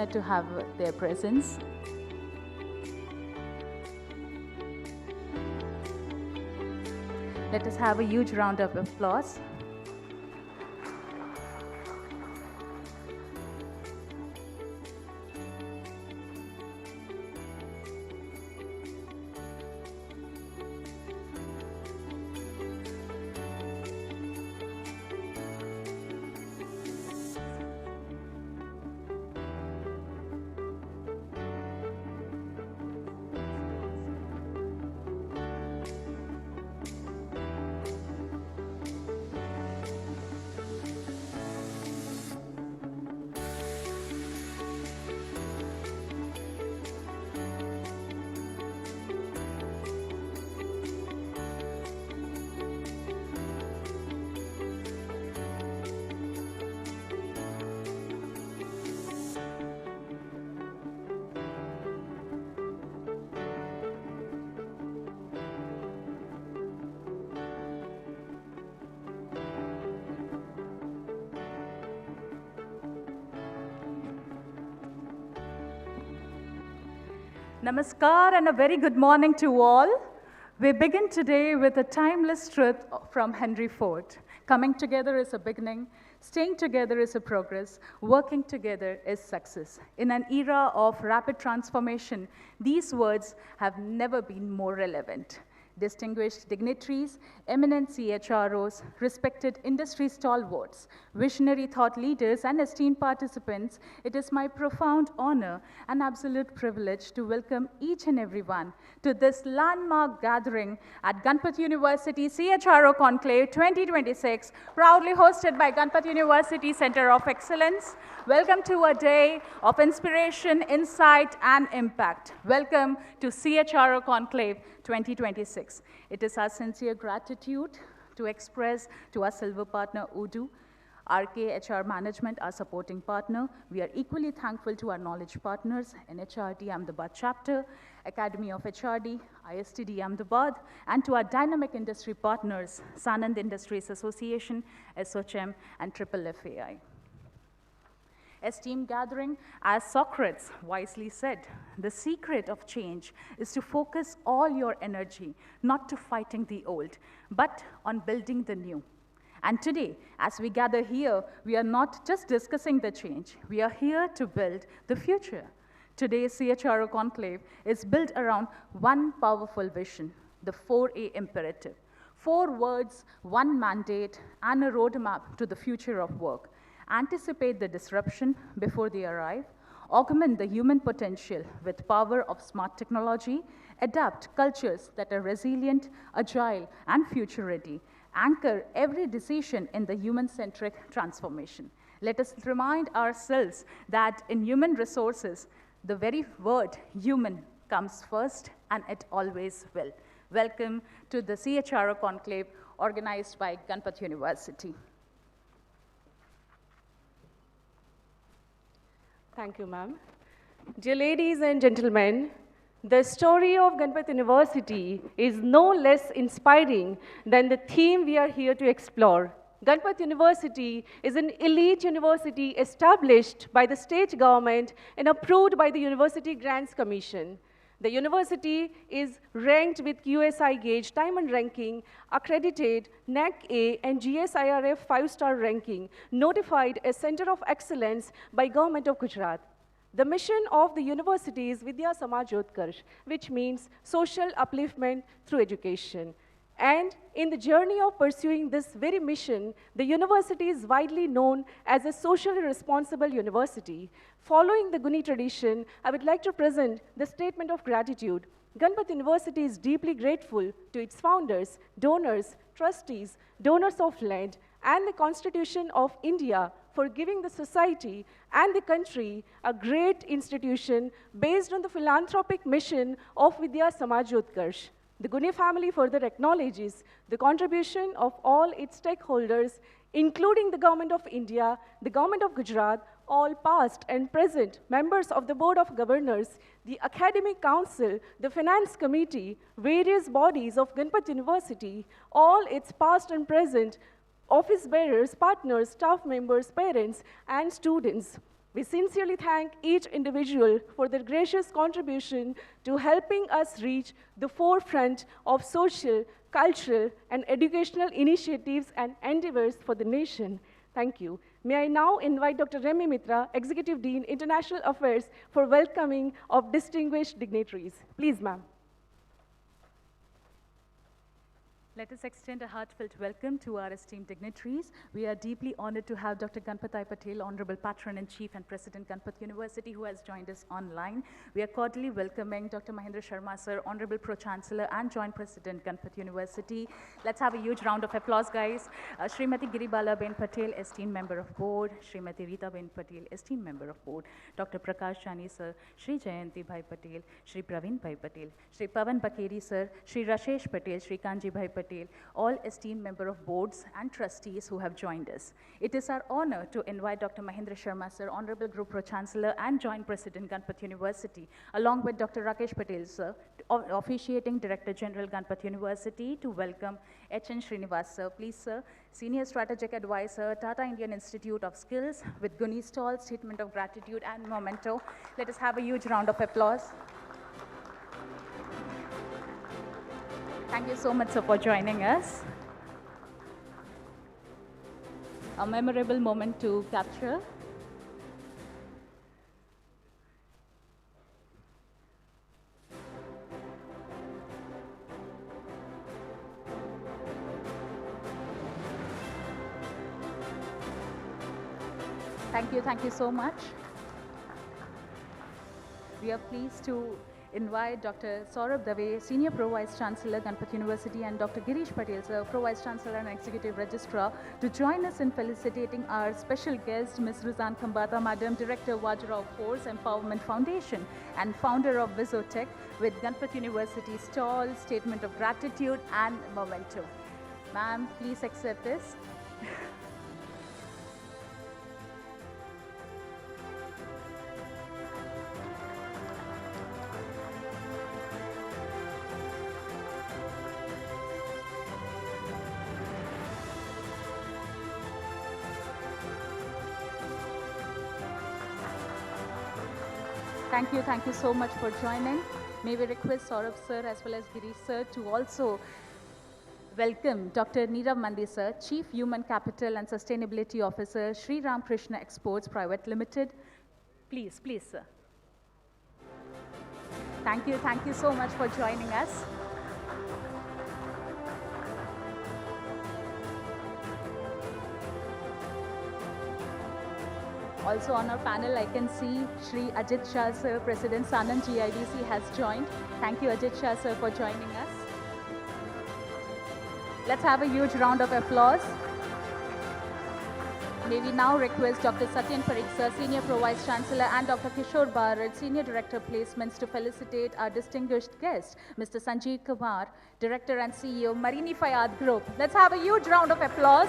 To have their presence. Let us have a huge round of applause. Namaskar and a very good morning to all. We begin today with a timeless truth from Henry Ford. Coming together is a beginning, staying together is a progress, working together is success. In an era of rapid transformation, these words have never been more relevant. Distinguished dignitaries, eminent CHROs, respected industry stalwarts, visionary thought leaders, and esteemed participants, it is my profound honor and absolute privilege to welcome each and everyone to this landmark gathering at Ganpat University CHRO Conclave 2026, proudly hosted by Ganpat University Center of Excellence. Welcome to a day of inspiration, insight, and impact. Welcome to CHRO Conclave 2026. It is our sincere gratitude to express to our silver partner, Udu, RKHR Management, our supporting partner. We are equally thankful to our knowledge partners, NHRD Ahmedabad Chapter, Academy of HRD, ISTD Ahmedabad, and to our dynamic industry partners, Sanand Industries Association, SOCHM, and FFAI. Esteemed gathering, as Socrates wisely said, the secret of change is to focus all your energy, not to fighting the old, but on building the new. And today, as we gather here, we are not just discussing the change, we are here to build the future. Today's CHRO Conclave is built around one powerful vision, the 4A imperative. 4 words, 1 mandate, and a roadmap to the future of work. Anticipate the disruption before they arrive, augment the human potential with power of smart technology, adapt cultures that are resilient, agile, and future-ready, anchor every decision in the human-centric transformation. Let us remind ourselves that in human resources, the very word human comes first, and it always will. Welcome to the CHRO Conclave organized by Ganpat University. Thank you, ma'am. Dear ladies and gentlemen, the story of Ganpat University is no less inspiring than the theme we are here to explore. Ganpat University is an elite university established by the state government and approved by the University Grants Commission. The university is ranked with QSI Gauge Diamond ranking, accredited NAC A and GSIRF 5-star ranking, notified as Center of Excellence by Government of Gujarat. The mission of the university is Vidya Samaj Utkarsh, which means social upliftment through education. And in the journey of pursuing this very mission, the university is widely known as a socially responsible university. Following the GUNI tradition, I would like to present the statement of gratitude. Ganpat University is deeply grateful to its founders, donors, trustees, donors of land, and the Constitution of India for giving the society and the country a great institution based on the philanthropic mission of Vidya Samaj Utkarsh. The GUNI family further acknowledges the contribution of all its stakeholders, including the Government of India, the Government of Gujarat, all past and present members of the Board of Governors, the Academic Council, the Finance Committee, various bodies of Ganpat University, all its past and present office bearers, partners, staff members, parents, and students. We sincerely thank each individual for their gracious contribution to helping us reach the forefront of social, cultural, and educational initiatives and endeavors for the nation. Thank you. May I now invite Dr. Remy Mitra, Executive Dean, International Affairs, for welcoming of distinguished dignitaries. Please, ma'am. Let us extend a heartfelt welcome to our esteemed dignitaries. We are deeply honored to have Dr. Ganpat Patel, Honorable Patron-in-Chief and President, Ganpat University, who has joined us online. We are cordially welcoming Dr. Mahendra Sharma, Sir, Honorable Pro-Chancellor and Joint President, Ganpat University. Let's have a huge round of applause, guys. Srimati Giribala Ben Patel, esteemed Member of Board. Srimati Rita Ben Patel, esteemed Member of Board. Dr. Prakash Chani, Sir. Shri Jayanti Bhai Patel. Shri Praveen Bhai Patel. Shri Pavan Bakeri, Sir. Shri Rashesh Patel. Shri Kanji Bhai Patel. All esteemed member of boards and trustees who have joined us. It is our honor to invite Dr. Mahendra Sharma, Sir, Honorable Group Pro-Chancellor and Joint President, Ganpat University, along with Dr. Rakesh Patel, Sir, Officiating Director General, Ganpat University, to welcome H.N. Srinivas, Sir. Please, Sir. Senior Strategic Advisor, Tata Indian Institute of Skills, with GUNI stall, Statement of Gratitude and Memento. Let us have a huge round of applause. Thank you so much, sir, for joining us. A memorable moment to capture. Thank you so much. We are pleased to invite Dr. Saurabh Dave, Senior Pro-Vice Chancellor, Ganpat University, and Dr. Girish Patel, Sir, Pro-Vice Chancellor and Executive Registrar, to join us in felicitating our special guest, Ms. Ruzan Khambata, Madam, Director, Vajra Force Empowerment Foundation, and founder of Vizotech, with Ganpat University stall, Statement of Gratitude, and Memento. Ma'am, please accept this. Thank you so much for joining. May we request Saurabh Sir as well as Girish Sir to also welcome Dr. Neerav Mandi Sir, Chief Human Capital and Sustainability Officer, Sri Ram Krishna Exports Private Limited. Please, sir. Thank you so much for joining us. Also on our panel, I can see Shri Ajit Shah Sir, President Sanand GIDC, has joined. Thank you, Ajit Shah Sir, for joining us. Let's have a huge round of applause. May we now request Dr. Satyan Parikh Sir, Senior Pro-Vice Chancellor, and Dr. Kishore Bharat, Senior Director Placements, to felicitate our distinguished guest, Mr. Sanjeev Kumar, Director and CEO, Marini Fayad Group. Let's have a huge round of applause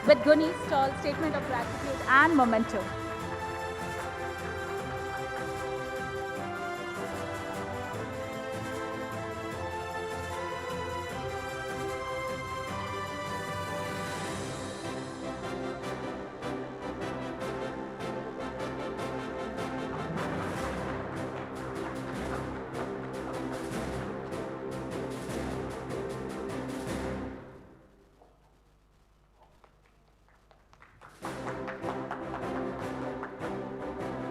with GUNI stall, Statement of Gratitude, and Memento.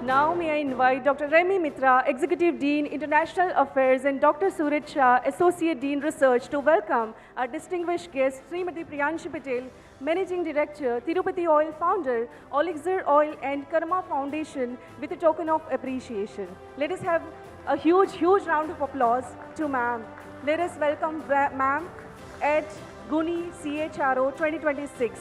Now may I invite Dr. Remy Mitra, Executive Dean, International Affairs, and Dr. Suraj Shah, Associate Dean, Research, to welcome our distinguished guest, Srimati Priyanshi Patel, Managing Director, Tirupati Oil Founder, Elixir Oil and Karma Foundation, with a token of appreciation. Let us have a huge round of applause to ma'am. Let us welcome ma'am at GUNI CHRO 2026.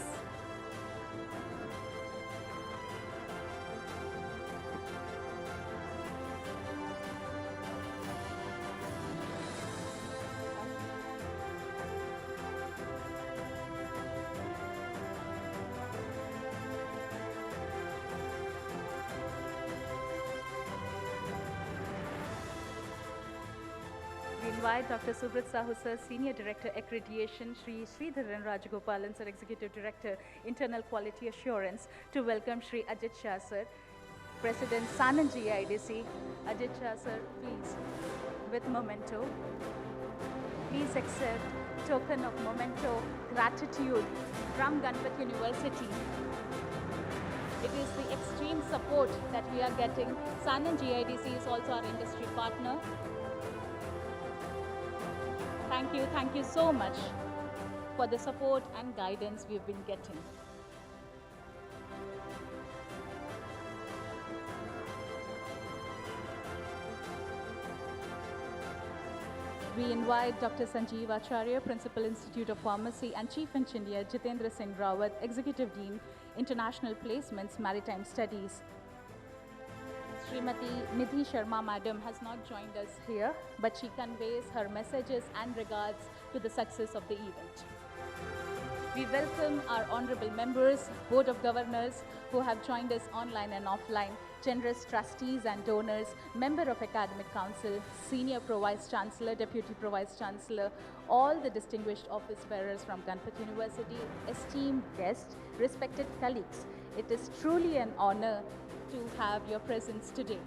We invite Dr. Subrat Sahu Sir, Senior Director Accreditation, Shri Sridharan Rajagopalan Sir, Executive Director Internal Quality Assurance, to welcome Shri Ajit Shah Sir, President Sanand GIDC, Aditya sir, please, with memento. Please accept token of memento gratitude from Ganpat University. It is the extreme support that we are getting. Sanand GIDC is also our industry partner. Thank you so much for the support and guidance we've been getting. We invite Dr. Sanjeev Acharya, Principal Institute of Pharmacy, and Chief Engineer Jitendra Singh Rawat, Executive Dean, International Placements, Maritime Studies. Srimati Nidhi Sharma Madam has not joined us here, but she conveys her messages and regards to the success of the event. We welcome our honorable members, Board of Governors who have joined us online and offline, generous trustees and donors, member of Academic Council, Senior Pro-Vice Chancellor, Deputy Pro-Vice Chancellor, all the distinguished office bearers from Ganpat University, esteemed guests, respected colleagues. It is truly an honor to have your presence today.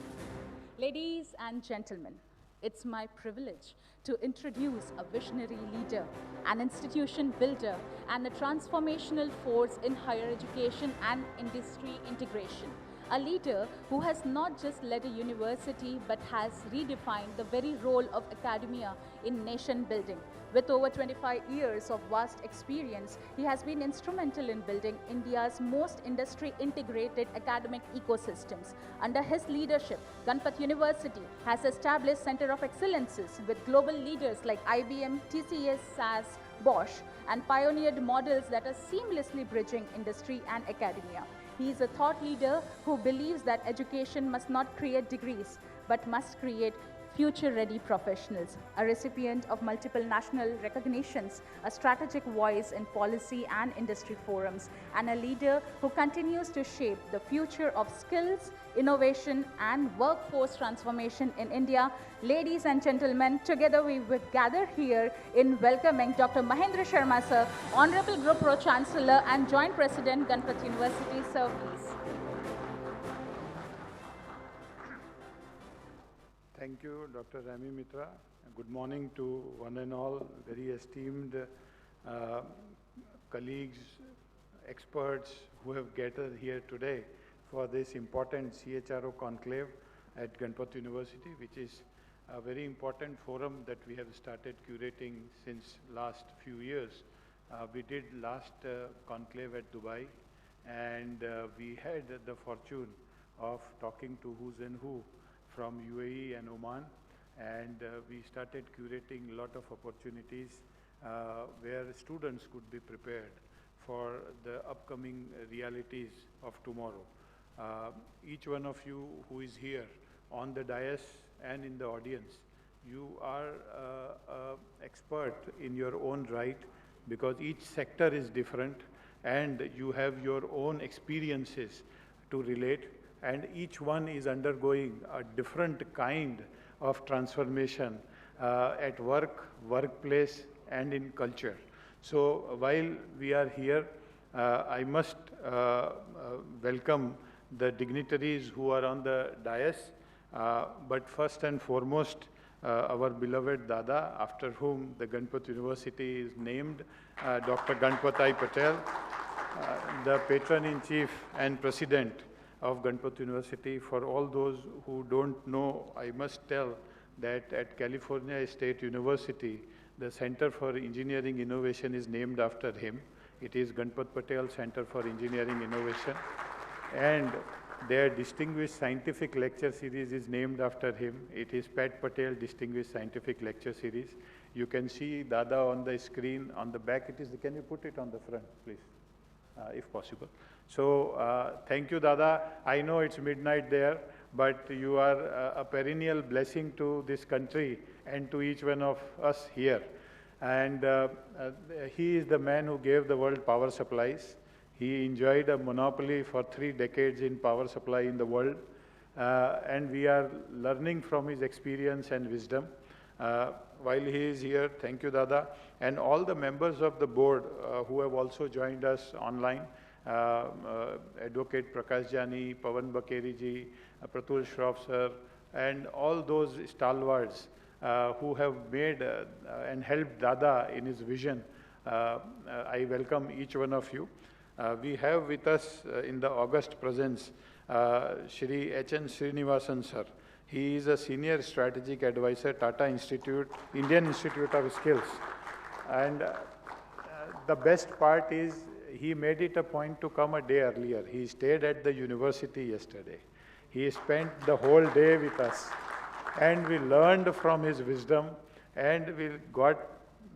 Ladies and gentlemen, it's my privilege to introduce a visionary leader, an institution builder, and a transformational force in higher education and industry integration. A leader who has not just led a university but has redefined the very role of academia in nation building. With over 25 years of vast experience, he has been instrumental in building India's most industry-integrated academic ecosystems. Under his leadership, Ganpat University has established Center of Excellences with global leaders like IBM, TCS, SAS, Bosch, and pioneered models that are seamlessly bridging industry and academia. He is a thought leader who believes that education must not create degrees, but must create future-ready professionals, a recipient of multiple national recognitions, a strategic voice in policy and industry forums, and a leader who continues to shape the future of skills, innovation, and workforce transformation in India. Ladies and gentlemen, together we will gather here in welcoming Dr. Mahendra Sharma sir, Honorable Group Pro-Chancellor and Joint President, Ganpat University. Sir, please. Thank you, Dr. Rami Mitra. Good morning to one and all, very esteemed colleagues, experts who have gathered here today for this important CHRO Conclave at Ganpat University, which is a very important forum that we have started curating since last few years. We did last conclave at Dubai, and we had the fortune of talking to who's and who from UAE and Oman, and we started curating a lot of opportunities where students could be prepared for the upcoming realities of tomorrow. Each one of you who is here on the dais and in the audience, you are expert in your own right, because each sector is different and you have your own experiences to relate, and each one is undergoing a different kind of transformation at work, workplace, and in culture. So while we are here, I must welcome the dignitaries who are on the dais, but first and foremost, our beloved Dada, after whom the Ganpat University is named, Dr. Ganpat Patel, the Patron-in-Chief and President of Ganpat University. For all those who don't know, I must tell that at California State University, the Center for Engineering Innovation is named after him. It is Ganpat Patel Center for Engineering Innovation. And their Distinguished Scientific Lecture Series is named after him. It is Pat Patel Distinguished Scientific Lecture Series. You can see Dada on the screen. On the back it is, can you put it on the front, please, if possible. So thank you, Dada. I know it's midnight there, but you are a perennial blessing to this country and to each one of us here. And he is the man who gave the world power supplies. He enjoyed a monopoly for 3 decades in power supply in the world. And we are learning from his experience and wisdom. While he is here, thank you, Dada. And all the members of the board who have also joined us online. Advocate Prakash Jani, Pawan Bakeri ji, Pratul Shroff sir, and all those stalwarts who have made and helped Dada in his vision. I welcome each one of you. We have with us in the August presence Shri H.N. Srinivasan sir. He is a senior strategic advisor, Tata Institute, Indian Institute of Skills. And the best part is he made it a point to come a day earlier. He stayed at the university yesterday. He spent the whole day with us. And we learned from his wisdom, and we got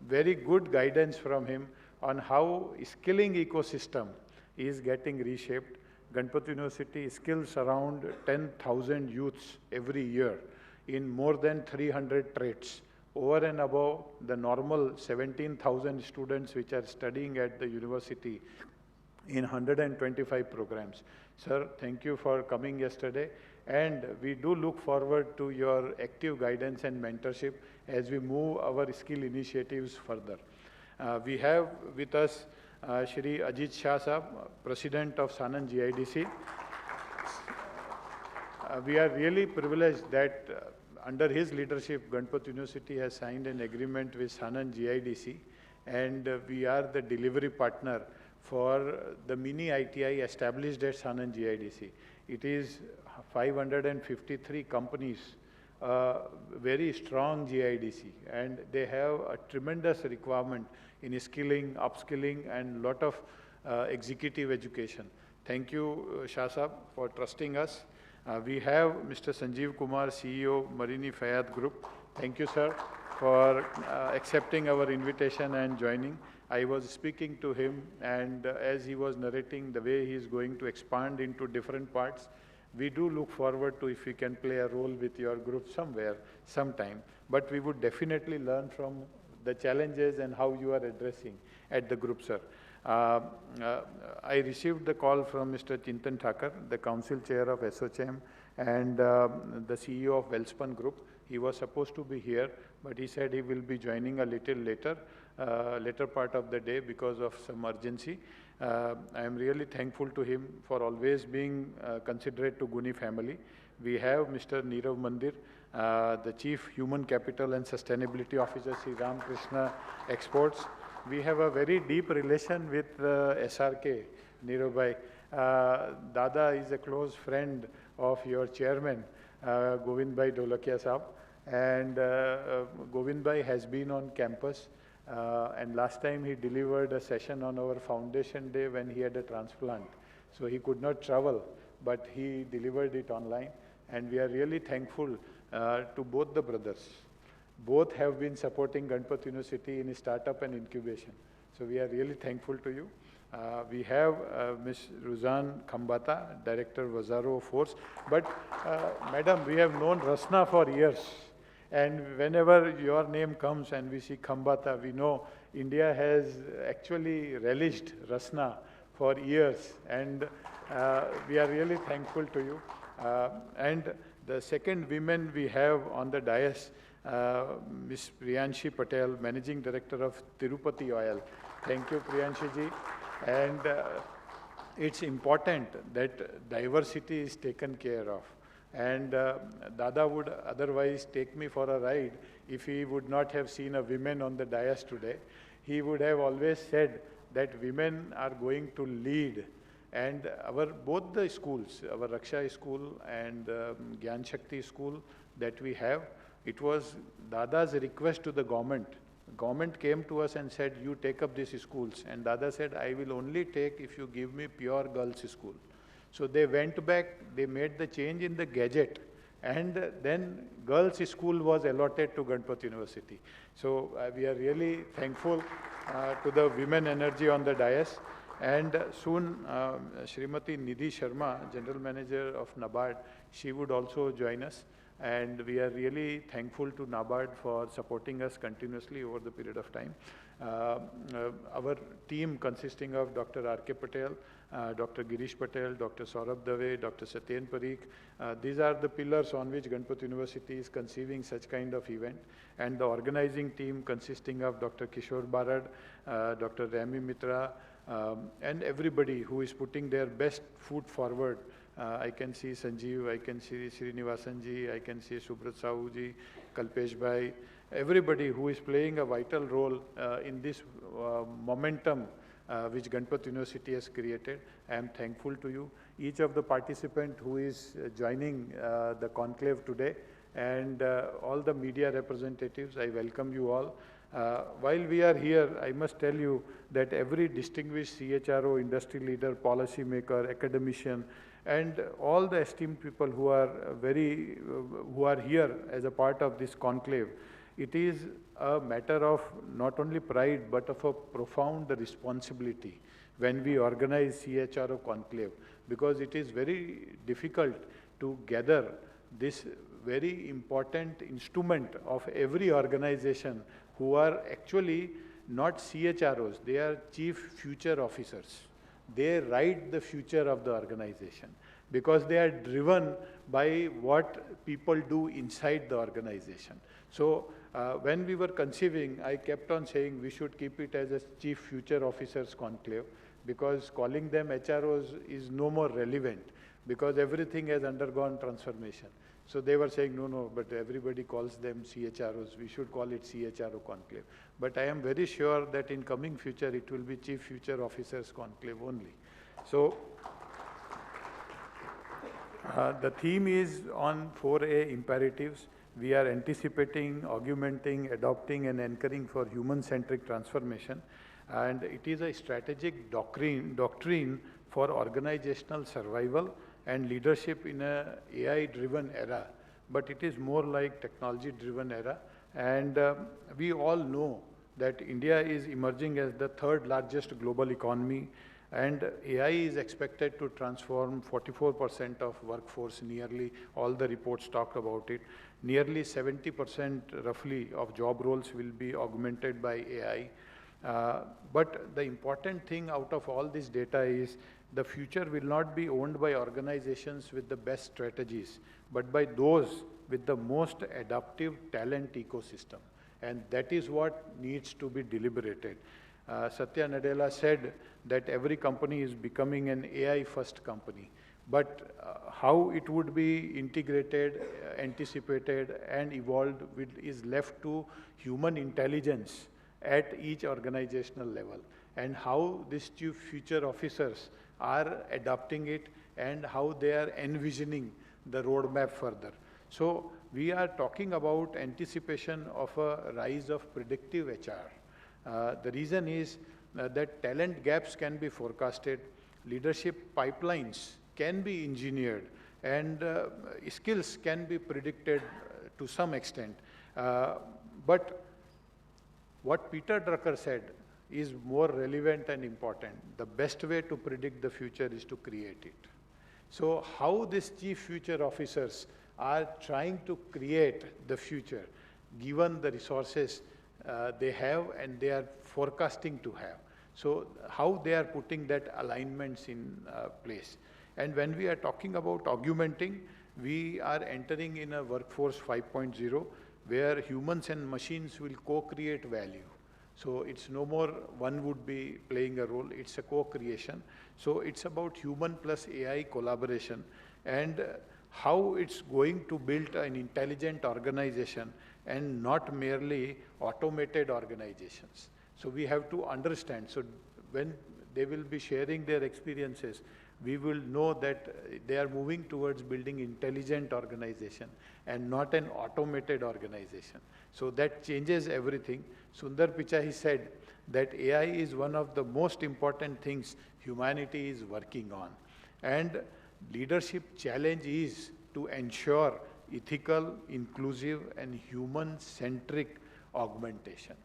very good guidance from him on how skilling ecosystem is getting reshaped. Ganpat University skills around 10,000 youths every year in more than 300 trades, over and above the normal 17,000 students which are studying at the university in 125 programs. Sir, thank you for coming yesterday, and we do look forward to your active guidance and mentorship as we move our skill initiatives further. We have with us Shri Ajit Shah Sahab, President of Sanand GIDC. We are really privileged that under his leadership, Ganpat University has signed an agreement with Sanand GIDC, and we are the delivery partner for the mini ITI established at Sanand GIDC. It is 553 companies, very strong GIDC, and they have a tremendous requirement in skilling, upskilling, and lot of executive education. Thank you, Shah Sahab, for trusting us. We have Mr. Sanjeev Kumar, CEO, Marini Fayad Group. Thank you, sir, for accepting our invitation and joining. I was speaking to him, and as he was narrating the way he is going to expand into different parts, we do look forward to if we can play a role with your group somewhere, sometime. But we would definitely learn from the challenges and how you are addressing at the group, sir. I received the call from Mr. Chintan Thakur, the Council Chair of SOCHM and the CEO of Wellspun Group. He was supposed to be here, but he said he will be joining a little later, later part of the day because of some urgency. I am really thankful to him for always being considerate to GUNI family. We have Mr. Nirav Mandir, the Chief Human Capital and Sustainability Officer, Sri Ram Krishna Exports. We have a very deep relation with SRK, Nirav Bhai. Dada is a close friend of your chairman, Govind Bhai Dholakia Sahab. And Govind Bhai has been on campus. And last time he delivered a session on our foundation day when he had a transplant. So he could not travel, but he delivered it online. And we are really thankful to both the brothers. Both have been supporting Ganpat University in startup and incubation. So we are really thankful to you. We have Ms. Ruzan Khambata, Director Wazaro Force. But Madam, we have known Rasna for years. And whenever your name comes and we see Khambata, we know India has actually relished Rasna for years. And we are really thankful to you. And the second women we have on the dais, Ms. Priyanshi Patel, Managing Director of Tirupati Oil. Thank you, Priyanshi ji. And it's important that diversity is taken care of. And Dada would otherwise take me for a ride if he would not have seen a woman on the dais today. He would have always said that women are going to lead. And both the schools, our Raksha school and Gyan Shakti school that we have, it was Dada's request to the government. Government came to us and said, you take up these schools. And Dada said, I will only take if you give me pure girls' school. So they went back, they made the change in the gadget, and then girls' school was allotted to Ganpat University. So we are really thankful to the women energy on the dais. And soon, Srimati Nidhi Sharma, General Manager of NABARD, she would also join us. And we are really thankful to NABARD for supporting us continuously over the period of time. Our team consisting of Dr. R.K. Patel, Dr. Girish Patel, Dr. Saurabh Dave, Dr. Satyen Parikh, these are the pillars on which Ganpat University is conceiving such kind of event. And the organizing team consisting of Dr. Kishore Barad, Dr. Rami Mitra, and everybody who is putting their best foot forward. I can see Sanjeev, I can see Srinivasanji, I can see Subrat Sahuji, Kalpesh Bhai, everybody who is playing a vital role in this momentum which Ganpat University has created. I am thankful to you. Each of the participants who is joining the conclave today, and all the media representatives, I welcome you all. While we are here, I must tell you that every distinguished CHRO, industry leader, policy maker, academician, and all the esteemed people who are who are here as a part of this conclave, it is a matter of not only pride but of a profound responsibility when we organize CHRO Conclave, because it is very difficult to gather this very important instrument of every organization who are actually not CHROs, they are Chief Future Officers. They write the future of the organization because they are driven by what people do inside the organization. So when we were conceiving, I kept on saying we should keep it as a Chief Future Officers Conclave, because calling them HROs is no more relevant because everything has undergone transformation. So they were saying, no, but everybody calls them CHROs. We should call it CHRO Conclave. But I am very sure that in coming future, it will be Chief Future Officers Conclave only. So the theme is on 4A imperatives. We are anticipating, augmenting, adopting, and anchoring for human-centric transformation. And it is a strategic doctrine for organizational survival and leadership in an AI-driven era, but it is more like technology-driven era. And we all know that India is emerging as the third largest global economy, and AI is expected to transform 44% of workforce, nearly all the reports talk about it. Nearly 70% roughly of job roles will be augmented by AI. But the important thing out of all this data is the future will not be owned by organizations with the best strategies, but by those with the most adaptive talent ecosystem. And that is what needs to be deliberated. Satya Nadella said that every company is becoming an AI-first company. But how it would be integrated, anticipated, and evolved is left to human intelligence at each organizational level, and how these chief future officers are adopting it and how they are envisioning the roadmap further. So we are talking about anticipation of a rise of predictive HR. The reason is that talent gaps can be forecasted, leadership pipelines can be engineered, and skills can be predicted to some extent. But what Peter Drucker said is more relevant and important. The best way to predict the future is to create it. So how these chief future officers are trying to create the future, given the resources they have and they are forecasting to have. So how they are putting that alignments in place. And when we are talking about augmenting, we are entering in a workforce 5.0, where humans and machines will co-create value. So it's no more one would be playing a role, it's a co-creation. So it's about human plus AI collaboration and how it's going to build an intelligent organization and not merely automated organizations. So we have to understand. So when they will be sharing their experiences, we will know that they are moving towards building intelligent organization and not an automated organization. So that changes everything. Sundar Pichai said that AI is one of the most important things humanity is working on. And leadership challenge is to ensure ethical, inclusive, and human-centric augmentation.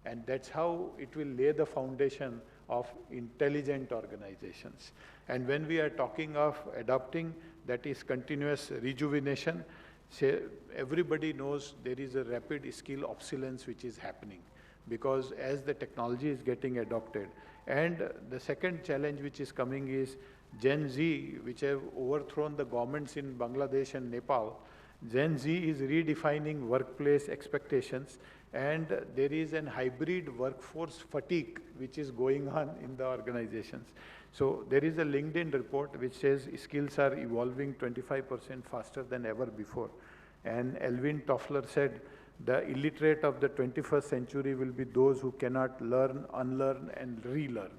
And that's how it will lay the foundation of intelligent organizations. And when we are talking of adopting, that is continuous rejuvenation, everybody knows there is a rapid skill obsolescence which is happening because as the technology is getting adopted. And the second challenge which is coming is Gen Z, which have overthrown the governments in Bangladesh and Nepal, Gen Z is redefining workplace expectations, and there is an hybrid workforce fatigue which is going on in the organizations. So there is a LinkedIn report which says skills are evolving 25% faster than ever before. And Alvin Toffler said, the illiterate of the 21st century will be those who cannot learn, unlearn, and relearn.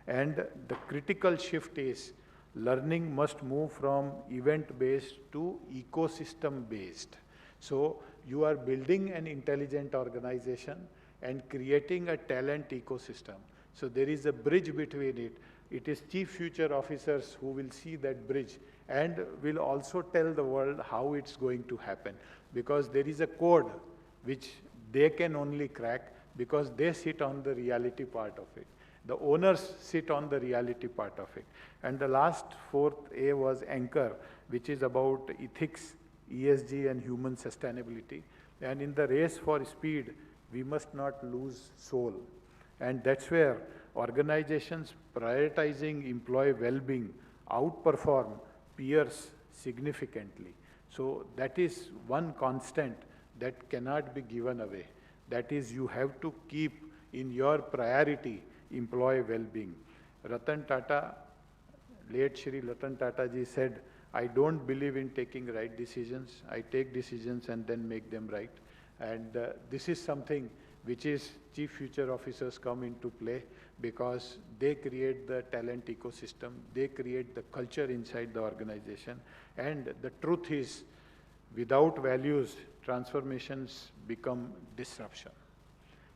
And the critical shift is learning must move from event-based to ecosystem-based. So you are building an intelligent organization and creating a talent ecosystem. So there is a bridge between it. It is chief future officers who will see that bridge and will also tell the world how it's going to happen, because there is a code which they can only crack because they sit on the reality part of it. The owners sit on the reality part of it. And the last, fourth A was anchor, which is about ethics, ESG, and human sustainability. And in the race for speed, we must not lose soul. And that's where organizations prioritizing employee well-being outperform peers significantly. So that is one constant that cannot be given away. That is, you have to keep in your priority employee well-being. Ratan Tata, late Shri Ratan Tata ji said, I don't believe in taking right decisions. I take decisions and then make them right. And this is something which is chief future officers come into play, because they create the talent ecosystem, they create the culture inside the organization. And the truth is, without values, transformations become disruption.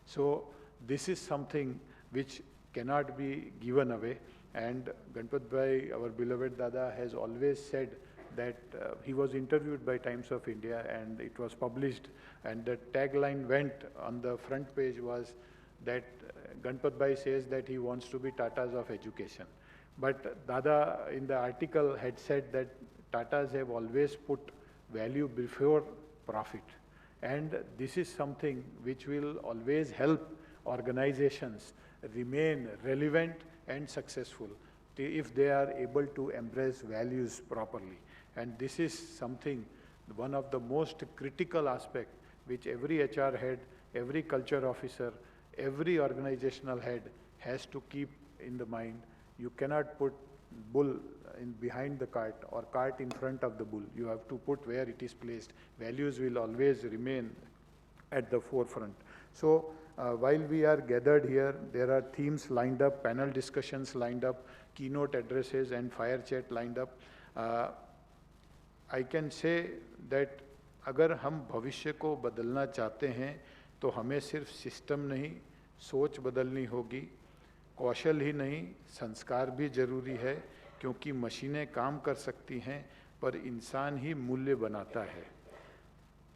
So this is something which cannot be given away. And Ganpat Bhai, our beloved Dada, has always said that he was interviewed by Times of India and it was published, and the tagline went on the front page was that Ganpat Bhai says that he wants to be Tatas of education. But Dada in the article had said that Tatas have always put value before profit. And this is something which will always help organizations remain relevant and successful if they are able to embrace values properly. And this is something, one of the most critical aspects which every HR head, every culture officer, every organizational head has to keep in the mind. You cannot put bull behind the cart or cart in front of the bull. You have to put where it is placed. Values will always remain at the forefront. So while we are gathered here, there are themes lined up, panel discussions lined up, keynote addresses and fire chat lined up. I can say that अगर हम भविष्य को बदलना चाहते हैं तो हमें सिर्फ सिस्टम नहीं, सोच बदलनी होगी, कौशल ही नहीं, संस्कार भी जरूरी है, क्योंकि मशीनें काम कर सकती हैं पर इंसान ही मूल्य बनाता है.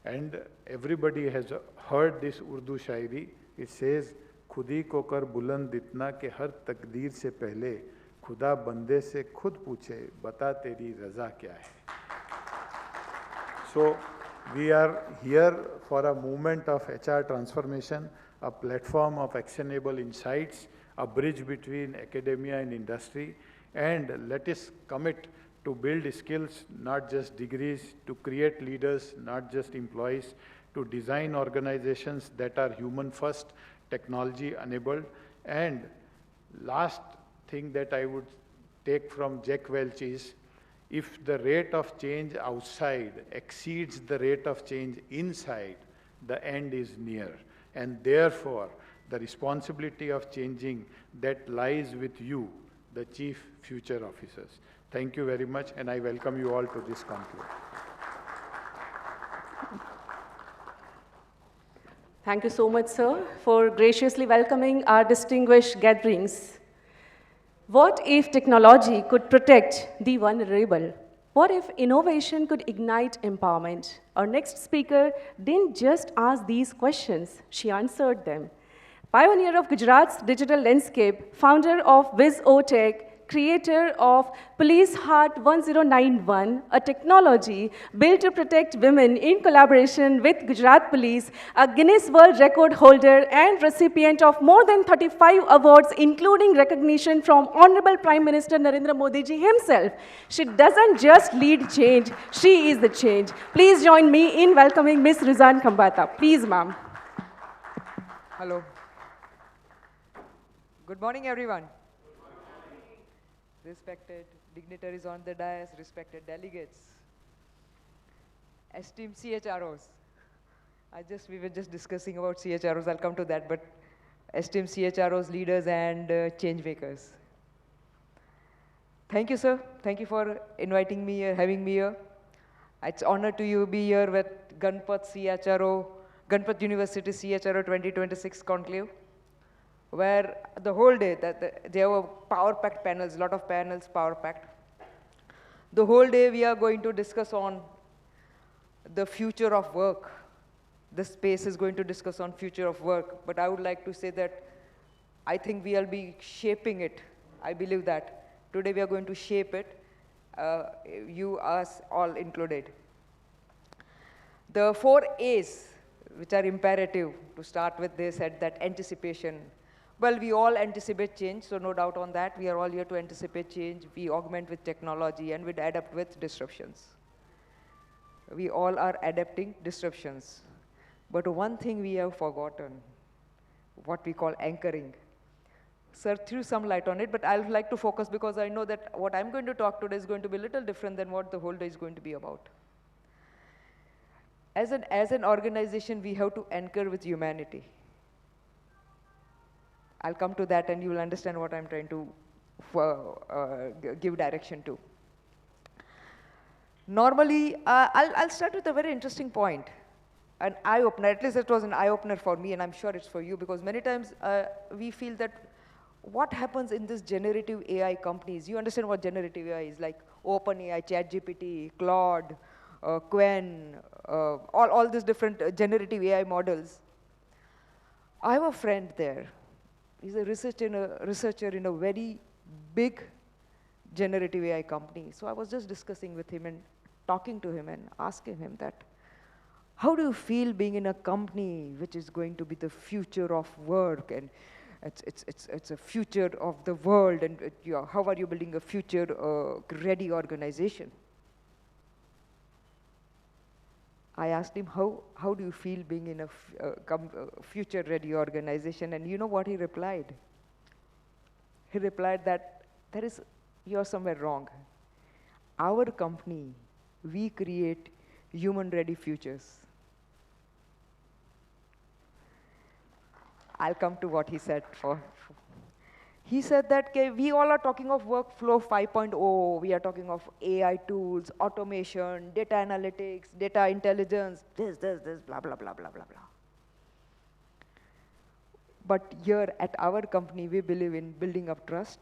And everybody has heard this Urdu Shayari. It says, खुदी को कर बुलंद इतना कि हर तकदीर से पहले खुदा बंदे से खुद पूछे बता तेरी रज़ा क्या है. So we are here for a movement of HR transformation, a platform of actionable insights, a bridge between academia and industry, and let us commit to build skills, not just degrees, to create leaders, not just employees, to design organizations that are human first, technology enabled. And last thing that I would take from Jack Welch is, if the rate of change outside exceeds the rate of change inside, the end is near. And therefore, the responsibility of changing that lies with you, the chief future officers. Thank you very much, and I welcome you all to this conclave. Thank you so much, sir, for graciously welcoming our distinguished gatherings. What if technology could protect the vulnerable? What if innovation could ignite empowerment? Our next speaker didn't just ask these questions, she answered them. Pioneer of Gujarat's digital landscape, founder of WizOTech, creator of Police Heart 1091, a technology built to protect women in collaboration with Gujarat Police, a Guinness World Record holder and recipient of more than 35 awards, including recognition from Honorable Prime Minister Narendra Modi ji himself. She doesn't just lead change, she is the change. Please join me in welcoming Ms. Ruzan Kambata. Please, ma'am. Hello. Good morning, everyone. Respected dignitaries on the dais, respected delegates, esteemed CHROs. We were just discussing about CHROs, I'll come to that, but esteemed CHROs, leaders, and change makers. Thank you, sir. Thank you for inviting me here, having me here. It's an honor to be here with Ganpat CHRO, Ganpat University CHRO 2026 Conclave, where the whole day, there were power-packed panels, a lot of panels, power-packed. The whole day we are going to discuss on the future of work. The space is going to discuss on future of work, but I would like to say that I think we'll be shaping it. I believe that. Today we are going to shape it, you, us, all included. The 4 A's, which are imperative to start with this, at that anticipation. Well, we all anticipate change, so no doubt on that. We are all here to anticipate change. We augment with technology and we adapt with disruptions. We all are adapting disruptions. But one thing we have forgotten, what we call anchoring. Sir threw some light on it, but I would like to focus because I know that what I'm going to talk today is going to be a little different than what the whole day is going to be about. As an organization, we have to anchor with humanity. I'll come to that and you will understand what I'm trying to give direction to. Normally, I'll start with a very interesting point, an eye-opener. At least it was an eye-opener for me, and I'm sure it's for you, because many times we feel that what happens in this generative AI companies, you understand what generative AI is, like OpenAI, ChatGPT, Claude, Quen, all these different generative AI models. I have a friend there. He's a researcher in a very big generative AI company. So I was just discussing with him and talking to him and asking him that, how do you feel being in a company which is going to be the future of work, and it's a future of the world, and how are you building a future-ready organization? I asked him, how do you feel being in a future-ready organization? And you know what he replied? He replied that you're somewhere wrong. Our company, we create human-ready futures. I'll come to what he said. He said that we all are talking of workflow 5.0, we are talking of AI tools, automation, data analytics, data intelligence, this, blah, blah, blah, blah, blah, blah. But here at our company, we believe in building up trust,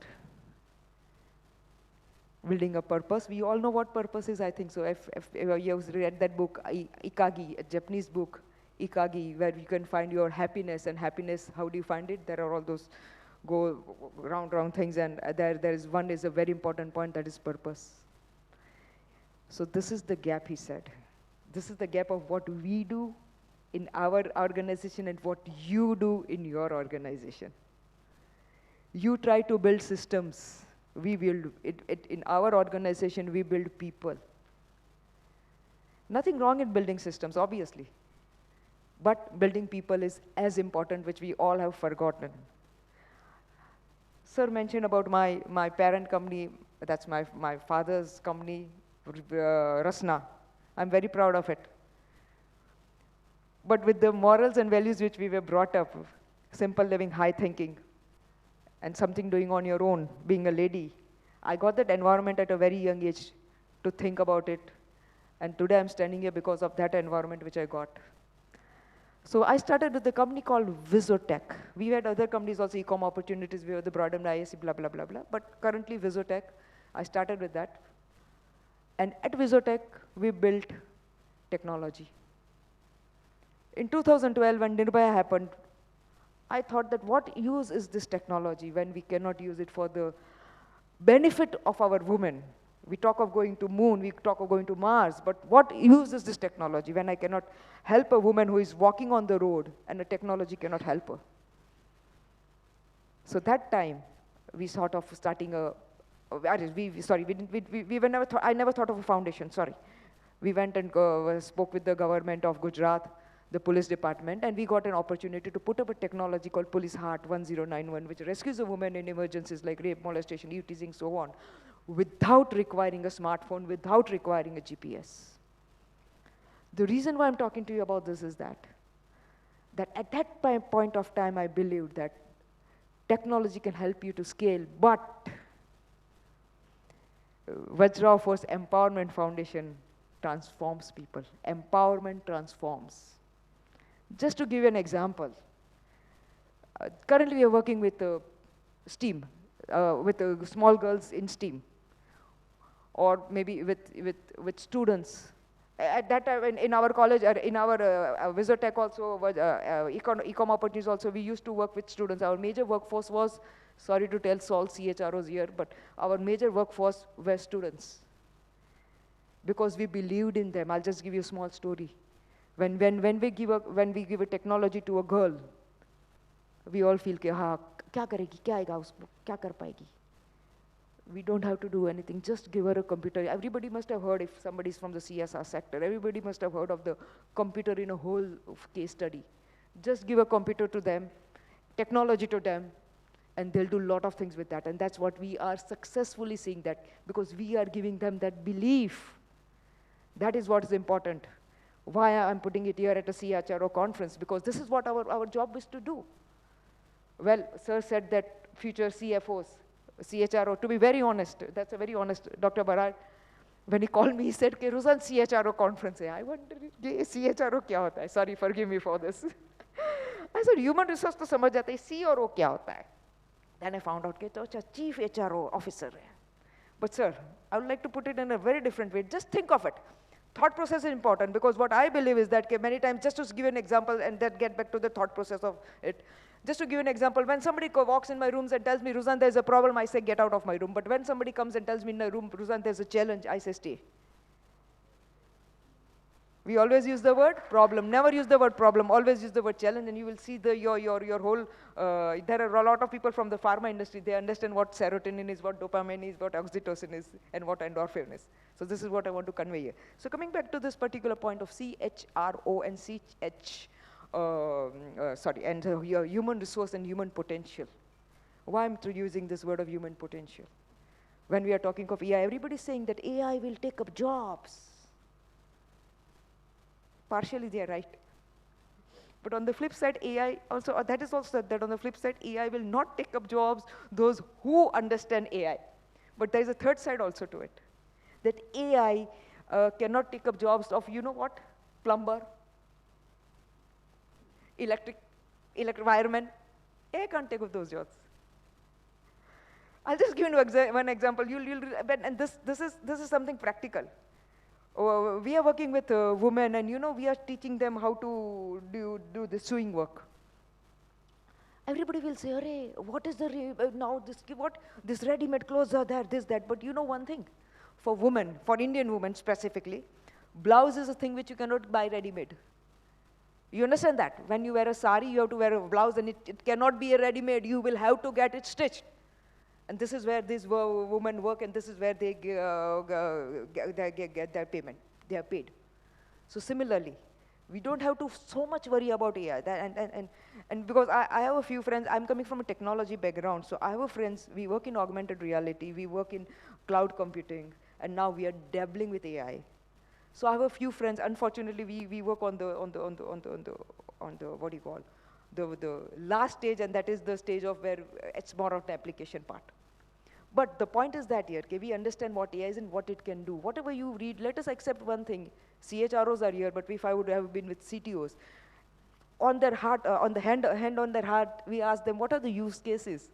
building a purpose. We all know what purpose is, I think so. If you have read that book, Ikagi, a Japanese book, Ikagi, where you can find your happiness, and happiness, how do you find it? There are all those go round things, and there is one is a very important point, that is purpose. So this is the gap, he said. This is the gap of what we do in our organization and what you do in your organization. You try to build systems. We build in our organization, we build people. Nothing wrong in building systems, obviously. But building people is as important, which we all have forgotten. Sir mentioned about my parent company, that's my father's company, Rasna. I'm very proud of it. But with the morals and values which we were brought up, simple living, high thinking, and something doing on your own, being a lady, I got that environment at a very young age to think about it. And today I'm standing here because of that environment which I got. So I started with a company called Visotech. We had other companies also, e-com opportunities, we were the Broadham ISC, blah, blah, blah, blah. But currently Visotech, I started with that. And at Visotech, we built technology. In 2012, when Nirbhaya happened, I thought that what use is this technology when we cannot use it for the benefit of our women. We talk of going to moon, we talk of going to Mars, but what use is this technology when I cannot help a woman who is walking on the road and the technology cannot help her? So that time, we thought of starting I never thought of a foundation, sorry. We went and spoke with the government of Gujarat, the police department, and we got an opportunity to put up a technology called Police Heart 1091, which rescues a woman in emergencies like rape, molestation, teasing, so on, without requiring a smartphone, without requiring a GPS. The reason why I'm talking to you about this is that at that point of time, I believed that technology can help you to scale, but Vajra Force Empowerment Foundation transforms people. Empowerment transforms. Just to give you an example, currently we are working with STEAM, with small girls in STEAM, or maybe with students. At that time, in our college, in our Visotech also, ecom opportunities also, we used to work with students. Our major workforce was, sorry to tell all CHROs here, but our major workforce were students. Because we believed in them. I'll just give you a small story. When we give a technology to a girl, we all feel, kya karegi, kya aega usme, kya kar paegi. We don't have to do anything, just give her a computer. Everybody must have heard, if somebody's from the CSR sector, everybody must have heard of the computer in a whole case study. Just give a computer to them, technology to them, and they'll do a lot of things with that. And that's what we are successfully seeing, that because we are giving them that belief. That is what is important. Why I'm putting it here at a CHRO conference, because this is what our job is to do. Well, sir said that future CFOs, CHRO, to be very honest, that's a very honest, Dr. Barar, when he called me, he said, Ruzan, CHRO conference. I wondered, CHRO kya hota hai? Sorry, forgive me for this. I said, human resource to samajh jata hai, CRO kya hota hai? Then I found out, Chief HRO officer. But sir, I would like to put it in a very different way. Just think of it. Thought process is important, because what I believe is that many times, just to give an example and then get back to the thought process of it, just to give an example, when somebody walks in my rooms and tells me, Ruzan, there's a problem, I say, get out of my room. But when somebody comes and tells me in the room, Ruzan, there's a challenge, I say, stay. We always use the word problem, never use the word problem, always use the word challenge, and you will see your whole, there are a lot of people from the pharma industry, they understand what serotonin is, what dopamine is, what oxytocin is, and what endorphin is. So this is what I want to convey here. So coming back to this particular point of CHRO and your human resource and human potential. Why I'm using this word of human potential? When we are talking of AI, everybody's saying that AI will take up jobs. Partially they are right. But on the flip side, AI also, that is also that on the flip side, AI will not take up jobs, those who understand AI. But there is a third side also to it. That AI cannot take up jobs of, you know what, plumber, electric wireman. AI can't take up those jobs. I'll just give you one example. And this is something practical. We are working with women, and we are teaching them how to do the sewing work. Everybody will say, "Arey, what is this ready-made clothes are there, this, that." But you know one thing, for women, for Indian women specifically, blouse is a thing which you cannot buy ready-made. You understand that? When you wear a sari, you have to wear a blouse, and it cannot be a ready-made. You will have to get it stitched. And this is where these women work, and this is where they get their payment. They are paid. So similarly, we don't have to so much worry about AI. And because I have a few friends, I'm coming from a technology background, so I have friends, we work in augmented reality, we work in cloud computing, and now we are dabbling with AI. So I have a few friends. Unfortunately, we work on the what do you call, the last stage, and that is the stage of where it's more of the application part. But the point is that here, we understand what AI is and what it can do. Whatever you read, let us accept one thing. CHROs are here, but if I would have been with CTOs, on their heart, on the hand on their heart, we ask them, what are the use cases?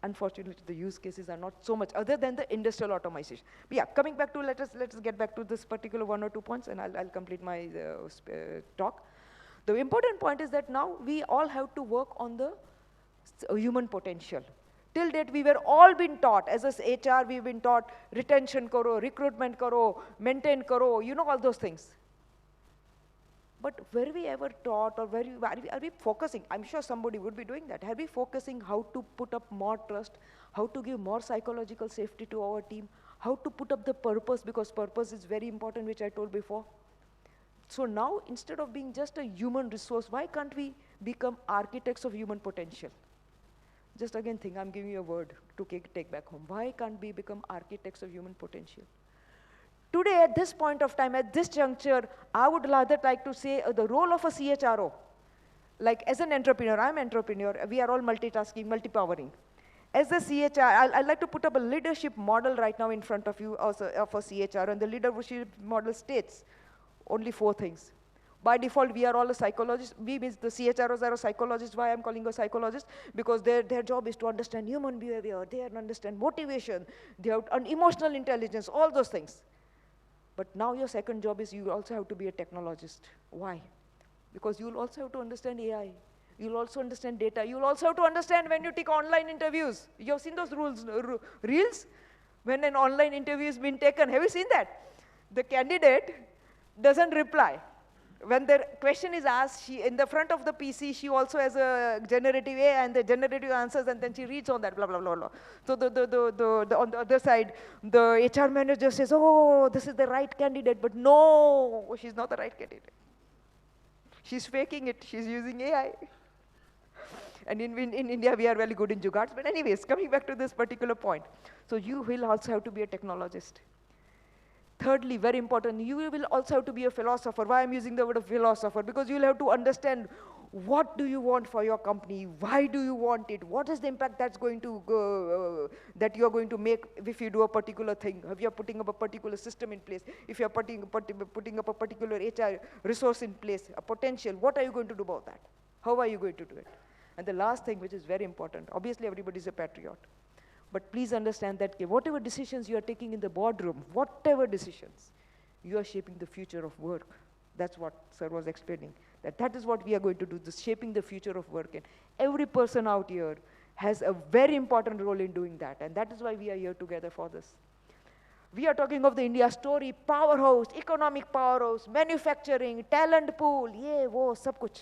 Unfortunately, the use cases are not so much, other than the industrial automation. But yeah, coming back to, let us get back to this particular 1 or 2 points, and I'll complete my talk. The important point is that now we all have to work on the human potential. Till date, we were all been taught, as a HR, we've been taught retention karo, recruitment karo, maintain karo, you know all those things. But were we ever taught, or are we focusing? I'm sure somebody would be doing that. Are we focusing how to put up more trust, how to give more psychological safety to our team, how to put up the purpose, because purpose is very important, which I told before. So now, instead of being just a human resource, why can't we become architects of human potential? Just again think, I'm giving you a word to take back home. Why can't we become architects of human potential? Today, at this point of time, at this juncture, I would rather like to say the role of a CHRO. Like as an entrepreneur, I'm an entrepreneur, we are all multitasking, multi-powering. As a CHR, I'd like to put up a leadership model right now in front of you of a CHR, and the leadership model states only 4 things. By default, we are all a psychologist. We means the CHROs are a psychologist. Why I'm calling a psychologist? Because their job is to understand human behavior, they understand motivation, they have emotional intelligence, all those things. But now your second job is you also have to be a technologist. Why? Because you'll also have to understand AI. You'll also understand data. You'll also have to understand when you take online interviews. You've seen those reels? When an online interview has been taken, have you seen that? The candidate doesn't reply. When the question is asked, she, in the front of the PC, she also has a generative AI and the generative answers, and then she reads on that, blah, blah, blah, blah. So on the other side, the HR manager says, oh, this is the right candidate, but no, she's not the right candidate. She's faking it, she's using AI. And in India, we are very good in jugards. But anyways, coming back to this particular point. So you will also have to be a technologist. Thirdly, very important, you will also have to be a philosopher. Why I'm using the word of philosopher? Because you will have to understand what do you want for your company? Why do you want it? What is the impact that's going to go, that you're going to make if you do a particular thing? If you're putting up a particular system in place, if you're putting up a particular HR resource in place, a potential, what are you going to do about that? How are you going to do it? And the last thing, which is very important, obviously everybody is a patriot. But please understand that whatever decisions you are taking in the boardroom, whatever decisions, you are shaping the future of work. That's what Sir was explaining. That is what we are going to do, this shaping the future of work. And every person out here has a very important role in doing that. And that is why we are here together for this. We are talking of the India story, powerhouse, economic powerhouse, manufacturing, talent pool, ye, wo, sab kuch.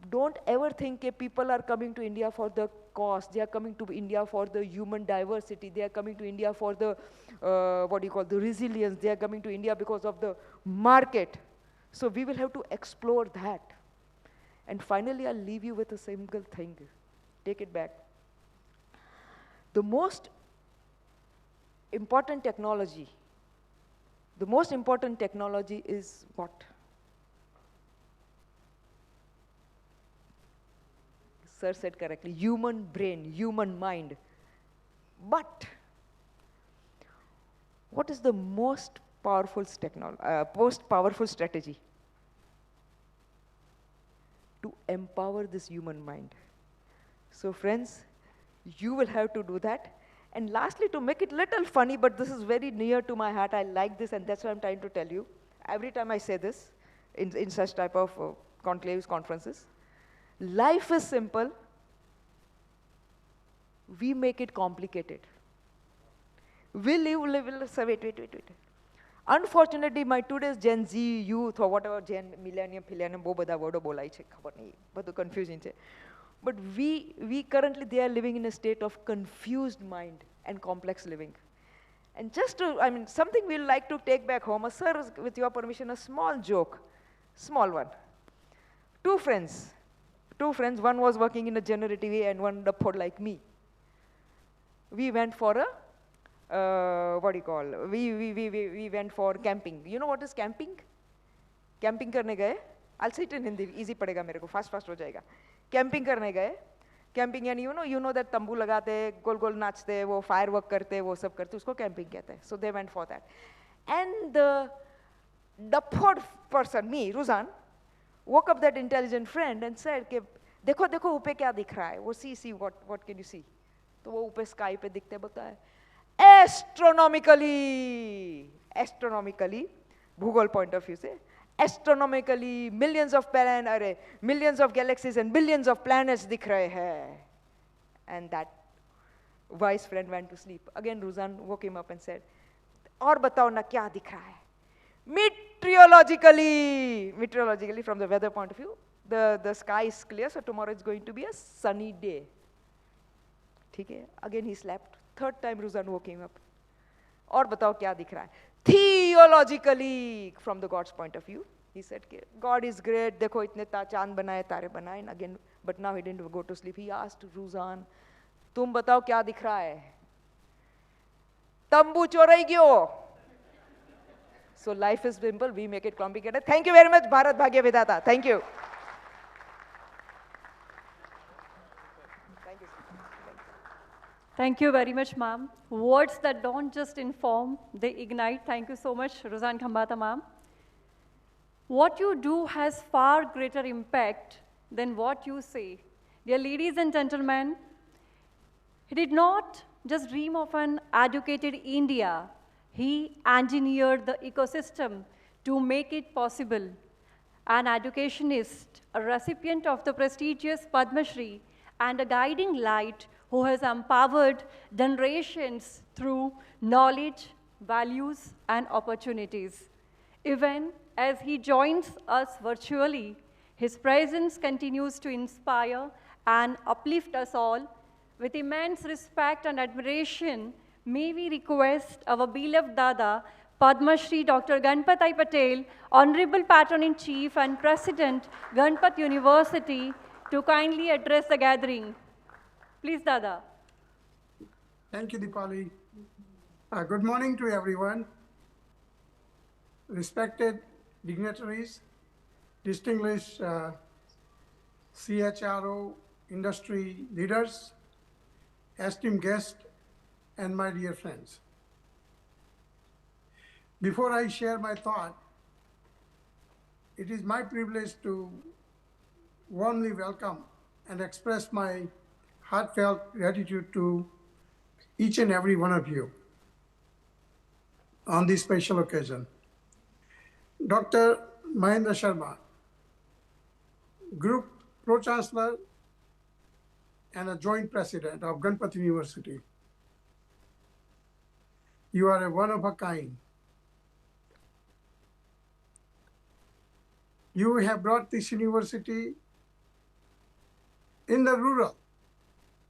Don't ever think that people are coming to India for the cost. They are coming to India for the human diversity. They are coming to India for the, the resilience. They are coming to India because of the market. So we will have to explore that. And finally, I'll leave you with a single thing. Take it back. The most important technology is what? Sir said correctly, human brain, human mind. But what is the most powerful strategy? To empower this human mind. So friends, you will have to do that. And lastly, to make it little funny, but this is very near to my heart, I like this, and that's what I'm trying to tell you. Every time I say this in such type of conclaves, conferences, life is simple, we make it complicated. Wait. Unfortunately, my today's Gen Z youth, or whatever, millennium, bo bada wordo bolai che, khabar nahi, badu confusing che. But we currently, they are living in a state of confused mind and complex living. And just to, something we'll like to take back home, sir, with your permission, a small joke, small one. Two friends, one was working in a generative AI and one like me. We went for a, we went for camping. You know what is camping? Camping karne gaye. I'll say it in Hindi, easy padega mere ko, fast ho jayega. Camping karne gaye. Camping yani you know that tambu lagate, gol nachte, wo firework karte, wo sab karte, usko camping kehte hai. So they went for that. And the third person, me, Ruzan, woke up that intelligent friend and said, ke, देखो ऊपर क्या दिख रहा है? वो see what can you see? तो वो ऊपर sky पे दिखते बोलता है astronomically भूगोल point of view से astronomically millions of galaxies and billions of planets दिख रहे हैं. And that Wise friend went to sleep. Again, Ruzan woke him up and said, "और बताओ ना क्या दिख रहा है?" Meteorologically, from the weather point of view, the sky is clear, so tomorrow is going to be a sunny day. Okay? Again, he slept. Third time, Ruzan woke him up. और बताओ क्या दिख रहा है? Theologically, from the God's point of view, he said, God is great, देखो इतने चांद बनाए, तारे बनाए. And again, but now he didn't go to sleep. He asked Ruzan, तुम बताओ क्या दिख रहा है? तंबू चोरई गयो. So life is simple, we make it complicated. Thank you very much, Bharat Bhagya Vidata. Thank you. Thank you. Thank you very much, ma'am. Words that don't just inform, they ignite. Thank you so much, Ruzan Khambata, ma'am. What you do has far greater impact than what you say. Dear ladies and gentlemen, he did not just dream of an educated India. He engineered the ecosystem to make it possible. An educationist, a recipient of the prestigious Padma Shri, and a guiding light who has empowered generations through knowledge, values, and opportunities. Even as he joins us virtually, his presence continues to inspire and uplift us all. With immense respect and admiration, may we request our beloved Dada, Padma Shri Dr. Ganpat Patel, Honorable Patron-in-Chief and President, Ganpat University, to kindly address the gathering. Please, Dada. Thank you, Deepali. Good morning to everyone. Respected dignitaries, distinguished CHRO industry leaders, esteemed guests, and my dear friends. Before I share my thought, it is my privilege to warmly welcome and express my heartfelt gratitude to each and every one of you on this special occasion. Dr. Mahendra Sharma, Group Pro-Chancellor and a Joint President of Ganpat University. You are a one of a kind. You have brought this university in the rural,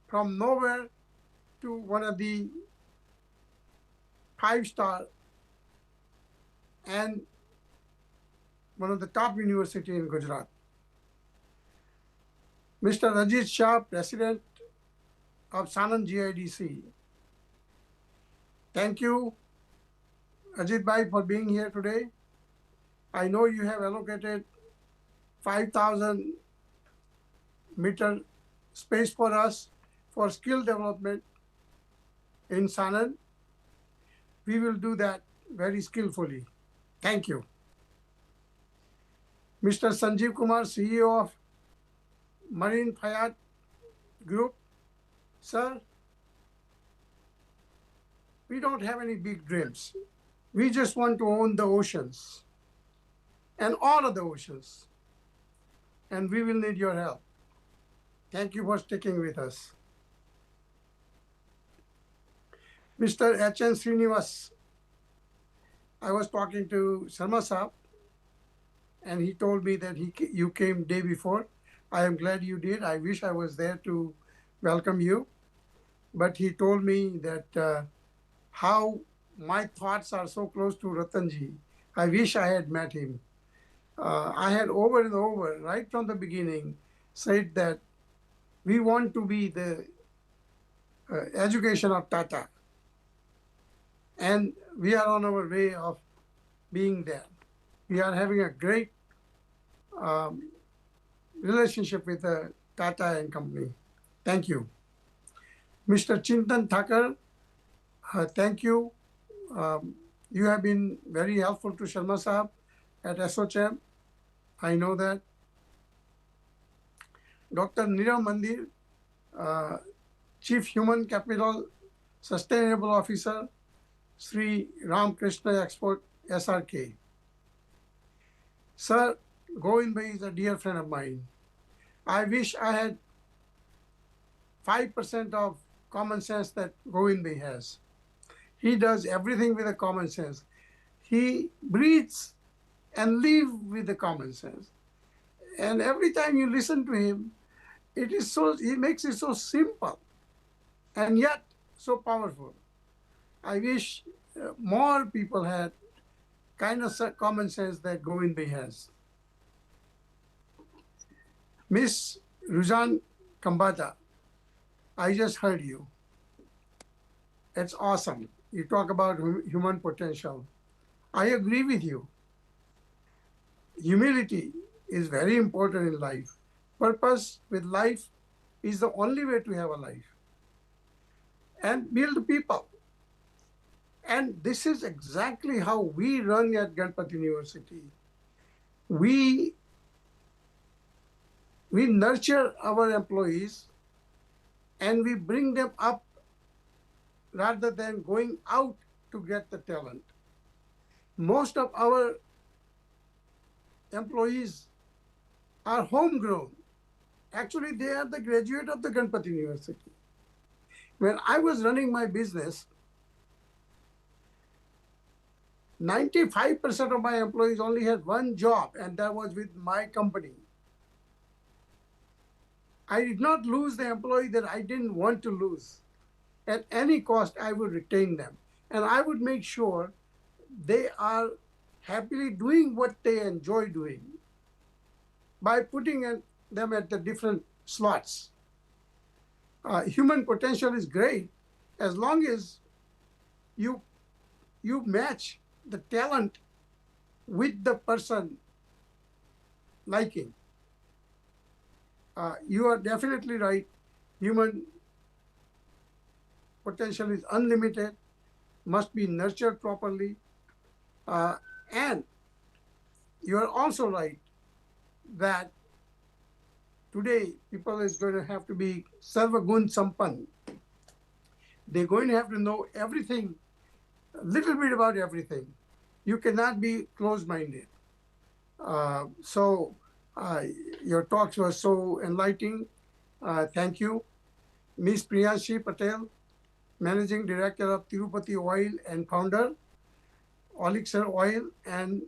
from nowhere to one of the 5-star and one of the top university in Gujarat. Mr. Rajit Shah, President of Sanand GIDC. Thank you, Ajit Bhai, for being here today. I know you have allocated 5,000 meter space for us for skill development in Sanand. We will do that very skillfully. Thank you. Mr. Sanjeev Kumar, CEO of Marine Fayat Group. Sir, we don't have any big dreams. We just want to own the oceans and all of the oceans. And we will need your help. Thank you for sticking with us. Mr. H.N. Srinivas, I was talking to Sharma Saab, and he told me that you came day before. I am glad you did. I wish I was there to welcome you. But he told me that how my thoughts are so close to Ratanji. I wish I had met him. I had over and over, right from the beginning, said that we want to be the education of Tata. And we are on our way of being there. We are having a great relationship with Tata and company. Thank you. Mr. Chintan Thakur, thank you. You have been very helpful to Sharma Saab at SOCHM. I know that. Dr. Nirav Mandir, Chief Human Capital Sustainable Officer, Sri Ram Krishna Export SRK. Sir, Govind Bhai is a dear friend of mine. I wish I had 5% of common sense that Govind Bhai has. He does everything with a common sense. He breathes and lives with the common sense. And every time you listen to him, he makes it so simple and yet so powerful. I wish more people had kind of common sense that Govind Bhai has. Miss Ruzan Kambata, I just heard you. It's awesome. You talk about human potential. I agree with you. Humility is very important in life. Purpose with life is the only way to have a life. And build people. And this is exactly how we run at Ganpat University. We nurture our employees and we bring them up rather than going out to get the talent. Most of our employees are homegrown. Actually, they are the graduate of the Ganpat University. When I was running my business, 95% of my employees only had one job, and that was with my company. I did not lose the employee that I didn't want to lose. At any cost, I would retain them. And I would make sure they are happily doing what they enjoy doing by putting them at the different slots. Human potential is great as long as you match the talent with the person liking. You are definitely right. Human potential is unlimited, must be nurtured properly. And you are also right that today people is going to have to be sarvagun sampan. They're going to have to know everything, a little bit about everything. You cannot be closed-minded. So your talks were so enlightening. Thank you. Ms. Priyanshi Patel, Managing Director of Tirupati Oil and founder, Elixir Oil and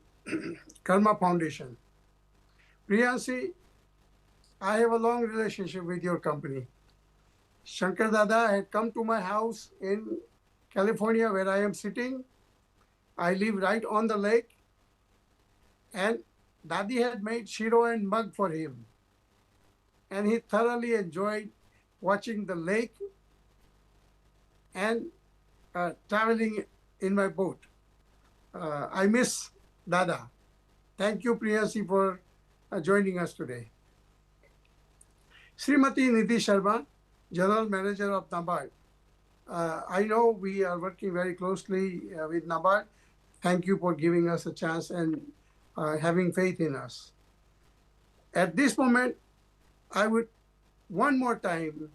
Karma Foundation. Priyanshi, I have a long relationship with your company. Shankar Dada had come to my house in California where I am sitting. I live right on the lake. And Dadi had made shiro and mug for him. And he thoroughly enjoyed watching the lake and traveling in my boat. I miss Dada. Thank you, Priyanshi, for joining us today. Srimati Nidhi Sharma, General Manager of NABARD. I know we are working very closely with NABARD. Thank you for giving us a chance and having faith in us. At this moment, I would one more time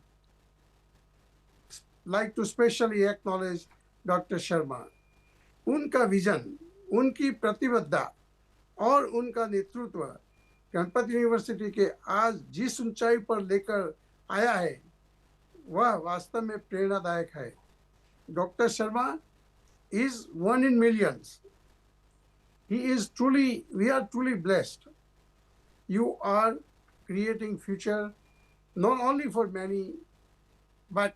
like to specially acknowledge Dr. Sharma. उनका vision, उनकी प्रतिबद्धता और उनका नेतृत्व Ganpat university के आज जिस ऊंचाई पर लेकर आया है वह वास्तव में प्रेरणादायक है. Dr. Sharma is one in millions. We are truly blessed. You are creating future not only for many, but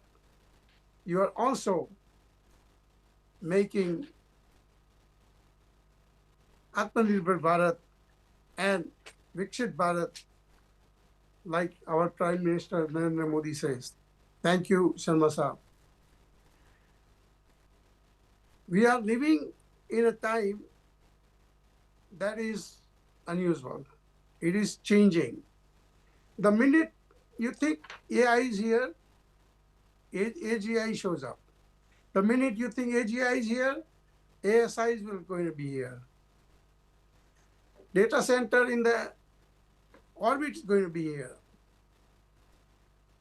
you are also making Atmanirbhar Bharat and Viksit Bharat, like our Prime Minister Narendra Modi says. Thank you, Sharma Saab. We are living in a time that is unusual. It is changing. The minute you think AI is here, AGI shows up. The minute you think AGI is here, ASI is going to be here. Data center in the orbit is going to be here.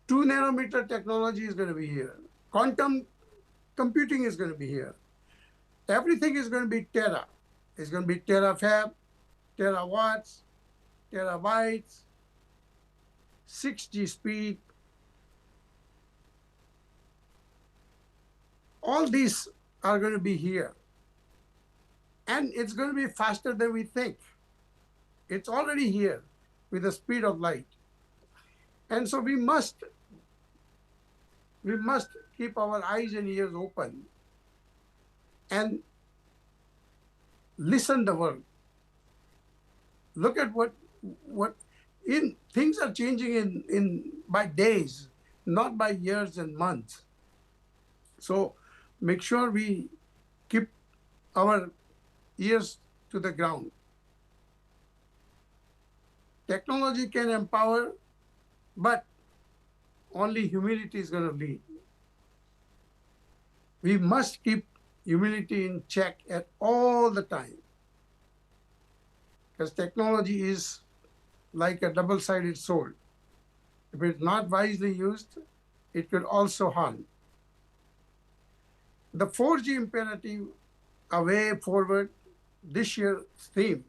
2 nanometer technology is going to be here. Quantum computing is going to be here. Everything is going to be tera. It's going to be terafab, terawatts, terabytes, 6G speed. All these are going to be here. And it's going to be faster than we think. It's already here with the speed of light. And so we must keep our eyes and ears open and listen the world. Look at what things are changing in by days, not by years and months. So make sure we keep our ears to the ground. Technology can empower, but only humility is going to lead. We must keep humility in check at all the time, because technology is like a double-sided sword. If it's not wisely used, it could also harm. The 4G imperative, a way forward, this year's theme,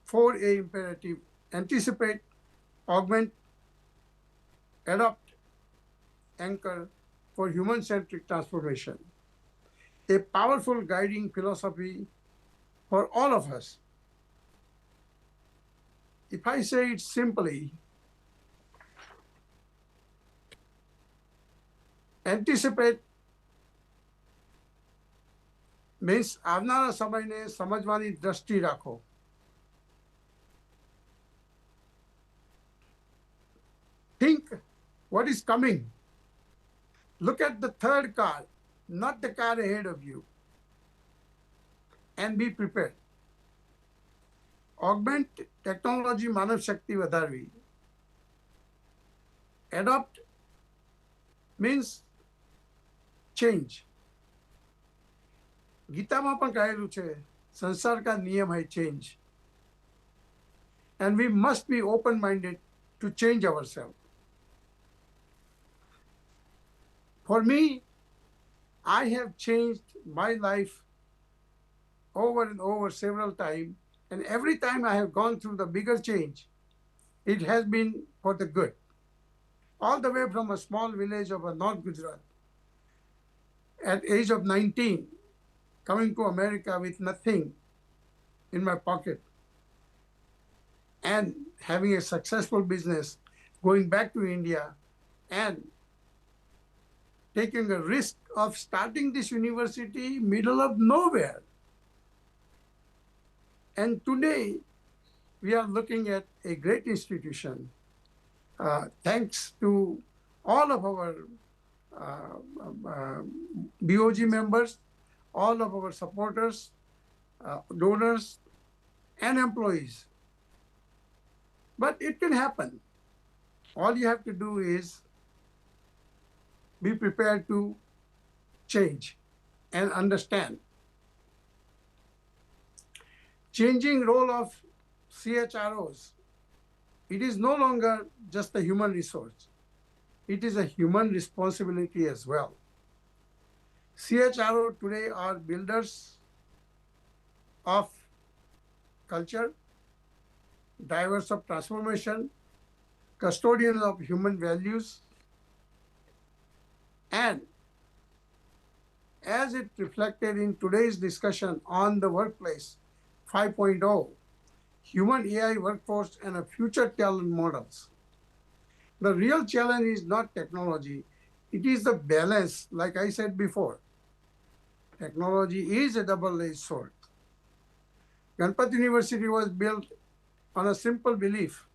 4A imperative, anticipate, augment, adopt, anchor for human-centric transformation. A powerful guiding philosophy for all of us. If I say it simply, anticipate means આવનારા સમયને સમજવાની દ્રષ્ટિ રાખો. Think what is coming. Look at the third car, not the car ahead of you, and be prepared. Augment technology, માનવ શક્તિ વધારવી. Adopt means change. ગીતામાં પણ કહેલું છે, સંસાર કા નિયમ है change. And we must be open-minded to change ourselves. For me, I have changed my life over and over several times, and every time I have gone through the bigger change, it has been for the good. All the way from a small village of North Gujarat, at age of 19, coming to America with nothing in my pocket, and having a successful business, going back to India, and taking a risk of starting this university middle of nowhere. And today, we are looking at a great institution, thanks to all of our BOG members, all of our supporters, donors, and employees. But it can happen. All you have to do is be prepared to change and understand. Changing role of CHROs. It is no longer just a human resource. It is a human responsibility as well. CHRO today are builders of culture, drivers of transformation, custodians of human values, and as it reflected in today's discussion on the workplace 5.0, human AI workforce and a future talent models. The real challenge is not technology, it is the balance, like I said before. Technology is a double-edged sword. Ganpat University was built on a simple belief.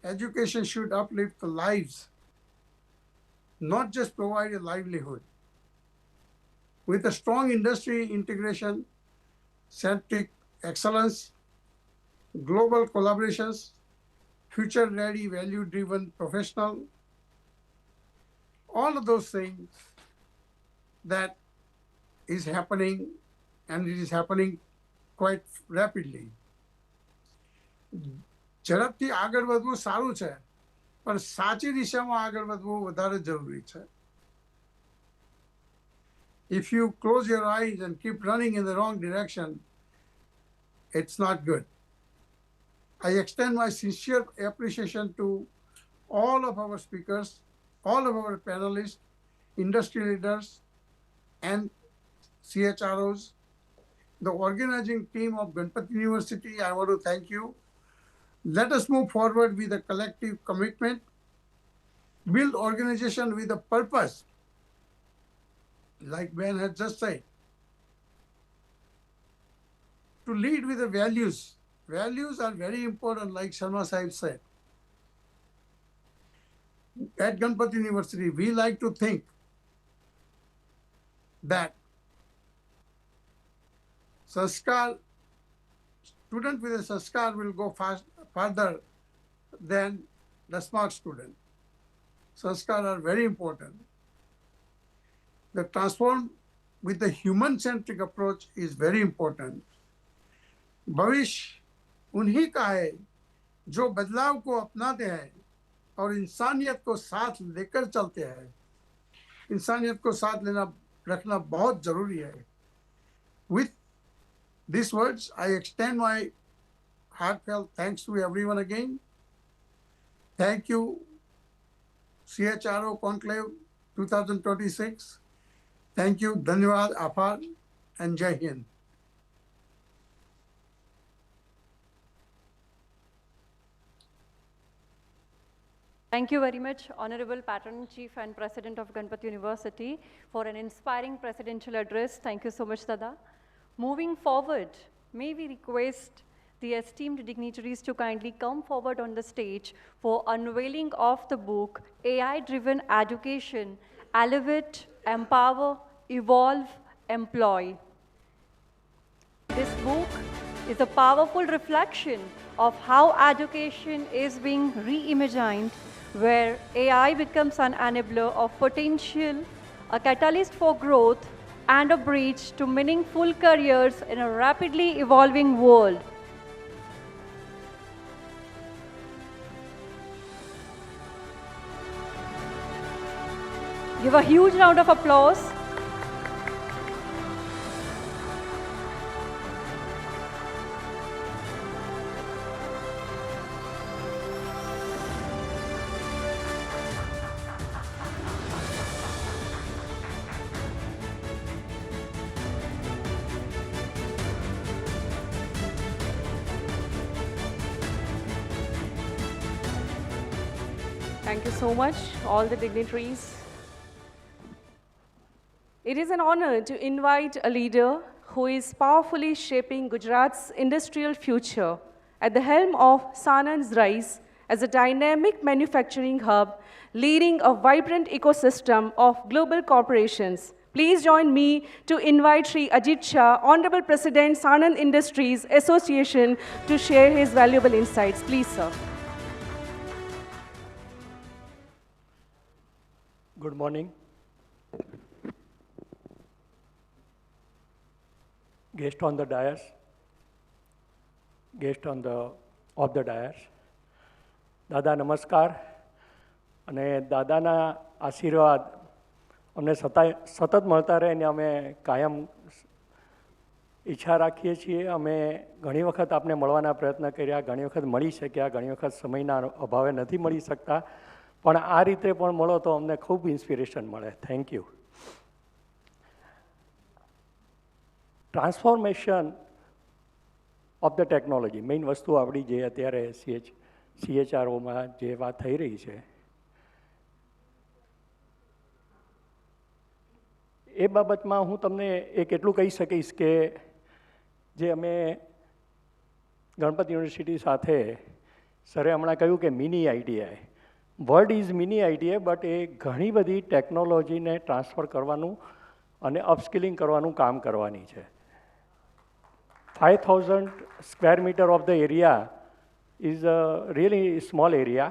Education should uplift the lives, not just provide a livelihood. With a strong industry integration, centric excellence, global collaborations, future-ready, value-driven professional, all of those things that is happening, and it is happening quite rapidly. ઝડપથી આગળ વધવું સારું છે, પણ સાચી દિશામાં આગળ વધવું વધારે જરૂરી છે. If you close your eyes and keep running in the wrong direction, it's not good. I extend my sincere appreciation to all of our speakers, all of our panelists, industry leaders, and CHROs, the organizing team of Ganpat University, I want to thank you. Let us move forward with a collective commitment, build organization with a purpose, like Ben had just said, to lead with the values. Values are very important, like Sharma Sahib said. At Ganpat University, we like to think that sanskar, student with a sanskar will go farther than the smart student. Sanskar are very important. The transform with the human-centric approach is very important. भविष्य उन्हीं का है जो बदलाव को अपनाते हैं और इंसानियत को साथ लेकर चलते हैं. इंसानियत को साथ लेना रखना बहुत जरूरी है. With these words, I extend my heartfelt thanks to everyone again. Thank you, CHRO Conclave 2026. Thank you, Dhanyavad, Afar, and Jai Hind. Thank you very much, Honorable Patron Chief and President of Ganpat University, for an inspiring presidential address. Thank you so much, Dada. Moving forward, may we request the esteemed dignitaries to kindly come forward on the stage for unveiling of the book, AI-Driven Education, Elevate, Empower, Evolve, Employ. This book is a powerful reflection of how education is being reimagined, where AI becomes an enabler of potential, a catalyst for growth, and a bridge to meaningful careers in a rapidly evolving world. Give a huge round of applause. Thank you so much, all the dignitaries. It is an honor to invite a leader who is powerfully shaping Gujarat's industrial future at the helm of Sanand's rise as a dynamic manufacturing hub, leading a vibrant ecosystem of global corporations. Please join me to invite Sri Ajit Shah, Honorable President, Sanand Industries Association, to share his valuable insights. Please, sir. Good morning. Guest on the dais, guest on the of the dais. દાદા નમસ્કાર અને દાદાના આશીર્વાદ અમને સતત મળતા રહે અને અમે કાયમ ઈચ્છા રાખીએ છીએ. અમે ઘણી વખત આપને મળવાના પ્રયત્ન કર્યા, ઘણી વખત મળી શક્યા, ઘણી વખત સમયના અભાવે નથી મળી શકતા, પણ આ રીતે પણ મળો તો અમને ખૂબ ઇન્સ્પિરેશન મળે. Thank you. Transformation of the technology, main વસ્તુ આપણી જે અત્યારે CHROમાં જે વાત થઈ રહી છે એ બાબતમાં હું તમને એક એટલું કહી શકીશ કે જે અમે ગણપત યુનિવર્સિટી સાથે સરે હમણાં કહ્યું કે mini ITI, word is mini ITI, but એ ઘણી બધી ટેકનોલોજીને ટ્રાન્સફર કરવાનું અને અપસ્કિલિંગ કરવાનું કામ કરવાની છે. 5,000 square meter of the area is a really small area,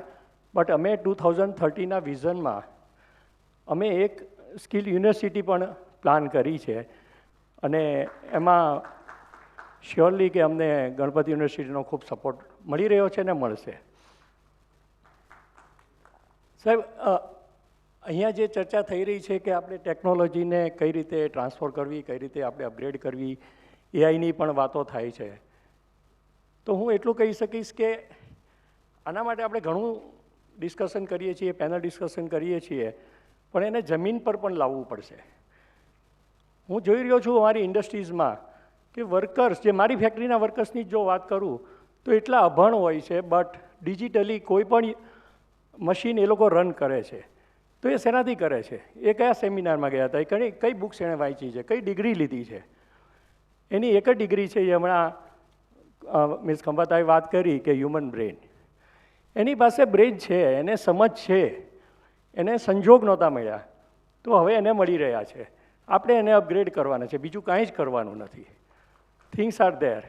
but અમે 2030ના વિઝનમાં અમે એક સ્કિલ યુનિવર્સિટી પણ પ્લાન કરી છે અને એમાં શ્યોરલી કે અમને ગણપત યુનિવર્સિટીનો ખૂબ સપોર્ટ મળી રહ્યો છે ને મળશે. સાહેબ, અહીંયા જે ચર્ચા થઈ રહી છે કે આપણે ટેકનોલોજીને કઈ રીતે ટ્રાન્સફર કરવી, કઈ રીતે આપણે અપગ્રેડ કરવી, એઆઈની પણ વાતો થાય છે. તો હું એટલું કહી શકીશ કે આના માટે આપણે ઘણું ડિસ્કશન કરીએ છીએ, પેનલ ડિસ્કશન કરીએ છીએ, પણ એને જમીન પર પણ લાવવું પડશે. હું જોઈ રહ્યો છું અમારી ઇન્ડસ્ટ્રીઝમાં કે વર્કર્સ, જે મારી ફેક્ટરીના વર્કર્સની જો વાત કરું તો એટલા અભણ હોય છે, બટ ડિજિટલી કોઈ પણ મશીન એ લોકો રન કરે છે. તો એ શેનાથી કરે છે? એ કયા સેમિનારમાં ગયા હતા, એ કઈ બુક્સ એણે વાંચી છે, કઈ ડિગ્રી લીધી છે? એની એક જ ડિગ્રી છે, એ હમણાં મિસ ખંભાતાએ વાત કરી કે હ્યુમન બ્રેન. એની પાસે બ્રેન છે, એને સમજ છે, એને સંજોગ નહોતા મળ્યા, તો હવે એને મળી રહ્યા છે. આપણે એને અપગ્રેડ કરવાના છે, બીજું કાંઈ જ કરવાનું નથી. Things are there.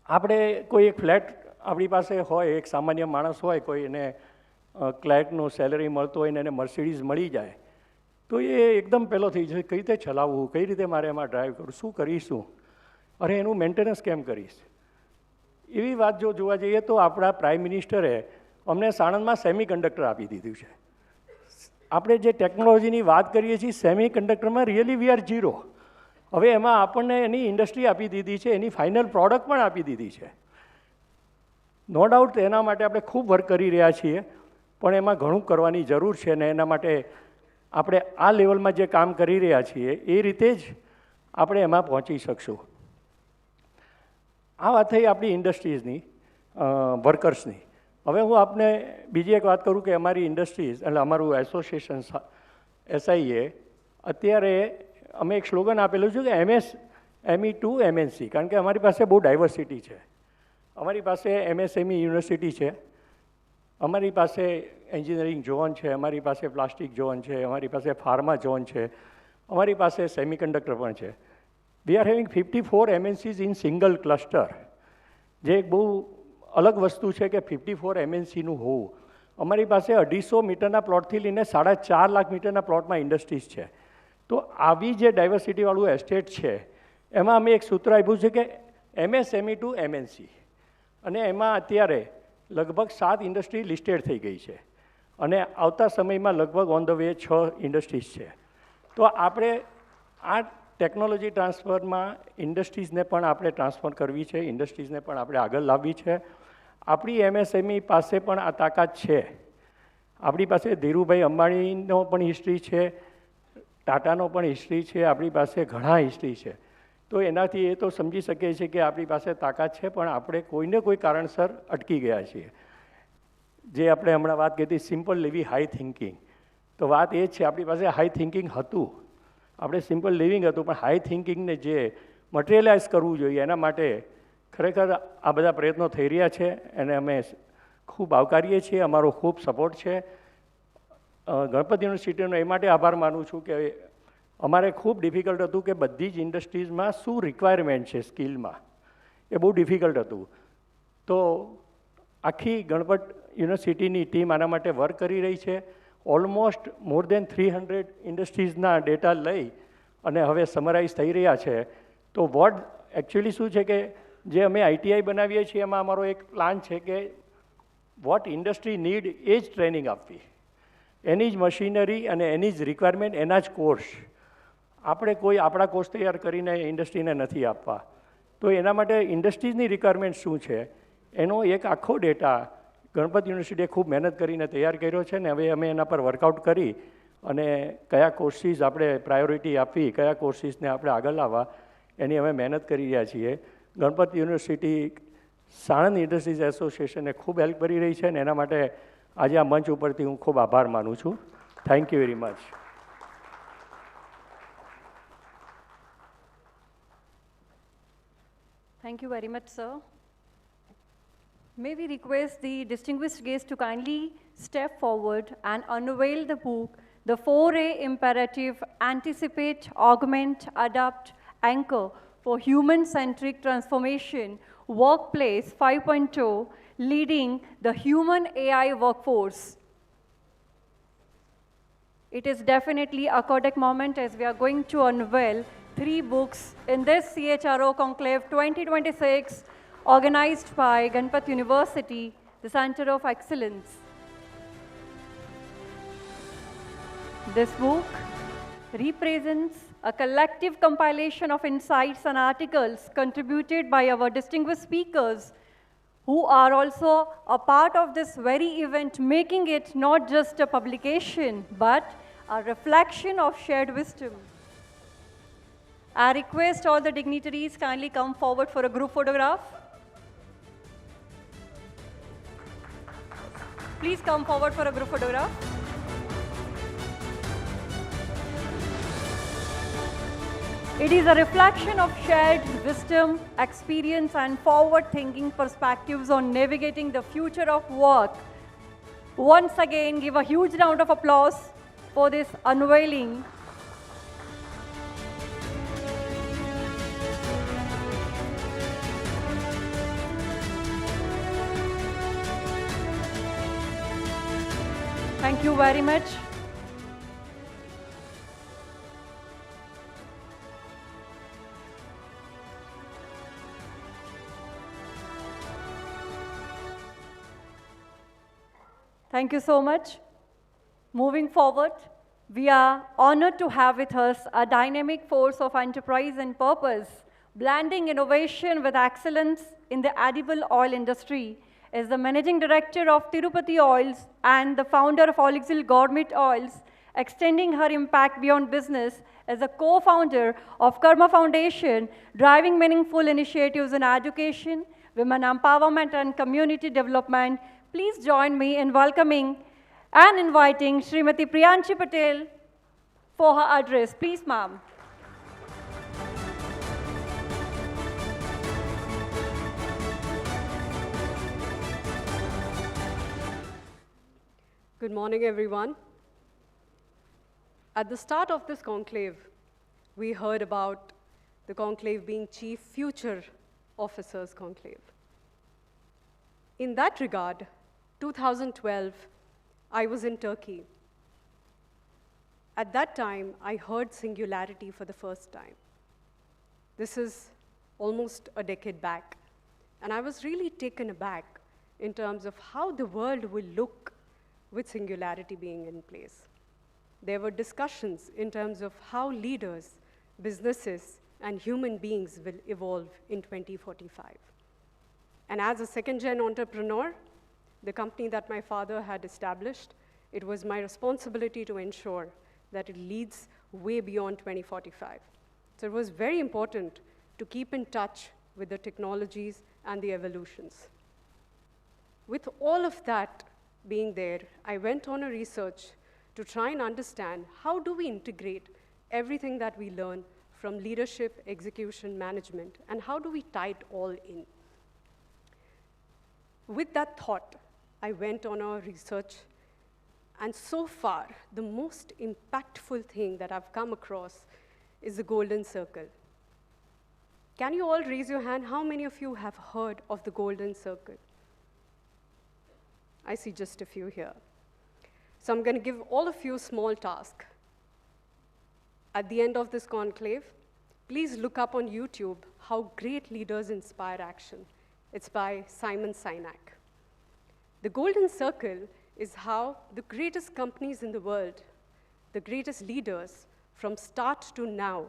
આપણે કોઈ એક ફ્લેટ આપણી પાસે હોય, એક સામાન્ય માણસ હોય, કોઈ એને ક્લાયન્ટનું સેલરી મળતો હોય ને એને મર્સિડીઝ મળી જાય, તો એ એકદમ પહેલો થઈ જશે, કઈ રીતે ચલાવવું, કઈ રીતે મારે એમાં ડ્રાઈવ કરું, શું કરીશું, અરે એનું મેન્ટેનન્સ કેમ કરીશ? એવી વાત જો જોવા જઈએ તો આપણા પ્રાઇમ મિનિસ્ટરે અમને સાણંદમાં સેમી કન્ડક્ટર આપી દીધું છે. આપણે જે ટેકનોલોજીની વાત કરીએ છીએ, સેમી કન્ડક્ટરમાં રિયલી વી આર ઝીરો. હવે એમાં આપણને એની ઇન્ડસ્ટ્રી આપી દીધી છે, એની ફાઇનલ પ્રોડક્ટ પણ આપી દીધી છે. નો ડાઉટ એના માટે આપણે ખૂબ વર્ક કરી રહ્યા છીએ, પણ એમાં ઘણું કરવાની જરૂર છે, અને એના માટે આપણે આ લેવલમાં જે કામ કરી રહ્યા છીએ એ રીતે જ આપણે એમાં પહોંચી શકશું. આ વાત થઈ આપણી ઇન્ડસ્ટ્રીઝની, વર્કર્સની. હવે હું આપને બીજી એક વાત કરું કે અમારી ઇન્ડસ્ટ્રીઝ એટલે અમારું એસોસિએશન એસઆઈએ અત્યારે અમે એક સ્લોગન આપેલું છે કે MSME ટુ MNC, કારણ કે અમારી પાસે બહુ ડાયવર્સિટી છે. અમારી પાસે MSME યુનિવર્સિટી છે, અમારી પાસે એન્જિનિયરિંગ ઝોન છે, અમારી પાસે પ્લાસ્ટિક ઝોન છે, અમારી પાસે ફાર્મા ઝોન છે, અમારી પાસે સેમિકન્ડક્ટર પણ છે. We are having 54 MNCs in single cluster, જે એક બહુ અલગ વસ્તુ છે કે 54 MNCનું હોવું. અમારી પાસે 250 મીટરના પ્લોટથી લઈને 4.5 લાખ મીટરના પ્લોટમાં ઇન્ડસ્ટ્રીઝ છે. તો આવી જે ડાયવર્સિટીવાળું એસ્ટેટ છે, એમાં અમે એક સૂત્ર આપ્યું છે કે MSME ટુ MNC, અને એમાં અત્યારે લગભગ 7 ઇન્ડસ્ટ્રી લિસ્ટેડ થઈ ગઈ છે, અને આવતા સમયમાં લગભગ ઓન ધ વે 6 ઇન્ડસ્ટ્રીઝ છે. તો આપણે આ ટેકનોલોજી ટ્રાન્સફરમાં ઇન્ડસ્ટ્રીઝને પણ આપણે ટ્રાન્સફર કરવી છે, ઇન્ડસ્ટ્રીઝને પણ આપણે આગળ લાવવી છે. આપણી MSME પાસે પણ આ તાકાત છે. આપણી પાસે ધીરુભાઈ અંબાણીનો પણ હિસ્ટ્રી છે, ટાટાનો પણ હિસ્ટ્રી છે, આપણી પાસે ઘણા હિસ્ટ્રી છે. તો એનાથી એ તો સમજી શકીએ છીએ કે આપણી પાસે તાકાત છે, પણ આપણે કોઈને કોઈ કારણસર અટકી ગયા છીએ. જે આપણે હમણાં વાત કરી હતી, સિમ્પલ લિવિંગ હાઈ થિંકિંગ, તો વાત એ જ છે, આપણી પાસે હાઈ થિંકિંગ હતું, આપણે સિમ્પલ લિવિંગ હતું, પણ હાઈ થિંકિંગને જે મટીરિયલાઇઝ કરવું જોઈએ એના માટે ખરેખર આ બધા પ્રયત્નો થઈ રહ્યા છે, અને અમે ખૂબ આવકારીએ છીએ. અમારો ખૂબ સપોર્ટ છે. ગણપત યુનિવર્સિટીનો એ માટે આભાર માનું છું કે અમારે ખૂબ ડિફિકલ્ટ હતું કે બધી જ ઇન્ડસ્ટ્રીઝમાં શું રિક્વાયરમેન્ટ છે સ્કિલમાં, એ બહુ ડિફિકલ્ટ હતું. તો આખી ગણપત યુનિવર્સિટીની ટીમ આના માટે વર્ક કરી રહી છે. ઓલમોસ્ટ મોર દેન 300 ઇન્ડસ્ટ્રીઝના ડેટા લઈ અને હવે સમરાઇઝ થઈ રહ્યા છે. તો વોટ એકચ્યુઅલી શું છે કે જે અમે ITI બનાવીએ છીએ એમાં અમારો એક પ્લાન છે કે વોટ ઇન્ડસ્ટ્રી નીડ એ જ ટ્રેનિંગ આપવી, એની જ મશીનરી અને એની જ રિક્વાયરમેન્ટ, એના જ કોર્સ. આપણે કોઈ આપણા કોર્સ તૈયાર કરીને ઇન્ડસ્ટ્રીને નથી આપવા. તો એના માટે ઇન્ડસ્ટ્રીઝની રિક્વાયરમેન્ટ શું છે એનો એક આખો ડેટા ગણપત યુનિવર્સિટીએ ખૂબ મહેનત કરીને તૈયાર કર્યો છે, ને હવે અમે એના પર વર્કઆઉટ કરી અને કયા કોર્સિસ આપણે પ્રાયોરિટી આપવી, કયા કોર્સિસને આપણે આગળ લાવવા, એની અમે મહેનત કરી રહ્યા છીએ. ગણપત યુનિવર્સિટી સાણંદ ઇન્ડસ્ટ્રીઝ એસોસિએશનને ખૂબ હેલ્પ કરી રહી છે, અને એના માટે આજે આ મંચ ઉપરથી હું ખૂબ આભાર માનું છું. Thank you very much. Thank you very much, sir. May we request the distinguished guests to kindly step forward and unveil the book, The 4A Imperative, Anticipate, Augment, Adapt, Anchor for Human-Centric Transformation, Workplace 5.0, Leading the Human AI Workforce. It is definitely a Kodak moment as we are going to unveil 3 books in this CHRO Conclave 2026, organized by Ganpat University, the Center of Excellence. This book represents a collective compilation of insights and articles contributed by our distinguished speakers who are also a part of this very event, making it not just a publication, but a reflection of shared wisdom. I request all the dignitaries kindly come forward for a group photograph. Please come forward for a group photograph. It is a reflection of shared wisdom, experience, and forward-thinking perspectives on navigating the future of work. Once again, give a huge round of applause for this unveiling. Thank you very much. Thank you so much. Moving forward, we are honored to have with us a dynamic force of enterprise and purpose, blending innovation with excellence in the edible oil industry, as the Managing Director of Tirupati Oils and the founder of Olixil Gourmet Oils, extending her impact beyond business as a co-founder of Karma Foundation, driving meaningful initiatives in education, women empowerment, and community development. Please join me in welcoming and inviting Srimati Priyanshi Patel for her address. Please, ma'am. Good morning, everyone. At the start of this conclave, we heard about the conclave being Chief Future Officers Conclave. In that regard, 2012, I was in Turkey. At that time, I heard singularity for the first time. This is almost a decade back, and I was really taken aback in terms of how the world will look with singularity being in place. There were discussions in terms of how leaders, businesses, and human beings will evolve in 2045. And as a second-gen entrepreneur, the company that my father had established, it was my responsibility to ensure that it leads way beyond 2045. So it was very important to keep in touch with the technologies and the evolutions. With all of that being there, I went on a research to try and understand how do we integrate everything that we learn from leadership, execution, management, and how do we tie it all in. With that thought, I went on a research, and so far, the most impactful thing that I've come across is the Golden Circle. Can you all raise your hand? How many of you have heard of the Golden Circle? I see just a few here. So I'm going to give all of you a small task. At the end of this conclave, please look up on YouTube How Great Leaders Inspire Action. It's by Simon Sinek. The Golden Circle is how the greatest companies in the world, the greatest leaders from start to now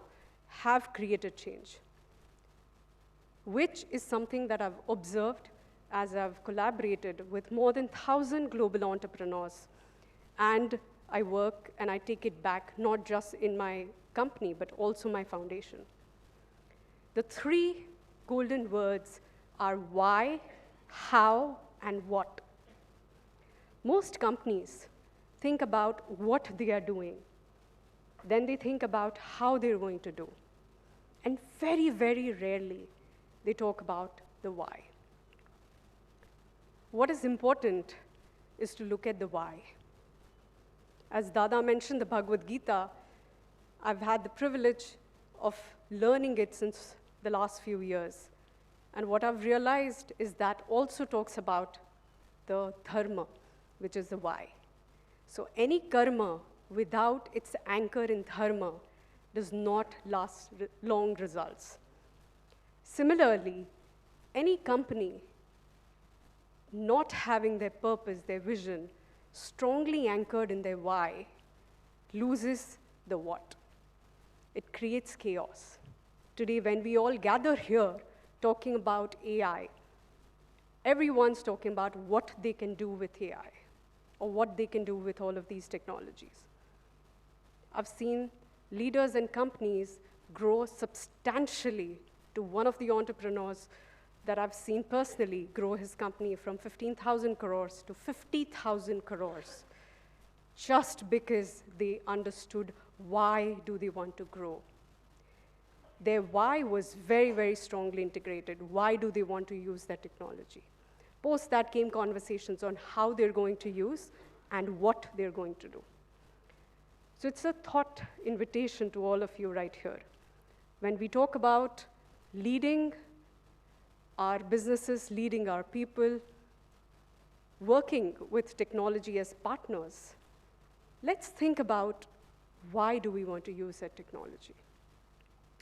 have created change, which is something that I've observed as I've collaborated with more than 1,000 global entrepreneurs. And I work and I take it back, not just in my company, but also my foundation. The three golden words are why, how, and what. Most companies think about what they are doing. Then they think about how they're going to do. And very, very rarely, they talk about the why. What is important is to look at the why. As Dada mentioned the Bhagavad Gita, I've had the privilege of learning it since the last few years. And what I've realized is that also talks about the dharma, which is the why. So any karma without its anchor in dharma does not last long results. Similarly, any company not having their purpose, their vision, strongly anchored in their why, loses the what. It creates chaos. Today, when we all gather here talking about AI, everyone's talking about what they can do with AI, or what they can do with all of these technologies. I've seen leaders and companies grow substantially to one of the entrepreneurs that I've seen personally grow his company from 15,000 crores to 50,000 crores, just because they understood why do they want to grow. Their why was very, very strongly integrated. Why do they want to use that technology? Post that came conversations on how they're going to use and what they're going to do. So it's a thought invitation to all of you right here. When we talk about leading our businesses, leading our people, working with technology as partners, let's think about why do we want to use that technology?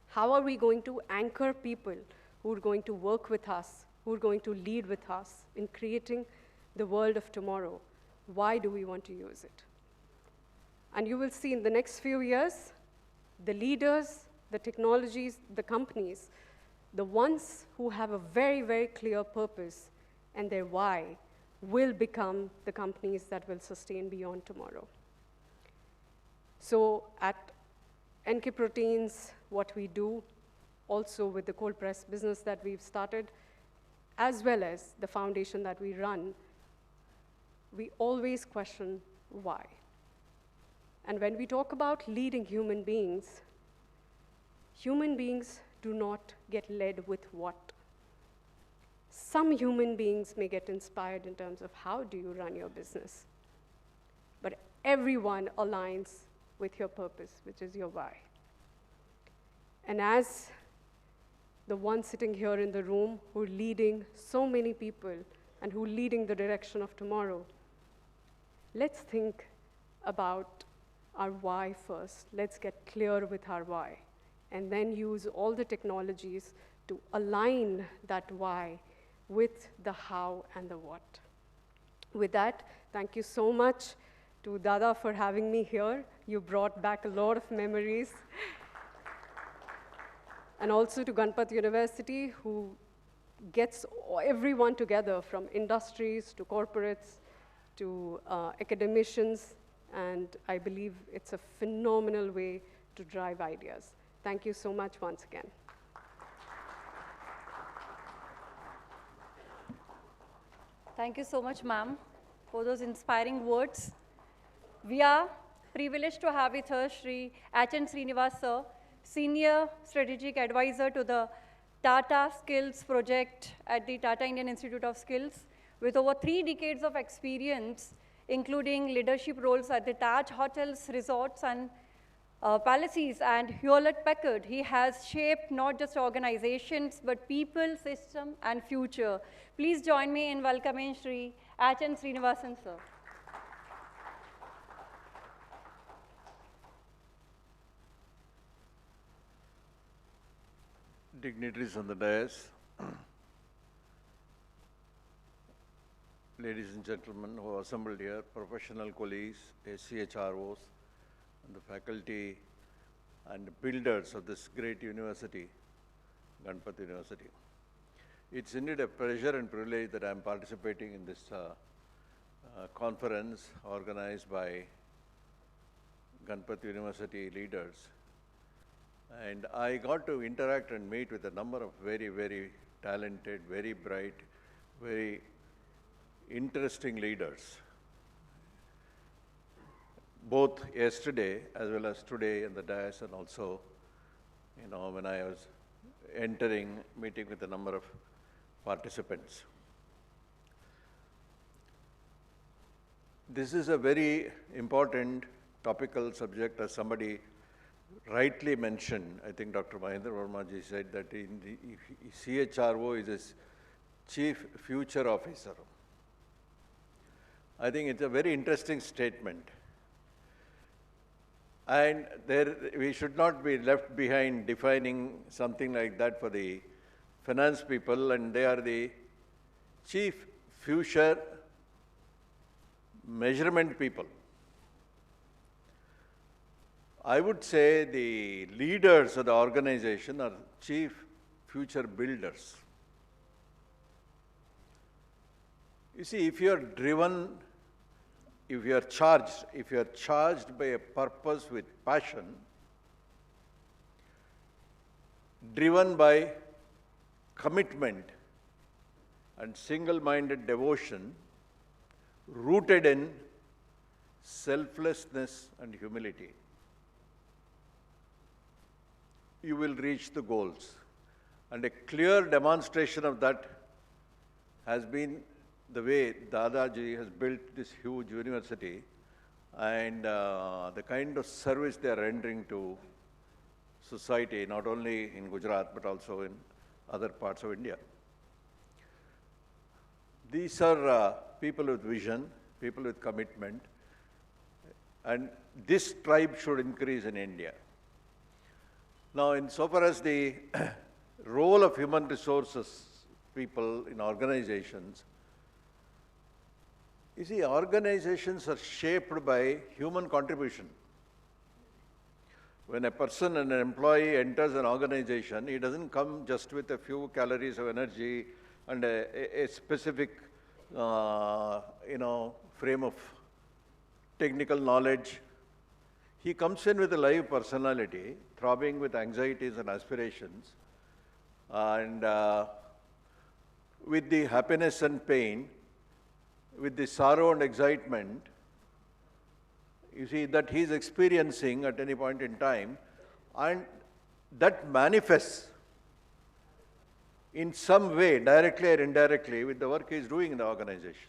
How are we going to anchor people who are going to work with us, who are going to lead with us in creating the world of tomorrow? Why do we want to use it? And you will see in the next few years, the leaders, the technologies, the companies, the ones who have a very, very clear purpose and their why will become the companies that will sustain beyond tomorrow. So at NK Proteins, what we do, also with the cold press business that we've started, as well as the foundation that we run, we always question why. And when we talk about leading human beings do not get led with what. Some human beings may get inspired in terms of how do you run your business, but everyone aligns with your purpose, which is your why. And as the one sitting here in the room who are leading so many people and who are leading the direction of tomorrow, let's think about our why first. Let's get clear with our why, and then use all the technologies to align that why with the how and the what. With that, thank you so much to Dada for having me here. You brought back a lot of memories. And also to Ganpat University, who gets everyone together from industries to corporates to academicians, and I believe it's a phenomenal way to drive ideas. Thank you so much once again. Thank you so much, ma'am, for those inspiring words. We are privileged to have with us Shri H.N. Srinivas, sir, Senior Strategic Advisor to the Tata Skills Project at the Tata Indian Institute of Skills, with over 3 decades of experience, including leadership roles at the Taj Hotels, Resorts, and Palaces and Hewlett-Packard. He has shaped not just organizations, but people, system, and future. Please join me in welcoming Shri H.N. Srinivasan, sir. Dignitaries on the dais, ladies and gentlemen who are assembled here, professional colleagues, CHROs, and the faculty and builders of this great university, Ganpat University. It's indeed a pleasure and privilege that I'm participating in this conference organized by Ganpat University leaders. And I got to interact and meet with a number of very, very talented, very bright, very interesting leaders, both yesterday as well as today in the dais, and also, when I was entering, meeting with a number of participants. This is a very important topical subject, as somebody rightly mentioned. I think Dr. Mahendra Verma ji said that in the CHRO is a Chief Future Officer. I think it's a very interesting statement. And we should not be left behind defining something like that for the finance people, and they are the Chief Future Measurement people. I would say the leaders of the organization are Chief Future Builders. You see, if you are driven, if you are charged by a purpose with passion, driven by commitment and single-minded devotion, rooted in selflessness and humility. You will reach the goals. And a clear demonstration of that has been the way Dadaji has built this huge university and the kind of service they are rendering to society, not only in Gujarat, but also in other parts of India. These are people with vision, people with commitment, and this tribe should increase in India. Now, insofar as the role of human resources people in organizations, you see, organizations are shaped by human contribution. When a person, an employee enters an organization, he doesn't come just with a few calories of energy and a specific, frame of technical knowledge. He comes in with a live personality, throbbing with anxieties and aspirations, and with the happiness and pain, with the sorrow and excitement, you see, that he's experiencing at any point in time, and that manifests in some way, directly or indirectly, with the work he's doing in the organization.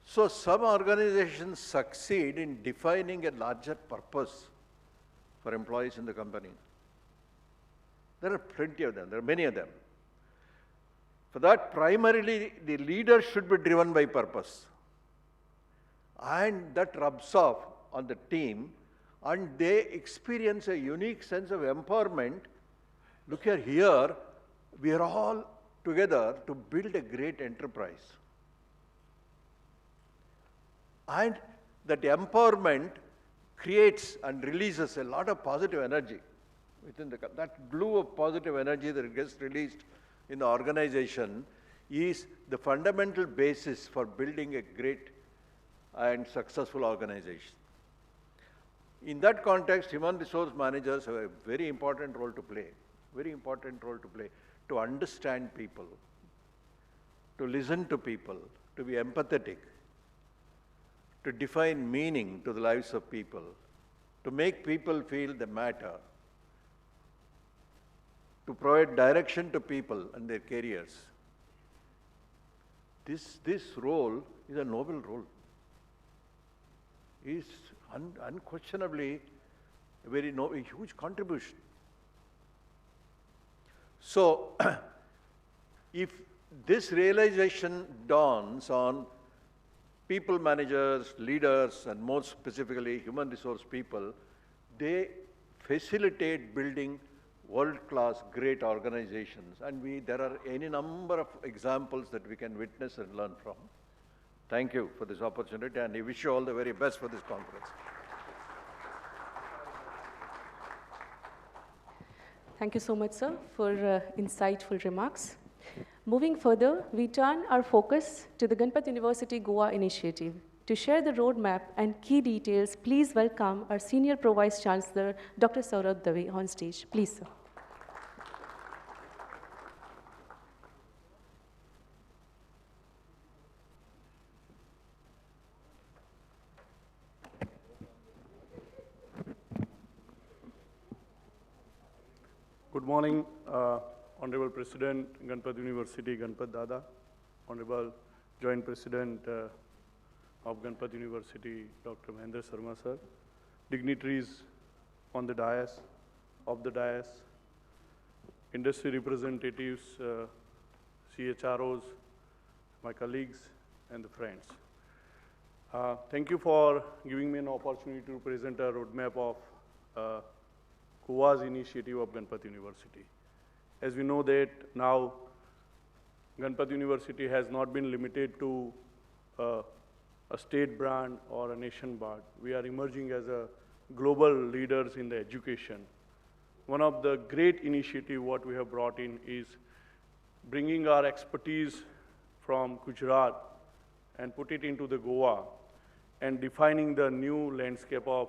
So some organizations succeed in defining a larger purpose for employees in the company. There are plenty of them, there are many of them. For that, primarily, the leader should be driven by purpose. And that rubs off on the team, and they experience a unique sense of empowerment. Look here, we are all together to build a great enterprise. And that empowerment creates and releases a lot of positive energy within that glue of positive energy that gets released in the organization is the fundamental basis for building a great and successful organization. In that context, human resource managers have a very important role to play, to understand people, to listen to people, to be empathetic, to define meaning to the lives of people, to make people feel they matter, to provide direction to people and their careers. This role is a noble role. It is unquestionably a huge contribution. So, if this realization dawns on people managers, leaders, and more specifically human resource people, they facilitate building world-class great organizations. And there are any number of examples that we can witness and learn from. Thank you for this opportunity, and I wish you all the very best for this conference. Thank you so much, sir, for insightful remarks. Moving further, we turn our focus to the Ganpat University Goa initiative. To share the roadmap and key details, please welcome our Senior Pro Vice Chancellor, Dr. Saurabh Dave, on stage. Please, sir. Good morning, Honorable President, Ganpat University, Ganpat Dada, Honorable Joint President of Ganpat University, Dr. Mahendra Sharma sir, dignitaries on the dais, of the dais, industry representatives, CHROs, my colleagues, and the friends. Thank you for giving me an opportunity to present a roadmap of Goa's initiative of Ganpat University. As we know that now Ganpat University has not been limited to a state brand or a nation brand. We are emerging as a global leaders in the education. One of the great initiatives what we have brought in is bringing our expertise from Gujarat and put it into the Goa and defining the new landscape of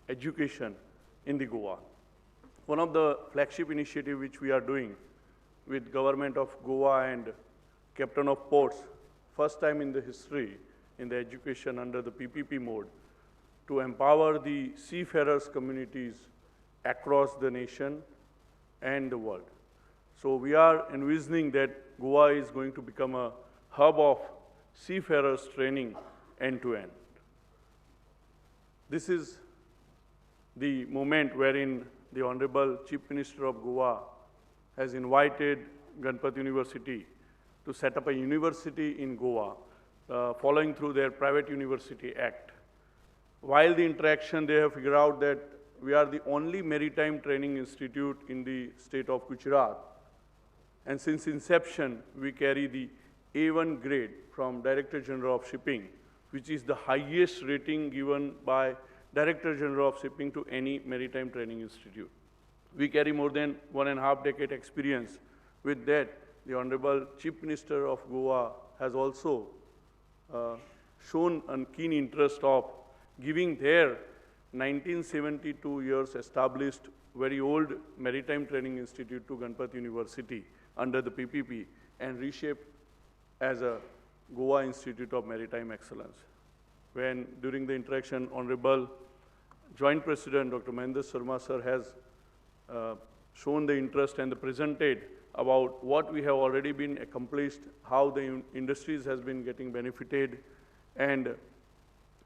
education in the Goa. one of the flagship initiative which we are doing with government of Goa and Captain of Ports, first time in the history in the education under the PPP mode, to empower the seafarers communities across the nation and the world. So we are envisioning that Goa is going to become a hub of seafarers training end to end. This is the moment wherein the Honorable Chief Minister of Goa has invited Ganpat University to set up a university in Goa, following through their Private University Act. While the interaction, they have figured out that we are the only maritime training institute in the state of Gujarat. And since inception, we carry the A1 grade from Director General of Shipping, which is the highest rating given by Director General of Shipping to any maritime training institute. We carry more than 1.5 decade experience. With that, the Honorable Chief Minister of Goa has also shown a keen interest of giving their 1972 years established very old maritime training institute to Ganpat University under the PPP and reshaped as a Goa Institute of Maritime Excellence. When during the interaction, Honorable Joint President Dr. Mahendra Sharma sir has shown the interest and presented about what we have already been accomplished, how the industries has been getting benefited, and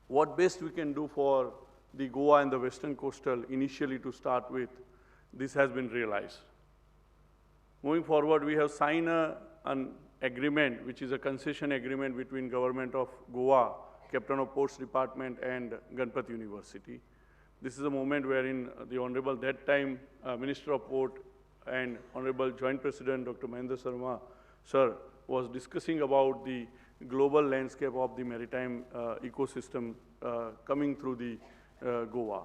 what best we can do for the Goa and the Western Coastal initially to start with. This has been realized. Moving forward, we have signed an agreement, which is a concession agreement between Government of Goa, Captain of Ports Department, and Ganpat University. This is a moment wherein the Honorable, that time, Minister of Port and Honorable Joint President Dr. Mahendra Sharma sir was discussing about the global landscape of the maritime ecosystem coming through the Goa.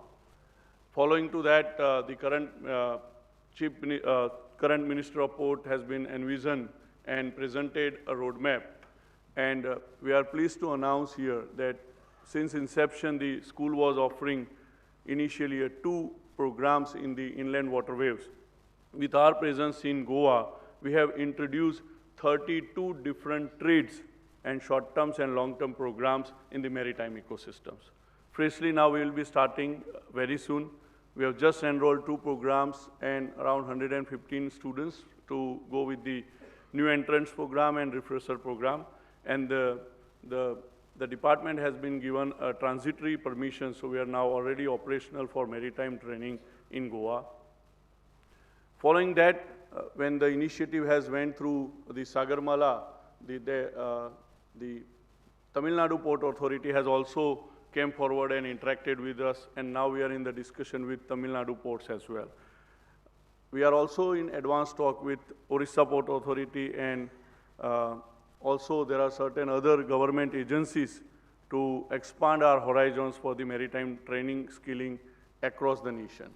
Following to that, the current Minister of Port has been envisioned and presented a roadmap. And we are pleased to announce here that since inception, the school was offering initially 2 programs in the inland waterways. With our presence in Goa, we have introduced 32 different trades and short-term and long-term programs in the maritime ecosystems. Freshly now we will be starting very soon. We have just enrolled 2 programs and around 115 students to go with the new entrance program and refresher program. And the department has been given a transitory permission, so we are now already operational for maritime training in Goa. Following that, when the initiative has went through the Sagarmala, the Tamil Nadu Port Authority has also came forward and interacted with us, and now we are in the discussion with Tamil Nadu ports as well. We are also in advanced talk with Orissa Port Authority, and also there are certain other government agencies to expand our horizons for the maritime training, skilling across the nation.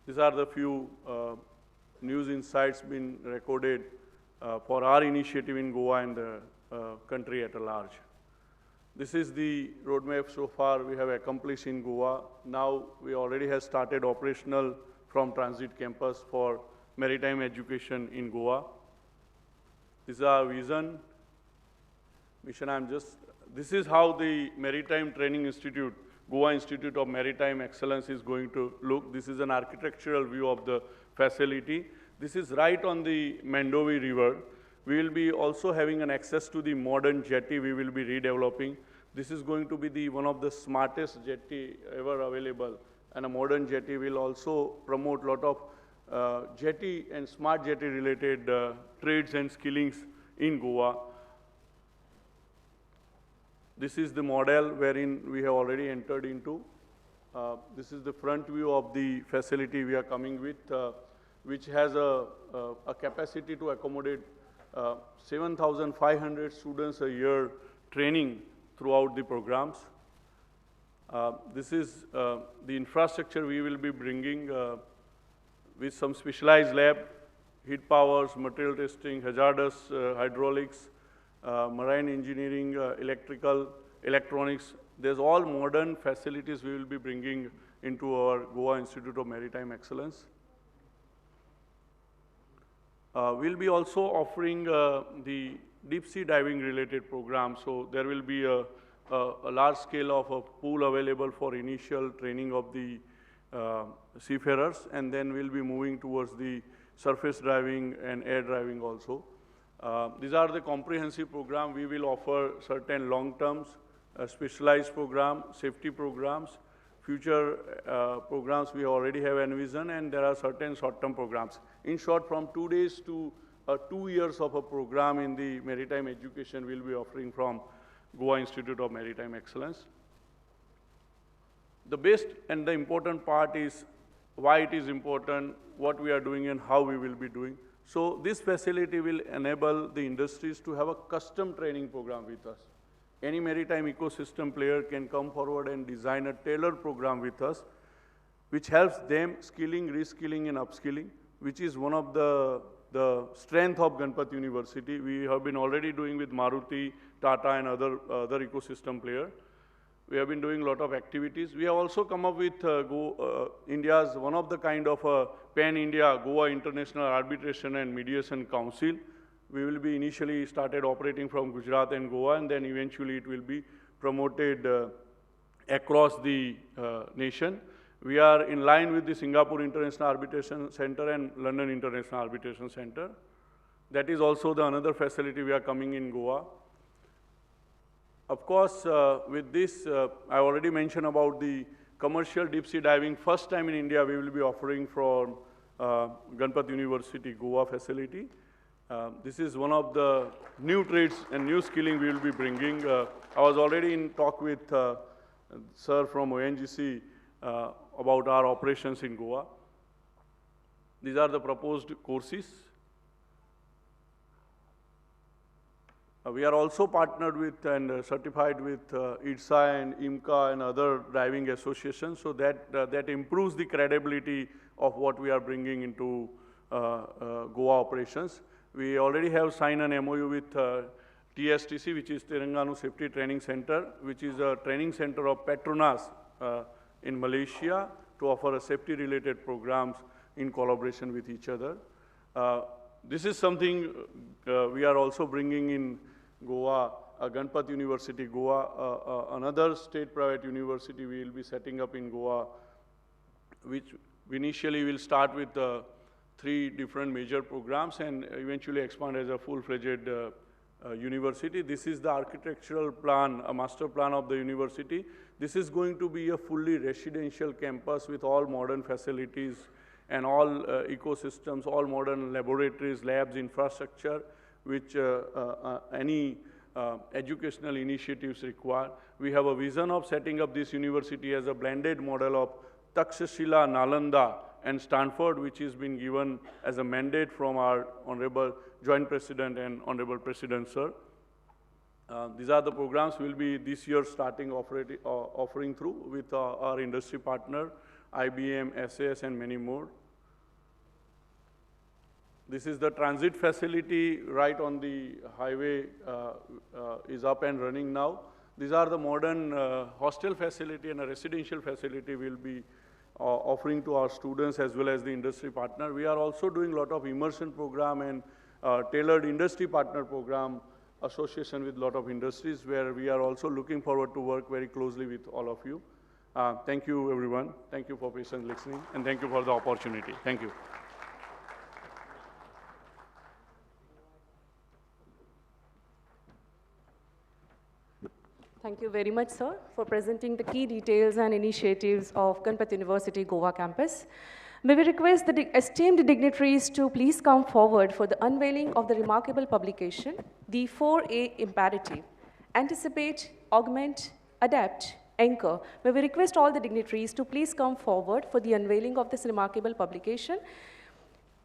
These are the few news insights been recorded for our initiative in Goa and the country at large. This is the roadmap so far we have accomplished in Goa. Now we already have started operational from transit campus for maritime education in Goa. This is our vision, mission. This is how the Maritime Training Institute, Goa Institute of Maritime Excellence is going to look. This is an architectural view of the facility. This is right on the Mandovi River. We will be also having an access to the modern jetty we will be redeveloping. This is going to be one of the smartest jetty ever available. And a modern jetty will also promote a lot of jetty and smart jetty related trades and skillings in Goa. This is the model wherein we have already entered into. This is the front view of the facility we are coming with, which has a capacity to accommodate 7,500 students a year training throughout the programs. This is the infrastructure we will be bringing with some specialized lab, heat powers, material testing, hazardous hydraulics, marine engineering, electrical, electronics. There's all modern facilities we will be bringing into our Goa Institute of Maritime Excellence. We'll be also offering the deep sea diving related program. So there will be a large scale of a pool available for initial training of the seafarers, and then we'll be moving towards the surface driving and air driving also. These are the comprehensive program. We will offer certain long terms, specialized program, safety programs, future programs we already have envisioned, and there are certain short-term programs. In short, from 2 days to 2 years of a program in the maritime education we'll be offering from Goa Institute of Maritime Excellence. The best and the important part is why it is important, what we are doing and how we will be doing. So this facility will enable the industries to have a custom training program with us. Any maritime ecosystem player can come forward and design a tailored program with us, which helps them skilling, reskilling and upskilling, which is one of the strength of Ganpat University. We have been already doing with Maruti, Tata and other ecosystem player. We have been doing a lot of activities. We have also come up with India's one of the kind of a pan-India Goa International Arbitration and Mediation Council. We will be initially started operating from Gujarat and Goa, and then eventually it will be promoted across the nation. We are in line with the Singapore International Arbitration Center and London International Arbitration Center. That is also the another facility we are coming in Goa. Of course, with this, I already mentioned about the commercial deep sea diving. First time in India, we will be offering from Ganpat University Goa facility. This is one of the new trades and new skilling we will be bringing. I was already in talk with sir from ONGC about our operations in Goa. These are the proposed courses. We are also partnered with and certified with ITSA and IMCA and other driving associations, so that improves the credibility of what we are bringing into Goa operations. We already have signed an MOU with TSTC, which is Terengganu Safety Training Center, which is a training center of Petronas in Malaysia to offer safety-related programs in collaboration with each other. This is something we are also bringing in Goa, Ganpat University Goa, another state private university we will be setting up in Goa, which initially will start with 3 different major programs and eventually expand as a full-fledged university. This is the architectural plan, a master plan of the university. This is going to be a fully residential campus with all modern facilities and all ecosystems, all modern laboratories, labs, infrastructure, which any educational initiatives require. We have a vision of setting up this university as a blended model of Takshashila, Nalanda, and Stanford, which has been given as a mandate from our Honorable Joint President and Honorable President, sir. These are the programs we'll be this year starting offering through with our industry partner, IBM, SAS, and many more. This is the transit facility right on the highway, is up and running now. These are the modern hostel facility and a residential facility we'll be offering to our students as well as the industry partner. We are also doing a lot of immersion program and tailored industry partner program association with a lot of industries, where we are also looking forward to work very closely with all of you. Thank you, everyone. Thank you for patient listening, and thank you for the opportunity. Thank you. Thank you very much, sir, for presenting the key details and initiatives of Ganpat University Goa campus. May we request the esteemed dignitaries to please come forward for the unveiling of the remarkable publication, the 4A Imperative: Anticipate, Augment, Adapt, Anchor. May we request all the dignitaries to please come forward for the unveiling of this remarkable publication,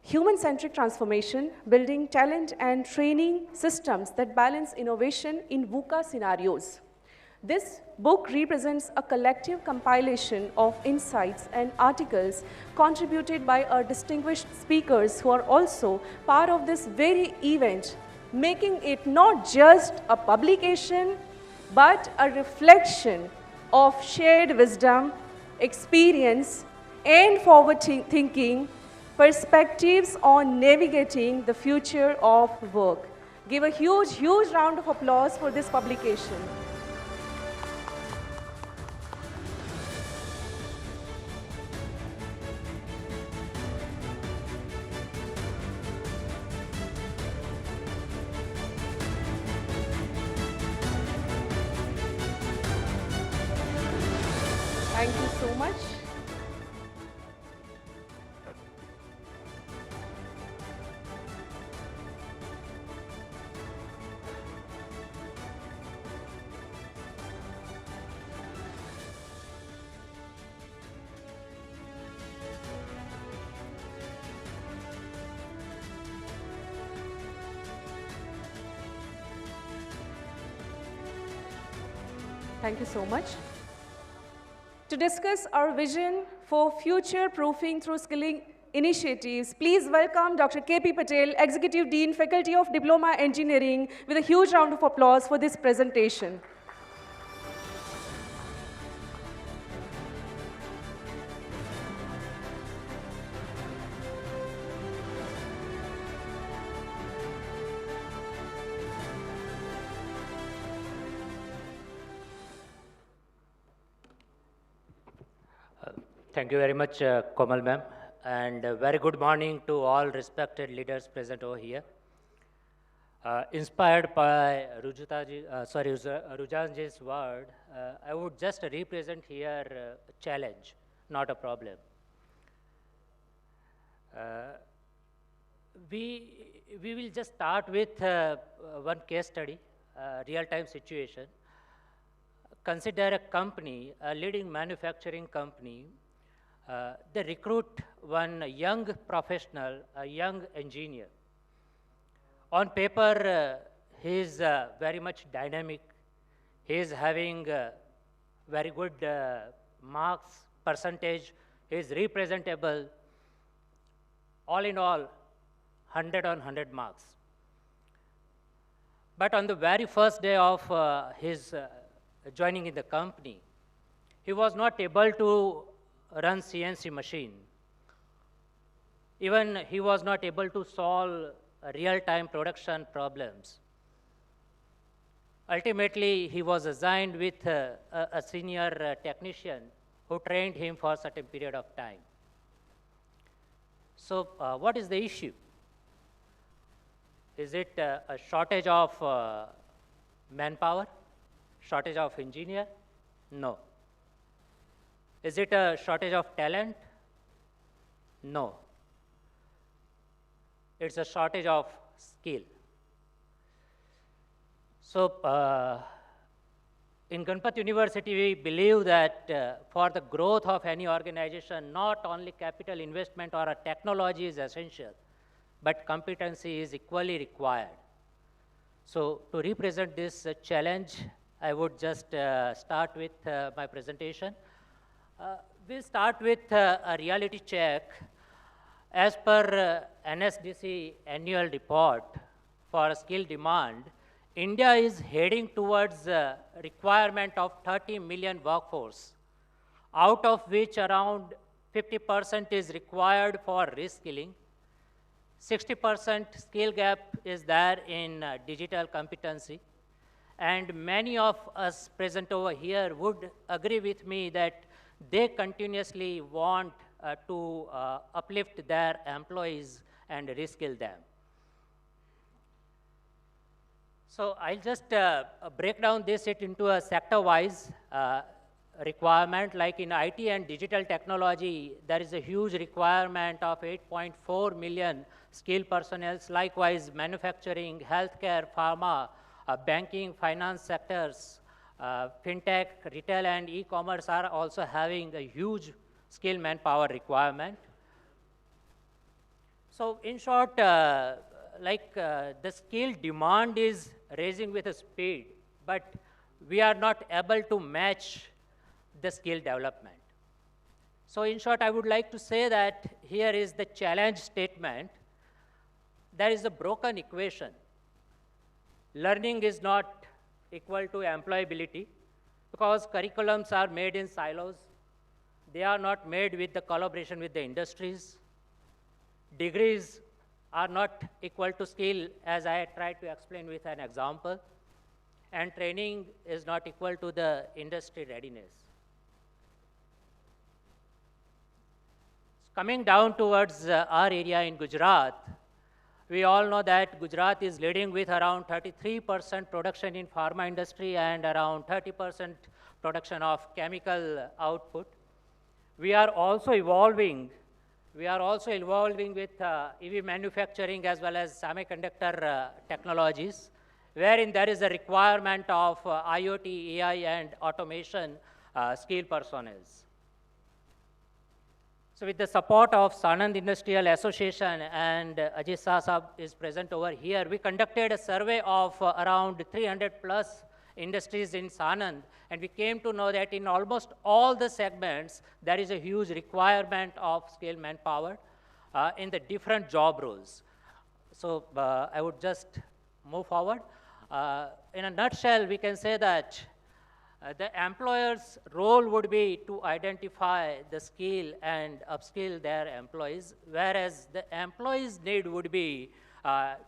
Human-Centric Transformation, Building Talent and Training Systems that Balance Innovation in VUCA Scenarios. This book represents a collective compilation of insights and articles contributed by our distinguished speakers who are also part of this very event, making it not just a publication, but a reflection of shared wisdom, experience, and forward thinking perspectives on navigating the future of work. Give a huge, huge round of applause for this publication. Thank you so much. Thank you so much. To discuss our vision for future-proofing through skilling initiatives, please welcome Dr. K.P. Patel, Executive Dean, Faculty of Diploma Engineering, with a huge round of applause for this presentation. Thank you very much, Komal ma'am, and a very good morning to all respected leaders present over here. Inspired by Rujanji's word, I would just represent here a challenge, not a problem. We will just start with one case study, real-time situation. Consider a company, a leading manufacturing company. They recruit one young professional, a young engineer. On paper, he is very much dynamic. He is having very good marks, percentage. He is representable. All in all, 100 on 100 marks. But on the very first day of his joining in the company, he was not able to run CNC machine. Even he was not able to solve real-time production problems. Ultimately, he was assigned with a senior technician who trained him for a certain period of time. So what is the issue? Is it a shortage of manpower? Shortage of engineer? No. Is it a shortage of talent? No. It's a shortage of skill. So in Ganpat University, we believe that for the growth of any organization, not only capital investment or a technology is essential, but competency is equally required. So to represent this challenge, I would just start with my presentation. We'll start with a reality check. As per NSDC annual report for skill demand, India is heading towards a requirement of 30 million workforce, out of which around 50% is required for reskilling. 60% skill gap is there in digital competency. And many of us present over here would agree with me that they continuously want to uplift their employees and reskill them. So I'll just break down this into a sector-wise requirement. Like in IT and digital technology, there is a huge requirement of 8.4 million skilled personnel. Likewise, manufacturing, healthcare, pharma, banking, finance sectors, fintech, retail, and e-commerce are also having a huge skilled manpower requirement. So in short, the skill demand is raising with a speed, but we are not able to match the skill development. So in short, I would like to say that here is the challenge statement. There is a broken equation. Learning is not equal to employability because curriculums are made in silos. they are not made with the collaboration with the industries. Degrees are not equal to skill, as I tried to explain with an example. And training is not equal to the industry readiness. Coming down towards our area in Gujarat, we all know that Gujarat is leading with around 33% production in pharma industry and around 30% production of chemical output. We are also evolving. We are also evolving with EV manufacturing as well as semiconductor technologies, wherein there is a requirement of IoT, AI, and automation skilled personnel. So with the support of Sanand Industrial Association, and Ajit Sahab is present over here, we conducted a survey of around 300 plus industries in Sanand, and we came to know that in almost all the segments, there is a huge requirement of skilled manpower in the different job roles. So I would just move forward. In a nutshell, we can say that the employer's role would be to identify the skill and upskill their employees, whereas the employee's need would be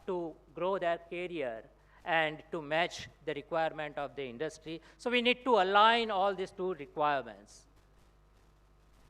to grow their career and to match the requirement of the industry. So we need to align all these two requirements.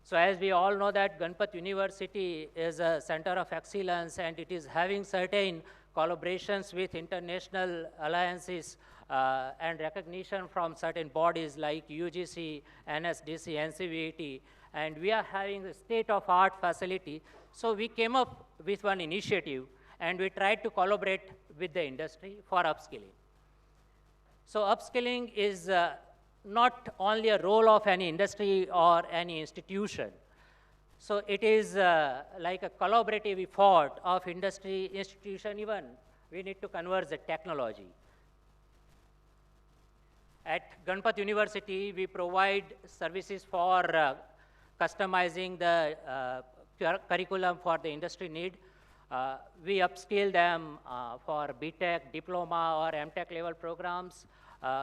So as we all know that Ganpat University is a center of excellence, and it is having certain collaborations with international alliances and recognition from certain bodies like UGC, NSDC, NCVT, and we are having a state-of-art facility. So we came up with one initiative, and we tried to collaborate with the industry for upskilling. So upskilling is not only a role of any industry or any institution. So it is like a collaborative effort of industry, institution, even we need to converge the technology. At Ganpat University, we provide services for customizing the curriculum for the industry need. We upskill them for BTech, diploma, or MTech level programs.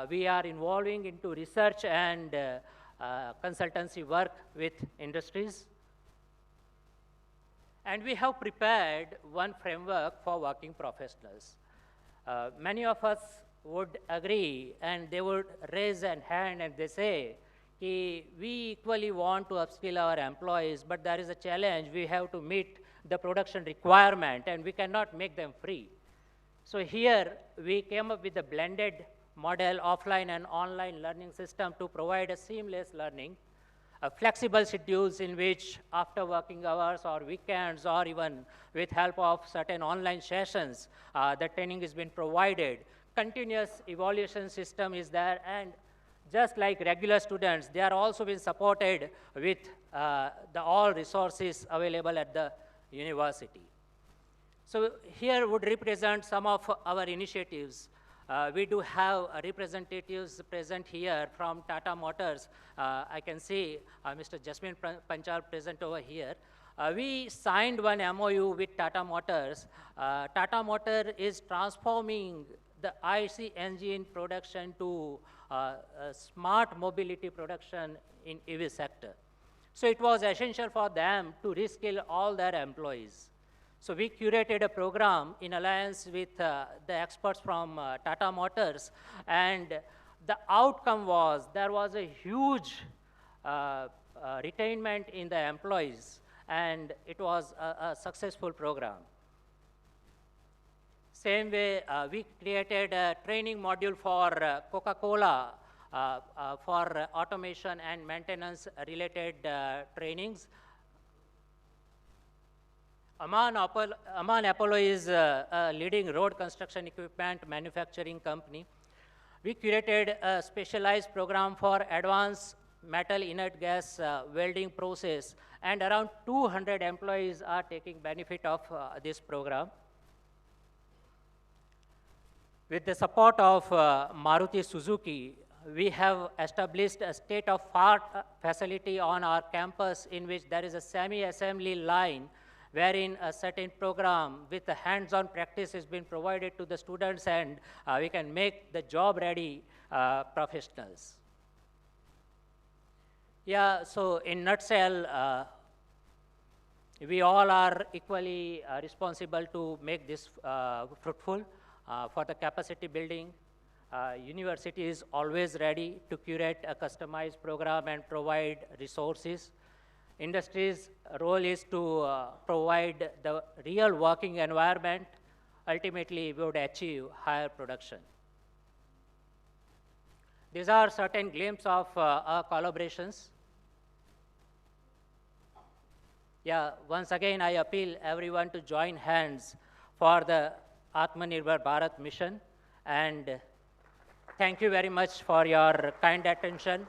We are involving into research and consultancy work with industries. And we have prepared one framework for working professionals. Many of us would agree, and they would raise a hand and they say, we equally want to upskill our employees, but there is a challenge. We have to meet the production requirement, and we cannot make them free. So here, we came up with a blended model, offline and online learning system to provide a seamless learning, flexible schedules in which after working hours or weekends or even with help of certain online sessions, the training has been provided. Continuous evaluation system is there, and just like regular students, they are also being supported with the all resources available at the university. So here would represent some of our initiatives. We do have representatives present here from Tata Motors. I can see Mr. Jasmine Panchal present over here. We signed one MOU with Tata Motors. Tata Motor is transforming the IC engine production to smart mobility production in EV sector. So it was essential for them to reskill all their employees. So we curated a program in alliance with the experts from Tata Motors, and the outcome was there was a huge retainment in the employees, and it was a successful program. Same way, we created a training module for Coca-Cola for automation and maintenance related trainings. Aman Apollo is a leading road construction equipment manufacturing company. We curated a specialized program for advanced metal inert gas welding process, and around 200 employees are taking benefit of this program. With the support of Maruti Suzuki, we have established a state-of-art facility on our campus in which there is a semi-assembly line wherein a certain program with the hands-on practice has been provided to the students, and we can make the job-ready professionals. Yeah, so in nutshell, we all are equally responsible to make this fruitful for the capacity building. University is always ready to curate a customized program and provide resources. Industry's role is to provide the real working environment. Ultimately, we would achieve higher production. These are certain glimpses of our collaborations. Yeah, once again, I appeal everyone to join hands for the Atmanirbhar Bharat mission. And thank you very much for your kind attention.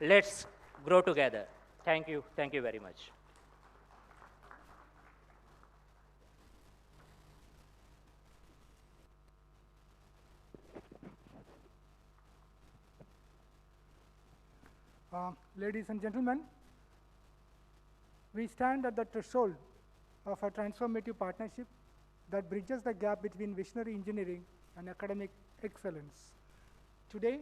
Let's grow together. Thank you very much. Ladies and gentlemen, we stand at the threshold of a transformative partnership that bridges the gap between visionary engineering and academic excellence. Today,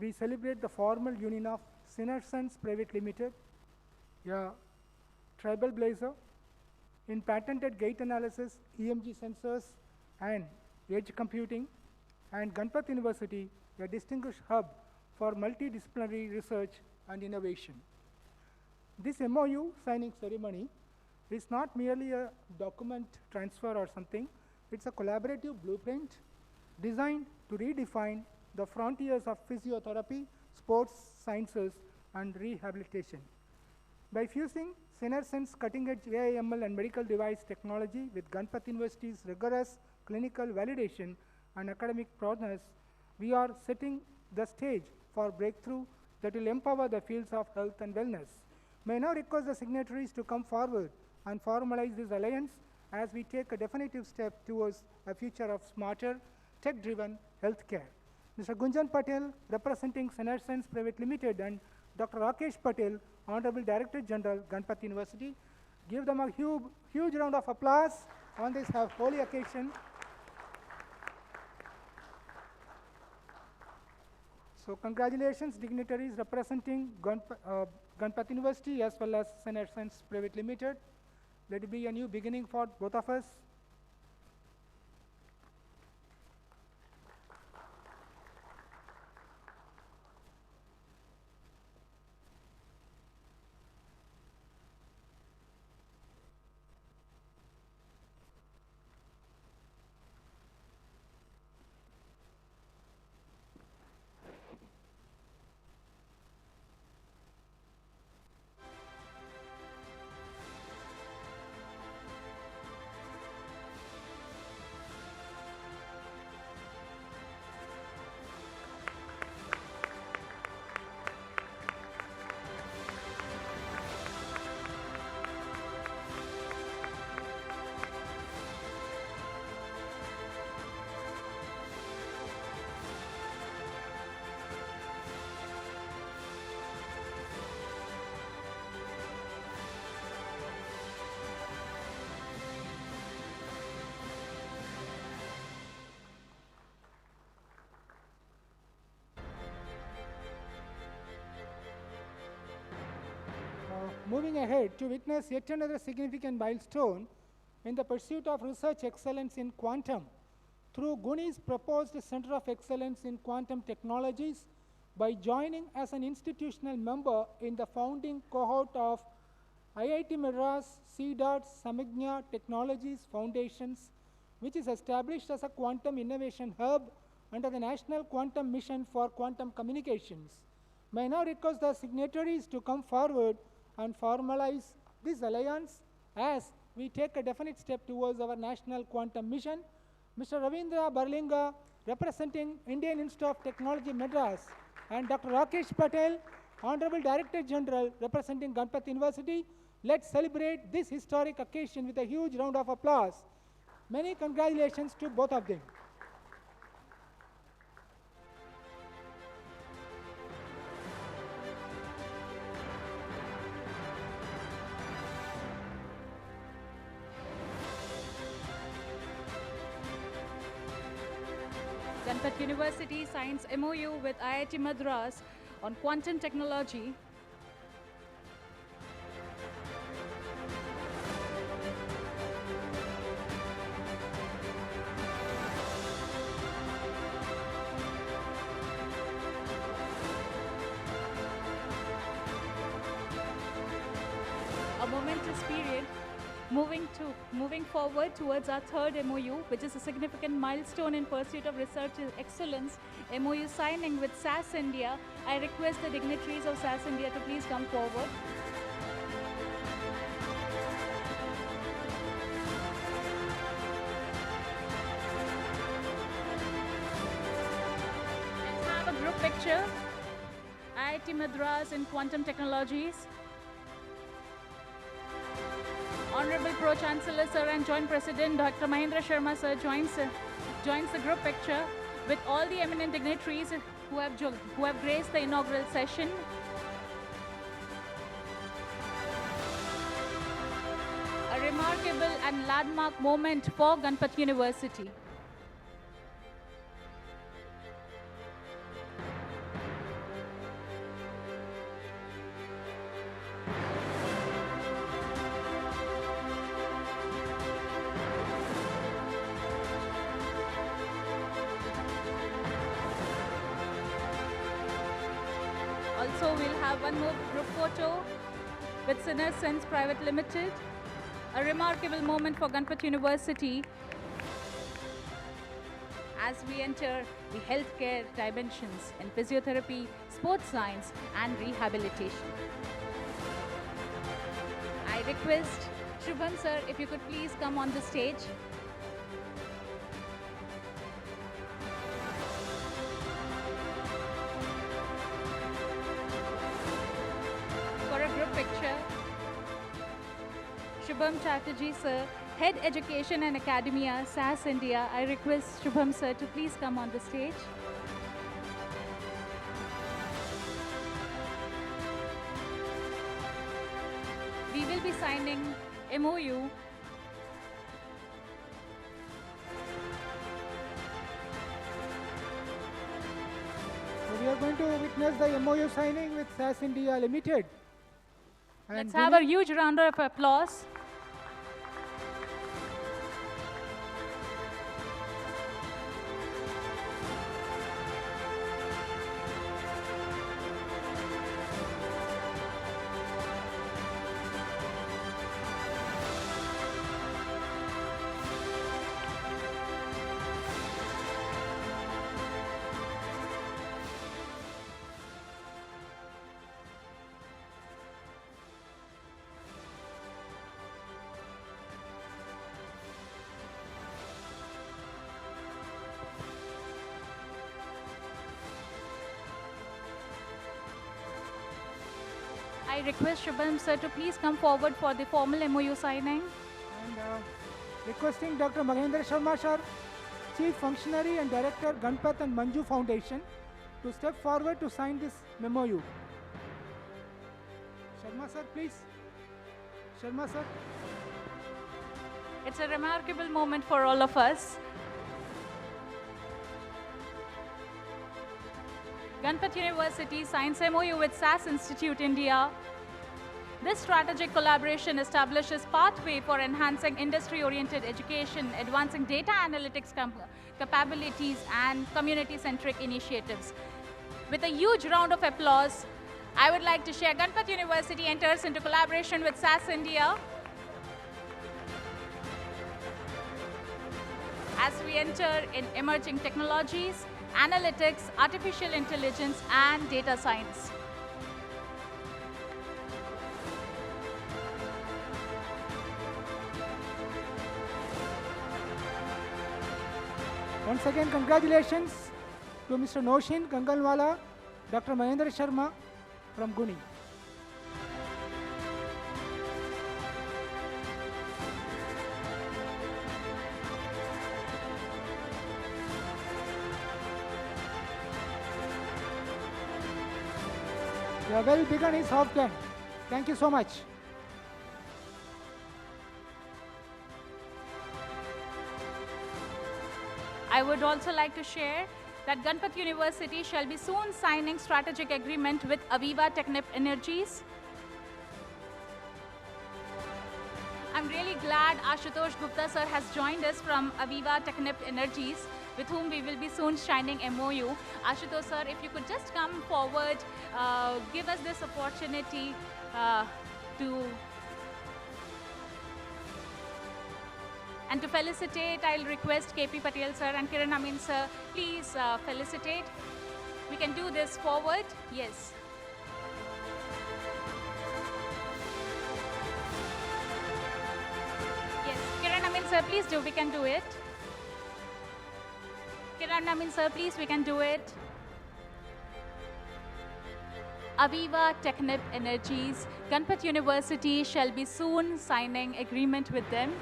we celebrate the formal union of Sinersons Private Limited, a trailblazer in patented gait analysis, EMG sensors, and edge computing, and Ganpat University, a distinguished hub for multidisciplinary research and innovation. This MOU signing ceremony is not merely a document transfer or something, it's a collaborative blueprint designed to redefine the frontiers of physiotherapy, sports sciences, and rehabilitation. By fusing Sinersons' cutting-edge AI, ML, and medical device technology with Ganpat University's rigorous clinical validation and academic prowess, we are setting the stage for breakthrough that will empower the fields of health and wellness. May I now request the signatories to come forward and formalize this alliance as we take a definitive step towards a future of smarter, tech-driven healthcare. Mr. Gunjan Patel, representing Sinersons Private Limited, and Dr. Rakesh Patel, Honorable Director General, Ganpat University. Give them a huge round of applause on this holy occasion. So congratulations, dignitaries representing Ganpat University as well as Sinersons Private Limited. Let it be a new beginning for both of us. Moving ahead to witness yet another significant milestone in the pursuit of research excellence in quantum through GUNI's proposed Center of Excellence in Quantum Technologies by joining as an institutional member in the founding cohort of IIT Madras C.Dot Samagna Technologies Foundations, which is established as a quantum innovation hub under the National Quantum Mission for Quantum Communications. May I now request the signatories to come forward and formalize this alliance as we take a definite step towards our national quantum mission. Mr. Ravindra Barlinga, representing Indian Institute of Technology, Madras, and Dr. Rakesh Patel, Honorable Director General, representing Ganpat University. Let's celebrate this historic occasion with a huge round of applause. Many congratulations to both of them. Ganpat University signs MOU with IIT Madras on quantum technology Moving forward towards our third MOU, which is a significant milestone in pursuit of research excellence, MOU signing with SAS India. I request the dignitaries of SAS India to please come forward. Let's have a group picture. IIT Madras in Quantum Technologies. Honorable Pro-Chancellor Sir and Joint President Dr. Mahendra Sharma Sir joins the group picture with all the eminent dignitaries who have graced the inaugural session. A remarkable and landmark moment for Ganpat University. Also, we'll have one more group photo with Sinner Sense Private Limited. A remarkable moment for Ganpat University as we enter the healthcare dimensions in physiotherapy, sports science, and rehabilitation. I request Shubham sir, if you could please come on the stage. For a group picture. Shubham Chatterjee sir, Head Education and Academia, SAS India. I request Shubham sir to please come on the stage. We will be signing MOU. So we are going to witness the MOU signing with SAS India Limited. And Let's have a huge round of applause. I request Shubham sir to please come forward for the formal MOU signing. And requesting Dr. Mahendra Sharma sir, Chief Functionary and Director, Ganpat and Manju Foundation, to step forward to sign this MOU. Sharma sir, please. Sharma sir. It's a remarkable moment for all of us. Ganpat University signs MOU with SAS Institute India. This strategic collaboration establishes pathway for enhancing industry-oriented education, advancing data analytics capabilities, and community-centric initiatives. With a huge round of applause, I would like to share Ganpat University enters into collaboration with SAS India as we enter in emerging technologies, analytics, artificial intelligence, and data science. Once again, congratulations to Mr. Noshin Kangalwala, Dr. Mahendra Sharma from GUNI. You have well begun his half plan. Thank you so much. I would also like to share that Ganpat University shall be soon signing strategic agreement with Aviva Technip Energies. I'm really glad Ashutosh Gupta sir has joined us from Aviva Technip Energies, with whom we will be soon signing MOU. Ashutosh sir, if you could just come forward, give us this opportunity to And to felicitate, I'll request KP Patel sir and Kiran Amin sir, please felicitate. We can do this forward. Yes. Yes, Kiran Amin sir, please do. We can do it. Kiran Amin sir, please, we can do it. Aviva Technip Energies, Ganpat University shall be soon signing agreement with them.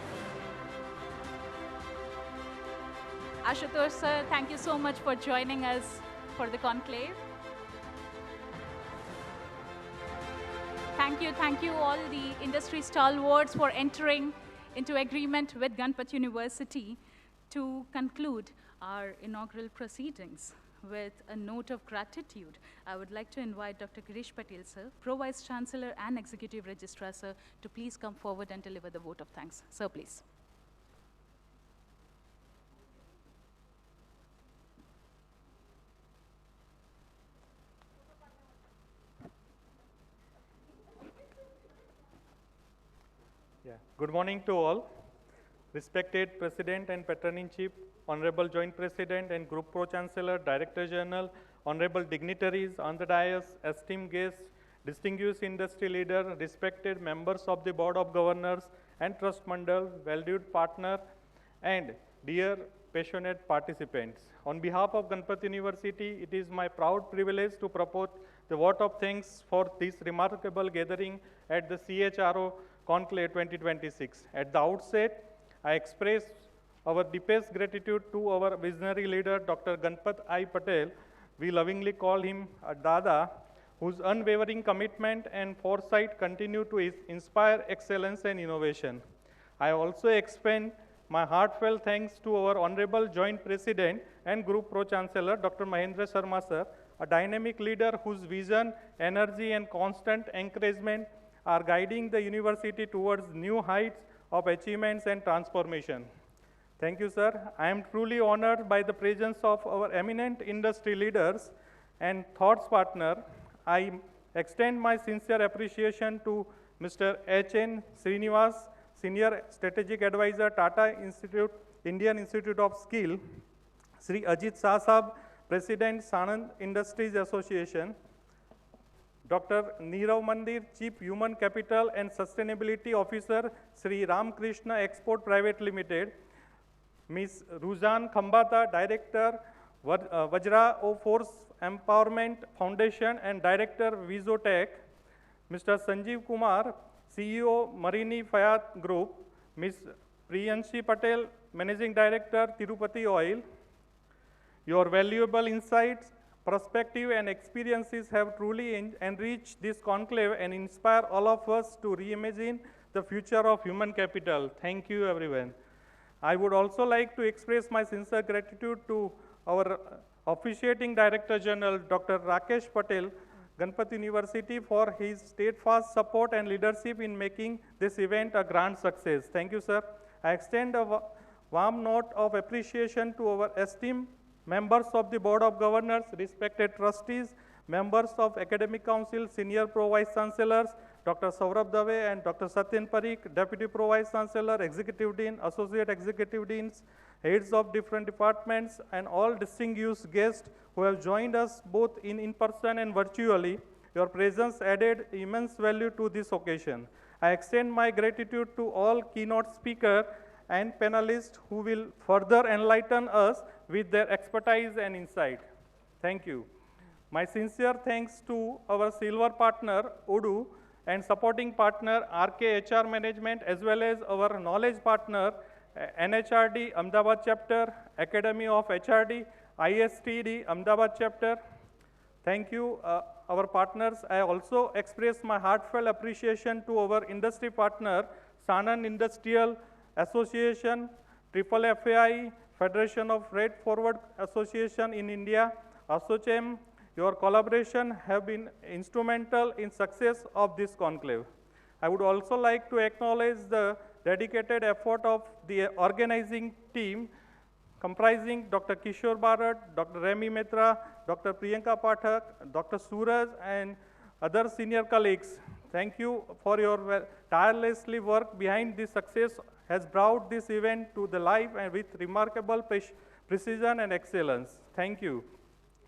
Ashutosh sir, thank you so much for joining us for the conclave. Thank you all the industry stalwarts for entering into agreement with Ganpat University to conclude our inaugural proceedings. With a note of gratitude, I would like to invite Dr. Girish Patel sir, Pro Vice Chancellor and Executive Registrar sir, to please come forward and deliver the vote of thanks. Sir, please. Yeah. Good morning to all. Respected President and Patron-in-Chief, Honorable Joint President and Group Pro-Chancellor, Director General, Honorable dignitaries on the dais, esteemed guests, distinguished industry leader, respected members of the Board of Governors and Trust Mandal, valued partner, and dear passionate participants. On behalf of Ganpat University, it is my proud privilege to propose the vote of thanks for this remarkable gathering at the CHRO Conclave 2026. At the outset, I express our deepest gratitude to our visionary leader, Dr. Ganpat I. Patel. We lovingly call him a Dada, whose unwavering commitment and foresight continue to inspire excellence and innovation. I also extend my heartfelt thanks to our Honorable Joint President and Group Pro-Chancellor, Dr. Mahendra Sharma sir, a dynamic leader whose vision, energy, and constant encouragement are guiding the university towards new heights of achievements and transformation. Thank you, sir. I am truly honored by the presence of our eminent industry leaders and thoughts partner. I extend my sincere appreciation to Mr. H.N. Srinivas, Senior Strategic Advisor, Tata Institute, Indian Institute of Skill, Sri Ajit Sahab, President, Sanand Industries Association, Dr. Neerav Mandir, Chief Human Capital and Sustainability Officer, Sri Ramakrishna Export Private Limited, Ms. Ruzan Khambata, Director, Vajra O-Force Empowerment Foundation and Director, Vizotech, Mr. Sanjeev Kumar, CEO, Marini Fayat Group, Ms. Priyanshi Patel, Managing Director, Tirupati Oil. Your valuable insights, perspective and experiences have truly enriched this conclave and inspire all of us to reimagine the future of human capital. Thank you, everyone. I would also like to express my sincere gratitude to our officiating Director General, Dr. Rakesh Patel, Ganpat University, for his steadfast support and leadership in making this event a grand success. Thank you, sir. I extend a warm note of appreciation to our esteemed members of the Board of Governors, respected trustees, members of Academic Council, Senior Pro Vice Chancellors, Dr. Saurabh Dave and Dr. Satyen Parikh, Deputy Pro Vice Chancellor, Executive Dean, Associate Executive Deans, heads of different departments, and all distinguished guests who have joined us both in person and virtually. Your presence added immense value to this occasion. I extend my gratitude to all keynote speakers and panelists who will further enlighten us with their expertise and insight. Thank you. My sincere thanks to our silver partner, Udu, and supporting partner, RKHR Management, as well as our knowledge partner, NHRD, Ahmedabad Chapter, Academy of HRD, ISTD, Ahmedabad Chapter. Thank you, our partners. I also express my heartfelt appreciation to our industry partner, Sanand Industrial Association, Triple FAI, Federation of Freight Forward Association in India, ASSOCHAM. Your collaboration have been instrumental in success of this conclave. I would also like to acknowledge the dedicated effort of the organizing team comprising Dr. Kishore Bharat, Dr. Remy Mitra, Dr. Priyanka Pathak, Dr. Suraj, and other senior colleagues. Thank you for your tirelessly work behind the success has brought this event to the life and with remarkable precision and excellence. Thank you.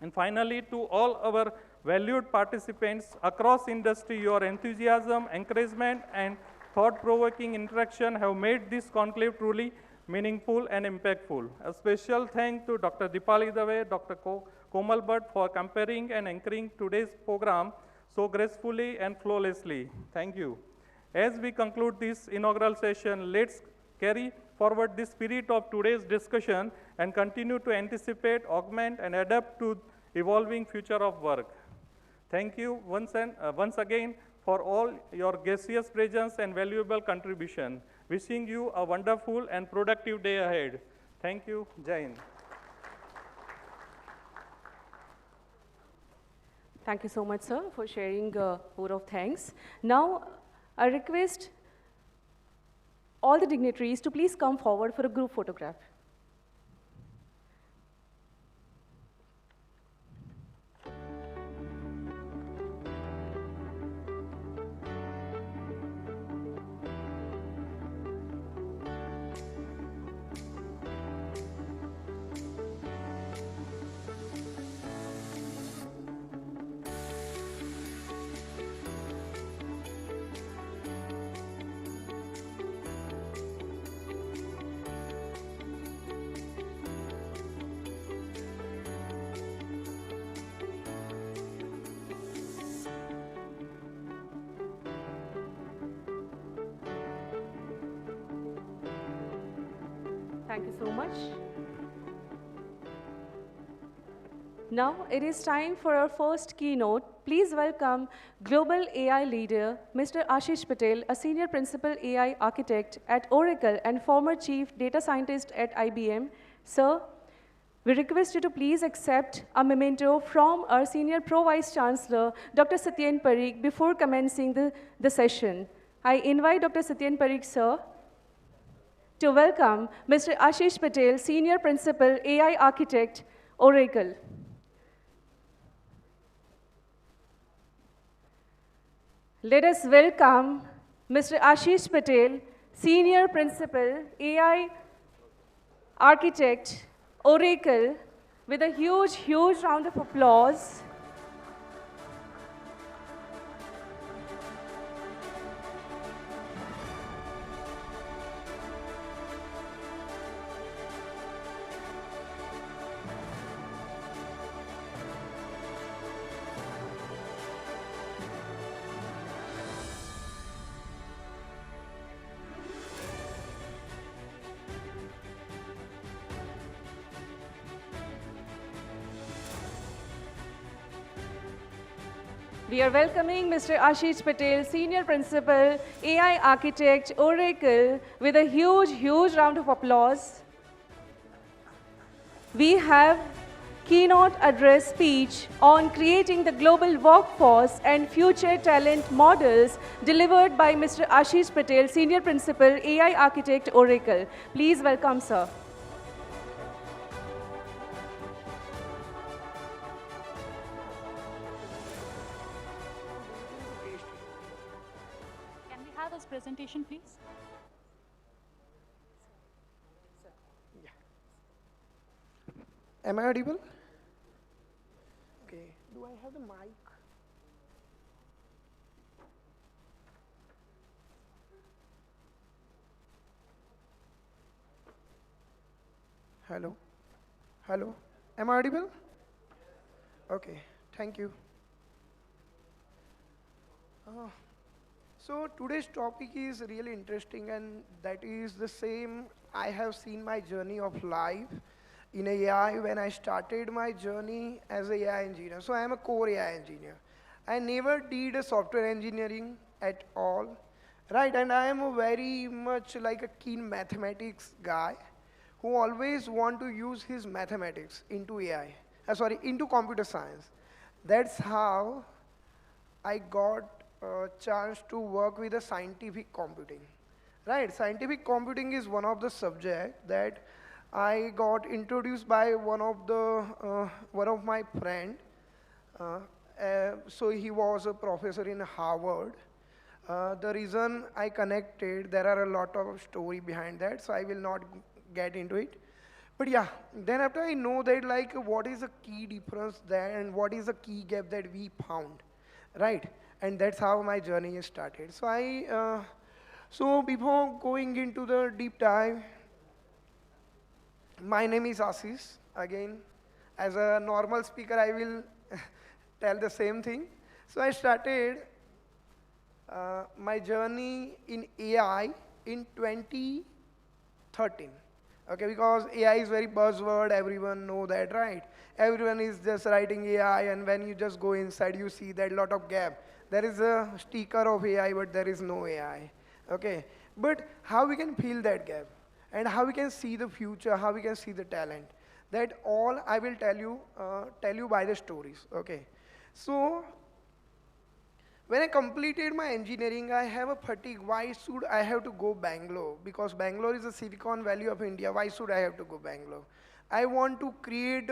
And finally, to all our valued participants across industry, your enthusiasm, encouragement, and thought-provoking interaction have made this conclave truly meaningful and impactful. A special thanks to Dr. Dipali Dave, Dr. Komal Bhatt for comparing and anchoring today's program so gracefully and flawlessly. Thank you. As we conclude this inaugural session, let's carry forward the spirit of today's discussion and continue to anticipate, augment, and adapt to evolving future of work. Thank you once again for all your gracious presence and valuable contribution. Wishing you a wonderful and productive day ahead. Thank you. Jai Hind. Thank you so much, sir, for sharing a vote of thanks. Now, I request all the dignitaries to please come forward for a group photograph. Thank you so much. Now it is time for our first keynote. Please welcome Global AI Leader, Mr. Ashish Patel, a Senior Principal AI Architect at Oracle and former Chief Data Scientist at IBM. Sir, we request you to please accept a memento from our Senior Pro Vice Chancellor, Dr. Satyen Parikh, before commencing the session. I invite Dr. Satyen Parikh, sir, to welcome Mr. Ashish Patel, Senior Principal AI Architect, Oracle. Let us welcome Mr. Ashish Patel, Senior Principal AI Architect, Oracle, with a huge, huge round of applause. We are welcoming Mr. Ashish Patel, Senior Principal, AI Architect, Oracle, with a huge, huge round of applause. We have keynote address speech on creating the global workforce and future talent models delivered by Mr. Ashish Patel, Senior Principal, AI Architect, Oracle. Please welcome, sir. Presentation, please. Am I audible? Okay. Do I have the mic? Hello? Hello? Am I audible? Okay. Thank you. So today's topic is really interesting, and that is the same. I have seen my journey of life in AI when I started my journey as an AI engineer. So I am a core AI engineer. I never did a software engineering at all, right? And I am a very much like a keen mathematics guy who always want to use his mathematics into AI, into computer science. That's how I got a chance to work with a scientific computing, right? Scientific computing is one of the subjects that I got introduced by one of my friend. So he was a professor in Harvard. The reason I connected, there are a lot of story behind that, so I will not get into it. But yeah, then after I know that like what is the key difference there and what is the key gap that we found, right? And that's how my journey started. So before going into the deep dive, my name is Ashish. Again, as a normal speaker, I will tell the same thing. So I started my journey in AI in 2013. Okay, because AI is very buzzword, everyone know that, right? Everyone is just writing AI, and when you just go inside, you see that lot of gap. There is a sticker of AI, but there is no AI. Okay, but how we can fill that gap, and how we can see the future, how we can see the talent, that all I will tell you by the stories. Okay, so when I completed my engineering, I have a fatigue. Why should I have to go Bangalore? Because Bangalore is the Silicon Valley of India. Why should I have to go Bangalore? I want to create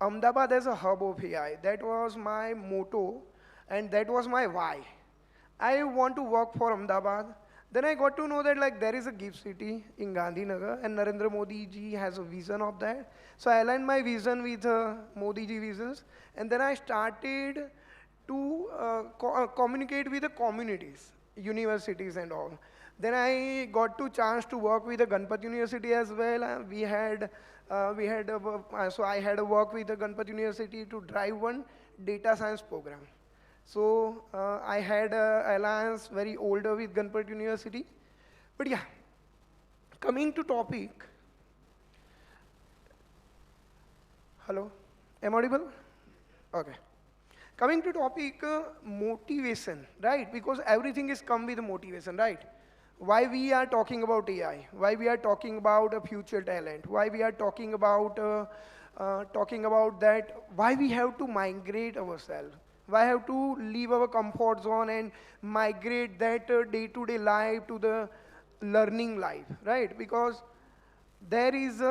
Ahmedabad as a hub of AI. That was my motto, and that was my why. I want to work for Ahmedabad. Then I got to know that like there is a gift city in Gandhinagar, and Narendra Modi ji has a vision of that. So I aligned my vision with Modi ji visions, and then I started to communicate with the communities, universities and all. Then I got to chance to work with the Ganpat University as well. So I had a work with the Ganpat University to drive one data science program. So I had an alliance very older with Ganpat University. But yeah, coming to topic. Hello, am I audible? Okay. Coming to topic, motivation, right? Because everything is come with motivation, right? Why we are talking about AI? Why we are talking about a future talent? Why we are talking about that? Why we have to migrate ourselves? Why have to leave our comfort zone and migrate that day-to-day life to the learning life, right? Because there is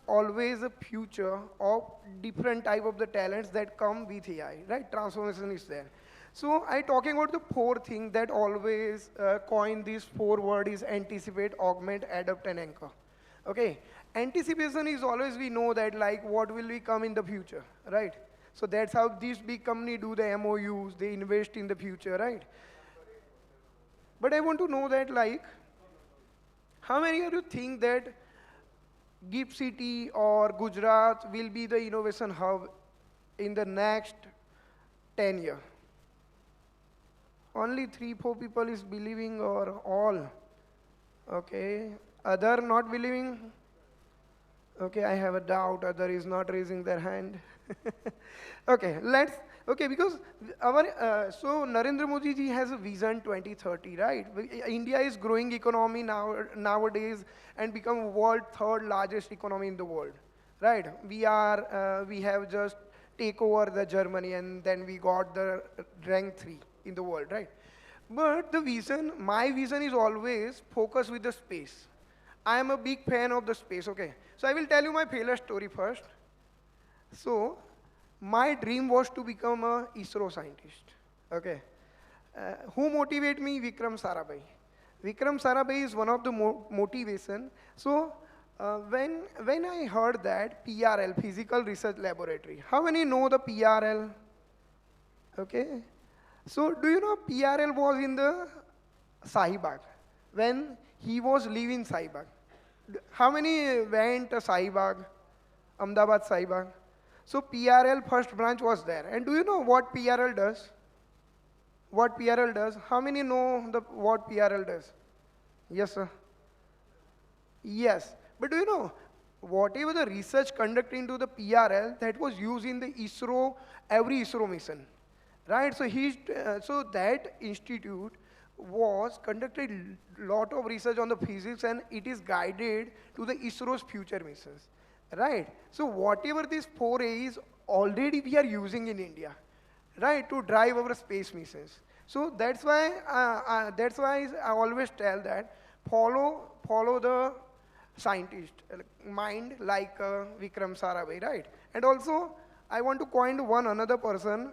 always a future of different type of the talents that come with AI, right? Transformation is there. So I talking about the four things that always coin these four words is anticipate, augment, adapt, and anchor. Okay, anticipation is always we know that like what will we come in the future, right? So that's how these big companies do the MOUs, they invest in the future, right? But I want to know that like, how many of you think that Gift City or Gujarat will be the innovation hub in the next 10 years? Only 3-4 people is believing or all? Okay, other not believing? Okay, I have a doubt, other is not raising their hand. Okay, because so Narendra Modi ji has a vision 2030, right? India is growing economy nowadays and become world third largest economy in the world, right? We have just take over the Germany, and then we got the rank 3 in the world, right? But the vision, my vision is always focus with the space. I am a big fan of the space, okay? So I will tell you my failure story first. So my dream was to become a ISRO scientist, okay? Who motivate me? Vikram Sarabhai. Vikram Sarabhai is one of the motivation. So when I heard that PRL, Physical Research Laboratory, how many know the PRL? Okay. So do you know PRL was in the Sahibag when he was leaving Sahibag? How many went to Sahibag, Ahmedabad Sahibag? So PRL first branch was there. And do you know what PRL does? What PRL does? How many know what PRL does? Yes, sir. Yes. But do you know, whatever the research conducted into the PRL, that was used in the ISRO, every ISRO mission. Right? So, so that institute was conducted lot of research on the physics, and it is guided to the ISRO's future missions. Right? So whatever this 4A is, already we are using in India, right, to drive our space missions. So that's why I always tell that follow the scientist mind like Vikram Sarabhai, right? And also I want to coin one another person,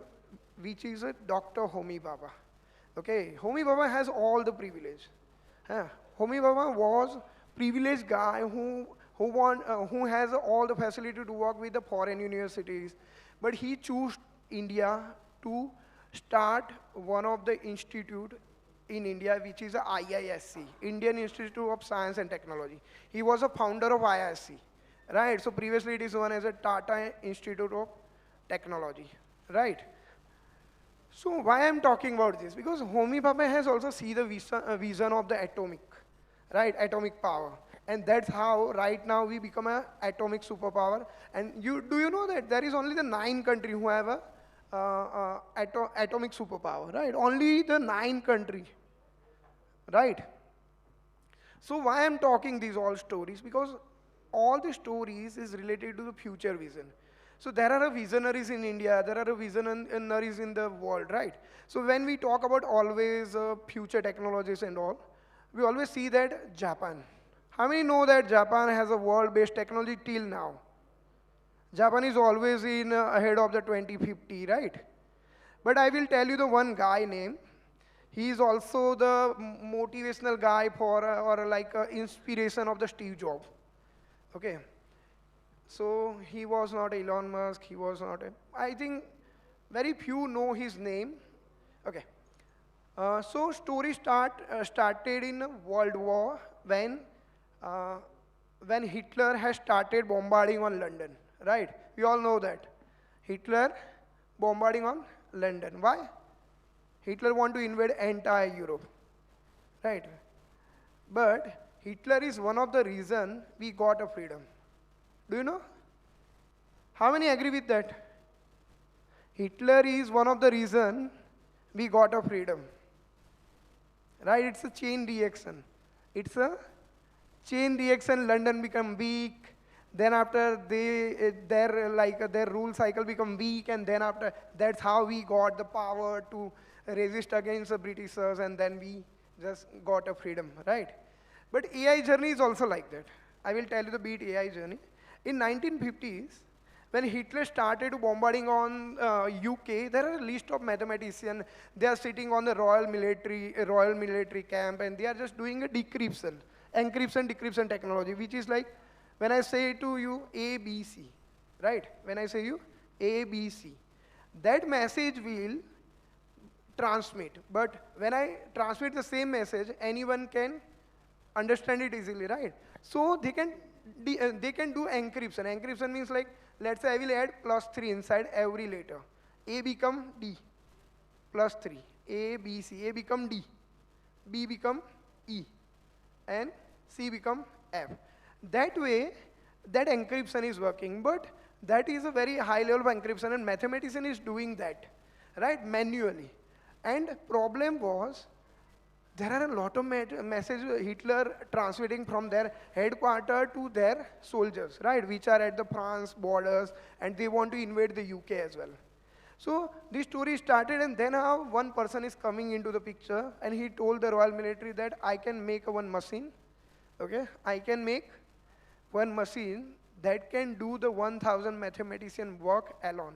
which is Dr. Homi Bhabha. Okay, Homi Bhabha has all the privilege. Huh? Homi Bhabha was privileged guy who has all the facility to work with the foreign universities, but he chose India to start one of the institute in India, which is a IISC, Indian Institute of Science and Technology. He was a founder of IISC, right? So previously it is known as a Tata Institute of Technology, right? So why I'm talking about this? Because Homi Bhabha has also seen the vision of the atomic, right? Atomic power. And that's how right now we become an atomic superpower. And do you know that there is only the 9 countries who have a atomic superpower, right? Only the 9 countries, right? So why I'm talking these all stories? Because all the stories is related to the future vision. So there are visionaries in India, there are visionaries in the world, right? So when we talk about always future technologies and all, we always see that Japan. How many know that Japan has a world-based technology till now? Japan is always in ahead of the 2050, right? But I will tell you the one guy name. He is also the motivational guy for or like inspiration of the Steve Jobs. Okay. So he was not Elon Musk. He was not. I think very few know his name. Okay. So story started in World War when Hitler has started bombarding on London. Right? We all know that. Hitler bombarding on London. Why? Hitler want to invade entire Europe. Right? But Hitler is one of the reason we got a freedom. Do you know? How many agree with that? Hitler is one of the reason we got a freedom. Right? It's a chain reaction. It's a chain reaction. London become weak. Then after their rule cycle become weak, and then after that's how we got the power to resist against the Britishers, and then we just got a freedom, right? But AI journey is also like that. I will tell you the beat AI journey. In 1950s, when Hitler started bombarding on UK, there are a list of mathematicians. They are sitting on the Royal Military Camp, and they are just doing a decryption, decryption technology, which is like, when I say to you ABC, right? When I say you ABC, that message will transmit. But when I transmit the same message, anyone can understand it easily, right? So they can do encryption. Encryption means like, let's say I will add +3 inside every letter. A become D, +3. A, B, C. A become D. B become E. And C become F. That way, that encryption is working, but that is a very high level of encryption, and mathematician is doing that, right, manually. And problem was, there are a lot of messages Hitler transmitting from their headquarters to their soldiers, right, which are at the France borders, and they want to invade the UK as well. So this story started, and then how one person is coming into the picture, and he told the Royal Military that I can make one machine, okay, I can make one machine that can do the 1,000 mathematician work alone.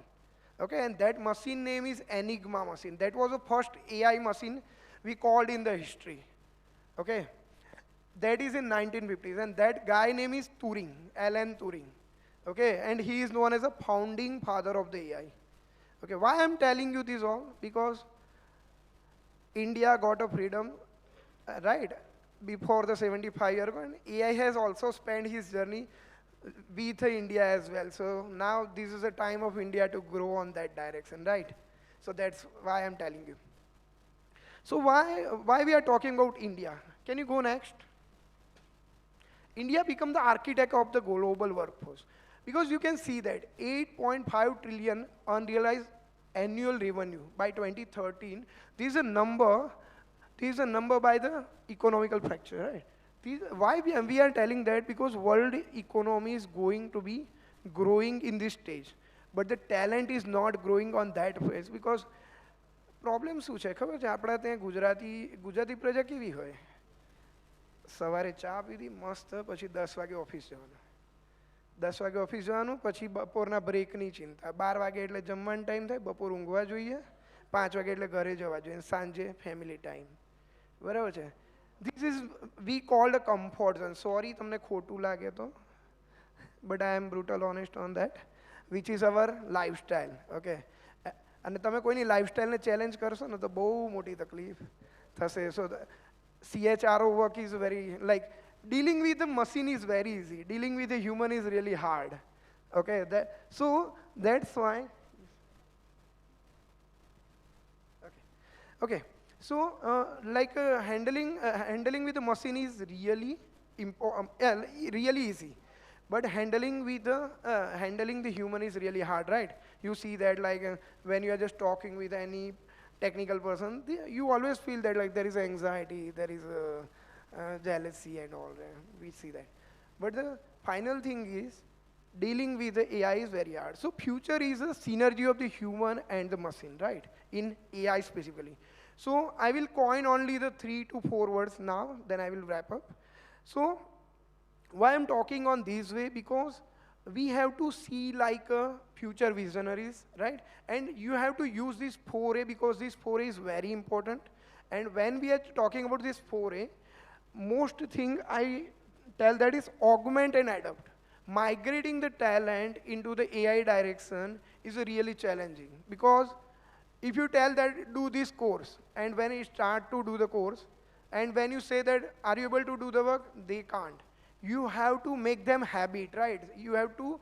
Okay, and that machine name is Enigma machine. That was the first AI machine we called in the history. Okay, that is in 1950s, and that guy name is Turing, Alan Turing. Okay, and he is known as a founding father of the AI. Okay, why I'm telling you this all? Because India got a freedom, right? Before the 75 years ago, and AI has also spent his journey with India as well. So now this is a time of India to grow on that direction, right? So that's why I'm telling you. So why we are talking about India? Can you go next? India become the architect of the global workforce. Because you can see that 8.5 trillion unrealized annual revenue by 2013. This is a number by the economical fracture, right? Why we are telling that? Because world economy is going to be growing in this stage. But the talent is not growing on that phase. Because problem શું છે ખબર છે આપણા ત્યાં ગુજરાતી પ્રજા કેવી હોય સવારે ચા પીધી મસ્ત પછી 10 વાગે ઓફિસ જવાનું 10 વાગે ઓફિસ જવાનું પછી બપોરના બ્રેકની ચિંતા 12 વાગે એટલે જમવાનો ટાઈમ થાય બપોર ઊંઘવા જોઈએ 5 વાગે એટલે ઘરે જવા જોઈએ, સાંજે ફેમિલી ટાઈમ, બરાબર છે. This is we called a comfort zone. Sorry તમને ખોટું લાગે તો, but I am brutal honest on that, which is our lifestyle. Okay, અને તમે કોઈની લાઈફસ્ટાઈલને ચેલેન્જ કરશો ને તો બહુ મોટી તકલીફ થશે. સો CHRO work is very, like, dealing with the machine is very easy, dealing with the human is really hard. Okay, that's why. Okay, so handling with the machine is really really easy, but handling the human is really hard, right? You see that, like, when you are just talking with any technical person, you always feel that, like, there is anxiety, there is jealousy and all that. We see that, but the final thing is dealing with the AI is very hard. So future is a synergy of the human and the machine, right? In AI specifically. So I will coin only the 3 to 4 words now, then I will wrap up. So why I'm talking on this way, because we have to see like future visionaries, right? And you have to use this 4A, because this 4A is very important. And when we are talking about this 4A, most thing I tell that is augment and adapt. Migrating the talent into the AI direction is really challenging, because if you tell that do this course, and when you start to do the course, and when you say that are you able to do the work, they can't. You have to make them habit, right? You have to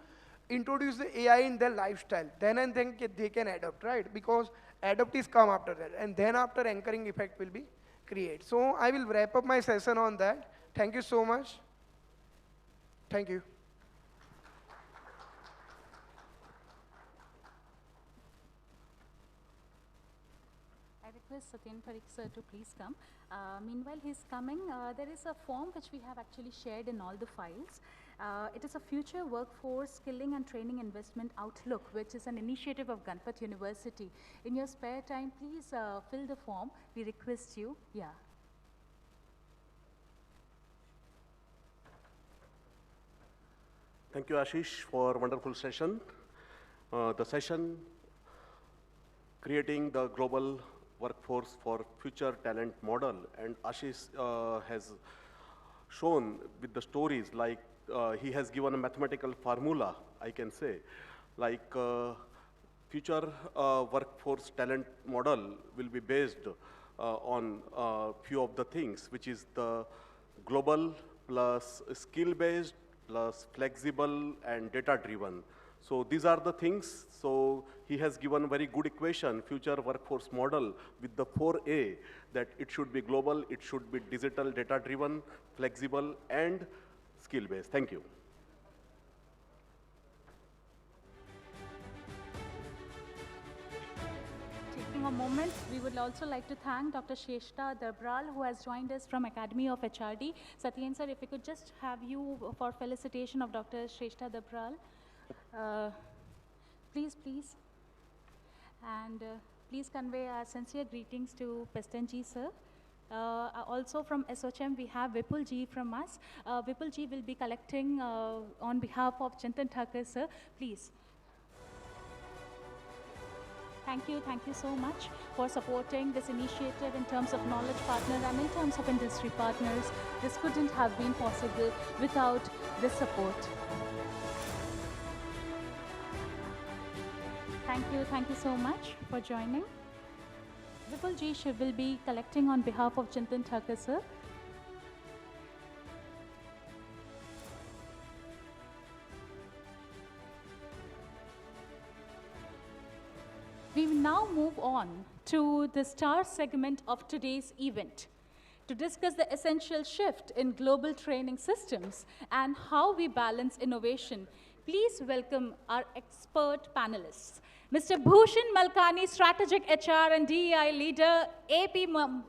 introduce the AI in their lifestyle, then and then they can adapt, right? Because adapt is come after that, and then after anchoring effect will be created. So I will wrap up my session on that. Thank you so much. Thank you. I request Satyen Parikh sir to please come. Meanwhile he's coming, there is a form which we have actually shared in all the files. It is a future workforce skilling and training investment outlook, which is an initiative of Ganpat University. In your spare time, please fill the form. We request you. Yeah. Thank you, Ashish, for a wonderful session. The session creating the global workforce for future talent model, and Ashish has shown with the stories, like he has given a mathematical formula, I can say, like future workforce talent model will be based on few of the things, which is the global plus skill-based plus flexible and data-driven. So these are the things. So he has given a very good equation, future workforce model with the 4A, that it should be global, it should be digital, data-driven, flexible, and skill-based. Thank you. Taking a moment, we would also like to thank Dr. Shrestha Dabral, who has joined us from Academy of HRD. Satyen sir, if we could just have you for felicitation of Dr. Shrestha Dabral. Please. And please convey our sincere greetings to Pestanji sir. Also from SOCM, we have Vipul ji from us. Vipul ji will be collecting on behalf of Chintan Thakur sir. Please. Thank you so much for supporting this initiative in terms of knowledge partners and in terms of industry partners. This couldn't have been possible without this support. Thank you so much for joining. Vipul ji will be collecting on behalf of Chintan Thakur sir. We will now move on to the star segment of today's event to discuss the essential shift in global training systems and how we balance innovation. Please welcome our expert panelists. Mr. Bhushan Malkani, Strategic HR and DEI Leader, AP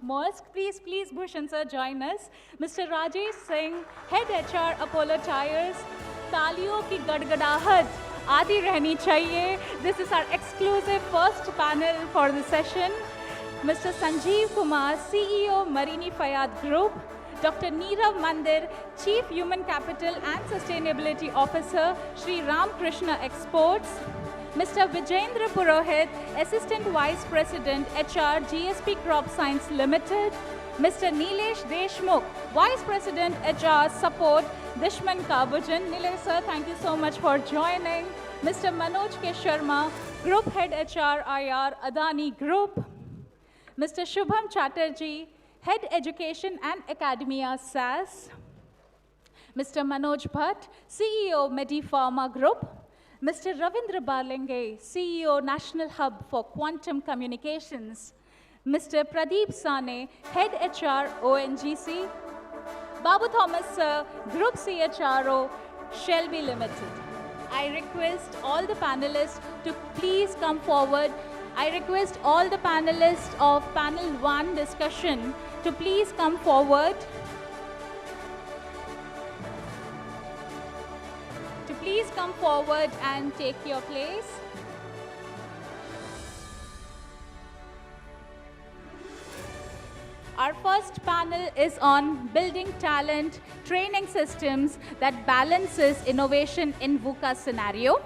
Maersk. Please, Bhushan sir, join us. Mr. Rajesh Singh, Head HR, Apollo Tyres. तालियों की गड़गड़ाहट आदि रहनी चाहिए. This is our exclusive first panel for the session. Mr. Sanjeev Kumar, CEO, Marini Fayad Group. Dr. Neerav Mandir, Chief Human Capital and Sustainability Officer, Sri Ram Krishna Exports. Mr. Vijendra Purohit, Assistant Vice President, HR, GSP Crop Science Limited. Mr. Nilesh Deshmukh, Vice President, HR, Support, Dishman Kabujan. Nilesh sir, thank you so much for joining. Mr. Manoj K. Sharma, Group Head HR, IR, Adani Group. Mr. Shubham Chatterjee, Head Education and Academia, SAS. Mr. Manoj Bhatt, CEO, MediPharma Group. Mr. Ravindra Barlenge, CEO, National Hub for Quantum Communications. Mr. Pradeep Sane, Head HR, ONGC. Babu Thomas Sir, Group CHRO, Shelby Limited. I request all the panelists to please come forward. I request all the panelists of panel 1 discussion to please come forward. To please come forward and take your place. Our first panel is on building talent, training systems that balances innovation in VUCA scenario.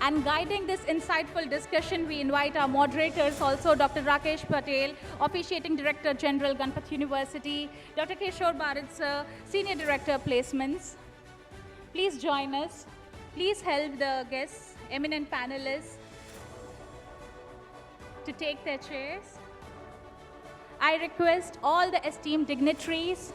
And guiding this insightful discussion, we invite our moderators also, Dr. Rakesh Patel, Officiating Director General, Ganpat University, Dr. Kishore Bharat Sir, Senior Director Placements. Please join us. Please help the guests, eminent panelists, to take their chairs. I request all the esteemed dignitaries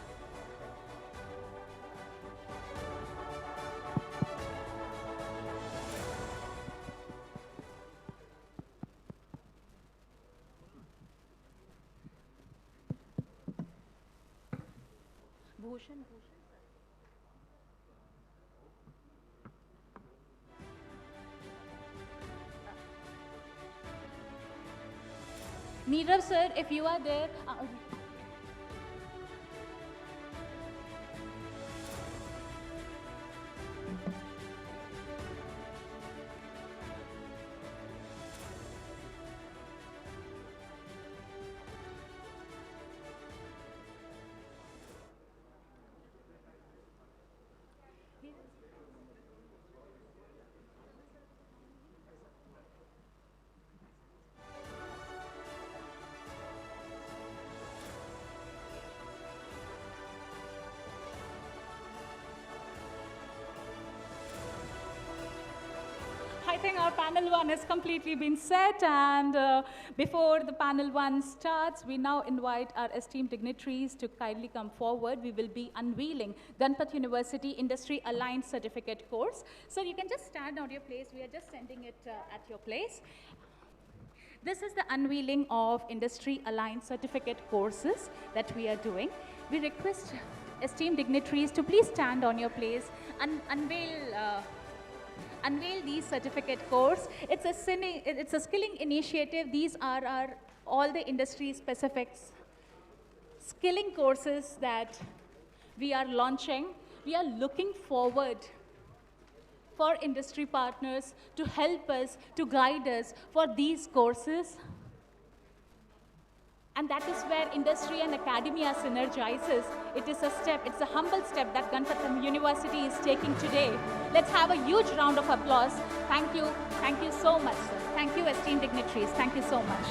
Neerav sir, if you are there. I think our panel 1 has completely been set, and before the panel 1 starts, we now invite our esteemed dignitaries to kindly come forward. We will be unveiling Ganpat University Industry Aligned Certificate course. So you can just stand on your place. We are just sending it at your place. This is the unveiling of Industry Aligned Certificate courses that we are doing. We request esteemed dignitaries to please stand on your place and unveil these certificate course. It's a skilling initiative. These are all the industry specific skilling courses that we are launching. We are looking forward for industry partners to help us, to guide us for these courses. And that is where industry and academia synergizes. It is a step, it's a humble step that Ganpat University is taking today. Let's have a huge round of applause. Thank you so much, sir. Thank you, esteemed dignitaries. Thank you so much.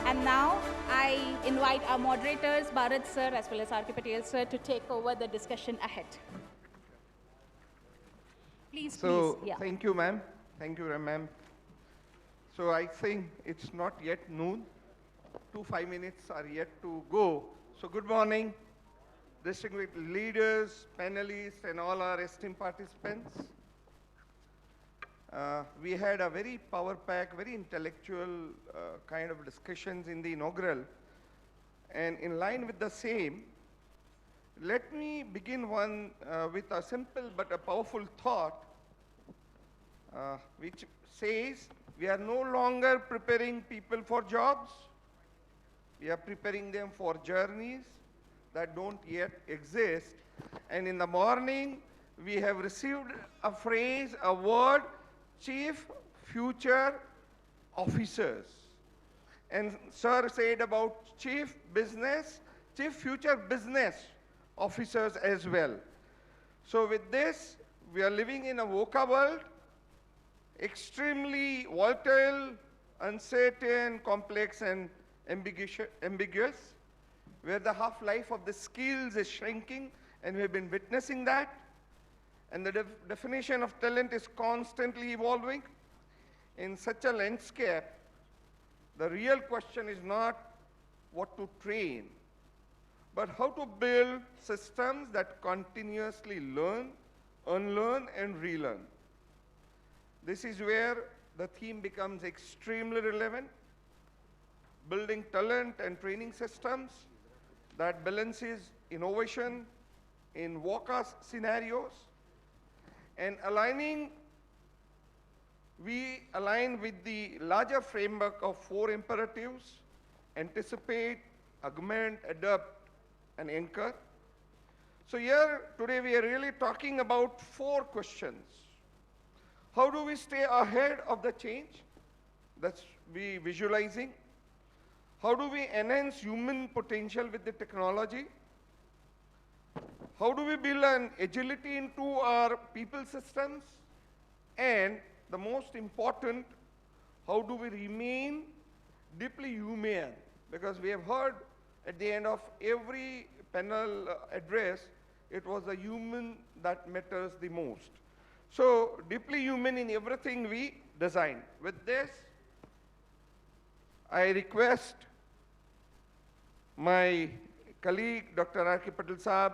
And now, I invite our moderators, Bharat sir, as well as R.K. Patel sir, to take over the discussion ahead. Please, yeah. Thank you, ma'am. Thank you, ma'am. So I think it's not yet noon. 5 minutes are yet to go. So good morning, distinguished leaders, panelists, and all our esteemed participants. We had a very power-packed, very intellectual kind of discussions in the inaugural. And in line with the same, let me begin with a simple but a powerful thought, which says we are no longer preparing people for jobs. We are preparing them for journeys that don't yet exist. And in the morning, we have received a phrase, a word, Chief Future Officers. And sir said about Chief Future Business Officers as well. So with this, we are living in a VUCA world. extremely volatile, uncertain, complex, and ambiguous, where the half-life of the skills is shrinking, and we've been witnessing that. And the definition of talent is constantly evolving. In such a landscape, the real question is not what to train, but how to build systems that continuously learn, unlearn, and relearn. This is where the theme becomes extremely relevant, building talent and training systems that balances innovation in VUCA scenarios, and we align with the larger framework of 4 imperatives: anticipate, augment, adapt, and anchor. So here, today we are really talking about 4 questions. How do we stay ahead of the change that's we visualizing? How do we enhance human potential with the technology? How do we build an agility into our people systems? And the most important, how do we remain deeply human? Because we have heard at the end of every panel address, it was the human that matters the most. So deeply human in everything we design. With this, I request my colleague, Dr. R.K. Patel Saab,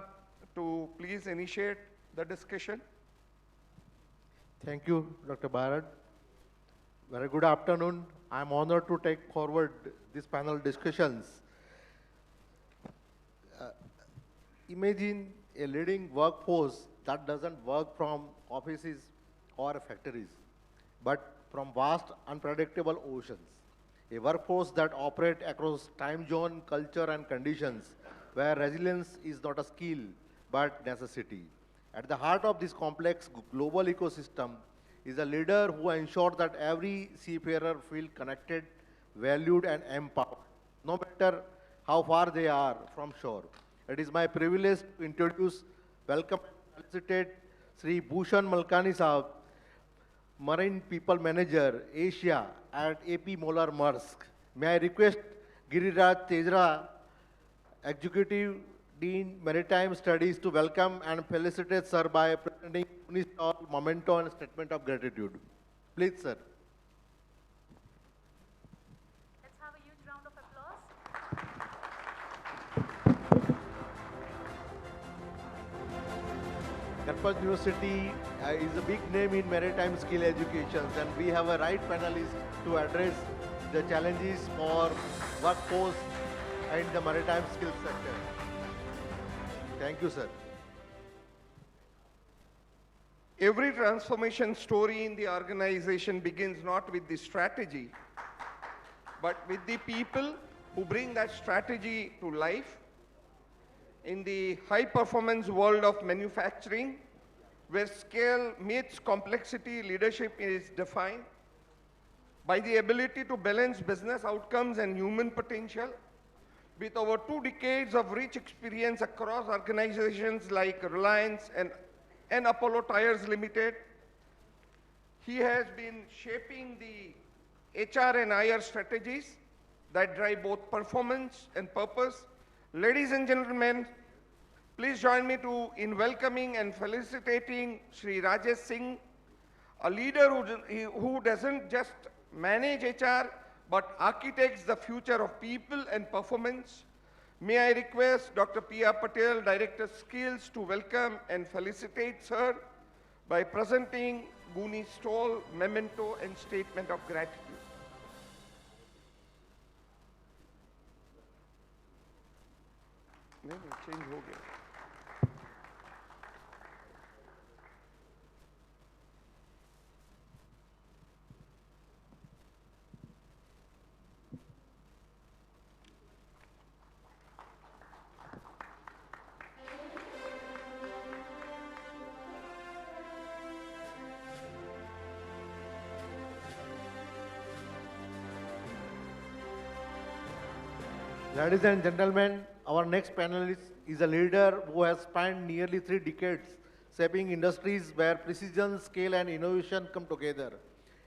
to please initiate the discussion. Thank you, Dr. Bharat. Very good afternoon. I'm honored to take forward this panel discussions. Imagine a leading workforce that doesn't work from offices or factories, but from vast, unpredictable oceans. A workforce that operates across time zone, culture, and conditions, where resilience is not a skill, but necessity. At the heart of this complex global ecosystem is a leader who ensures that every seafarer feels connected, valued, and empowered, no matter how far they are from shore. It is my privilege to introduce, welcome, and felicitate Sri Bhushan Malkani Saab, Marine People Manager, Asia at AP Moller Maersk. May I request Giriraj Tejra, Executive Dean Maritime Studies, to welcome and felicitate Sir by presenting GUNI stall, memento, and statement of gratitude. Please, sir. Let's have a huge round of applause. Ganpat University is a big name in maritime skill education, and we have a right panelist to address the challenges for workforce and the maritime skills sector. Thank you, sir. Every transformation story in the organization begins not with the strategy, but with the people who bring that strategy to life. In the high-performance world of manufacturing, where scale meets complexity, leadership is defined by the ability to balance business outcomes and human potential. With over 2 decades of rich experience across organizations like Reliance and Apollo Tyres Limited, he has been shaping the HR and IR strategies that drive both performance and purpose. Ladies and gentlemen, please join me in welcoming and felicitating Sri Rajesh Singh, a leader who doesn't just manage HR, but architects the future of people and performance. May I request Dr. P.R. Patel, Director Skills, to welcome and felicitate Sir by presenting GUNI stall, memento, and statement of gratitude. Change हो गया. Ladies and gentlemen, our next panelist is a leader who has spent nearly 3 decades shaping industries where precision, scale, and innovation come together.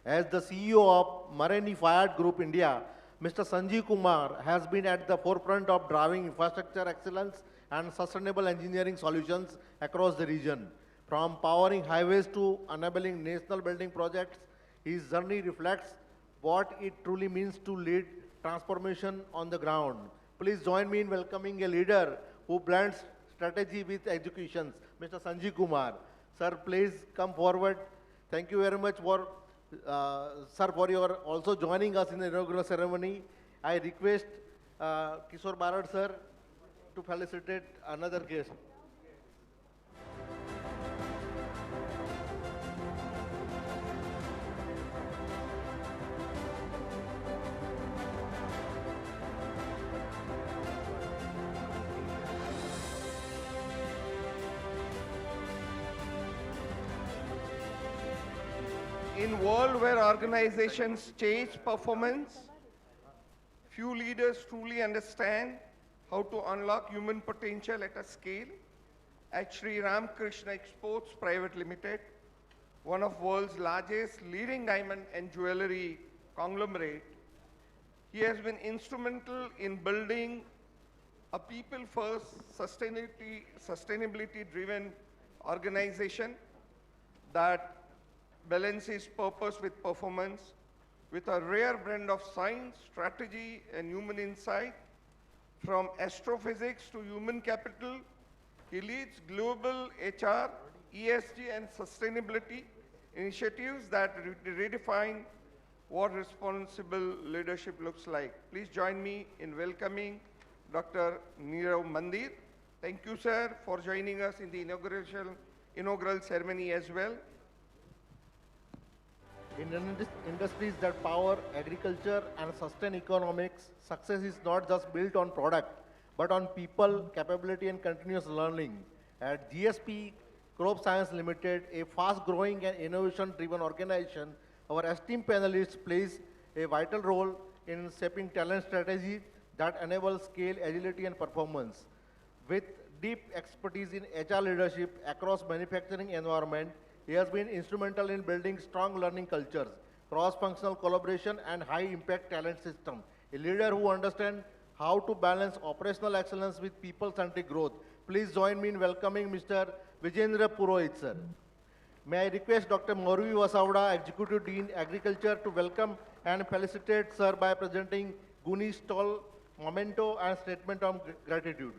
As the CEO of Marine Fiat Group India, Mr. Sanjeev Kumar has been at the forefront of driving infrastructure excellence and sustainable engineering solutions across the region. From powering highways to enabling national building projects, his journey reflects what it truly means to lead transformation on the ground. Please join me in welcoming a leader who blends strategy with execution, Mr. Sanjeev Kumar. Sir, please come forward. Thank you very much sir, for your also joining us in the inaugural ceremony. I request Kishore Barad sir to felicitate another guest. In a world where organizations chase performance, few leaders truly understand how to unlock human potential at a scale. At Sri Ramakrishna Exports Private Limited, one of world's largest leading diamond and jewelry conglomerate, he has been instrumental in building a people-first, sustainability-driven organization that balances purpose with performance, with a rare blend of science, strategy, and human insight. From astrophysics to human capital, he leads global HR, ESG, and sustainability initiatives that redefine what responsible leadership looks like. Please join me in welcoming Dr. Nirav Mandir. Thank you, sir, for joining us in the inaugural ceremony as well. In industries that power agriculture and sustain economics, success is not just built on product, but on people, capability, and continuous learning. At GSP Crop Science Limited, a fast-growing and innovation-driven organization, our esteemed panelists plays a vital role in shaping talent strategy that enables scale, agility, and performance. With deep expertise in HR leadership across manufacturing environment, he has been instrumental in building strong learning cultures, cross-functional collaboration, and high-impact talent system. A leader who understands how to balance operational excellence with people-centric growth. Please join me in welcoming Mr. Vijendra Purohit, sir. May I request Dr. Maurvi Vasavda, Executive Dean, Agriculture, to welcome and felicitate sir by presenting GUNI stall, memento, and statement of gratitude.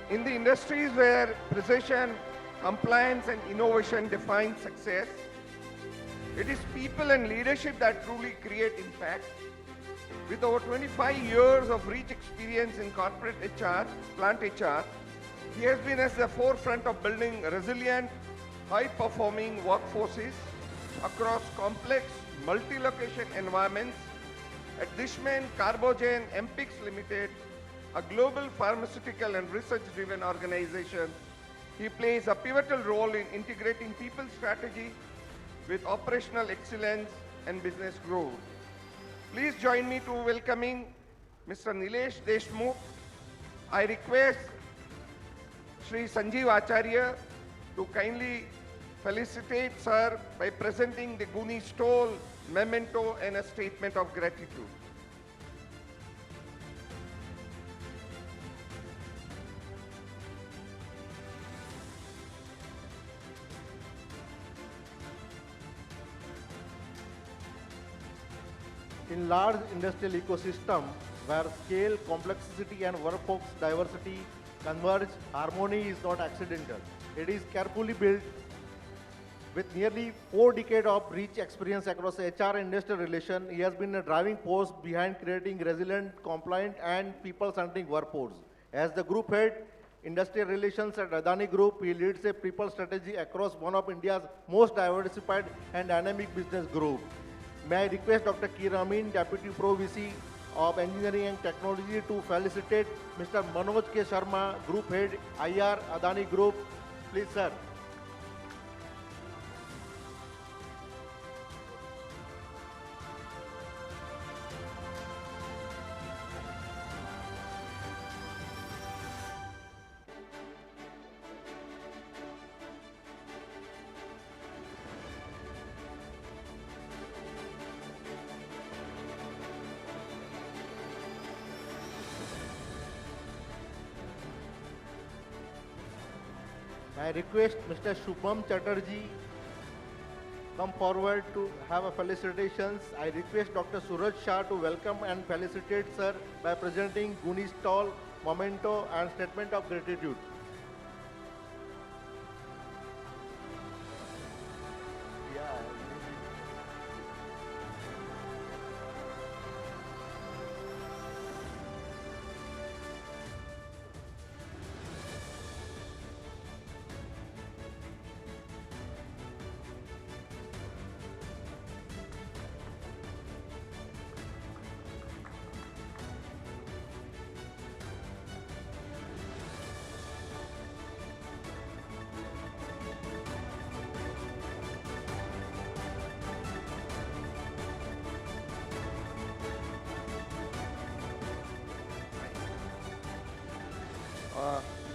In the industries where precision, compliance, and innovation define success, it is people and leadership that truly create impact. With over 25 years of rich experience in corporate HR, plant HR, he has been at the forefront of building resilient, high-performing workforces across complex, multi-location environments. At Dishman Carbogen Empix Limited, a global pharmaceutical and research-driven organization, he plays a pivotal role in integrating people strategy with operational excellence and business growth. Please join me to welcoming Mr. Nilesh Deshmukh. I request Sri Sanjeev Acharya to kindly felicitate sir by presenting the GUNI stole, memento, and a statement of gratitude. In large industrial ecosystem where scale, complexity, and workforce diversity converge, harmony is not accidental. It is carefully built. With nearly 4 decades of rich experience across HR and industrial relations, he has been a driving force behind creating resilient, compliant, and people-centric workforce. As the group head, industrial relations at Adani Group, he leads a people strategy across one of India's most diversified and dynamic business group. May I request Dr. Kiramin, Deputy Pro VC of Engineering and Technology, to felicitate Mr. Manoj K. Sharma, Group Head, IR, Adani Group. Please, sir. I request Mr. Shubham Chatterjee come forward to have a felicitations. I request Dr. Suraj Shah to welcome and felicitate sir by presenting GUNI stall, memento and statement of gratitude.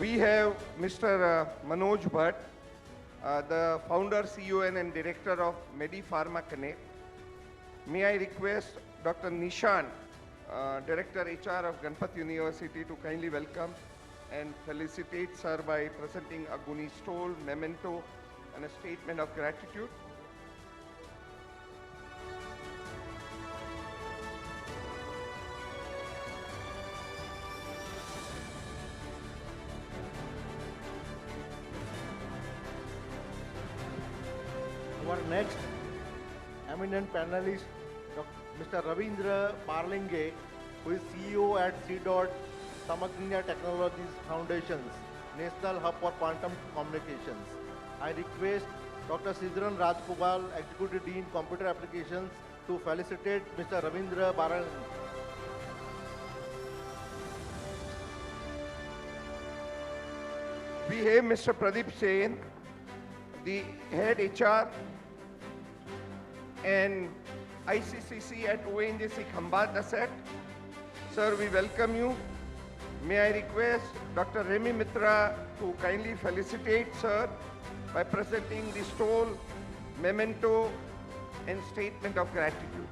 We have Mr. Manoj Bhatt, the founder, CEO, and director of MediPharma Connect. May I request Dr. Nishan, Director HR of Ganpat University, to kindly welcome and felicitate sir by presenting a GUNI stole, memento, and a statement of gratitude. Our next eminent panelist, Mr. Ravindra Parlinge, who is CEO at C. Samagriya Technologies Foundations, National Hub for Quantum Communications. I request Dr. Sidran Rajgopal, Executive Dean, Computer Applications, to felicitate Mr. Ravindra Parlinge. We have Mr. Pradeep Sen, the head HR and ICCC at ONGC Ganpat Asset. Sir, we welcome you. May I request Dr. Remy Mitra to kindly felicitate sir by presenting the stole, memento, and statement of gratitude.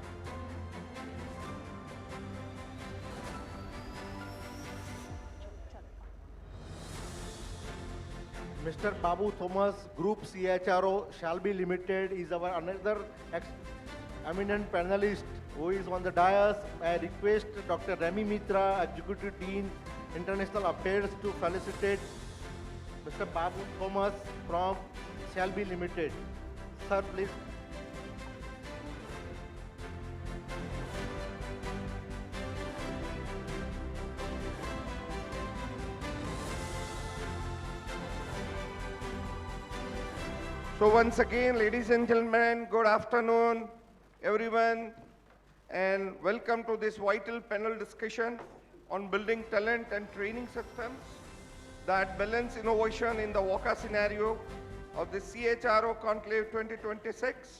Mr. Babu Thomas, Group CHRO Shalby Limited, is our another eminent panelist who is on the dais. I request Dr. Remy Mitra, Executive Dean, International Affairs, to felicitate Mr. Babu Thomas from Shalby Limited. Sir, please. So once again, ladies and gentlemen, good afternoon, everyone, and welcome to this vital panel discussion on building talent and training systems that balance innovation in the VUCA scenario of the CHRO Conclave 2026.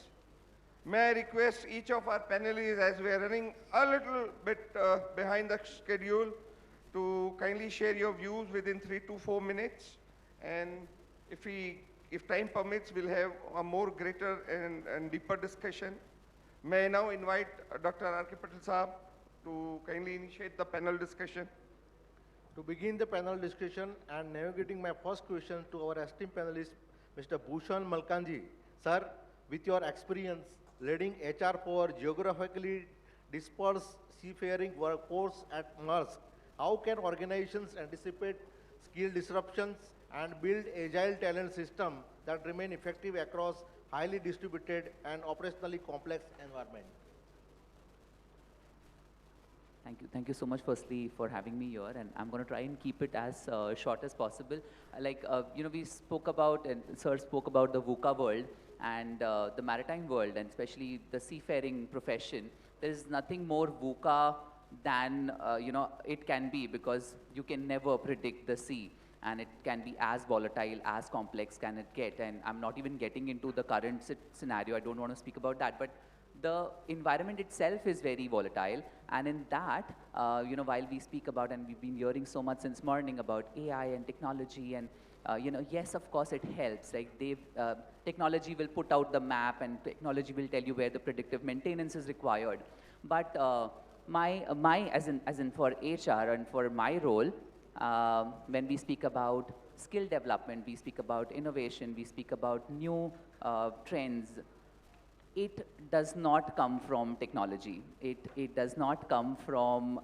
May I request each of our panelists, as we are running a little bit behind the schedule, to kindly share your views within 3 to 4 minutes, and if time permits, we'll have a more greater and deeper discussion. May I now invite Dr. R.K. Patel Saab to kindly initiate the panel discussion. To begin the panel discussion and navigating my first question to our esteemed panelist, Mr. Bhushan Malkanji. Sir, with your experience leading HR for geographically dispersed seafaring workforce at Maersk, how can organizations anticipate skill disruptions and build agile talent system that remain effective across highly distributed and operationally complex environment? Thank you so much firstly for having me here, and I'm going to try and keep it as short as possible. We spoke about, and sir spoke about the VUCA world and the maritime world, and especially the seafaring profession. There is nothing more VUCA than, it can be, because you can never predict the sea. And it can be as volatile, as complex can it get. And I'm not even getting into the current scenario. I don't want to speak about that. But the environment itself is very volatile. And in that, while we speak about, and we've been hearing so much since morning about AI and technology, and yes, of course, it helps. Like technology will put out the map, and technology will tell you where the predictive maintenance is required. But as in for HR and for my role, when we speak about skill development, we speak about innovation, we speak about new trends. It does not come from technology. It does not come from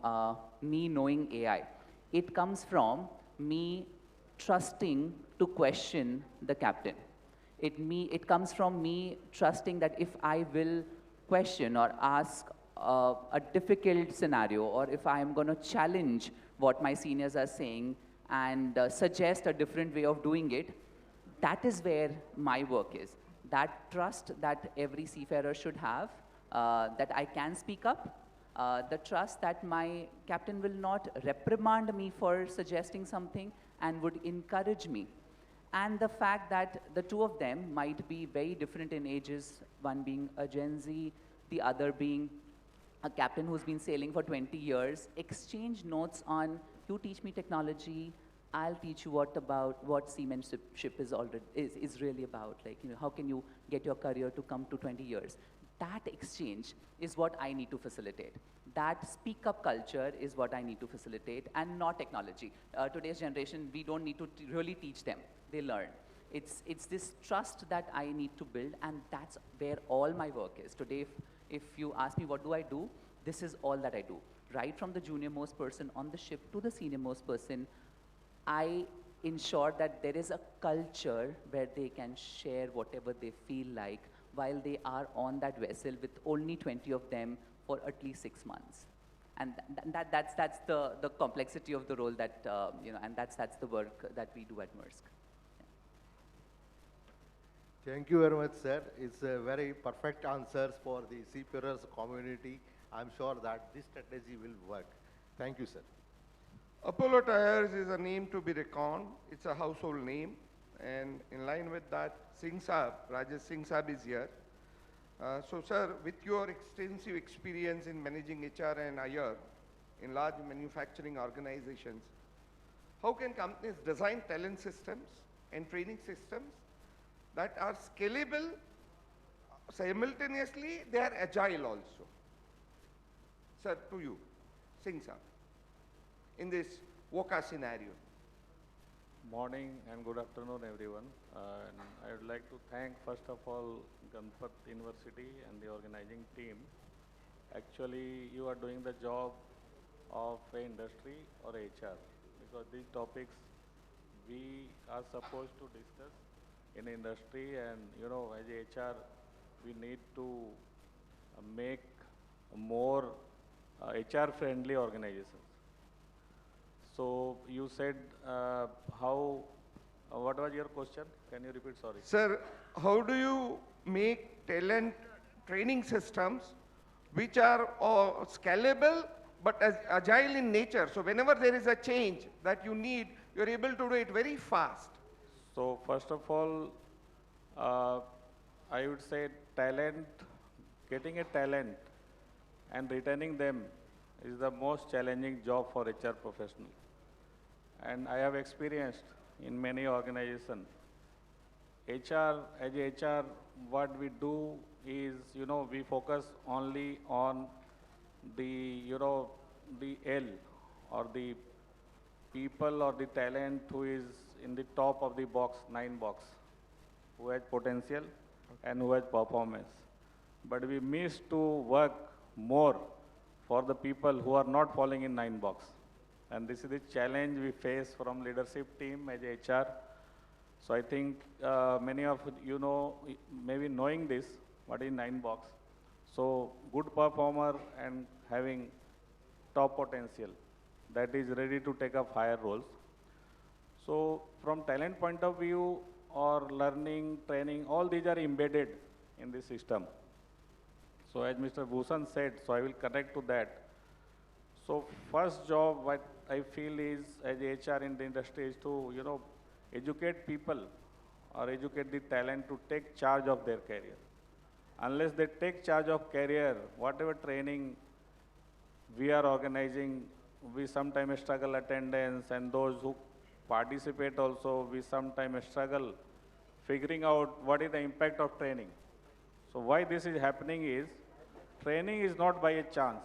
me knowing AI. It comes from me trusting to question the captain. It comes from me trusting that if I will question or ask a difficult scenario, or if I am going to challenge what my seniors are saying and suggest a different way of doing it, that is where my work is. That trust that every seafarer should have, that I can speak up, the trust that my captain will not reprimand me for suggesting something and would encourage me. And the fact that the two of them might be very different in ages, one being a Gen Z, the other being a captain who's been sailing for 20 years, exchange notes on, you teach me technology, I'll teach you what seamanship is really about. Like, how can you get your career to come to 20 years? That exchange is what I need to facilitate. That speak-up culture is what I need to facilitate, and not technology. Today's generation, we don't need to really teach them. They learn. It's this trust that I need to build, and that's where all my work is. Today, if you ask me what do I do, this is all that I do. Right from the junior-most person on the ship to the senior-most person, I ensure that there is a culture where they can share whatever they feel like while they are on that vessel with only 20 of them for at least 6 months. And that's the complexity of the role that, and that's the work that we do at Maersk. Thank you very much, sir. It's a very perfect answers for the seafarers community. I'm sure that this strategy will work. Thank you, sir. Apollo Tyres is a name to be reckoned. It's a household name. And in line with that, Singh Saab, Rajesh Singh Saab is here. So, sir, with your extensive experience in managing HR and IR in large manufacturing organizations, how can companies design talent systems and training systems that are scalable, simultaneously they are agile also? Sir, to you, Singh Saab, in this VUCA scenario. Morning and good afternoon, everyone. And I would like to thank, first of all, Ganpat University and the organizing team. Actually, you are doing the job of industry or HR, because these topics we are supposed to discuss in industry, and as HR, we need to make more HR-friendly organizations. So you said what was your question? Can you repeat, sorry? Sir, how do you make talent training systems which are scalable but as agile in nature? So whenever there is a change that you need, you're able to do it very fast. So first of all, I would say getting a talent and retaining them is the most challenging job for HR professional. And I have experienced in many organizations. HR, as HR, what we do is, we focus only on the, the L, or the people or the talent who is in the top of the box, 9 box, who has potential and who has performance. But we miss to work more for the people who are not falling in 9 box. And this is the challenge we face from leadership team as HR. So I think many of maybe knowing this, what is 9 box. So good performer and having top potential that is ready to take up higher roles. So from talent point of view, or learning, training, all these are embedded in the system. So as Mr. Bhushan said, so I will connect to that. So first job what I feel is, as HR in the industry, is to educate people or educate the talent to take charge of their career. Unless they take charge of career, whatever training we are organizing, we sometimes struggle attendance, and those who participate also, we sometimes struggle figuring out what is the impact of training. So why this is happening is, training is not by a chance.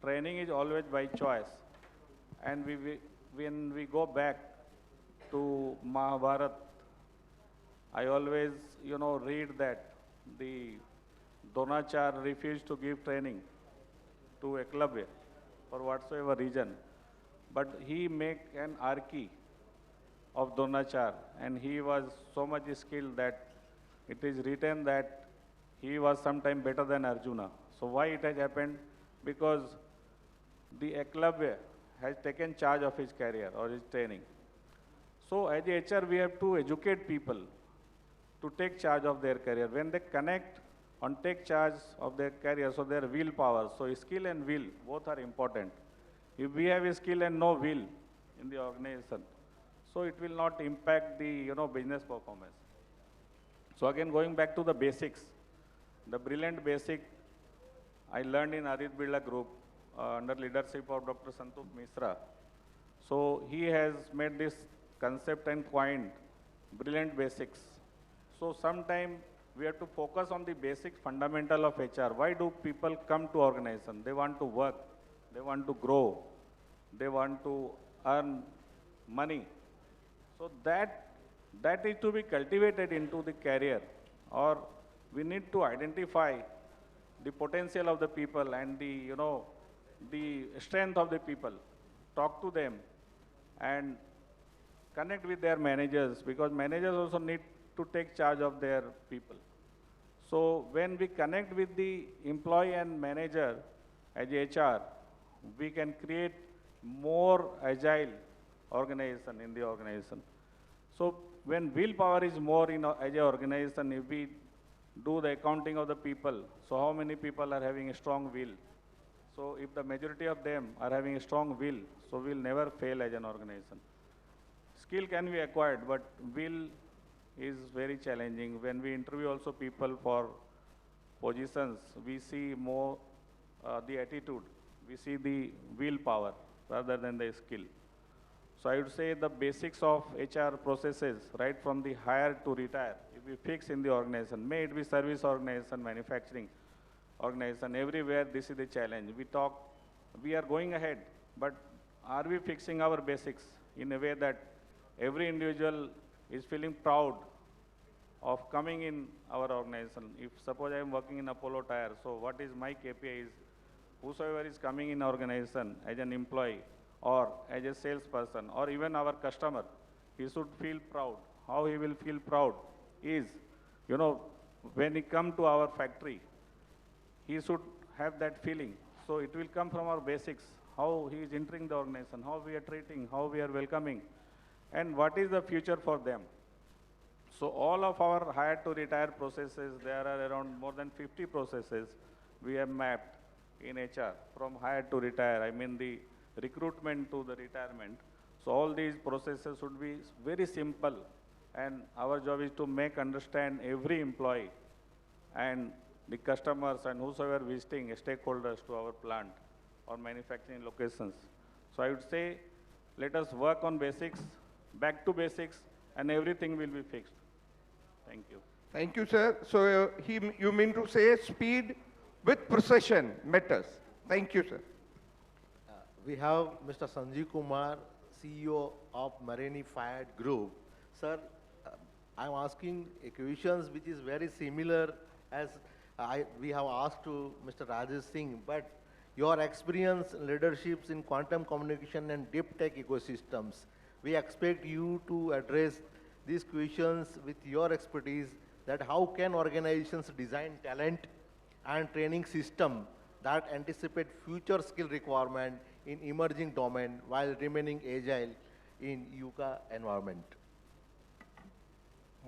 Training is always by choice. And when we go back to Mahabharat, I always, read that the Dronachar refused to give training to Eklavya for whatsoever reason. But he make an archi of Dronachar, and he was so much skilled that it is written that he was sometime better than Arjuna. So why it has happened? Because the Eklavya has taken charge of his career or his training. So as a HR, we have to educate people to take charge of their career. When they connect and take charge of their career, so their willpower, so skill and will, both are important. If we have a skill and no will in the organization, so it will not impact the business performance. So again, going back to the basics, the brilliant basic I learned in Adit Birla Group under leadership of Dr. Santosh Misra. So he has made this concept and coined brilliant basics. So sometime we have to focus on the basic fundamental of HR. Why do people come to organization? They want to work, they want to grow, they want to earn money. So that is to be cultivated into the career, or we need to identify the potential of the people and the strength of the people, talk to them and connect with their managers, because managers also need to take charge of their people. So when we connect with the employee and manager as HR, we can create more agile organization in the organization. So when willpower is more in as an organization, if we do the accounting of the people, so how many people are having a strong will? So if the majority of them are having a strong will, so we'll never fail as an organization. Skill can be acquired, but will is very challenging. When we interview also people for positions, we see more the attitude, we see the willpower rather than the skill. So I would say the basics of HR processes, right from the hire to retire, if we fix in the organization, may it be service organization, manufacturing organization, everywhere this is the challenge. We are going ahead, but are we fixing our basics in a way that every individual is feeling proud of coming in our organization? If suppose I am working in Apollo Tire, so what is my KPI is, whosoever is coming in organization as an employee or as a salesperson or even our customer, he should feel proud. How he will feel proud is, when he come to our factory, he should have that feeling. So it will come from our basics, how he is entering the organization, how we are treating, how we are welcoming, and what is the future for them. So all of our hire to retire processes, there are around more than 50 processes we have mapped in HR from hire to retire. I mean the recruitment to the retirement. So all these processes should be very simple, and our job is to make understand every employee and the customers and whosoever visiting stakeholders to our plant or manufacturing locations. So I would say, let us work on basics, back to basics, and everything will be fixed. Thank you. Thank you, sir. So you mean to say speed with precision matters. Thank you, sir. We have Mr. Sanjeev Kumar, CEO of Marine Fired Group. Sir, I'm asking questions which is very similar as we have asked to Mr. Rajesh Singh, but your experience, leaderships in quantum communication and deep tech ecosystems, we expect you to address these questions with your expertise, that how can organizations design talent and training system that anticipate future skill requirement in emerging domain while remaining agile in UCA environment.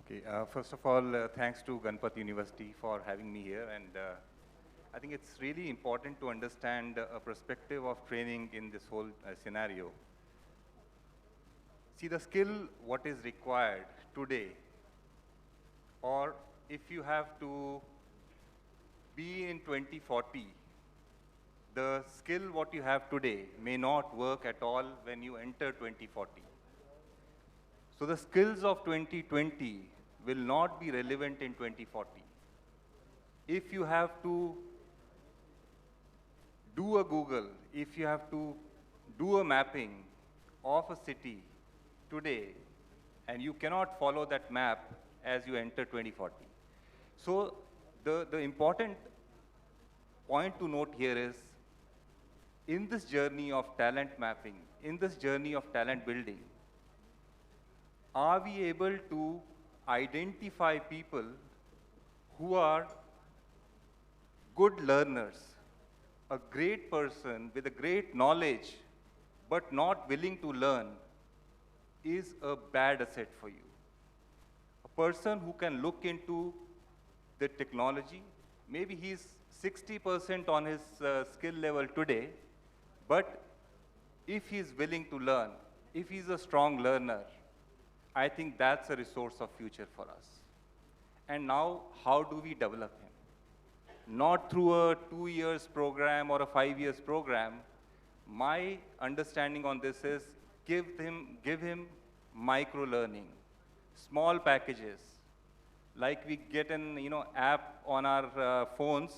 Okay, first of all, thanks to Ganpat University for having me here, and I think it's really important to understand a perspective of training in this whole scenario. See, the skill, what is required today, or if you have to be in 2040, the skill what you have today may not work at all when you enter 2040. So the skills of 2020 will not be relevant in 2040. If you have to do a Google, if you have to do a mapping of a city today, and you cannot follow that map as you enter 2040. So the important point to note here is, in this journey of talent mapping, in this journey of talent building, are we able to identify people who are good learners, a great person with a great knowledge, but not willing to learn, is a bad asset for you. A person who can look into the technology, maybe he's 60% on his skill level today, but if he's willing to learn, if he's a strong learner, I think that's a resource of future for us. And now, how do we develop him? Not through a 2 years program or a 5 years program. My understanding on this is give him micro learning, small packages. Like we get an app on our phones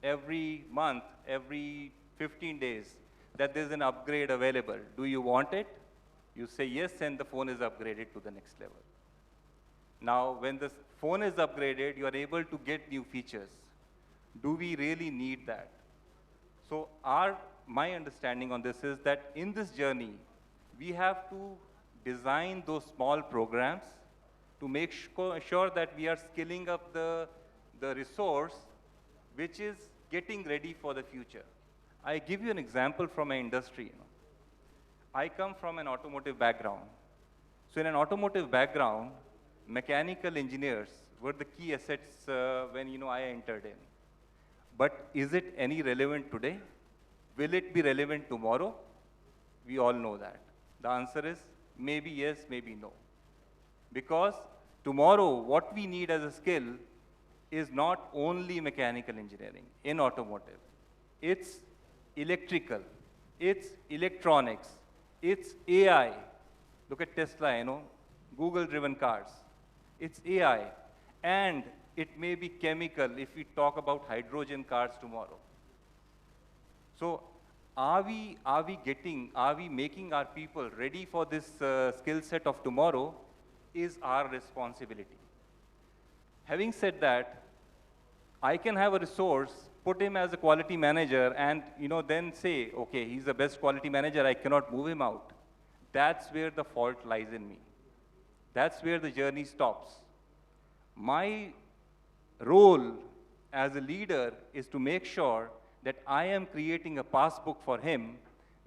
every month, every 15 days, that there's an upgrade available. Do you want it? You say yes, and the phone is upgraded to the next level. Now, when the phone is upgraded, you are able to get new features. Do we really need that? So my understanding on this is that in this journey, we have to design those small programs to make sure that we are scaling up the resource which is getting ready for the future. I give you an example from my industry. I come from an automotive background. So in an automotive background, mechanical engineers were the key assets when I entered in. But is it any relevant today? Will it be relevant tomorrow? We all know that. The answer is maybe yes, maybe no. Because tomorrow, what we need as a skill is not only mechanical engineering in automotive. It's electrical, it's electronics, it's AI. Look at Tesla, Google-driven cars. It's AI. And it may be chemical if we talk about hydrogen cars tomorrow. So are we making our people ready for this skill set of tomorrow is our responsibility. Having said that, I can have a resource, put him as a quality manager, and then say, okay, he's the best quality manager, I cannot move him out. That's where the fault lies in me. That's where the journey stops. My role as a leader is to make sure that I am creating a passbook for him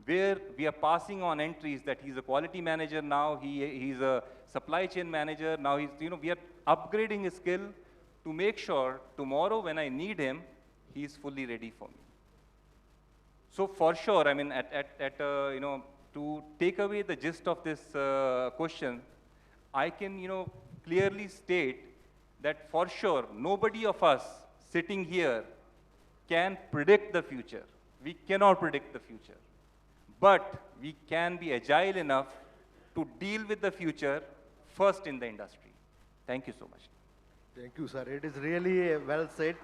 where we are passing on entries that he's a quality manager now, he's a supply chain manager, now we are upgrading his skill to make sure tomorrow when I need him, he's fully ready for me. So for sure, to take away the gist of this question, I can, clearly state that for sure, nobody of us sitting here can predict the future. We cannot predict the future. But we can be agile enough to deal with the future first in the industry. Thank you so much. Thank you, sir. It is really well said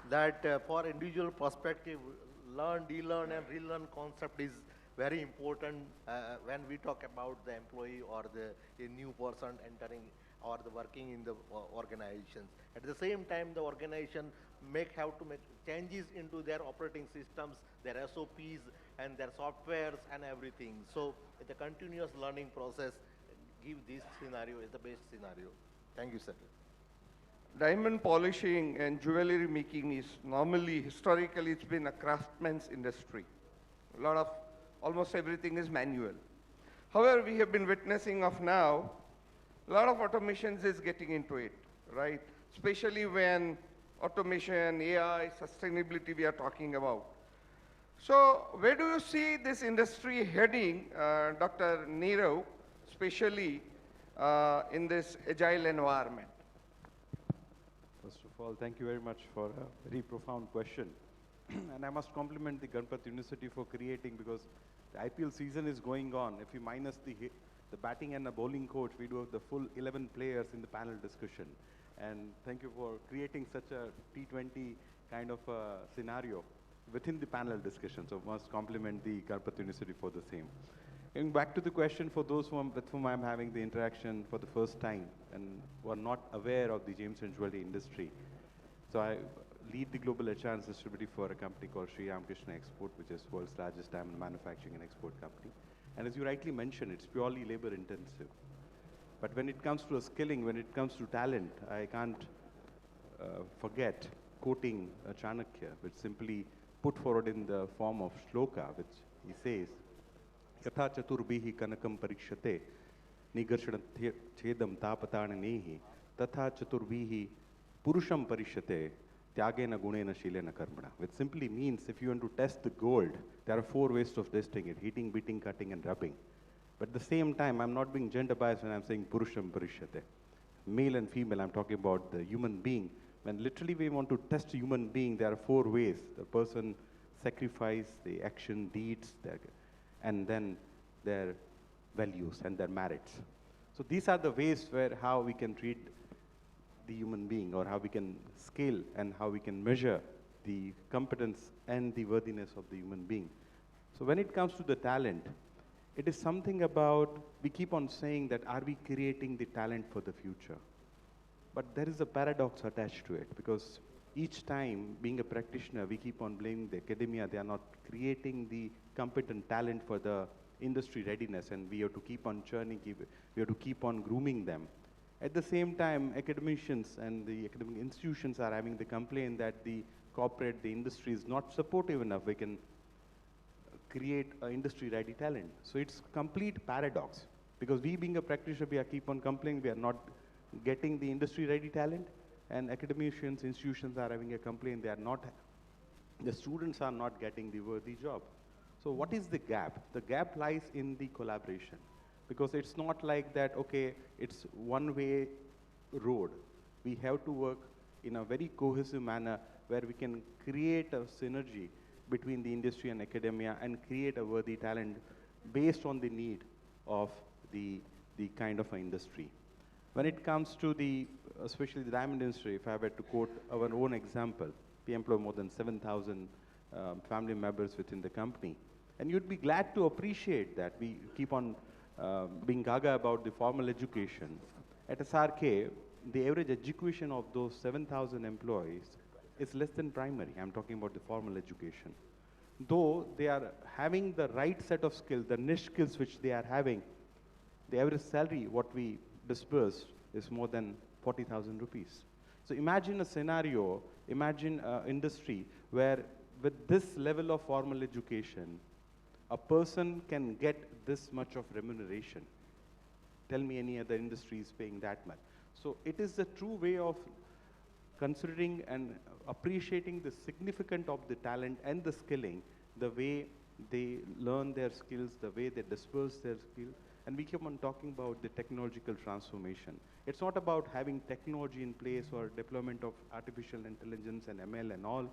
that for individual perspective, learn, de-learn and relearn concept is very important when we talk about the employee or a new person entering or the working in the organizations. At the same time, the organization have to make changes into their operating systems, their SOPs and their softwares and everything. So the continuous learning process give this scenario is the best scenario. Thank you, sir. Diamond polishing and jewelry making is normally, historically, it's been a craftsman's industry. Almost everything is manual. However, we have been witnessing of now, a lot of automations is getting into it, right? Especially when automation, AI, sustainability we are talking about. So where do you see this industry heading, Dr. Nirav, especially in this agile environment? First of all, thank you very much for a very profound question. And I must compliment the Ganpat University for creating, because the IPL season is going on. If you minus the batting and the bowling coach, we do have the full 11 players in the panel discussion. And thank you for creating such a T20 kind of scenario within the panel discussion. So must compliment the Ganpat University for the same. Going back to the question for those with whom I'm having the interaction for the first time and who are not aware of the James and jewelry industry. So I lead the global HR and sustainability for a company called Sri Ramakrishna Export, which is world's largest diamond manufacturing and export company. And as you rightly mentioned, it's purely labor intensive. But when it comes to a skilling, when it comes to talent, I can't forget quoting Chanakya, which simply put forward in the form of shloka, which he says, Yatha chaturbihi kanakam parikshate, nigarshana chedam tapatananehi, tatha chaturbihi purusham parikshate, tyagena gunena shilena karmana. Which simply means if you want to test the gold, there are 4 ways of testing it: heating, beating, cutting, and rubbing. But at the same time, I'm not being gender biased when I'm saying purusham parikshate. Male and female, I'm talking about the human being. When literally we want to test a human being, there are 4 ways. The person sacrifice, the action, deeds, and then their values and their merits. So these are the ways where how we can treat the human being, or how we can scale and how we can measure the competence and the worthiness of the human being. So when it comes to the talent, it is something about, we keep on saying that are we creating the talent for the future? But there is a paradox attached to it, because each time, being a practitioner, we keep on blaming the academia. They are not creating the competent talent for the industry readiness, and we have to keep on churning, we have to keep on grooming them. At the same time, academicians and the academic institutions are having the complaint that the corporate, the industry is not supportive enough. We can create an industry-ready talent. So it's complete paradox, because we being a practitioner, we are keep on complaining we are not getting the industry-ready talent, and academicians, institutions are having a complaint they are not, the students are not getting the worthy job. So what is the gap? The gap lies in the collaboration, because it's not like that, okay, it's one-way road. We have to work in a very cohesive manner where we can create a synergy between the industry and academia and create a worthy talent based on the need of the kind of an industry. When it comes to the, especially the diamond industry, if I were to quote our own example, we employ more than 7,000 family members within the company. And you'd be glad to appreciate that. We keep on being gaga about the formal education. At SRK, the average education of those 7,000 employees is less than primary. I'm talking about the formal education. Though they are having the right set of skills, the niche skills which they are having, the average salary, what we disperse, is more than 40,000 rupees. So imagine a scenario, imagine an industry where with this level of formal education, a person can get this much of remuneration. Tell me any other industry is paying that much. So it is the true way of considering and appreciating the significance of the talent and the skilling, the way they learn their skills, the way they disperse their skills. And we keep on talking about the technological transformation. It's not about having technology in place or deployment of artificial intelligence and ML and all.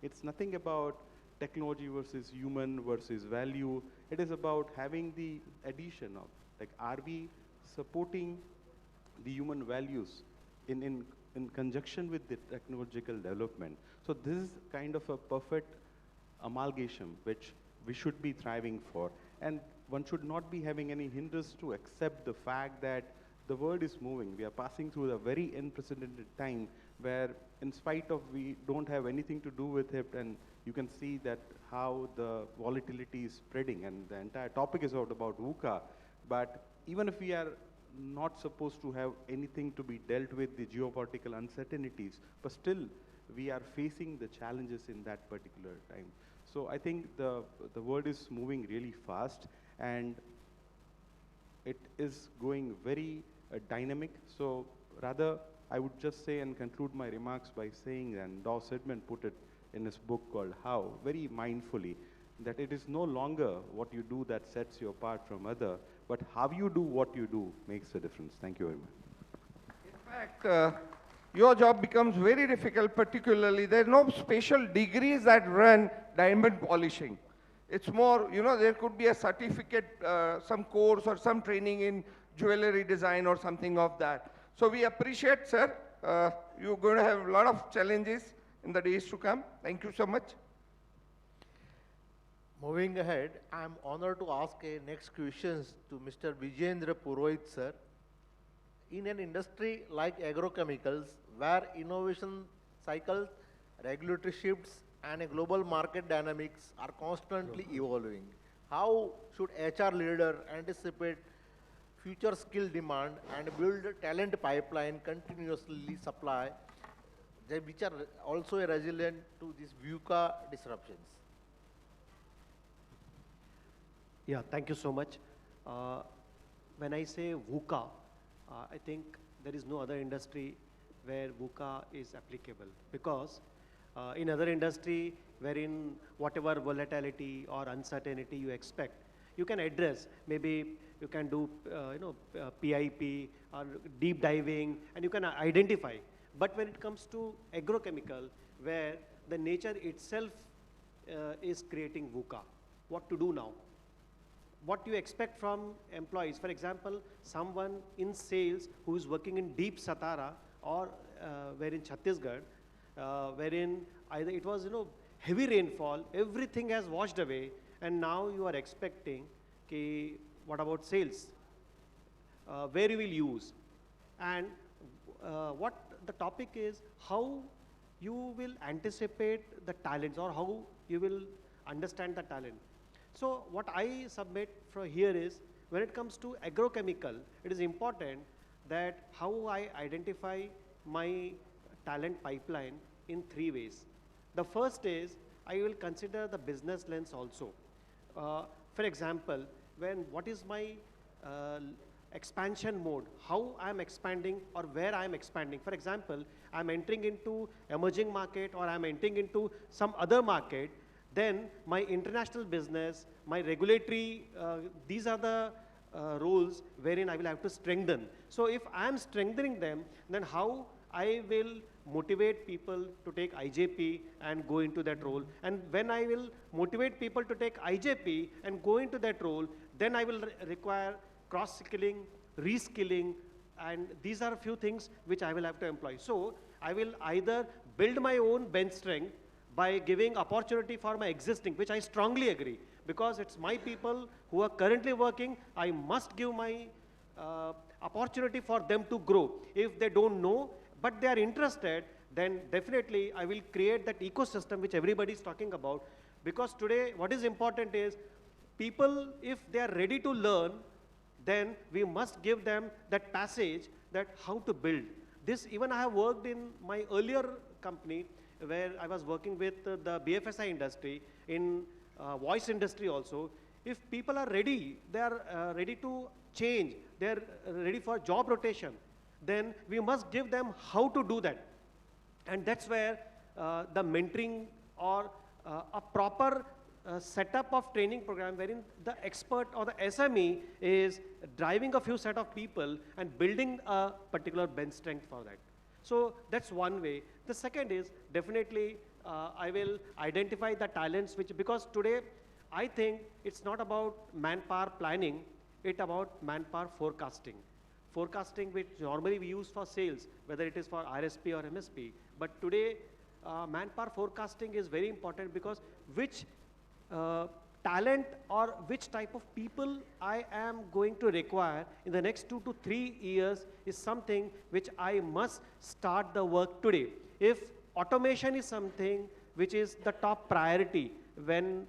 It's nothing about technology versus human versus value. It is about having the addition of, like, are we supporting the human values in conjunction with the technological development? So this is kind of a perfect amalgamation which we should be thriving for. And one should not be having any hindrance to accept the fact that the world is moving. We are passing through a very unprecedented time where, in spite of we don't have anything to do with it, and you can see that how the volatility is spreading, and the entire topic is about VUCA. But even if we are not supposed to have anything to be dealt with the geopolitical uncertainties, but still we are facing the challenges in that particular time. So I think the world is moving really fast, and it is going very dynamic. So rather, I would just say and conclude my remarks by saying, and Dawes Sedgman put it in his book called How, very mindfully, that it is no longer what you do that sets you apart from other, but how you do what you do makes a difference. Thank you very much. In fact, your job becomes very difficult, particularly there are no special degrees that run diamond polishing. It's more, you know, there could be a certificate, some course or some training in jewelry design or something of that. So we appreciate, sir. You're going to have a lot of challenges in the days to come. Thank you so much. Moving ahead, I am honored to ask a next questions to Mr. Vijendra Purohit, sir. In an industry like agrochemicals, where innovation cycles, regulatory shifts, and a global market dynamics are constantly evolving, how should HR leader anticipate future skill demand and build a talent pipeline continuously supply, which are also resilient to these VUCA disruptions? Yeah, thank you so much. When I say VUCA, I think there is no other industry where VUCA is applicable, because in other industry wherein whatever volatility or uncertainty you expect, you can address. Maybe you can do PIP or deep diving, and you can identify. But when it comes to agrochemical, where the nature itself is creating VUCA, what to do now? What you expect from employees? For example, someone in sales who is working in deep Satara or where in Chhattisgarh, wherein either it was heavy rainfall, everything has washed away, and now you are expecting, okay, what about sales? Where you will use? And what the topic is, how you will anticipate the talents, or how you will understand the talent. So what I submit from here is, when it comes to agrochemical, it is important that how I identify my talent pipeline in 3 ways. The first is, I will consider the business lens also. For example, what is my expansion mode, how I am expanding or where I am expanding. For example, I am entering into emerging market, or I am entering into some other market, then my international business, my regulatory, these are the roles wherein I will have to strengthen. So if I am strengthening them, then how I will motivate people to take IJP and go into that role. And when I will motivate people to take IJP and go into that role, then I will require cross-skilling, reskilling, and these are a few things which I will have to employ. So I will either build my own bench strength by giving opportunity for my existing, which I strongly agree, because it's my people who are currently working, I must give my opportunity for them to grow. If they don't know, but they are interested, then definitely I will create that ecosystem which everybody is talking about. Because today what is important is, people, if they are ready to learn, then we must give them that passage, that how to build. This, even I have worked in my earlier company, where I was working with the BFSI industry, in voice industry also. If people are ready, they are ready to change, they are ready for job rotation, then we must give them how to do that. And that's where the mentoring or a proper setup of training program, wherein the expert or the SME is driving a few set of people and building a particular bench strength for that. So that's one way. The second is, definitely I will identify the talents which, because today I think it's not about manpower planning, it's about manpower forecasting. Forecasting, which normally we use for sales, whether it is for RSP or MSP. But today, manpower forecasting is very important, because which talent or which type of people I am going to require in the next 2 to 3 years is something which I must start the work today. If automation is something which is the top priority, when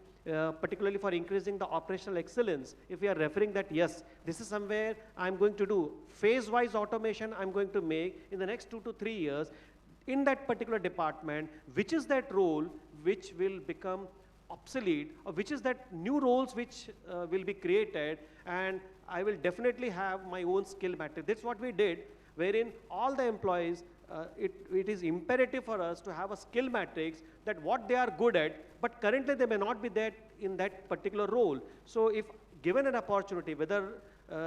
particularly for increasing the operational excellence, if we are referring that, yes, this is somewhere I'm going to do phase-wise automation I'm going to make in the next 2 to 3 years in that particular department, which is that role which will become obsolete, or which is that new roles which will be created, and I will definitely have my own skill matrix. That's what we did, wherein all the employees, it is imperative for us to have a skill matrix, that what they are good at, but currently they may not be that in that particular role. So if given an opportunity, whether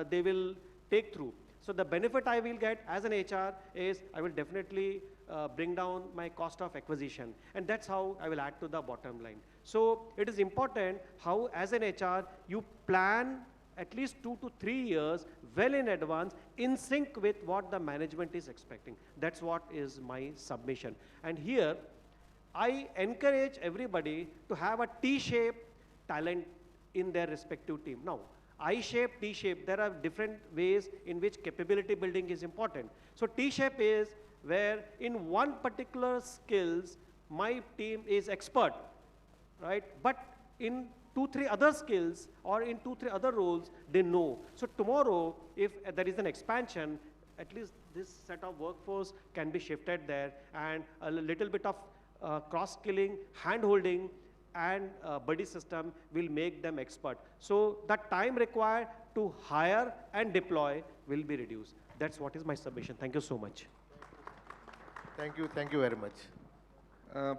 they will take through. So the benefit I will get as an HR is, I will definitely bring down my cost of acquisition, and that's how I will add to the bottom line. So it is important how, as an HR, you plan at least 2 to 3 years well in advance, in sync with what the management is expecting. That's what is my submission. And here, I encourage everybody to have a T-shaped talent in their respective team. Now, I-shape, T-shape, there are different ways in which capability building is important. So T-shape is where in one particular skills, my team is expert, right? But in 2-3 other skills or in 2-3 other roles, they know. So tomorrow, if there is an expansion, at least this set of workforce can be shifted there, and a little bit of cross-skilling, hand-holding, and buddy system will make them expert. So the time required to hire and deploy will be reduced. That's what is my submission. Thank you so much. Thank you very much.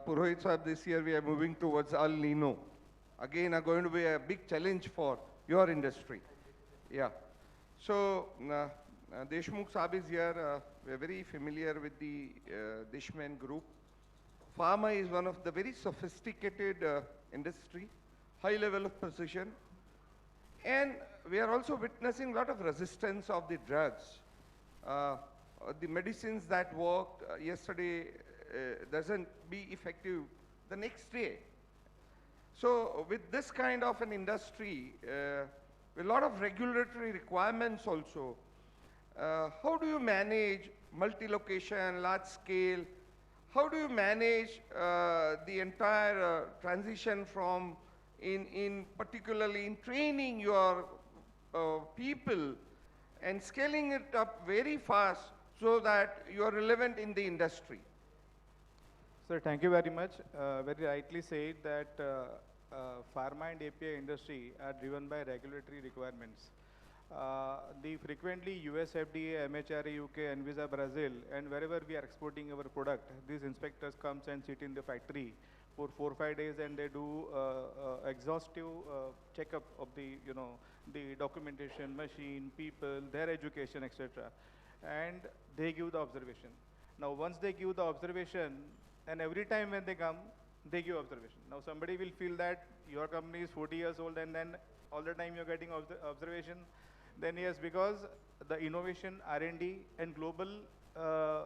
Purohit Sahib, this year we are moving towards El Nino. Again, are going to be a big challenge for your industry. Yeah. So, Deshmukh Sahib is here. We are very familiar with the Deshman group. Pharma is one of the very sophisticated industry, high level of precision. And we are also witnessing a lot of resistance of the drugs. The medicines that worked yesterday doesn't be effective the next day. So with this kind of an industry, with a lot of regulatory requirements also, how do you manage multi-location, large scale? How do you manage the entire transition from particularly in training your people and scaling it up very fast so that you are relevant in the industry? Sir, thank you very much. Very rightly said that pharma and API industry are driven by regulatory requirements. The frequently US FDA, MHRA, UK, Anvisa, Brazil, and wherever we are exporting our product, these inspectors comes and sit in the factory for 4 or 5 days, and they do exhaustive checkup of the the documentation, machine, people, their education, etc. And they give the observation. Now, once they give the observation, and every time when they come, they give observation. Now, somebody will feel that your company is 40 years old, and then all the time you're getting observation. Then yes, because the innovation, R&D, and global, a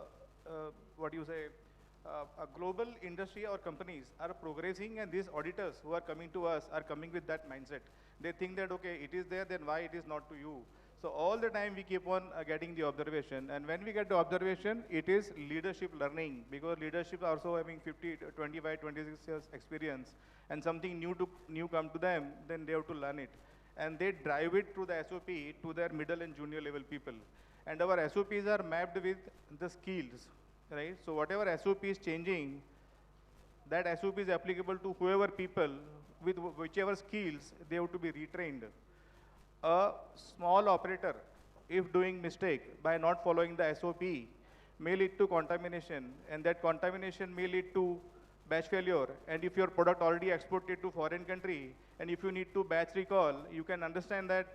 global industry or companies are progressing, and these auditors who are coming to us are coming with that mindset. They think that, okay, it is there, then why it is not to you? So all the time we keep on getting the observation, and when we get the observation, it is leadership learning, because leadership also having 50, 25, 26 years experience, and something new come to them, then they have to learn it. And they drive it through the SOP to their middle and junior level people. And our SOPs are mapped with the skills, right? So whatever SOP is changing, that SOP is applicable to whoever people with whichever skills, they have to be retrained. A small operator, if doing mistake by not following the SOP, may lead to contamination, and that contamination may lead to batch failure. And if your product already exported to foreign country, and if you need to batch recall, you can understand that,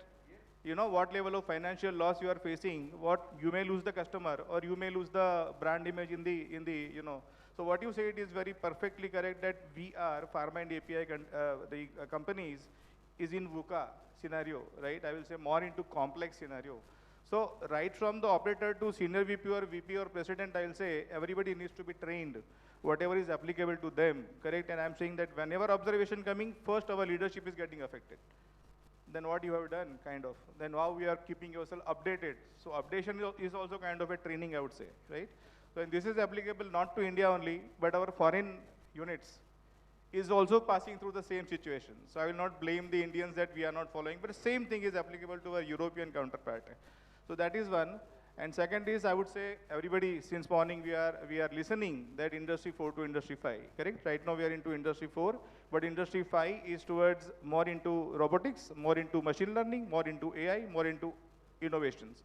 what level of financial loss you are facing, what you may lose the customer, or you may lose the brand image in the. So what you said is very perfectly correct, that we are, pharma and API, companies is in VUCA scenario, right? I will say more into complex scenario. So right from the operator to senior VP or VP or president, I will say everybody needs to be trained, whatever is applicable to them, correct? And I'm saying that whenever observation coming, first our leadership is getting affected. Then what you have done, kind of. Then how we are keeping yourself updated. So updation is also kind of a training, I would say, right? So and this is applicable not to India only, but our foreign units is also passing through the same situation. So I will not blame the Indians that we are not following, but the same thing is applicable to our European counterpart. So that is one. And second is, I would say, everybody, since morning we are listening that Industry 4 to Industry 5, correct? Right now we are into Industry 4, but Industry 5 is towards more into robotics, more into machine learning, more into AI, more into innovations.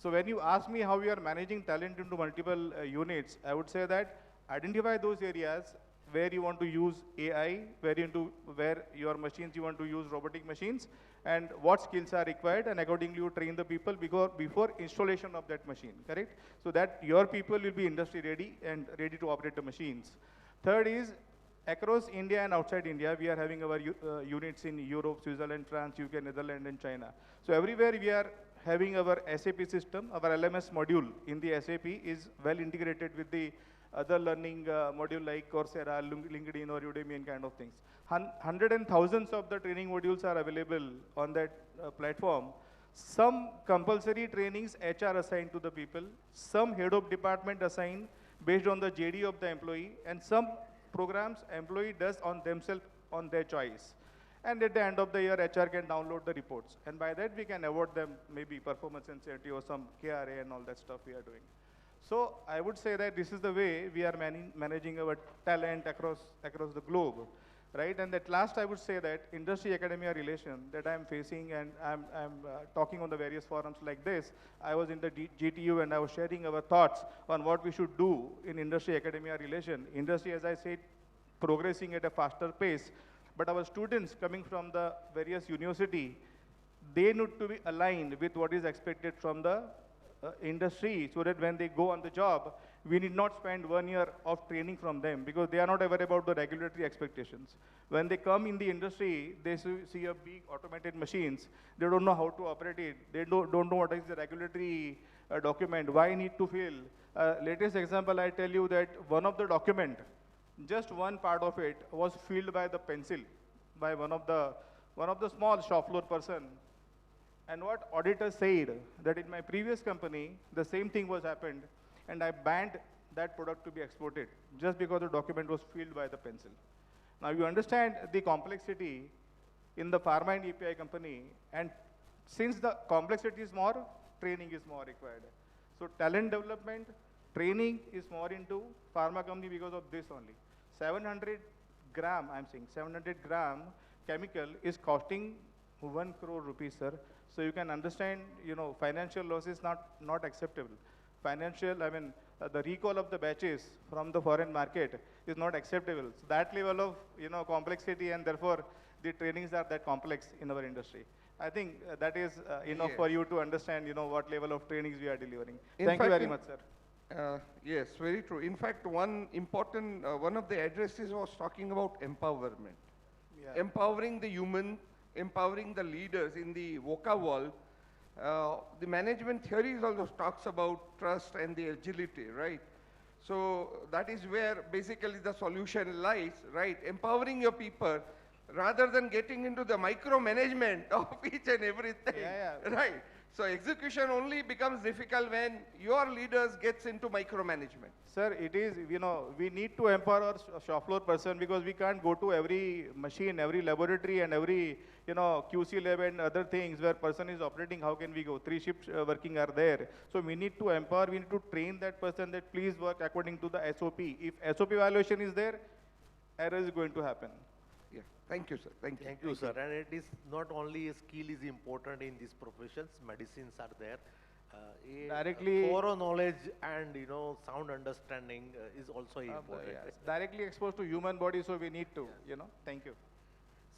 So when you ask me how we are managing talent into multiple units, I would say that identify those areas where you want to use AI, where your machines you want to use robotic machines, and what skills are required, and accordingly you train the people before installation of that machine, correct? So that your people will be industry ready and ready to operate the machines. Third is, across India and outside India, we are having our units in Europe, Switzerland, France, UK, Netherlands, and China. So everywhere we are having our SAP system, our LMS module in the SAP is well integrated with the other learning module like Coursera, LinkedIn, or Udemy, and kind of things. Hundreds and thousands of the training modules are available on that platform. Some compulsory trainings HR assigned to the people, some head of department assigned based on the JD of the employee, and some programs employee does on themselves on their choice. And at the end of the year, HR can download the reports. And by that, we can award them maybe performance incentive or some KRA and all that stuff we are doing. So I would say that this is the way we are managing our talent across the globe, right? And at last, I would say that industry-academia relation that I'm facing, and I'm talking on the various forums like this. I was in the GTU and I was sharing our thoughts on what we should do in industry-academia relation. Industry, as I said, progressing at a faster pace. But our students coming from the various university, they need to be aligned with what is expected from the industry, so that when they go on the job, we need not spend 1 year of training from them, because they are not aware about the regulatory expectations. When they come in the industry, they see a big automated machines. They don't know how to operate it. They don't know what is the regulatory document, why need to fill. Latest example, I tell you that one of the document, just one part of it was filled by the pencil, by one of the small shop floor person. And what auditor said, that in my previous company, the same thing was happened, and I banned that product to be exported, just because the document was filled by the pencil. Now you understand the complexity in the pharma and API company, and since the complexity is more, training is more required. So talent development, training is more into pharma company because of this only. 700 gram, I'm saying 700 gram chemical is costing 1 crore rupees, sir. So you can understand, financial loss is not acceptable. Financial, the recall of the batches from the foreign market is not acceptable. So that level of, complexity, and therefore the trainings are that complex in our industry. I think that is enough for you to understand, what level of trainings we are delivering. Thank you very much, sir. Yes, very true. In fact, one of the addresses was talking about empowerment. Yeah. Empowering the human, empowering the leaders in the VUCA world. The management theories also talks about trust and the agility, right? So that is where basically the solution lies, right? Empowering your people rather than getting into the micromanagement of each and everything, right? So execution only becomes difficult when your leaders gets into micromanagement. Sir, it is, we need to empower our shop floor person, because we can't go to every machine, every laboratory, and every, QC lab and other things where person is operating. How can we go? 3 shifts working are there. So we need to empower, we need to train that person that please work according to the SOP. If SOP violation is there, error is going to happen. Yeah. Thank you, sir. Thank you. Thank you, sir. And it is not only a skill is important in these professions, medicines are there. Directly thorough knowledge and sound understanding is also important. Directly exposed to human body, so we need to, Thank you.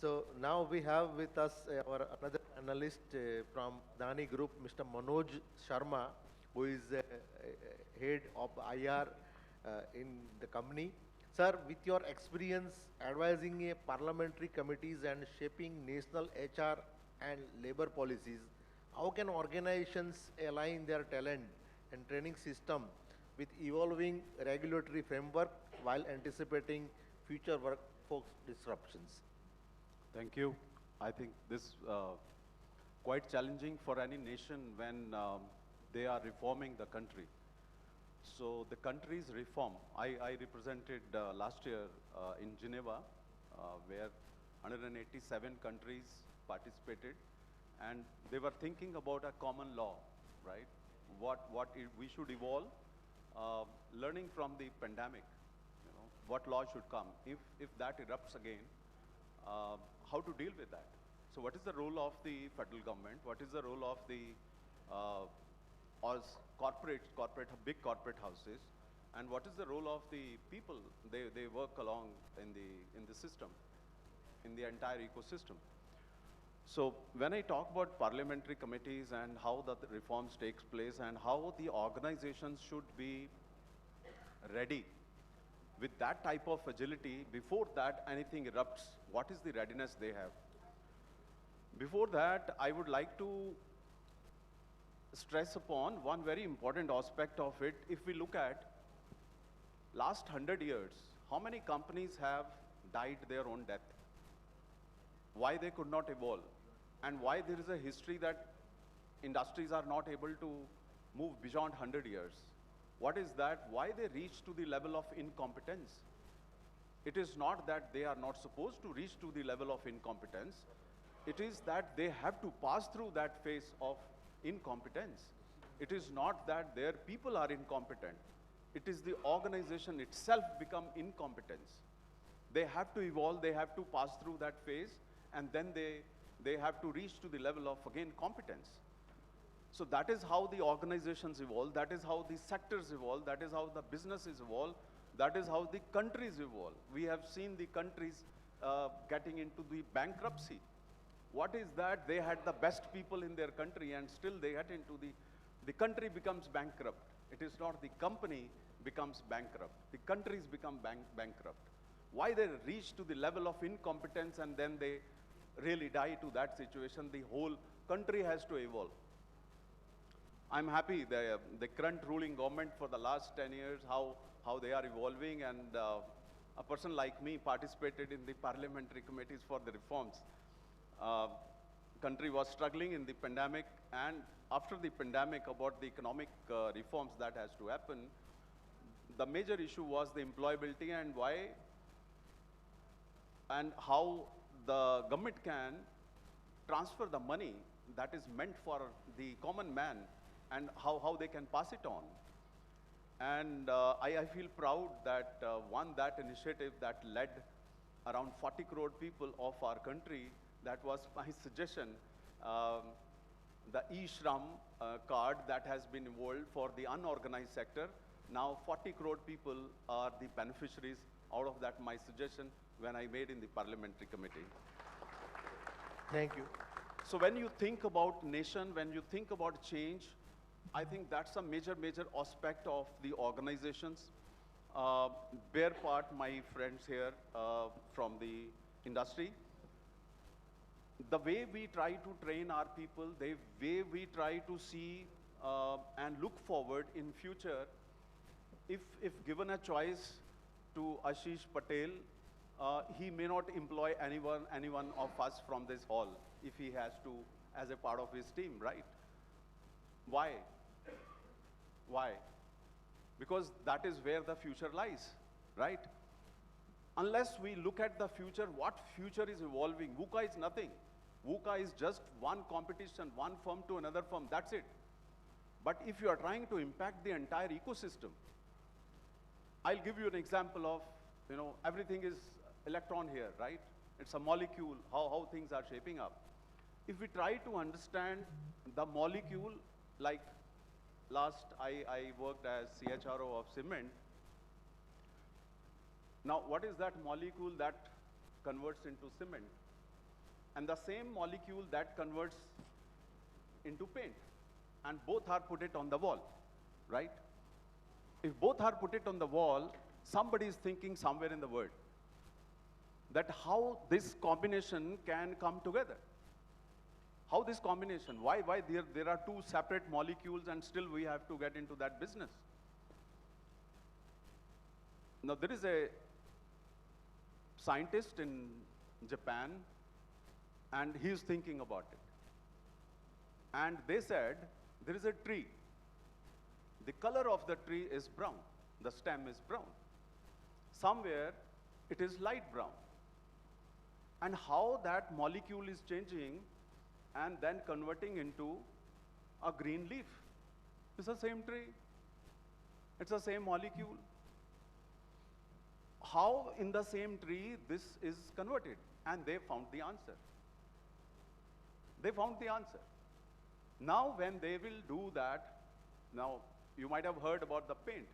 So now we have with us our another analyst from Dani Group, Mr. Manoj Sharma, who is head of IR in the company. Sir, with your experience advising parliamentary committees and shaping national HR and labor policies, how can organizations align their talent and training system with evolving regulatory framework while anticipating future workforce disruptions? Thank you. I think this quite challenging for any nation when they are reforming the country. So the country's reform, I represented last year in Geneva, where 187 countries participated, and they were thinking about a common law, right? We should evolve, learning from the pandemic, what law should come. If that erupts again, how to deal with that? So what is the role of the federal government? What is the role of the big corporate houses, and what is the role of the people they work along in the system, in the entire ecosystem? So when I talk about parliamentary committees and how the reforms takes place and how the organizations should be ready with that type of agility, before that anything erupts, what is the readiness they have? Before that, I would like to stress upon one very important aspect of it. If we look at last 100 years, how many companies have died their own death? Why they could not evolve? And why there is a history that industries are not able to move beyond 100 years? What is that? Why they reach to the level of incompetence? It is not that they are not supposed to reach to the level of incompetence. It is that they have to pass through that phase of incompetence. It is not that their people are incompetent. It is the organization itself become incompetence. They have to evolve, they have to pass through that phase, and then they have to reach to the level of, again, competence. So that is how the organizations evolve, that is how the sectors evolve, that is how the businesses evolve, that is how the countries evolve. We have seen the countries getting into the bankruptcy. What is that? They had the best people in their country and still they get into the country becomes bankrupt. It is not the company becomes bankrupt. The countries become bankrupt. Why they reach to the level of incompetence and then they really die to that situation? The whole country has to evolve. I'm happy the current ruling government for the last 10 years, how they are evolving, and a person like me participated in the parliamentary committees for the reforms. Country was struggling in the pandemic, and after the pandemic about the economic reforms that has to happen, the major issue was the employability and why and how the government can transfer the money that is meant for the common man and how they can pass it on. And I feel proud that that initiative that led around 40 crore people of our country, that was my suggestion. The e-Shram card that has been evolved for the unorganized sector. Now 40 crore people are the beneficiaries out of that, my suggestion when I made in the parliamentary committee. Thank you. So when you think about nation, when you think about change, I think that's a major aspect of the organizations. Bear part, my friends here from the industry. The way we try to train our people, the way we try to see and look forward in future, if given a choice to Ashish Patel, he may not employ anyone of us from this hall if he has to as a part of his team, right? Why? Why? Because that is where the future lies, right? Unless we look at the future, what future is evolving? VUCA is nothing. VUCA is just one competition, one firm to another firm, that's it. But if you are trying to impact the entire ecosystem, I'll give you an example of, everything is electron here, right? It's a molecule, how things are shaping up. If we try to understand the molecule, like last I worked as CHRO of cement. Now, what is that molecule that converts into cement? And the same molecule that converts into paint. And both are put it on the wall, right? If both are put it on the wall, somebody is thinking somewhere in the world that how this combination can come together. How this combination, why there are two separate molecules and still we have to get into that business. Now there is a scientist in Japan and he is thinking about it. And they said, there is a tree. The color of the tree is brown. The stem is brown. Somewhere it is light brown. And how that molecule is changing and then converting into a green leaf. It's the same tree. It's the same molecule. How in the same tree this is converted? And they found the answer. They found the answer. Now when they will do that, now you might have heard about the paint.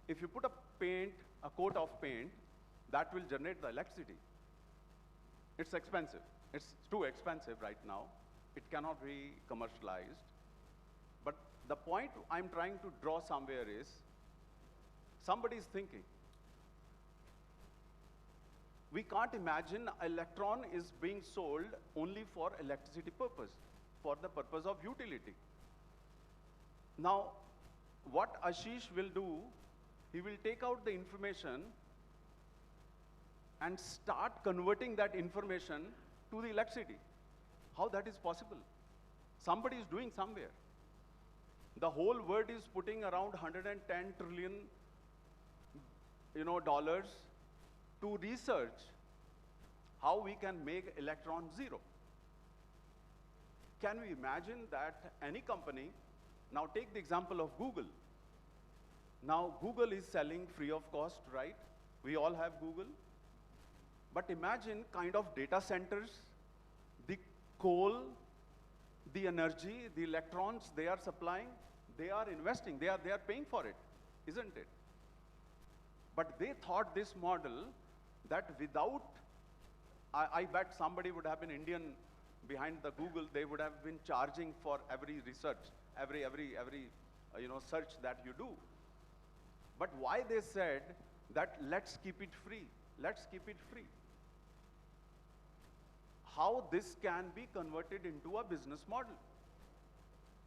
If you put a coat of paint, that will generate the electricity. It's expensive. It's too expensive right now. It cannot be commercialized. But the point I'm trying to draw somewhere is, somebody is thinking, we can't imagine electron is being sold only for electricity purpose, for the purpose of utility. Now, what Ashish will do, He will take out the information and start converting that information to the electricity. How that is possible? Somebody is doing somewhere. The whole world is putting around 110 trillion dollars to research how we can make electron zero. Can we imagine that any company, now take the example of Google. Now Google is selling free of cost, right? We all have Google. But imagine kind of data centers, the coal, the energy, the electrons they are supplying, they are investing, they are paying for it, isn't it? But they thought this model that without, I bet somebody would have been Indian behind the Google, they would have been charging for every research, every search that you do. But why they said that let's keep it free, let's keep it free. How this can be converted into a business model.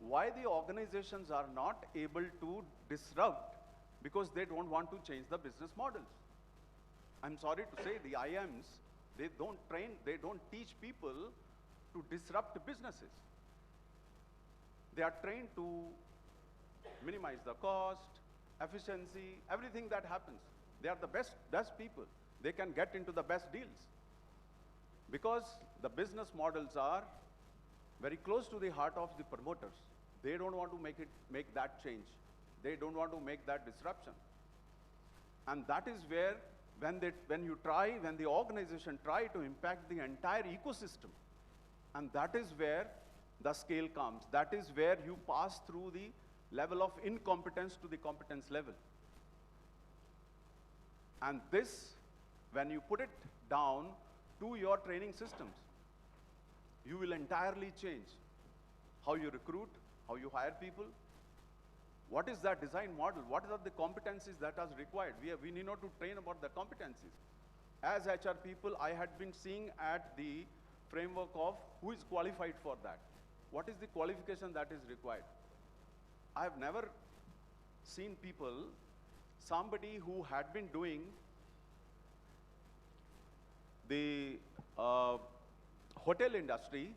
Why the organizations are not able to disrupt? Because they don't want to change the business models. I'm sorry to say, the IMs, they don't train, they don't teach people to disrupt businesses. They are trained to minimize the cost, efficiency, everything that happens. They are the best people. They can get into the best deals. Because the business models are very close to the heart of the promoters. They don't want to make that change. They don't want to make that disruption. And that is where, when the organization try to impact the entire ecosystem, and that is where the scale comes. That is where you pass through the level of incompetence to the competence level. And this, when you put it down to your training systems, you will entirely change how you recruit, how you hire people. What is that design model? What are the competencies that are required? We need not to train about the competencies. As HR people, I had been seeing at the framework of who is qualified for that. What is the qualification that is required? I have never seen people, somebody who had been doing the hotel industry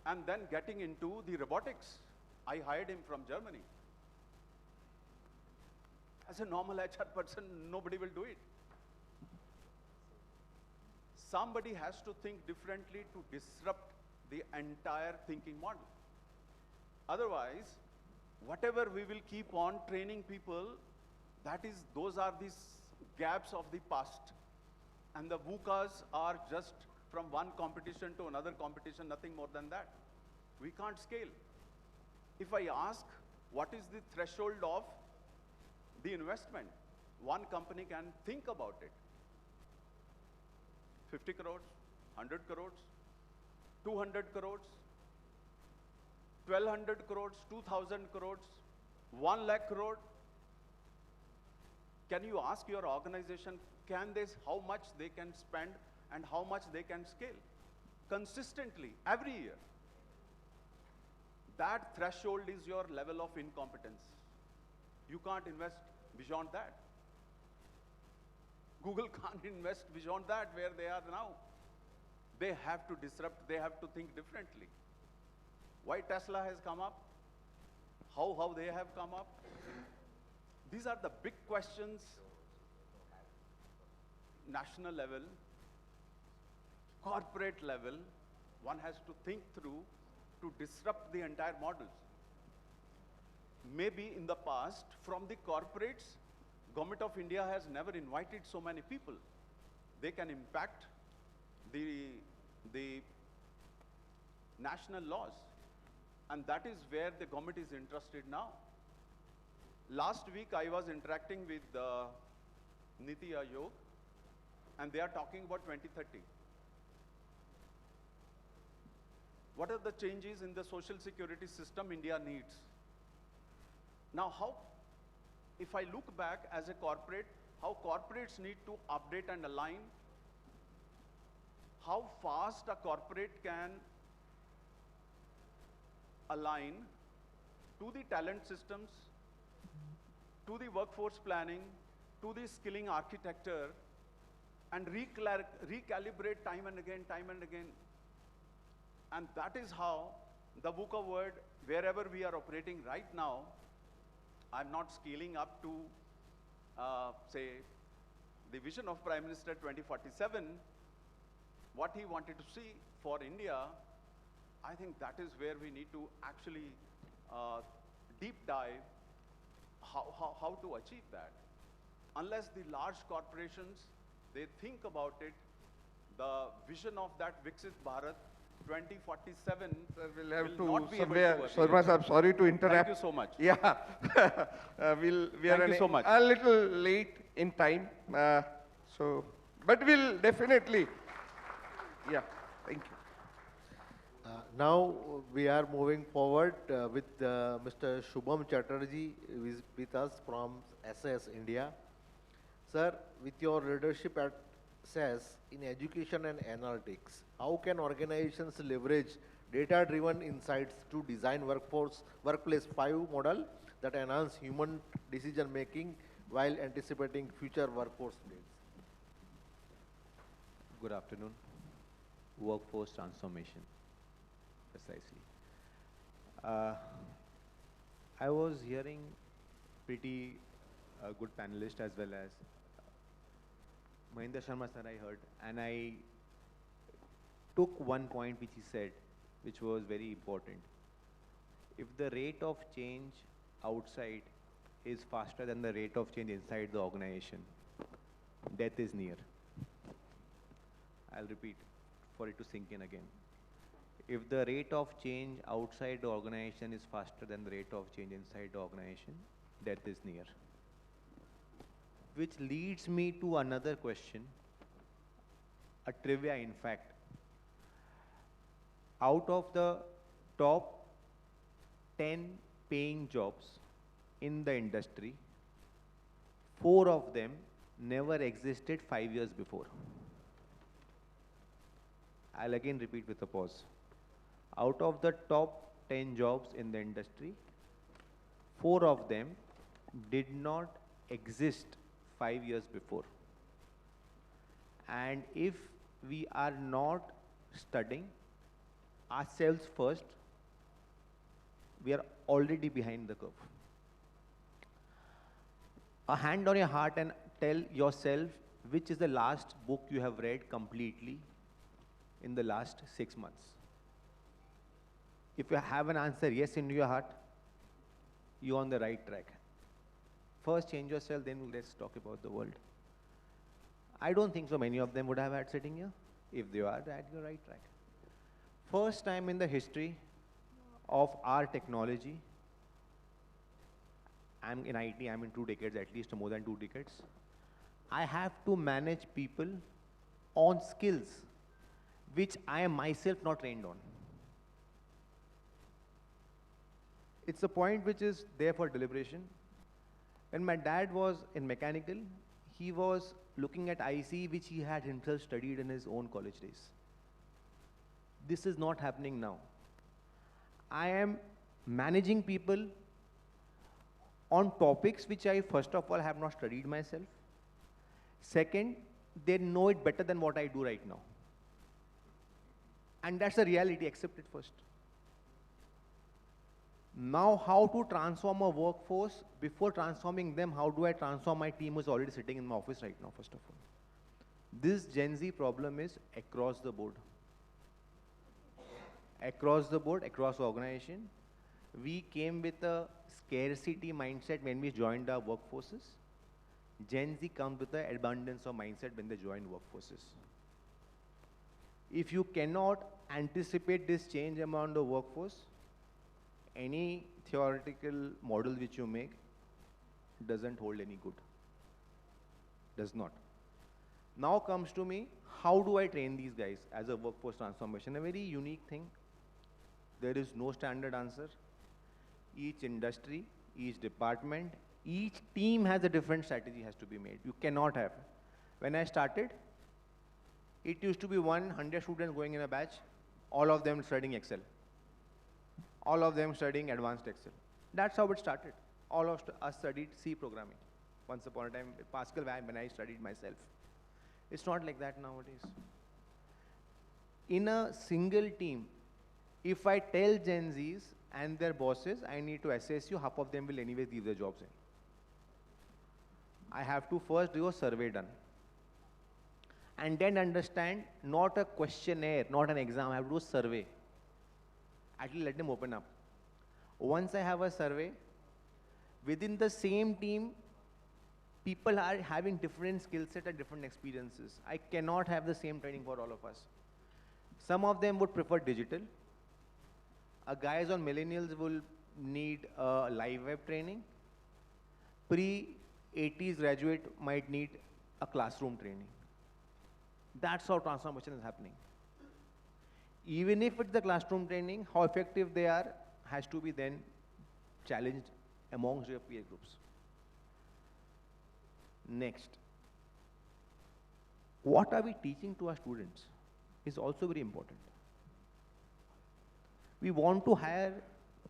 and then getting into the robotics. I hired him from Germany. As a normal HR person, nobody will do it. Somebody has to think differently to disrupt the entire thinking model. Otherwise, whatever we will keep on training people, those are these gaps of the past. And the VUCAs are just from one competition to another competition, nothing more than that. We can't scale. If I ask, what is the threshold of the investment? One company can think about it. 50 crores, 100 crores, 200 crores, 1200 crores, 2000 crores, 1 lakh crore. Can you ask your organization, how much they can spend and how much they can scale? Consistently, every year. That threshold is your level of incompetence. You can't invest beyond that. Google can't invest beyond that where they are now. They have to disrupt, they have to think differently. Why Tesla has come up? How they have come up? These are the big questions, national level, corporate level, one has to think through to disrupt the entire models. Maybe in the past, from the corporates, Government of India has never invited so many people. They can impact the national laws. And that is where the government is interested now. Last week, I was interacting with Niti Aayog, and they are talking about 2030. What are the changes in the social security system India needs? Now, if I look back as a corporate, how corporates need to update and align, how fast a corporate can align to the talent systems, to the workforce planning, to the skilling architecture and recalibrate time and again, time and again. And that is how the VUCA world, wherever we are operating right now, I'm not scaling up to, say, the vision of Prime Minister 2047, what he wanted to see for India. I think that is where we need to actually deep dive how to achieve that. Unless the large corporations, they think about it, the vision of that Viksit Bharat 2047 We'll have will not to be able somewhere, to achieve. Sharma sir, sorry to interrupt. Thank you so much. Yeah, we are Thank you so much. a little late in time. But we'll definitely, yeah, thank you. Now we are moving forward with Mr. Shubham Chatterjee with us from SAS India. Sir, with your leadership at SAS in education and analytics, how can organizations leverage data-driven insights to design workplace 5 model that enhance human decision-making while anticipating future workforce needs? Good afternoon. Workforce transformation, precisely. I was hearing pretty good panelists as well as Mahendra Sharma sir I heard, and I took one point which he said, which was very important. If the rate of change outside is faster than the rate of change inside the organization, death is near. I'll repeat for it to sink in again. If the rate of change outside the organization is faster than the rate of change inside the organization, death is near. Which leads me to another question, a trivia in fact. Out of the top 10 paying jobs in the industry, 4 of them never existed 5 years before. I'll again repeat with a pause. Out of the top 10 jobs in the industry, 4 of them did not exist 5 years before. And if we are not studying ourselves first, we are already behind the curve. A hand on your heart and tell yourself which is the last book you have read completely in the last 6 months. If you have an answer yes in your heart, you're on the right track. First change yourself, then let's talk about the world. I don't think so many of them would have had sitting here. If they are, at your right track. First time in the history of our technology, I'm in IT, I'm in 2 decades, at least more than 2 decades. I have to manage people on skills which I am myself not trained on. It's a point which is there for deliberation. When my dad was in mechanical, he was looking at IC which he had himself studied in his own college days. This is not happening now. I am managing people on topics which I first of all have not studied myself. Second, they know it better than what I do right now. And that's the reality, accept it first. Now, how to transform a workforce? Before transforming them, how do I transform my team who's already sitting in my office right now, first of all? This Gen Z problem is across the board. Across the board, across organization. We came with a scarcity mindset when we joined our workforces. Gen Z comes with an abundance of mindset when they join workforces. If you cannot anticipate this change among the workforce, any theoretical model which you make doesn't hold any good. Does not. Now comes to me, how do I train these guys as a workforce transformation? A very unique thing. There is no standard answer. Each industry, each department, each team has a different strategy has to be made. You cannot have. When I started, it used to be 100 students going in a batch, all of them studying Excel. All of them studying advanced Excel. That's how it started. All of us studied C programming. once upon a time with Pascal when I studied myself. It's not like that nowadays. In a single team, if I tell Gen Zs and their bosses, I need to assess you, half of them will anyway leave their jobs in. I have to first do a survey done. And then understand, not a questionnaire, not an exam, I have to do a survey. Actually let them open up. Once I have a survey, within the same team, people are having different skill set and different experiences. I cannot have the same training for all of us. Some of them would prefer digital. Guys on millennials will need live web training. Pre-80s graduate might need a classroom training. That's how transformation is happening. Even if it's the classroom training, how effective they are has to be then challenged amongst your peer groups. Next, what are we teaching to our students is also very important. We want to hire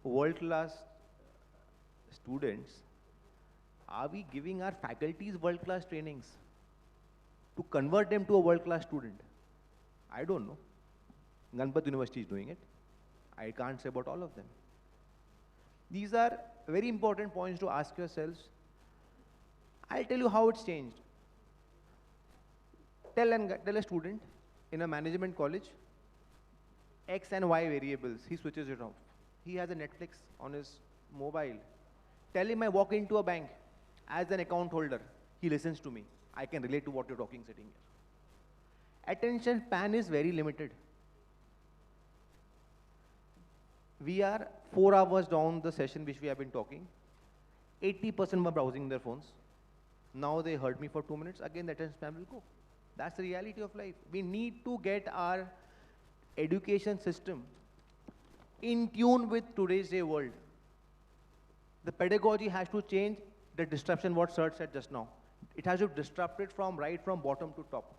world-class students. Are we giving our faculties world-class trainings to convert them to a world-class student? I don't know. Ganpat University is doing it. I can't say about all of them. These are very important points to ask yourselves. I'll tell you how it's changed. Tell a student in a management college, X and Y variables, he switches it off. He has a Netflix on his mobile. Tell him I walk into a bank as an account holder. He listens to me. I can relate to what you're talking sitting here. Attention span is very limited. We are 4 hours down the session which we have been talking. 80% were browsing their phones. Now they heard me for 2 minutes. Again, the attention span will go. That's the reality of life. We need to get our education system in tune with today's day world. The pedagogy has to change the disruption, what Sir said just now. It has to disrupt it from bottom to top.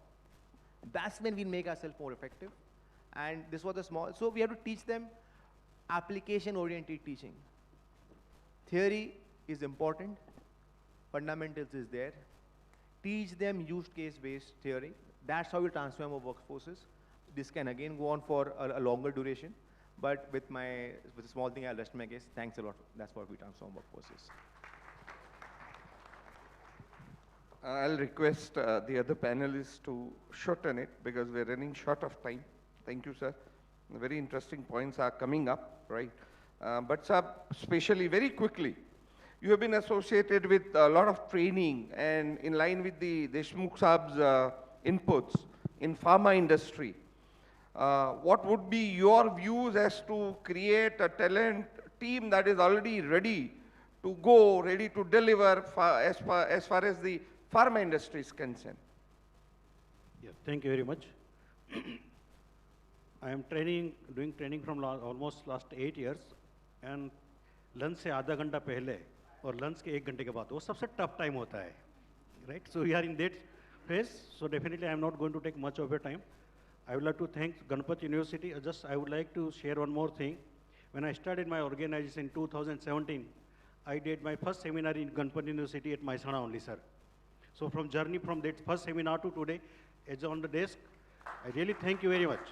That's when we make ourselves more effective. And this was a small, so we have to teach them application-oriented teaching. Theory is important. Fundamentals is there. Teach them use case-based theory. That's how we transform our workforces. This can again go on for a longer duration, but with a small thing, I'll rest my case. Thanks a lot. That's what we transform workforces. I'll request the other panelists to shorten it because we're running short of time. Thank you, sir. Very interesting points are coming up, right? But sir, especially very quickly, you have been associated with a lot of training and in line with the Deshmukh Saab's inputs in pharma industry. What would be your views as to create a talent team that is already ready to go, ready to deliver as far as the pharma industry is concerned? Yeah, thank you very much. I am doing training from almost last 8 years, and lunch से आधा घंटा पहले और lunch के 1 घंटे के बाद वो सबसे tough time होता है, right? So we are in that phase. So definitely I am not going to take much of your time. I would like to thank Ganpat University. I would like to share one more thing. When I started my organization in 2017, I did my first seminar in Ganpat University at Maisana only, sir. So from that first seminar to today, it's on the desk. I really thank you very much.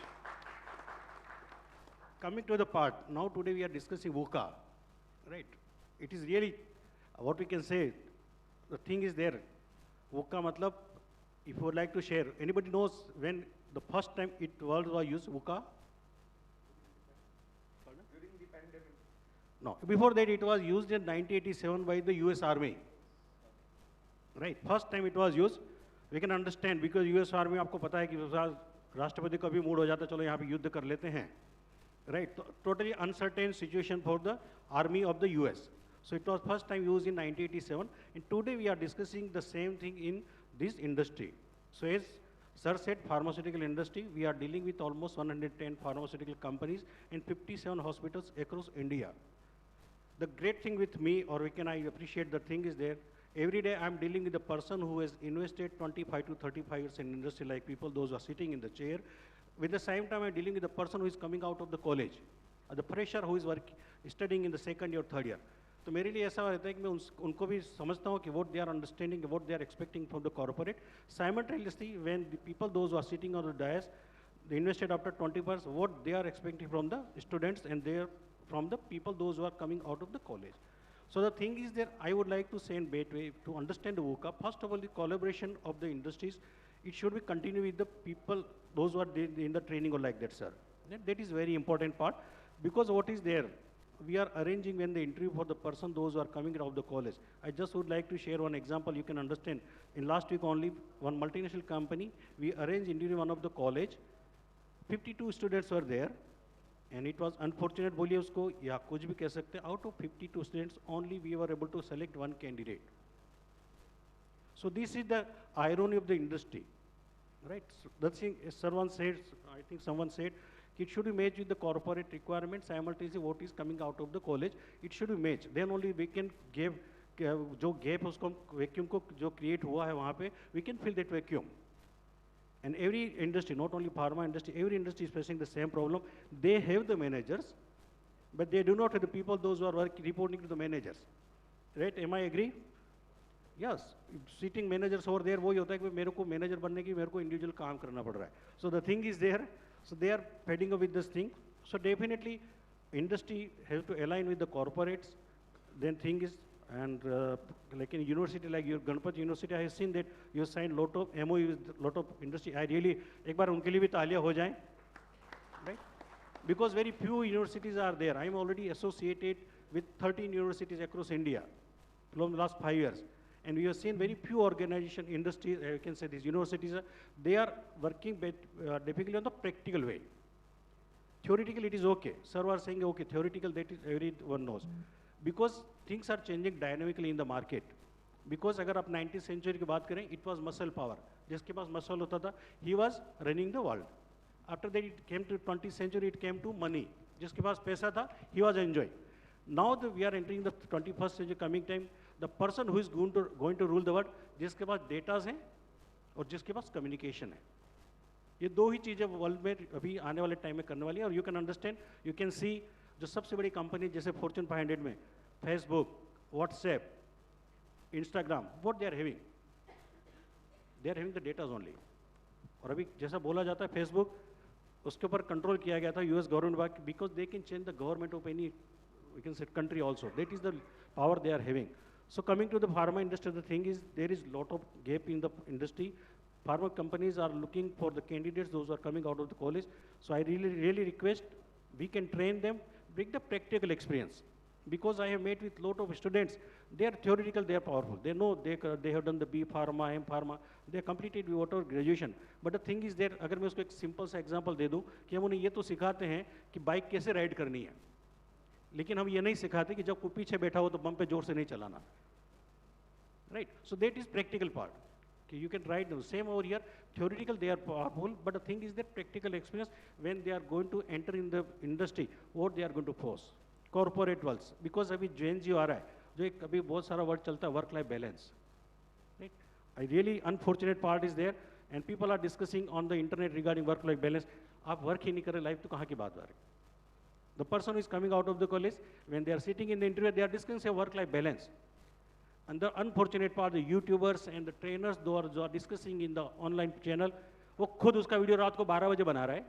Coming to the part, now today we are discussing VUCA, right? It is really, what we can say, the thing is there. VUCA matlab, if you would like to share, anybody knows when the first time world was used, VUCA? During the pandemic. No, before that it was used in 1987 by the US Army. Right, first time it was used, we can understand because US Army आपको पता है कि राष्ट्रपति का भी mood हो जाता है चलो यहाँ पे युद्ध कर लेते हैं, right? Totally uncertain situation for the army of the US. So it was first time used in 1987, and today we are discussing the same thing in this industry. So as Sir said, pharmaceutical industry, we are dealing with almost 110 pharmaceutical companies and 57 hospitals across India. The great thing with me, I appreciate the thing is there, every day I'm dealing with a person who has invested 25 to 35 years in industry, like people, those who are sitting in the chair. With the same time, I'm dealing with a person who is coming out of the college, the fresher who is studying in the second year, third year. तो मेरे लिए ऐसा रहता है कि मैं उनको भी समझता हूँ कि what they are understanding, what they are expecting from the corporate. Simultaneously, when the people, those who are sitting on the dais, they invested after 20%, what they are expecting from the students and from the people, those who are coming out of the college. So the thing is that I would like to say in Gateway, to understand the VUCA, first of all, the collaboration of the industries, it should be continue with the people, those who are in the training or like that, sir. That is very important part, because what is there, we are arranging when the interview for the person, those who are coming out of the college. I just would like to share one example, you can understand. In last week only, one multinational company, we arranged interview one of the college, 52 students were there, and it was unfortunate, बोलिए उसको या कुछ भी कह सकते हैं, out of 52 students, only we were able to select one candidate. So this is the irony of the industry, right? So the thing, someone said, I think someone said, it should be matched with the corporate requirements, simultaneously what is coming out of the college, it should be matched. Then only we can give, जो gap उसको vacuum को जो create हुआ है वहाँ पे, we can fill that vacuum. And every industry, not only pharma industry, every industry is facing the same problem. They have the managers, but they do not have the people, those who are reporting to the managers. Right? Am I agree? Yes. Sitting managers over there, वही होता है कि मेरे को manager बनने की मेरे को individual काम करना पड़ रहा है. So the thing is there. So they are fed up with this thing. So definitely, industry has to align with the corporates. Then thing is, and like in university, like your Ganpat University, I have seen that you signed lot of MOU with lot of industry. I really, एक बार उनके लिए भी तालियां हो जाएं, right? Because very few universities are there. I am already associated with 13 universities across India from the last 5 years. And we have seen very few organization, industries, I can say these universities, they are working typically on the practical way. Theoretically, it is okay. Sir was saying, okay, theoretical, that is everyone knows. Because things are changing dynamically in the market. Because अगर आप 19th century की बात करें, it was muscle power. जिसके पास muscle होता था, he was running the world. After that, it came to 20th century, it came to money. जिसके पास पैसा था, he was enjoying. Now that we are entering the 21st century coming time, the person who is going to rule the world, जिसके पास data हैं और जिसके पास communication है. ये दो ही चीज़ें वर्ल्ड में अभी आने वाले टाइम में करने वाली है. और you can understand, you can see जो सबसे बड़ी कंपनी जैसे Fortune 500 में Facebook, WhatsApp, Instagram, what they are having? They are having the data only. और अभी जैसा बोला जाता है Facebook, उसके ऊपर कंट्रोल किया गया था US government because they can change the government of any, we can say, country also. That is the power they are having. So coming to the pharma industry, the thing is there is lot of gap in the industry. Pharma companies are looking for the candidates, those who are coming out of the college. So I really request we can train them, bring the practical experience. Because I have met with lot of students, they are theoretical, they are powerful. They know they have done the B Pharma, M Pharma, they have completed whatever graduation. But the thing is there, अगर मैं उसको एक simple सा example दे दूँ कि हम उन्हें ये तो सिखाते हैं कि बाइक कैसे राइड करनी है, लेकिन हम ये नहीं सिखाते कि जब कोई पीछे बैठा हो तो बम पे जोर से नहीं चलाना. Right? So that is practical part. You can write the same over here. Theoretical, they are powerful, but the thing is that practical experience when they are going to enter in the industry, what they are going to force. Corporate worlds, because अभी Gen Z आ रहा है, जो एक अभी बहुत सारा word चलता है work-life balance. Right? A really unfortunate part is there, and people are discussing on the internet regarding work-life balance. आप work ही नहीं कर रहे, life तो कहाँ की बात आ रही? The person who is coming out of the college, when they are sitting in the interview, they are discussing a work-life balance. And the unfortunate part, the YouTubers and the trainers, those are discussing in the online channel, वो खुद उसका video रात को 12 बजे बना रहा है,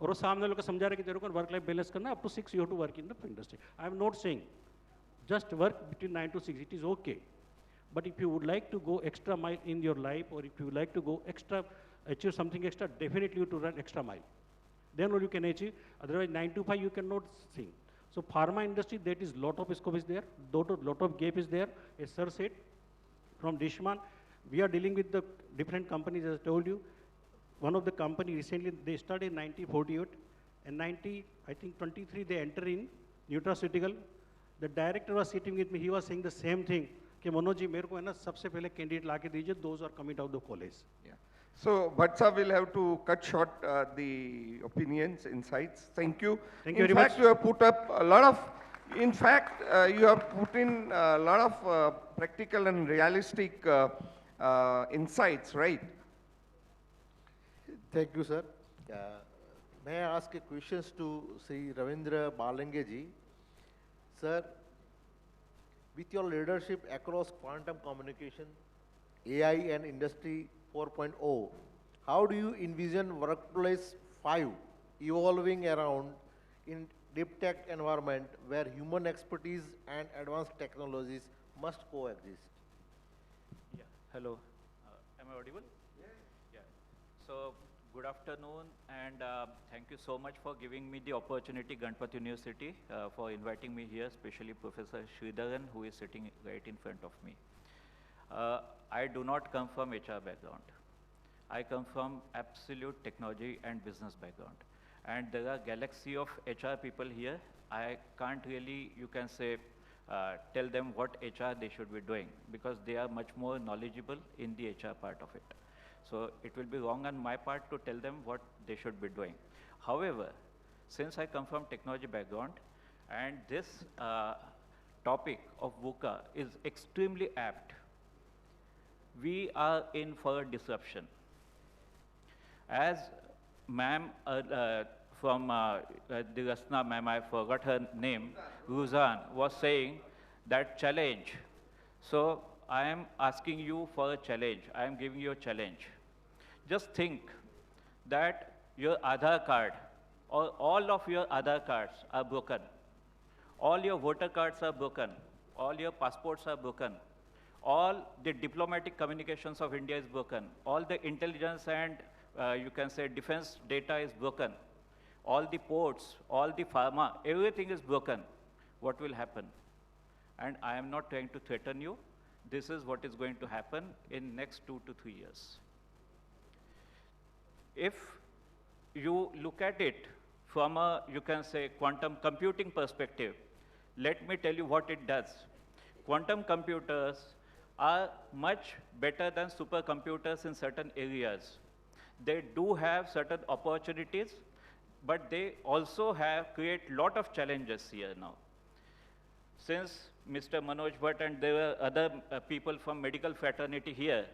और वो सामने लोग को समझा रहा है कि तेरे को work-life balance करना है, up to 6 you have to work in the industry. I am not saying just work between 9 to 6, it is okay. But if you would like to go extra mile in your life, or if you would like to go extra, achieve something extra, definitely you have to run extra mile. Then all you can achieve, otherwise 9 to 5 you cannot sing. So pharma industry, that is lot of scope is there, lot of gap is there. As sir said, from Dishman, we are dealing with the different companies, as I told you. One of the company recently, they started in 1948, and I think 23, they enter in nutraceutical. The director was sitting with me, he was saying the same thing, कि मनोज जी मेरे को है ना सबसे पहले candidate लाके दीजिए, those are coming out of the college. Yeah. So, Bhatsa will have to cut short the opinions, insights. Thank you. Thank you in very fact, much. you have put up a lot of, in fact, you have put in a lot of practical and realistic insights, right? Thank you, sir. May I ask a questions to Sri Ravindra Balange ji? Sir, with your leadership across quantum communication, AI and Industry 4.0, how do you envision Workplace 5 evolving around in deep tech environment where human expertise and advanced technologies must coexist? Yeah, hello. Am I audible? Yes. Yeah. So, good afternoon, and thank you so much for giving me the opportunity, Ganpat University, for inviting me here, especially Professor Sridharan, who is sitting right in front of me. I do not come from HR background. I come from absolute technology and business background. And there are galaxy of HR people here. I can't really, you can say, tell them what HR they should be doing, because they are much more knowledgeable in the HR part of it. So it will be wrong on my part to tell them what they should be doing. However, since I come from technology background, and this topic of VUCA is extremely apt, we are in for a disruption. As ma'am from the Rasna ma'am, I forgot her name, Ruzan, was saying that challenge. So I am asking you for a challenge. I am giving you a challenge. Just think that your Aadhaar card, or all of your Aadhaar cards are broken. All your voter cards are broken. All your passports are broken. All the diplomatic communications of India is broken. All the intelligence and you can say defense data is broken. All the ports, all the pharma, everything is broken. What will happen? And I am not trying to threaten you. This is what is going to happen in next 2 to 3 years. If you look at it from a, you can say, quantum computing perspective, let me tell you what it does. Quantum computers are much better than supercomputers in certain areas. They do have certain opportunities, but they also create lot of challenges here now. Since Mr. Manoj Bhatt and there were other people from medical fraternity here,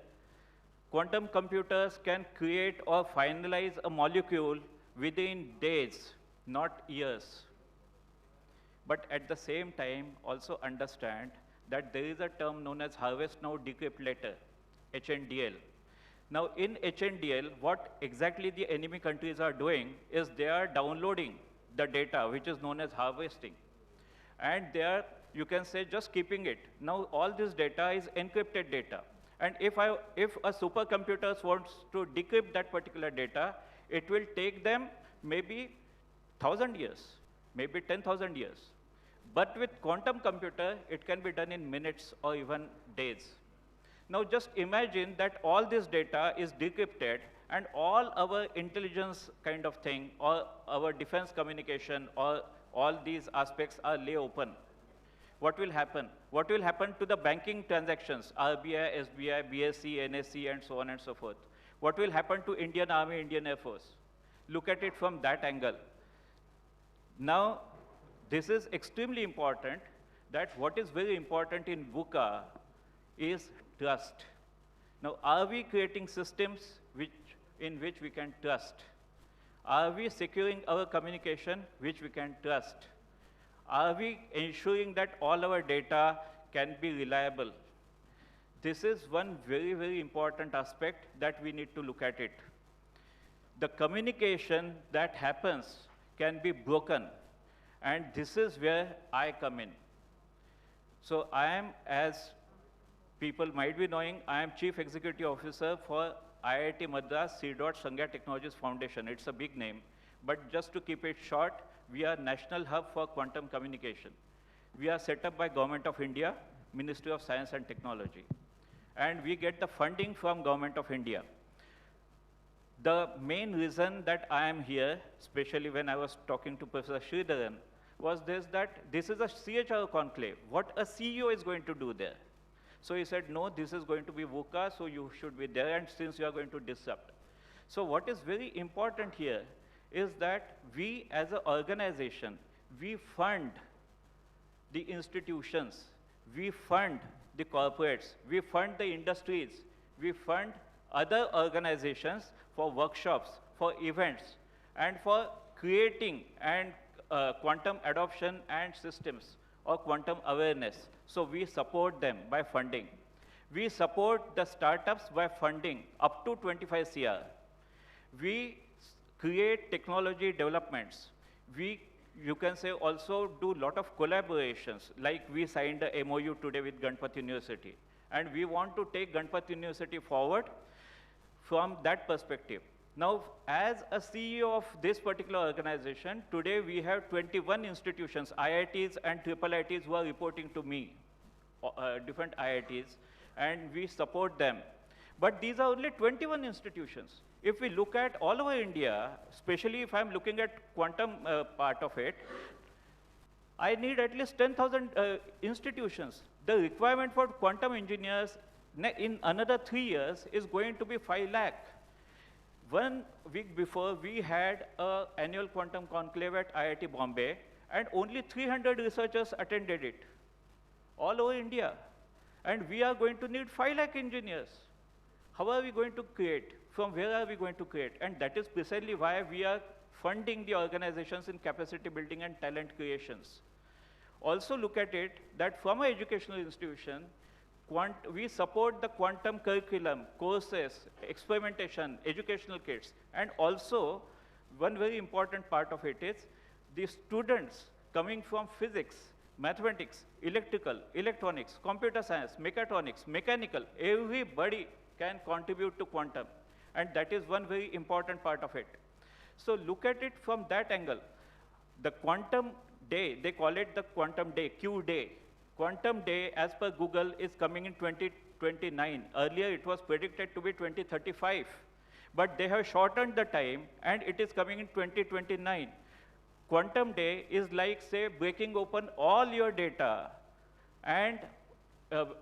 quantum computers can create or finalize a molecule within days, not years. But at the same time, also understand that there is a term known as harvest now, decrypt later, HNDL. Now in HNDL, what exactly the enemy countries are doing is they are downloading the data, which is known as harvesting. And they are, you can say, just keeping it. Now all this data is encrypted data. And if a supercomputer wants to decrypt that particular data, it will take them maybe 1,000 years, maybe 10,000 years. But with quantum computer, it can be done in minutes or even days. Now just imagine that all this data is decrypted and all our intelligence kind of thing, or our defense communication, or all these aspects are lay open. What will happen? What will happen to the banking transactions, RBI, SBI, BSE, NSE, and so on and so forth? What will happen to Indian Army, Indian Air Force? Look at it from that angle. Now, this is extremely important, that what is very important in VUCA is trust. Now, are we creating systems in which we can trust? Are we securing our communication which we can trust? Are we ensuring that all our data can be reliable? This is one very, very important aspect that we need to look at it. The communication that happens can be broken, and this is where I come in. So I am, as people might be knowing, I am Chief Executive Officer for IIT Madras C. Sangha Technologies Foundation. It's a big name, but just to keep it short, we are National Hub for Quantum Communication. We are set up by Government of India, Ministry of Science and Technology. And we get the funding from Government of India. The main reason that I am here, especially when I was talking to Professor Sridharan, was this, that this is a CHRO Conclave. What a CEO is going to do there? So he said, no, this is going to be VUCA, so you should be there, and since you are going to disrupt. So what is very important here is that we as an organization, we fund the institutions, we fund the corporates, we fund the industries, we fund other organizations for workshops, for events, and for creating and quantum adoption and systems or quantum awareness. So we support them by funding. We support the startups by funding up to 25 CR. We create technology developments. You can say also do a lot of collaborations, like we signed a MOU today with Ganpat University. And we want to take Ganpat University forward from that perspective. Now, as a CEO of this particular organization, today we have 21 institutions, IITs and IIITs who are reporting to me, different IITs, and we support them. But these are only 21 institutions. If we look at all over India, especially if I'm looking at quantum part of it, I need at least 10,000 institutions. The requirement for quantum engineers in another 3 years is going to be 5 lakh. 1 week before, we had an annual quantum conclave at IIT Bombay, and only 300 researchers attended it, all over India. And we are going to need 5 lakh engineers. How are we going to create? From where are we going to create? And that is precisely why we are funding the organizations in capacity building and talent creations. Also look at it that from an educational institution, we support the quantum curriculum, courses, experimentation, educational kits, and also one very important part of it is the students coming from physics, mathematics, electrical, electronics, computer science, mechatronics, mechanical, everybody can contribute to quantum. And that is one very important part of it. So look at it from that angle. The quantum day, they call it the quantum day, Q day. Quantum day, as per Google, is coming in 2029. Earlier, it was predicted to be 2035. But they have shortened the time, and it is coming in 2029. Quantum day is like, say, breaking open all your data, and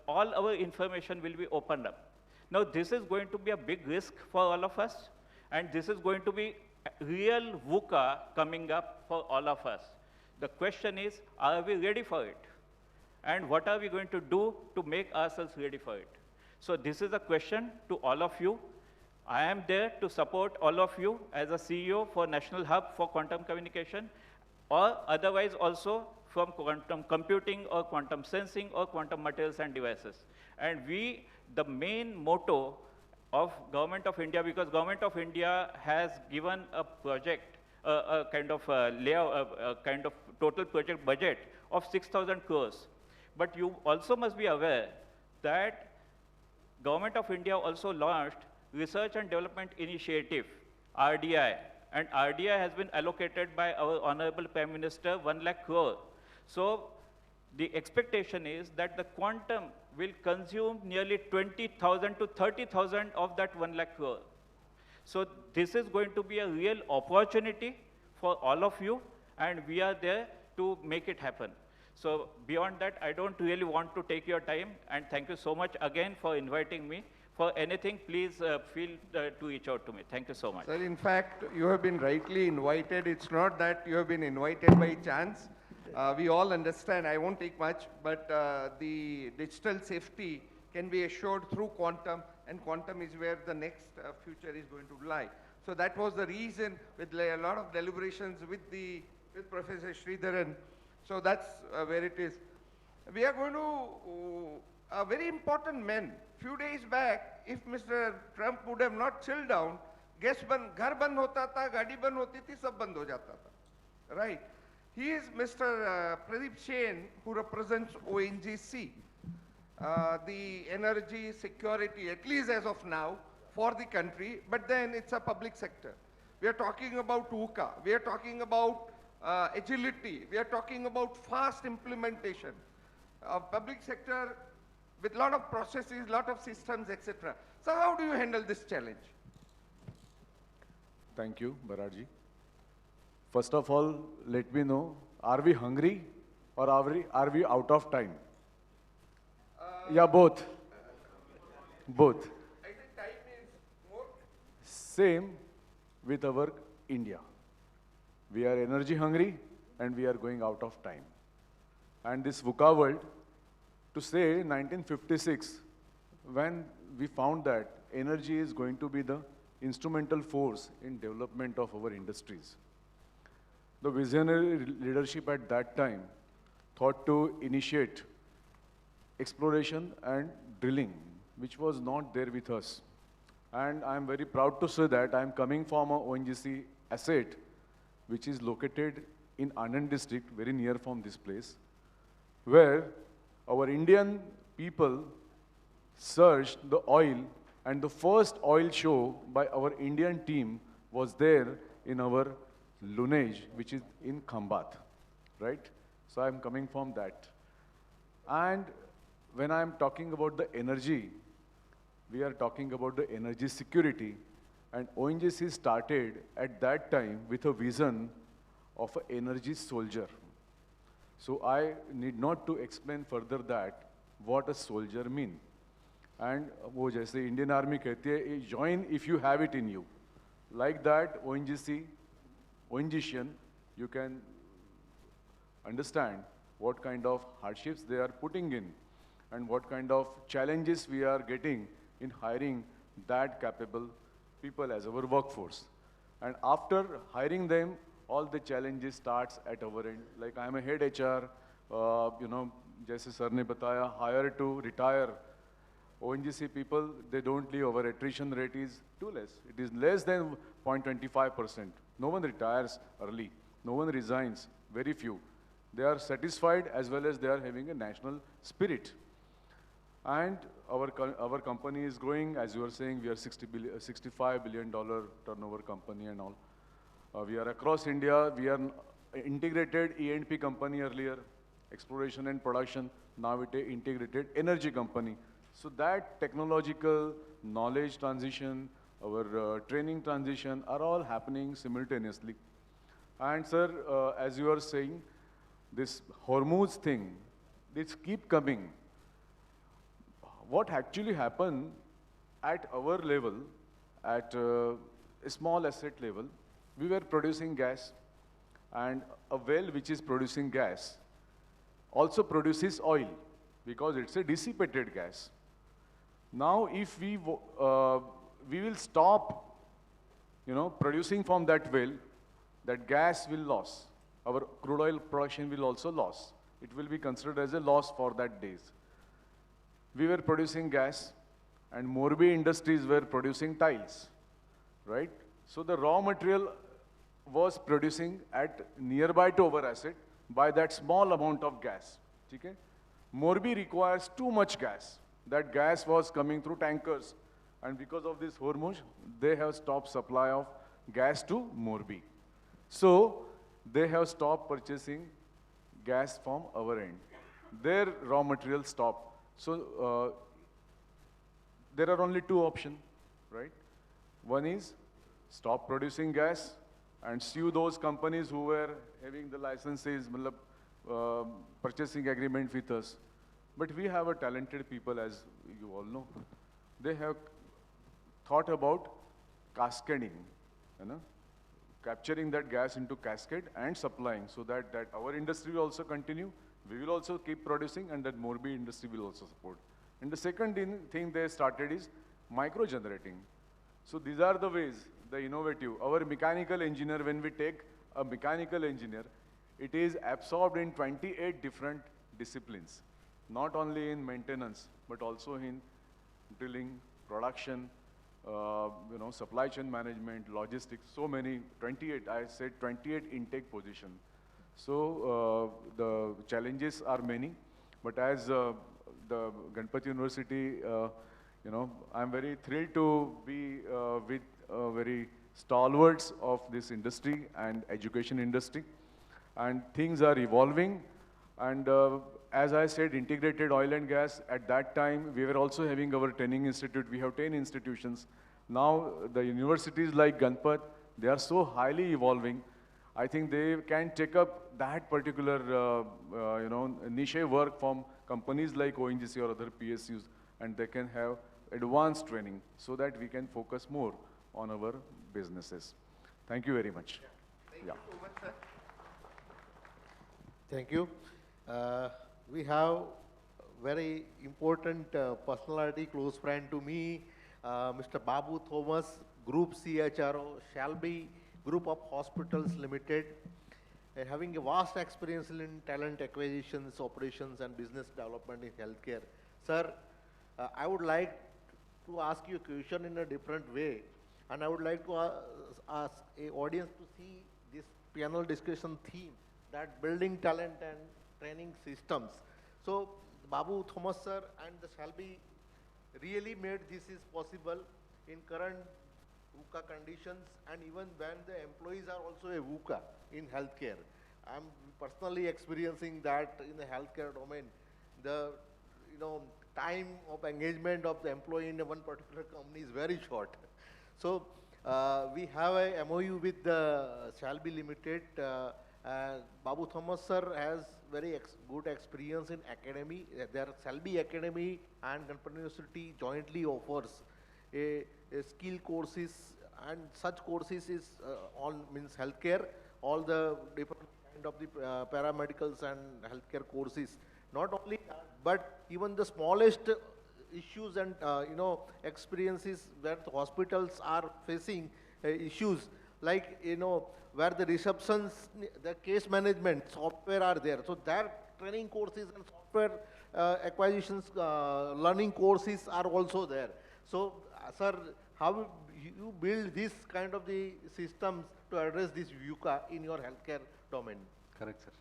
all our information will be opened up. Now, this is going to be a big risk for all of us, and this is going to be real VUCA coming up for all of us. The question is, are we ready for it? And what are we going to do to make ourselves ready for it? So this is a question to all of you. I am there to support all of you as a CEO for National Hub for Quantum Communication, or otherwise also from quantum computing or quantum sensing or quantum materials and devices. And the main motto of Government of India, because Government of India has given a project, a kind of layout, a kind of total project budget of 6,000 crores. But you also must be aware that Government of India also launched Research and Development Initiative, RDI, and RDI has been allocated by our Honorable Prime Minister 1 lakh crore. So the expectation is that the quantum will consume nearly 20,000 to 30,000 of that 1 lakh crore. So this is going to be a real opportunity for all of you, and we are there to make it happen. So beyond that, I don't really want to take your time, and thank you so much again for inviting me. For anything, please feel to reach out to me. Thank you so much. Sir, in fact, you have been rightly invited. It's not that you have been invited by chance. We all understand, I won't take much, but the digital safety can be assured through quantum, and quantum is where the next future is going to lie. So that was the reason, with a lot of deliberations with Professor Sridharan. So that's where it is. We are going to, a very important man. Few days back, if Mr. Trump would have not chilled down, ghar band hota tha, gaadi band hoti thi, sab band ho jata tha. Right? He is Mr. Pradeep Jain, who represents ONGC, the energy security, at least as of now, for the country, but then it's a public sector. We are talking about VUCA, we are talking about agility, we are talking about fast implementation. Public sector with a lot of processes, lot of systems, etc. So how do you handle this challenge? Thank you, Bharatji. First of all, let me know, are we hungry or are we out of time? Yeah, both. Both. I think time is more. Same with our India. We are energy hungry and we are going out of time. And this VUCA world, to say 1956, when we found that energy is going to be the instrumental force in development of our industries. The visionary leadership at that time thought to initiate exploration and drilling, which was not there with us. And I'm very proud to say that I'm coming from a ONGC asset, which is located in Anand district, very near from this place, where our Indian people searched the oil, and the first oil show by our Indian team was there in our Lunage, which is in Ganpat, right? So I'm coming from that. And when I'm talking about the energy, we are talking about the energy security, and ONGC started at that time with a vision of an energy soldier. So I need not to explain further that what a soldier mean. And वो जैसे Indian Army कहती है, join if you have it in you. Like that, ONGC, ONGCian, you can understand what kind of hardships they are putting in and what kind of challenges we are getting in hiring that capable people as our workforce. And after hiring them, all the challenges starts at our end. Like I am a head HR, जैसे sir ने बताया, hire to retire. ONGC people, they don't leave. Our attrition rate is too less. It is less than 0.25%. No one retires early. No one resigns. Very few. They are satisfied as well as they are having a national spirit. And our company is growing. As you were saying, we are $65 billion turnover company and all. We are across India. We are integrated E&P company earlier, exploration and production. Now it is integrated energy company. So that technological knowledge transition, our training transition are all happening simultaneously. And sir, as you are saying, this Hormuz thing, this keep coming. What actually happened at our level, at a small asset level, we were producing gas, and a well which is producing gas also produces oil because it's a dissipated gas. Now, if we will stop, producing from that well, that gas will lose. Our crude oil production will also lose. It will be considered as a loss for that days. We were producing gas, and Morbi Industries were producing tiles, right? So the raw material was producing at nearby to our asset by that small amount of gas. Okay? Morbi requires too much gas. That gas was coming through tankers, and because of this Hormuz, they have stopped supply of gas to Morbi. So they have stopped purchasing gas from our end. Their raw material stopped. So there are only two options, right? One is stop producing gas and sue those companies who were having the licenses, purchasing agreement with us. But we have a talented people, as you all know. They have thought about cascading, capturing that gas into cascade and supplying, so that our industry will also continue, we will also keep producing, and that Morbi industry will also support. And the second thing they started is micro-generating. So these are the ways, the innovative. Our mechanical engineer, when we take a mechanical engineer, it is absorbed in 28 different disciplines. Not only in maintenance, but also in drilling, production, supply chain management, logistics, so many, 28, I said 28 intake position. So the challenges are many, but as the Ganpat University, I'm very thrilled to be with very stalwarts of this industry and education industry, and things are evolving. And as I said, integrated oil and gas, at that time, we were also having our training institute. We have 10 institutions. Now, the universities like Ganpat, they are so highly evolving. I think they can take up that particular, niche work from companies like ONGC or other PSUs, and they can have advanced training so that we can focus more on our businesses. Thank you very much. Thank you so much, sir. Thank you. We have very important personality, close friend to me, Mr. Babu Thomas, Group CHRO, Shalby Group of Hospitals Limited. having a vast experience in talent acquisitions, operations, and business development in healthcare. Sir, I would like to ask you a question in a different way, and I would like to ask a audience to see this panel discussion theme, that building talent and training systems. So, Babu Thomas sir and the Shalby really made this is possible in current VUCA conditions, and even when the employees are also a VUCA in healthcare. I'm personally experiencing that in the healthcare domain. The time of engagement of the employee in one particular company is very short. So we have a MOU with the Shalby Limited. Babu Thomas sir has very good experience in academy. Their Shalby Academy and Ganpat University jointly offers a skill courses, and such courses is on means healthcare, all the different kind of the paramedicals and healthcare courses. Not only that, but even the smallest issues and experiences where the hospitals are facing issues, like where the receptions, the case management software are there. So their training courses and software acquisitions, learning courses are also there. So sir, how you build this kind of the systems to address this VUCA in your healthcare domain? Correct, sir.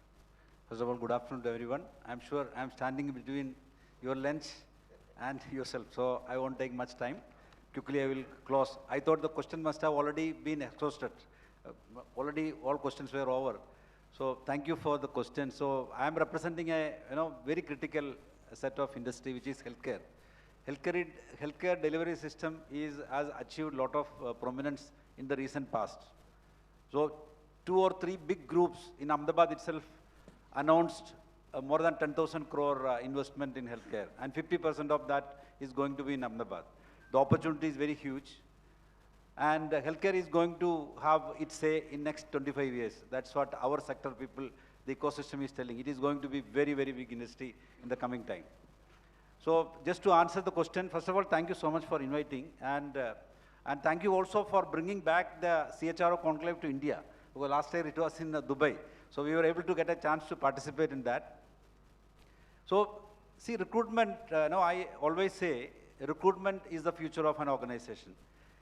First of all, good afternoon to everyone. I'm sure I'm standing between your lunch and yourself, so I won't take much time. Quickly, I will close. I thought the question must have already been exhausted. Already all questions were over. So thank you for the question. So I am representing a very critical set of industry, which is healthcare. Healthcare delivery system has achieved a lot of prominence in the recent past. So 2 or 3 big groups in Ahmedabad itself announced more than 10,000 crore investment in healthcare, and 50% of that is going to be in Ahmedabad. The opportunity is very huge, and healthcare is going to have its say in next 25 years. That's what our sector people, the ecosystem is telling. It is going to be very, very big industry in the coming time. So just to answer the question, first of all, thank you so much for inviting, and thank you also for bringing back the CHRO Conclave to India, because last year it was in Dubai. So we were able to get a chance to participate in that. So see, recruitment, I always say recruitment is the future of an organization.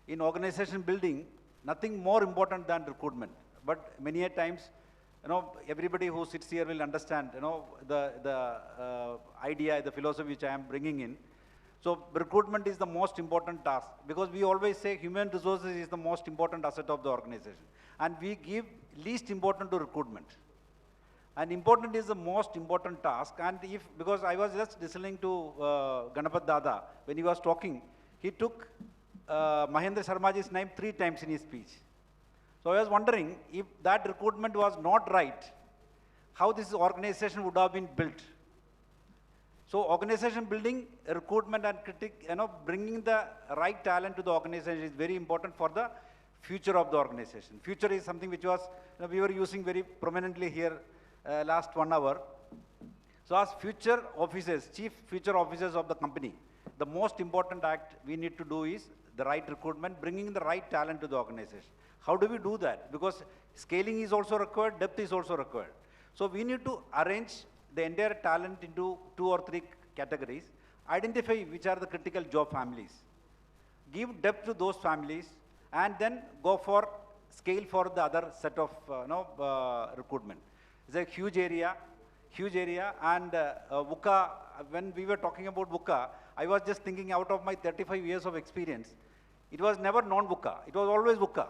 In organization building, nothing more important than recruitment. But many a times, everybody who sits here will understand, the idea, the philosophy which I am bringing in. So recruitment is the most important task, because we always say human resources is the most important asset of the organization. And we give least important to recruitment. And important is the most important task. And because I was just listening to Ganpat Dada, when he was talking, he took Mahendra Sharmaji's name 3 times in his speech. So I was wondering, if that recruitment was not right, how this organization would have been built. So organization building, recruitment and bringing the right talent to the organization is very important for the future of the organization. Future is something which was, we were using very prominently here last 1 hour. So as future officers, chief future officers of the company, the most important act we need to do is the right recruitment, bringing the right talent to the organization. How do we do that? Because scaling is also required, depth is also required. So we need to arrange the entire talent into 2 or 3 categories, identify which are the critical job families, give depth to those families, and then go for scale for the other set of recruitment. It's a huge area, and VUCA, when we were talking about VUCA, I was just thinking out of my 35 years of experience, it was never non-VUCA, it was always VUCA.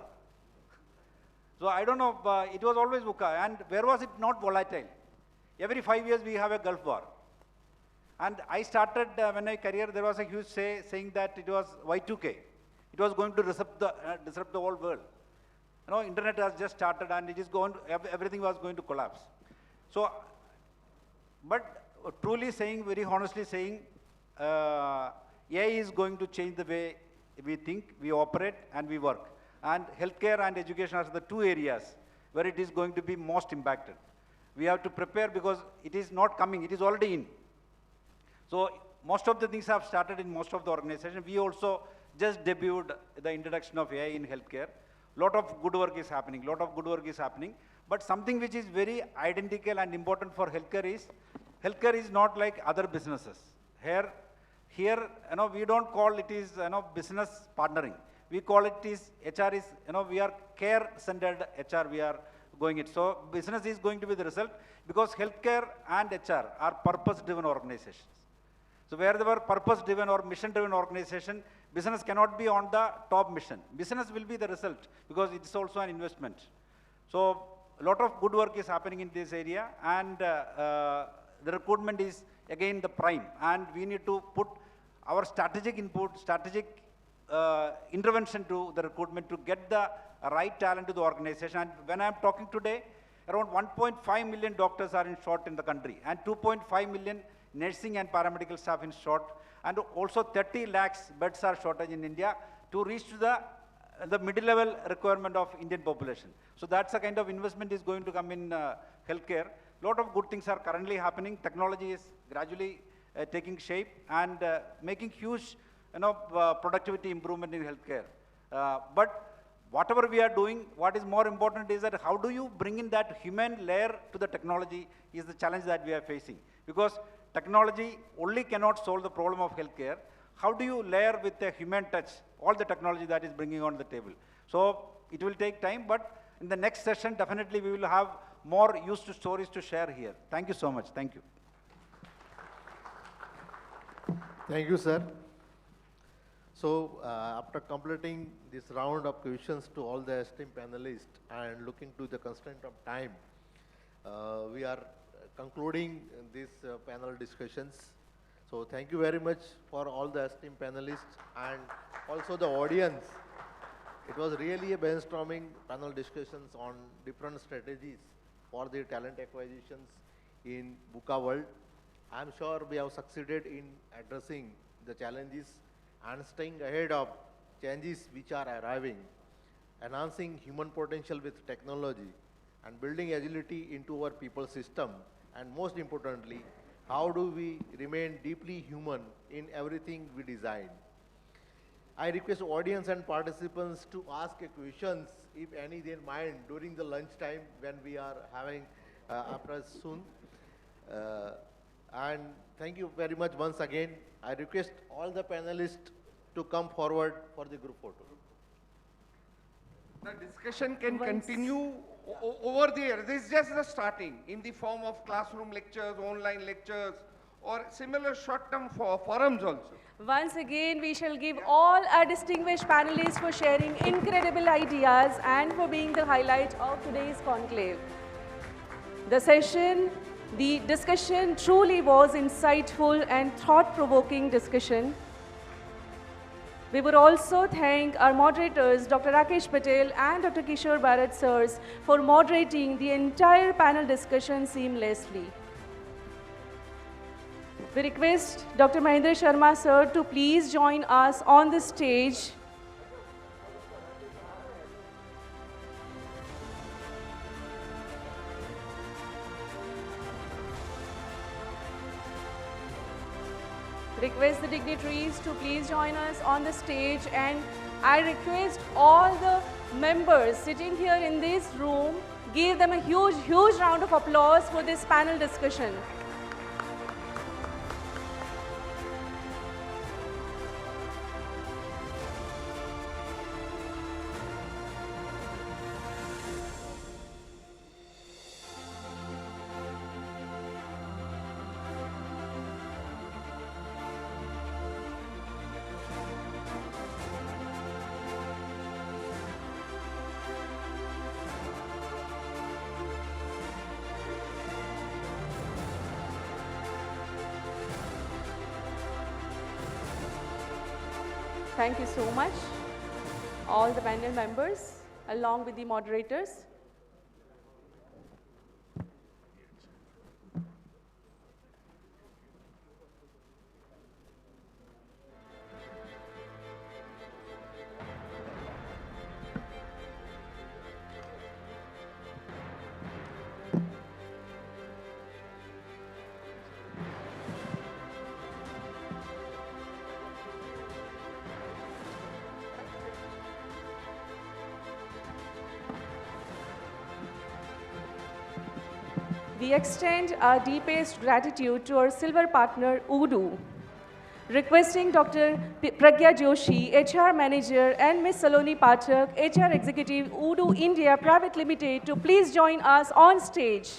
So I don't know, it was always VUCA, and where was it not volatile? Every 5 years we have a Gulf War. And I started, when my career, there was a huge saying that it was Y2K. It was going to disrupt the whole world. Internet has just started and it is everything was going to collapse. So, but truly saying, very honestly saying, AI is going to change the way we think, we operate, and we work. And healthcare and education are the 2 areas where it is going to be most impacted. We have to prepare because it is not coming, it is already in. So most of the things have started in most of the organizations. We also just debuted the introduction of AI in healthcare. Lot of good work is happening, lot of good work is happening. But something which is very identical and important for healthcare is not like other businesses. Here, we don't call it is, business partnering. We call it is, HR is, we are care-centered HR, we are going it. So business is going to be the result because healthcare and HR are purpose-driven organizations. So where they were purpose-driven or mission-driven organization, business cannot be on the top mission. Business will be the result because it's also an investment. So a lot of good work is happening in this area, and the recruitment is again the prime. And we need to put our strategic input, strategic intervention to the recruitment to get the right talent to the organization. And when I'm talking today, around 1.5 million doctors are in short in the country, and 2.5 million nursing and paramedical staff in short, and also 30 lakhs beds are shortage in India to reach to the middle-level requirement of Indian population. So that's a kind of investment is going to come in healthcare. Lot of good things are currently happening. Technology is gradually taking shape and making huge, productivity improvement in healthcare. But whatever we are doing, what is more important is that how do you bring in that human layer to the technology is the challenge that we are facing. Because technology only cannot solve the problem of healthcare. How do you layer with a human touch all the technology that is bringing on the table? So it will take time, but in the next session, definitely we will have more used stories to share here. Thank you so much. Thank you. Thank you, sir. So after completing this round of questions to all the esteemed panelists and looking to the constraint of time, we are concluding these panel discussions. So thank you very much for all the esteemed panelists and also the audience. It was really a brainstorming panel discussions on different strategies for the talent acquisitions in VUCA world. I'm sure we have succeeded in addressing the challenges and staying ahead of changes which are arriving, enhancing human potential with technology, and building agility into our people system. And most importantly, how do we remain deeply human in everything we design? I request audience and participants to ask questions, if any they mind, during the lunch time when we are having after soon. And thank you very much once again. I request all the panelists to come forward for the group photo. The discussion can continue over there. This is just the starting in the form of classroom lectures, online lectures, or similar short-term forums also. Once again, we shall give all our distinguished panelists for sharing incredible ideas and for being the highlight of today's conclave. The discussion truly was insightful and thought-provoking discussion. We would also thank our moderators, Dr. Rakesh Patel and Dr. Kishore Bharat sirs, for moderating the entire panel discussion seamlessly. We request Dr. Mahendra Sharma sir to please join us on the stage. Request the dignitaries to please join us on the stage, and I request all the members sitting here in this room, give them a huge round of applause for this panel discussion. Thank you so much, all the panel members, along with the moderators. We extend our deepest gratitude to our silver partner, Udu. Requesting Dr. Pragya Joshi, HR Manager, and Ms. Saloni Pathak, HR Executive, Udu India Private Limited, to please join us on stage.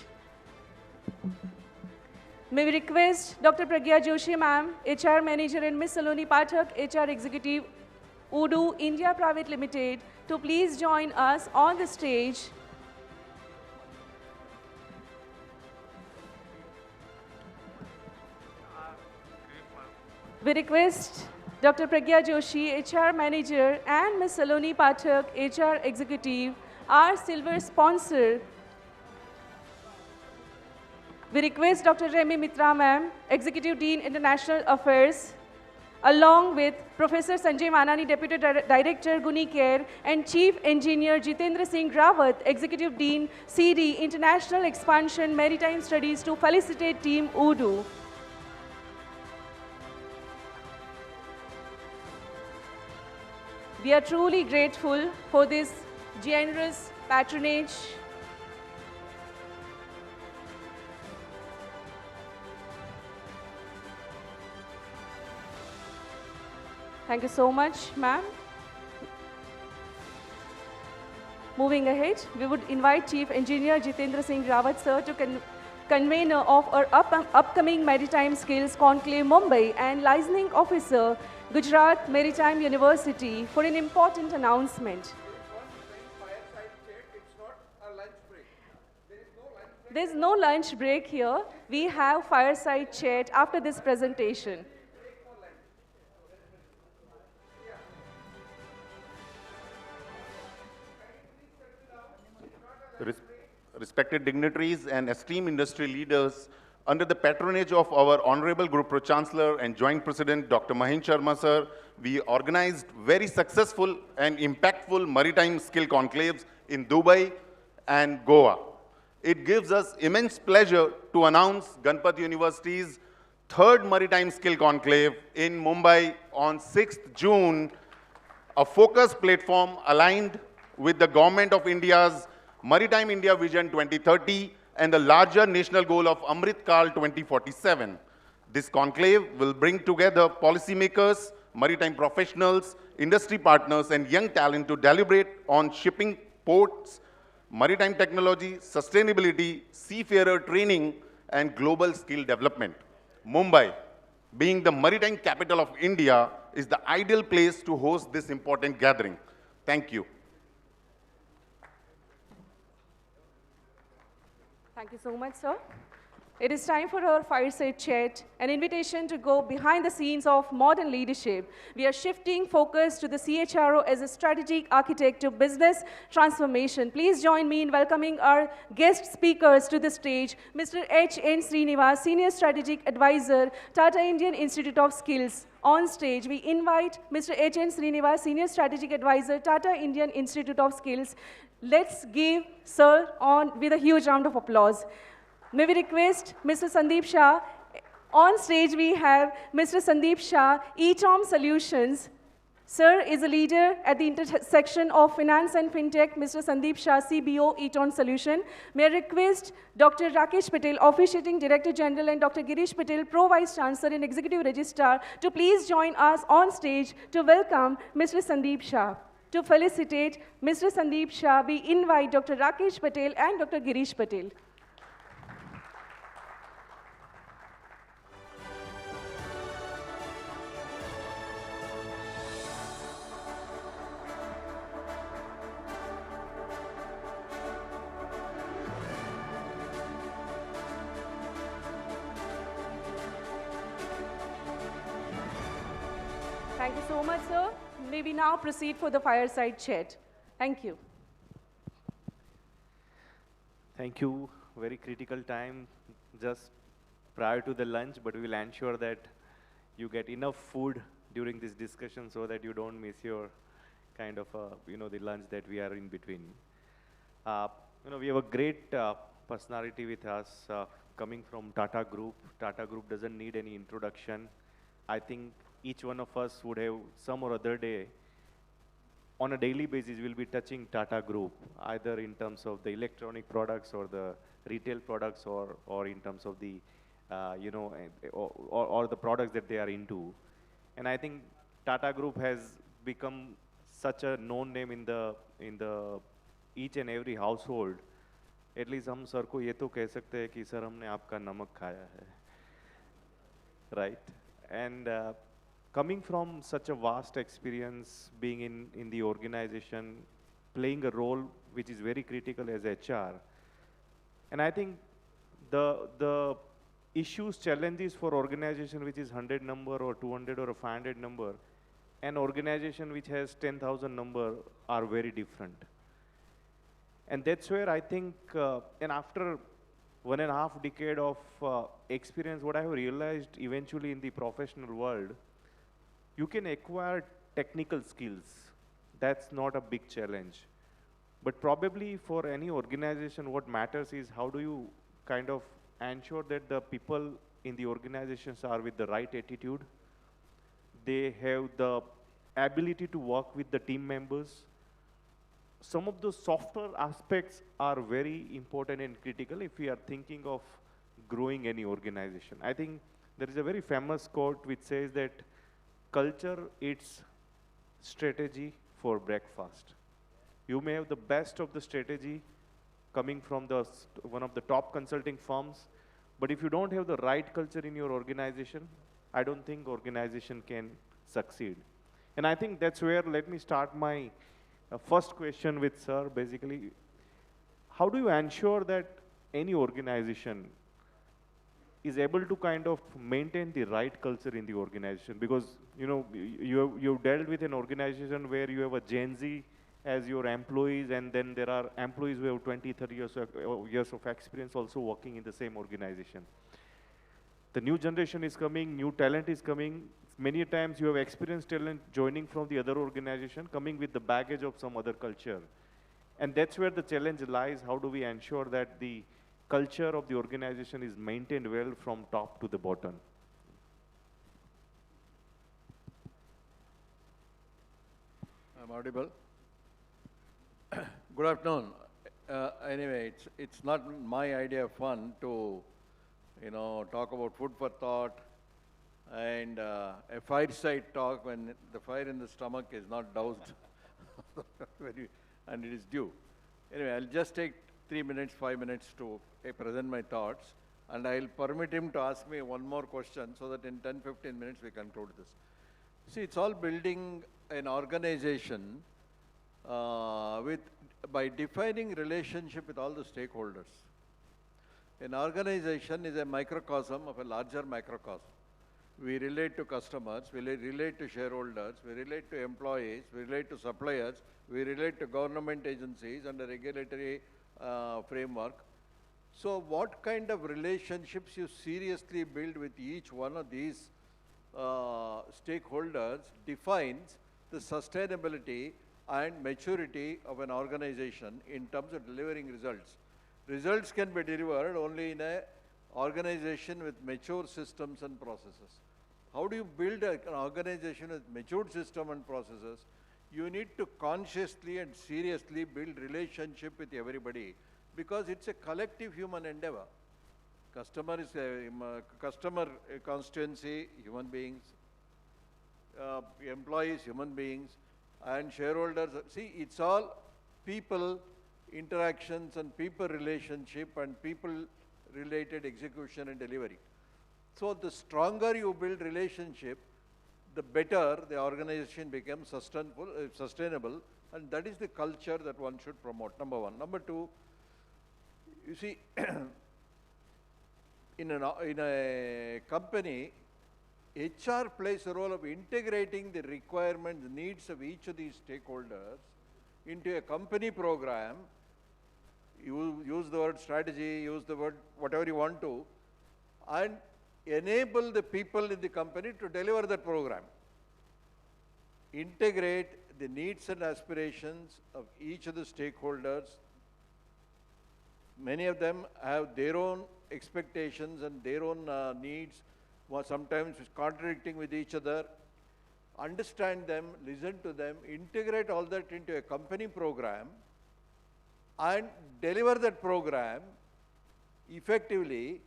May we request Dr. Pragya Joshi, ma'am, HR Manager, and Ms. Saloni Pathak, HR Executive, Udu India Private Limited, to please join us on the stage. We request Dr. Pragya Joshi, HR Manager, and Ms. Saloni Pathak, HR Executive, our silver sponsor. We request Dr. Remy Mitra, ma'am, Executive Dean, International Affairs, along with Professor Sanjay Manani, Deputy Director, GUNI Care, and Chief Engineer Jitendra Singh Rawat, Executive Dean, CD, International Expansion, Maritime Studies, to felicitate Team Udu. We are truly grateful for this generous patronage. Thank you so much, ma'am. Moving ahead, we would invite Chief Engineer Jitendra Singh Rawat, sir, to convener of our upcoming Maritime Skills Conclave Mumbai, and Licensing Officer, Gujarat Maritime University, for an important announcement. There's no lunch break here. We have fireside chat after this presentation. Respected dignitaries and esteemed industry leaders, under the patronage of our Honorable Group Pro-Chancellor and Joint President Dr. Mahin Sharma sir, we organized very successful and impactful maritime skill conclaves in Dubai and Goa. It gives us immense pleasure to announce Ganpat University's third maritime skill conclave in Mumbai on 6th June, a focused platform aligned with the Government of India's Maritime India Vision 2030 and the larger national goal of Amrit Kal 2047. This conclave will bring together policymakers, maritime professionals, industry partners, and young talent to deliberate on shipping, ports, maritime technology, sustainability, seafarer training, and global skill development. Mumbai, being the maritime capital of India, is the ideal place to host this important gathering. Thank you. Thank you so much, sir. It is time for our fireside chat, an invitation to go behind the scenes of modern leadership. We are shifting focus to the CHRO as a strategic architect to business transformation. Please join me in welcoming our guest speakers to the stage, Mr. H.N. Srinivas, Senior Strategic Advisor, Tata Indian Institute of Skills. On stage, we invite Mr. H.N. Srinivas, Senior Strategic Advisor, Tata Indian Institute of Skills. Let's give sir on with a huge round of applause. May we request Mr. Sandeep Shah. On stage we have Mr. Sandeep Shah, ETOM Solutions. Sir is a leader at the intersection of finance and fintech. Mr. Sandeep Shah, CBO, ETOM Solution. May I request Dr. Rakesh Patel, Officiating Director General, and Dr. Girish Patel, Pro Vice Chancellor and Executive Registrar, to please join us on stage to welcome Mr. Sandeep Shah. To felicitate Mr. Sandeep Shah, we invite Dr. Rakesh Patel and Dr. Girish Patel. Thank you so much, sir. May we now proceed for the fireside chat. Thank you. Thank you. Very critical time just prior to the lunch, but we will ensure that you get enough food during this discussion so that you don't miss your kind of, the lunch that we are in between. We have a great personality with us coming from Tata Group. Tata Group doesn't need any introduction. I think each one of us would have some or other day on a daily basis will be touching Tata Group, either in terms of the electronic products or the retail products or in terms of the, or the products that they are into. And I think Tata Group has become such a known name in the each and every household. At least हम sir को ये तो कह सकते हैं कि sir हमने आपका नमक खाया है, right? And coming from such a vast experience, being in the organization, playing a role which is very critical as HR, and I think the issues, challenges for organization which is 100 number or 200 or a 500 number, an organization which has 10,000 number are very different. And that's where I think, and after 1.5 decade of experience, what I have realized eventually in the professional world, you can acquire technical skills. That's not a big challenge. But probably for any organization, what matters is how do you kind of ensure that the people in the organizations are with the right attitude. They have the ability to work with the team members. Some of those softer aspects are very important and critical if we are thinking of growing any organization. I think there is a very famous quote which says that culture eats strategy for breakfast. You may have the best of the strategy coming from one of the top consulting firms, but if you don't have the right culture in your organization, I don't think organization can succeed. And I think that's where, let me start my first question with sir, basically. How do you ensure that any organization is able to kind of maintain the right culture in the organization? Because, you've dealt with an organization where you have a Gen Z as your employees, and then there are employees who have 20, 30 years of experience also working in the same organization. The new generation is coming, new talent is coming. Many times you have experienced talent joining from the other organization, coming with the baggage of some other culture. And that's where the challenge lies. How do we ensure that the culture of the organization is maintained well from top to the bottom? I'm audible. Good afternoon. Anyway, it's not my idea of fun to, talk about food for thought and a fireside talk when the fire in the stomach is not doused and it is due. Anyway, I'll just take 3 minutes, 5 minutes to present my thoughts, and I'll permit him to ask me one more question so that in 10, 15 minutes we conclude this. See, it's all building an organization by defining relationship with all the stakeholders. An organization is a microcosm of a larger macrocosm. We relate to customers, we relate to shareholders, we relate to employees, we relate to suppliers, we relate to government agencies and a regulatory framework. So what kind of relationships you seriously build with each one of these stakeholders defines the sustainability and maturity of an organization in terms of delivering results. Results can be delivered only in an organization with mature systems and processes. How do you build an organization with matured system and processes? You need to consciously and seriously build relationship with everybody because it's a collective human endeavor. Customer is customer constituency, human beings, employees, human beings, and shareholders. See, it's all people interactions and people relationship and people related execution and delivery. So the stronger you build relationship, the better the organization becomes sustainable, and that is the culture that one should promote, number one. Number two, you see, in a company, HR plays a role of integrating the requirements, needs of each of these stakeholders into a company program. You use the word strategy, use the word whatever you want to, and enable the people in the company to deliver that program. Integrate the needs and aspirations of each of the stakeholders. Many of them have their own expectations and their own needs, sometimes contradicting with each other. understand them, listen to them, integrate all that into a company program, and deliver that program effectively,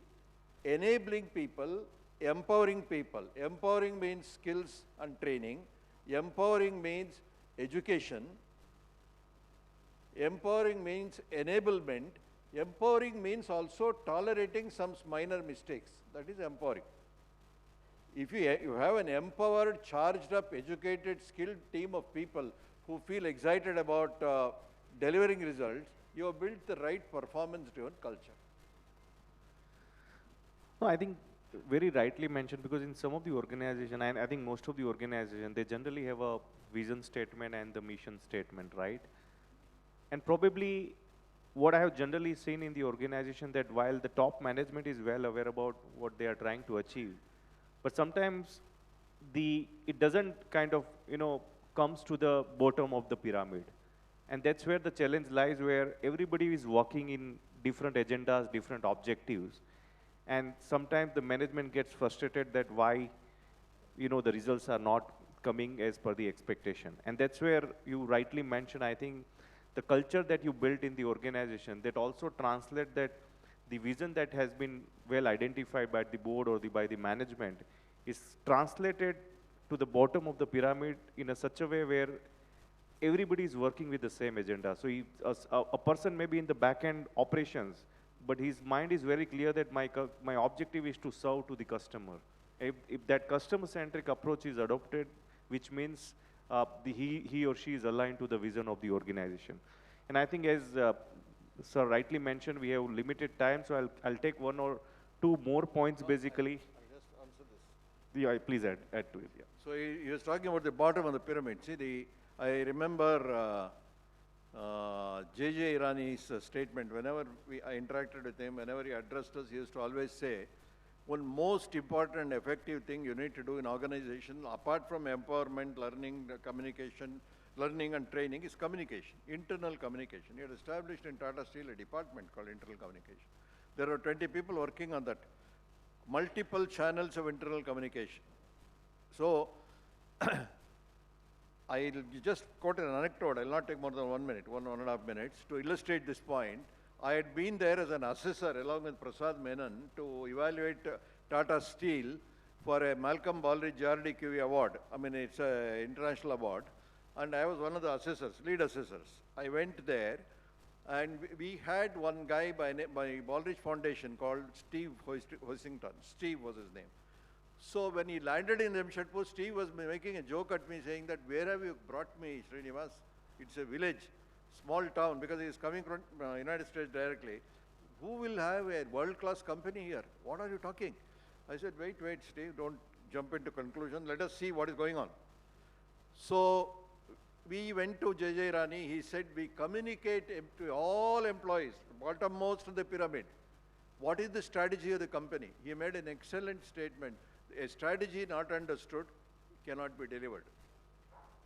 enabling people, empowering people. Empowering means skills and training. Empowering means education. Empowering means enablement. Empowering means also tolerating some minor mistakes. That is empowering. If you have an empowered, charged up, educated, skilled team of people who feel excited about delivering results, you have built the right performance-driven culture. No, I think very rightly mentioned, because in some of the organization, and I think most of the organization, they generally have a vision statement and the mission statement, right? And probably what I have generally seen in the organization, that while the top management is well aware about what they are trying to achieve, but sometimes it doesn't kind of, comes to the bottom of the pyramid. And that's where the challenge lies, where everybody is working in different agendas, different objectives. And sometimes the management gets frustrated that why, the results are not coming as per the expectation. And that's where you rightly mentioned, I think, the culture that you built in the organization, that also translate that the vision that has been well identified by the board or by the management is translated to the bottom of the pyramid in such a way where everybody is working with the same agenda. So a person may be in the back-end operations, but his mind is very clear that my objective is to serve to the customer. If that customer-centric approach is adopted, which means he or she is aligned to the vision of the organization. And I think, as Sir rightly mentioned, we have limited time, so I'll take one or two more points basically. I'll just answer this. Yeah, please add to it. Yeah. So he was talking about the bottom of the pyramid. See, I remember J.J. Irani's statement. Whenever I interacted with him, whenever he addressed us, he used to always say, one most important effective thing you need to do in organization, apart from empowerment, learning, communication, learning and training, is communication, internal communication. He had established in Tata Steel a department called internal communication. There are 20 people working on that. Multiple channels of internal communication. So, I'll just quote an anecdote. I'll not take more than 1 minute, one and a half minutes, to illustrate this point. I had been there as an assessor along with Prasad Menon to evaluate Tata Steel for a Malcolm Baldrige JRDQE award. I mean, it's an international award. And I was one of the assessors, lead assessors. I went there, and we had one guy by Baldrige Foundation called Steve Hoisington. Steve was his name. So when he landed in Jamshedpur, Steve was making a joke at me saying that, where have you brought me, Srinivas? It's a village, small town, because he is coming from United States directly. Who will have a world-class company here? What are you talking? I said, wait, Steve, don't jump into conclusion. Let us see what is going on. So we went to J.J. Irani. He said, we communicate to all employees, bottommost of the pyramid. What is the strategy of the company? He made an excellent statement. A strategy not understood cannot be delivered.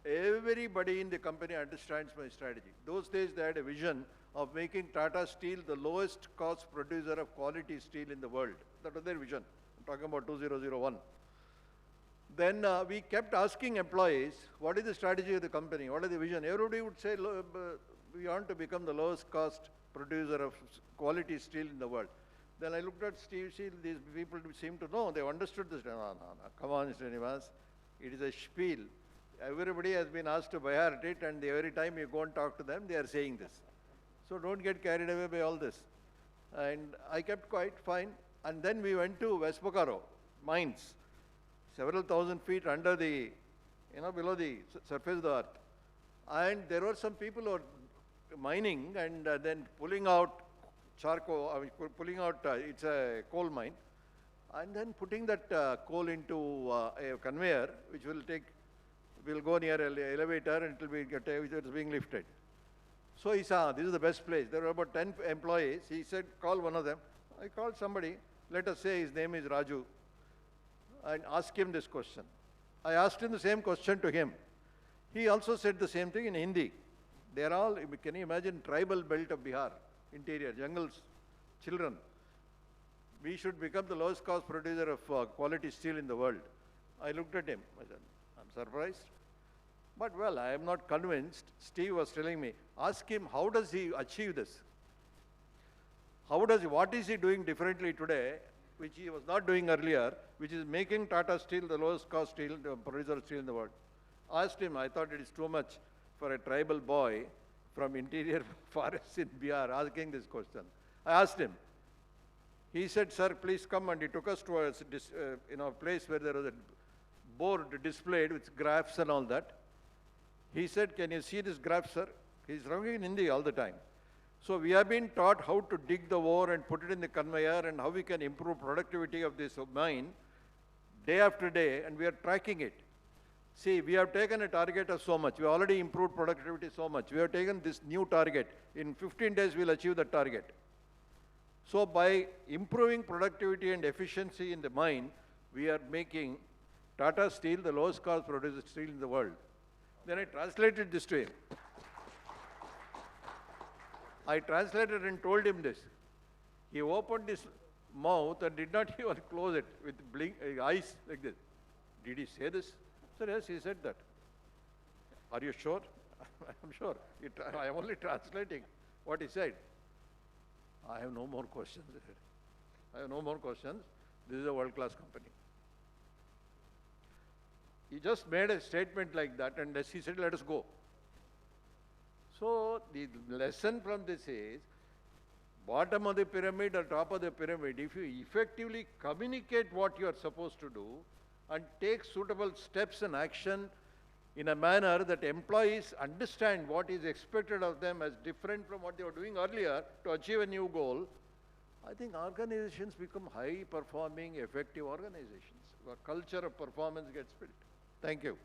Everybody in the company understands my strategy. Those days they had a vision of making Tata Steel the lowest cost producer of quality steel in the world. That was their vision. I'm talking about 2001. Then we kept asking employees, what is the strategy of the company? What is the vision? Everybody would say, we want to become the lowest cost producer of quality steel in the world. Then I looked at Steve, these people seem to know, they understood this. No, come on, Srinivas, it is a spiel. Everybody has been asked to buy heart it, and every time you go and talk to them, they are saying this. So don't get carried away by all this. And I kept quite fine. And then we went to West Bokaro, mines, several thousand feet under the, below the surface of the earth. And there were some people who were mining and then pulling out charcoal, it's a coal mine, and then putting that coal into a conveyor, which will go near an elevator and it's being lifted. So he said, this is the best place. There were about 10 employees. He said, call one of them. I called somebody, let us say his name is Raju, and ask him this question. I asked him the same question to him. He also said the same thing in Hindi. They are all, can you imagine, tribal belt of Bihar, interior, jungles, children. We should become the lowest cost producer of quality steel in the world. I looked at him. I said, I'm surprised. But well, I am not convinced. Steve was telling me, ask him, how does he achieve this? What is he doing differently today, which he was not doing earlier, which is making Tata Steel the lowest cost steel, producer of steel in the world? Asked him, I thought it is too much for a tribal boy from interior forests in Bihar asking this question. I asked him. He said, sir, please come, and he took us to a place where there was a board displayed with graphs and all that. He said, can you see this graph, sir? He's talking in Hindi all the time. So we have been taught how to dig the ore and put it in the conveyor and how we can improve productivity of this mine day after day, and we are tracking it. See, we have taken a target of so much. We already improved productivity so much. We have taken this new target. In 15 days, we'll achieve that target. So by improving productivity and efficiency in the mine, we are making Tata Steel the lowest cost producer of steel in the world. Then I translated this to him. I translated and told him this. He opened his mouth and did not even close it with eyes like this. Did he say this? Sir, yes, he said that. Are you sure? I'm sure. I am only translating what he said. I have no more questions. I have no more questions. This is a world-class company. He just made a statement like that, and he said, let us go. So the lesson from this is, bottom of the pyramid or top of the pyramid, if you effectively communicate what you are supposed to do and take suitable steps and action in a manner that employees understand what is expected of them as different from what they were doing earlier to achieve a new goal, I think organizations become high-performing, effective organizations. A culture of performance gets built. Thank you.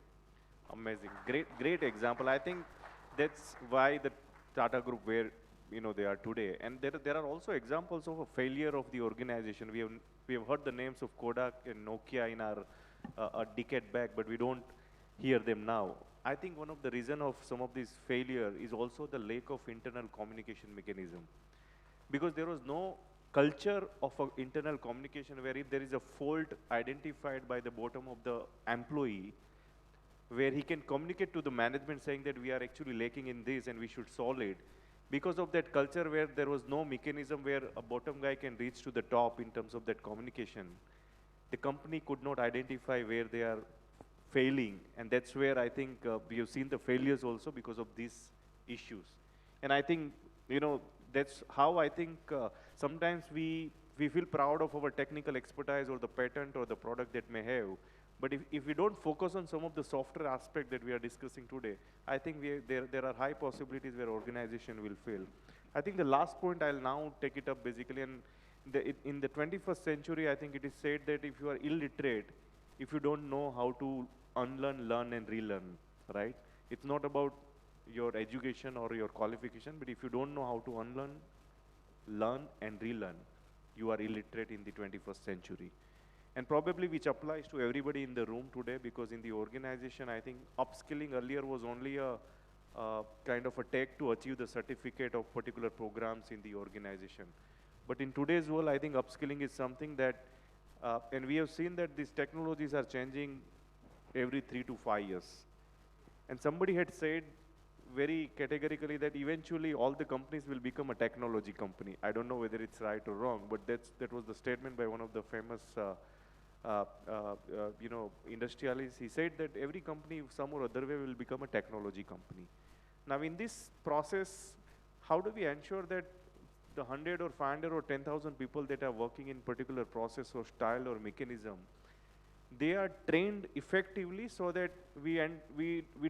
Amazing. Great example. I think that's why the Tata Group where they are today. And there are also examples of a failure of the organization. We have heard the names of Kodak and Nokia in our a decade back, but we don't hear them now. I think one of the reason of some of this failure is also the lack of internal communication mechanism. Because there was no culture of internal communication where if there is a fault identified by the bottom of the employee, where he can communicate to the management saying that we are actually lacking in this and we should solve it. Because of that culture where there was no mechanism where a bottom guy can reach to the top in terms of that communication, the company could not identify where they are failing. And that's where I think we have seen the failures also because of these issues. And I think, that's how I think sometimes we feel proud of our technical expertise or the patent or the product that may have. But if we don't focus on some of the software aspect that we are discussing today, I think there are high possibilities where organization will fail. I think the last point I'll now take it up basically, and in the 21st century, I think it is said that if you are illiterate, if you don't know how to unlearn, learn and relearn, right? It's not about your education or your qualification, but if you don't know how to unlearn, learn and relearn, you are illiterate in the 21st century. And probably which applies to everybody in the room today, because in the organization, I think upskilling earlier was only a kind of a tag to achieve the certificate of particular programs in the organization. But in today's world, I think upskilling is something that, and we have seen that these technologies are changing every 3 to 5 years. And somebody had said very categorically that eventually all the companies will become a technology company. I don't know whether it's right or wrong, but that was the statement by one of the famous industrialists. He said that every company some or other way will become a technology company. Now in this process, how do we ensure that the 100 or 500 or 10,000 people that are working in particular process or style or mechanism, they are trained effectively so that we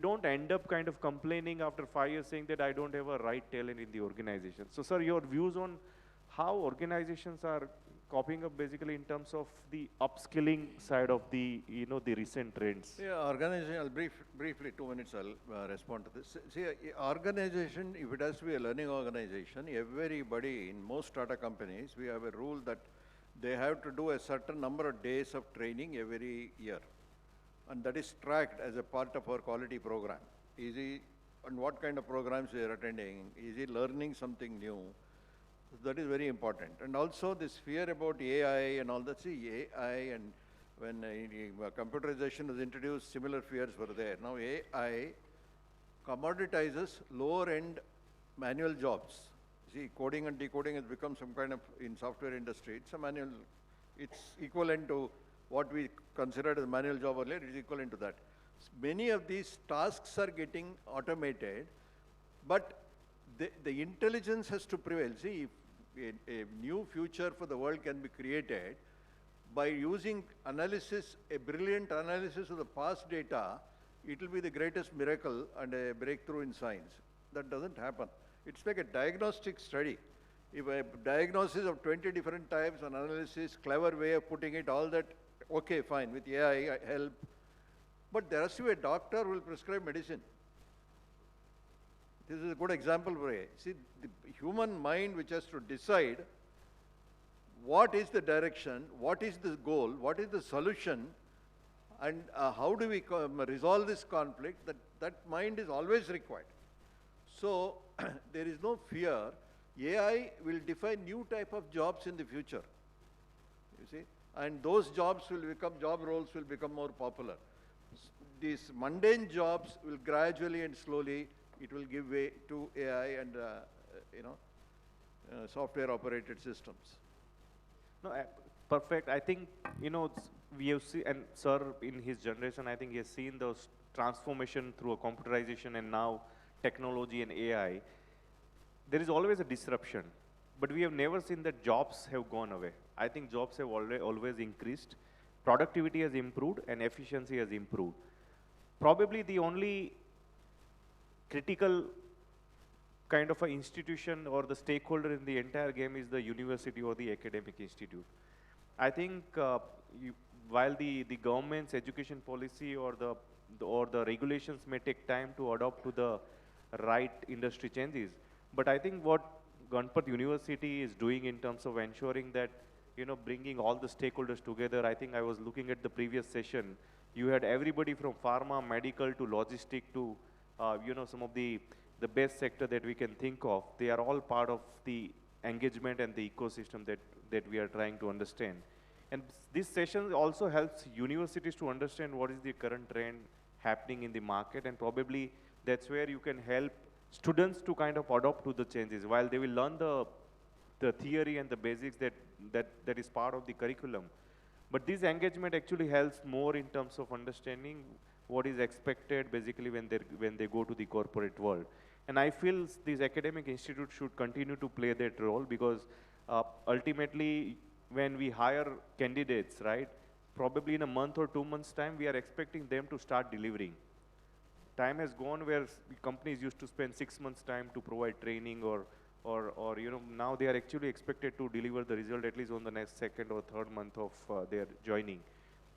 don't end up kind of complaining after 5 years saying that I don't have a right talent in the organization. So sir, your views on how organizations are copying up basically in terms of the upskilling side of the, the recent trends? Yeah, organization, I'll briefly, 2 minutes, I'll respond to this. See, organization, if it has to be a learning organization, everybody in most Tata companies, we have a rule that they have to do a certain number of days of training every year. And that is tracked as a part of our quality program. And what kind of programs they are attending? Is he learning something new? That is very important. And also this fear about AI and all that. See, AI and when computerization was introduced, similar fears were there. Now AI commoditizes lower-end manual jobs. See, coding and decoding has become some kind of, in software industry, it's a manual, it's equivalent to what we considered as a manual job earlier, it is equivalent to that. Many of these tasks are getting automated, but the intelligence has to prevail. See, if a new future for the world can be created by using analysis, a brilliant analysis of the past data, it will be the greatest miracle and a breakthrough in science. That doesn't happen. It's like a diagnostic study. If a diagnosis of 20 different types, an analysis, clever way of putting it, all that, okay, fine, with AI help. But there has to be a doctor who will prescribe medicine. This is a good example for AI. See, the human mind which has to decide what is the direction, what is the goal, what is the solution, and how do we resolve this conflict, that mind is always required. So there is no fear. AI will define new type of jobs in the future, you see, and those jobs will become, job roles will become more popular. These mundane jobs will gradually and slowly, it will give way to AI and, software operated systems. No, perfect. I think, we have seen, and sir, in his generation, I think he has seen those transformation through a computerization and now technology and AI. There is always a disruption, but we have never seen that jobs have gone away. I think jobs have always increased, productivity has improved, and efficiency has improved. Probably the only critical kind of an institution or the stakeholder in the entire game is the university or the academic institute. I think while the government's education policy or the regulations may take time to adopt to the right industry changes, but I think what Ganpat University is doing in terms of ensuring that, bringing all the stakeholders together. I think I was looking at the previous session. You had everybody from pharma, medical to logistic to, some of the best sector that we can think of. They are all part of the engagement and the ecosystem that we are trying to understand. And this session also helps universities to understand what is the current trend happening in the market, and probably that's where you can help students to kind of adopt to the changes. While they will learn the theory and the basics that is part of the curriculum. But this engagement actually helps more in terms of understanding what is expected basically when they go to the corporate world. And I feel these academic institutes should continue to play that role, because ultimately when we hire candidates, right, probably in a month or 2 months' time, we are expecting them to start delivering. Time has gone where companies used to spend 6 months' time to provide training or now they are actually expected to deliver the result at least on the next second or third month of their joining.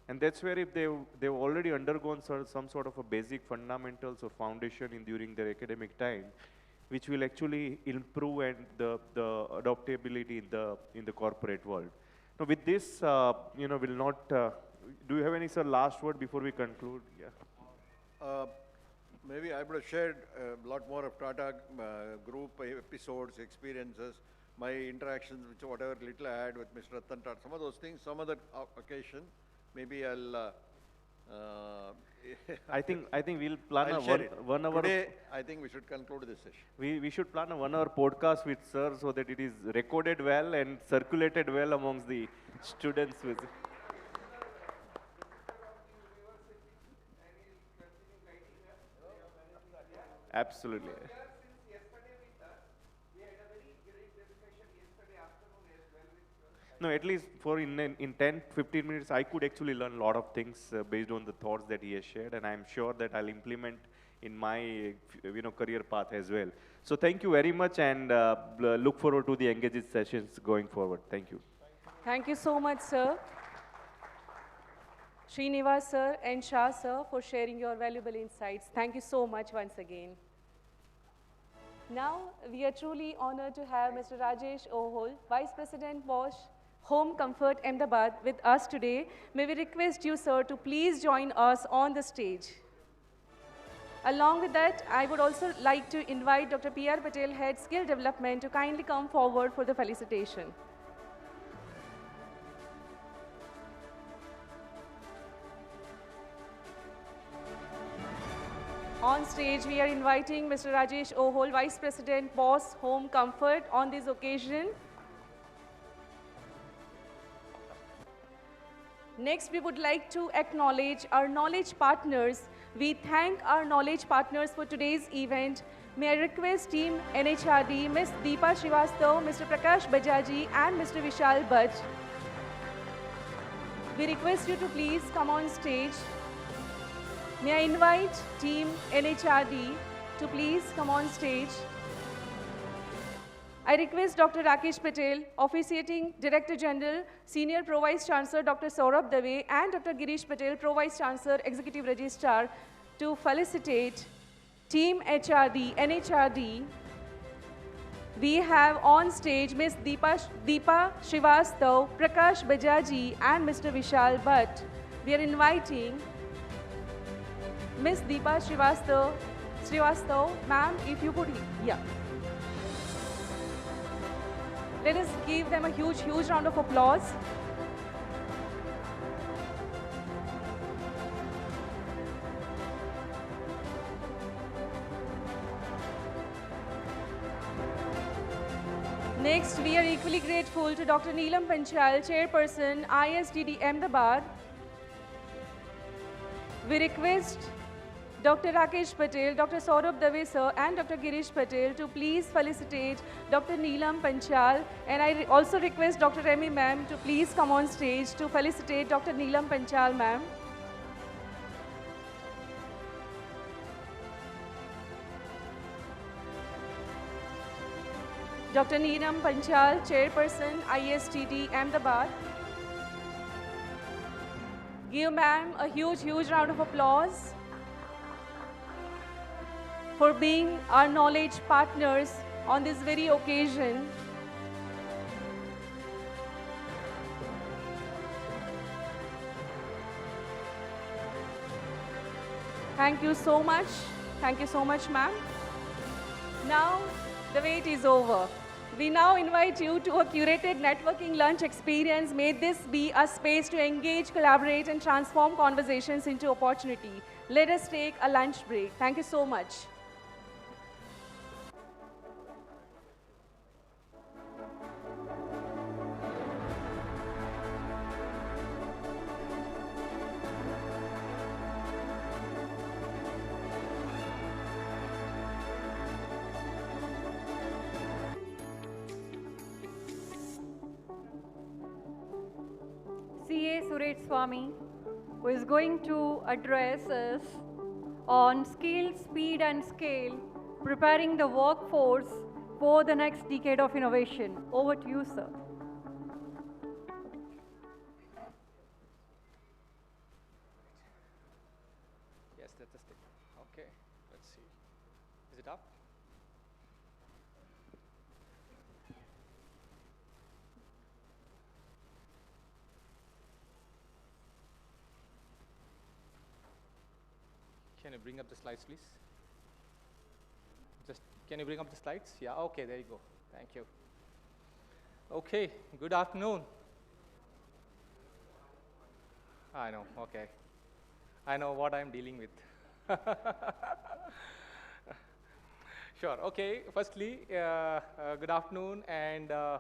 And that's where if they've already undergone some sort of a basic fundamentals or foundation during their academic time, which will actually improve and the adaptability in the corporate world. Now with this, will not, do you have any last word before we conclude? Yeah. Maybe I would have shared a lot more of Tata group episodes, experiences, my interactions, which whatever little I had with Mr. Ratan Tata, some of those things, some other occasion, maybe I'll... I think we'll plan one hour. Today, I think we should conclude this session. We should plan a 1 hour podcast with sir so that it is recorded well and circulated well amongst the students. Absolutely. No, at least for in 10-15 minutes, I could actually learn a lot of things based on the thoughts that he has shared, and I'm sure that I'll implement in my career path as well. So thank you very much, and look forward to the engaged sessions going forward. Thank you. Thank you so much, sir. Srinivas sir and Shah sir for sharing your valuable insights. Thank you so much once again. Now, we are truly honored to have Mr. Rajesh Ohol, Vice President Bosch Home Comfort Ahmedabad with us today. May we request you, sir, to please join us on the stage. Along with that, I would also like to invite Dr. P.R. Patel, Head Skill Development, to kindly come forward for the felicitation. On stage, we are inviting Mr. Rajesh Ohol, Vice President, Boss Home Comfort, on this occasion. Next, we would like to acknowledge our knowledge partners. We thank our knowledge partners for today's event. May I request Team NHRD, Ms. Deepa Srivastav, Mr. Prakash Bajaji, and Mr. Vishal Bhatt. We request you to please come on stage. May I invite Team NHRD to please come on stage. I request Dr. Rakesh Patel, Officiating Director General, Senior Pro Vice Chancellor Dr. Saurabh Dave, and Dr. Girish Patel, Pro Vice Chancellor, Executive Registrar, to felicitate Team HRD, NHRD. We have on stage Ms. Deepa Srivastav, Prakash Bajaji, and Mr. Vishal Bhatt. We are inviting Ms. Deepa Srivastav, ma'am, if you could, yeah. Let us give them a huge, huge round of applause. Next, we are equally grateful to Dr. Neelam Panchal, Chairperson, ISDD Ahmedabad. We request Dr. Rakesh Patel, Dr. Saurabh Dave sir, and Dr. Girish Patel to please felicitate Dr. Neelam Panchal. And I also request Dr. Remy ma'am to please come on stage to felicitate Dr. Neelam Panchal ma'am. Dr. Neelam Panchal, Chairperson, ISTD Ahmedabad. Give ma'am a huge, huge round of applause for being our knowledge partners on this very occasion. Thank you so much. Thank you so much, ma'am. Now, the wait is over. We now invite you to a curated networking lunch experience. May this be a space to engage, collaborate, and transform conversations into opportunity. Let us take a lunch break. Thank you so much. Swami, who is going to address us on skill, speed, and scale, preparing the workforce for the next decade of innovation. Over to you, sir. Yes, that's the stick. Okay, let's see. Is it up? Can you bring up the slides, please? Can you bring up the slides? Yeah, okay, there you go. Thank you. Okay, good afternoon. I know, okay. I know what I'm dealing with. Sure, okay. Firstly, good afternoon, and a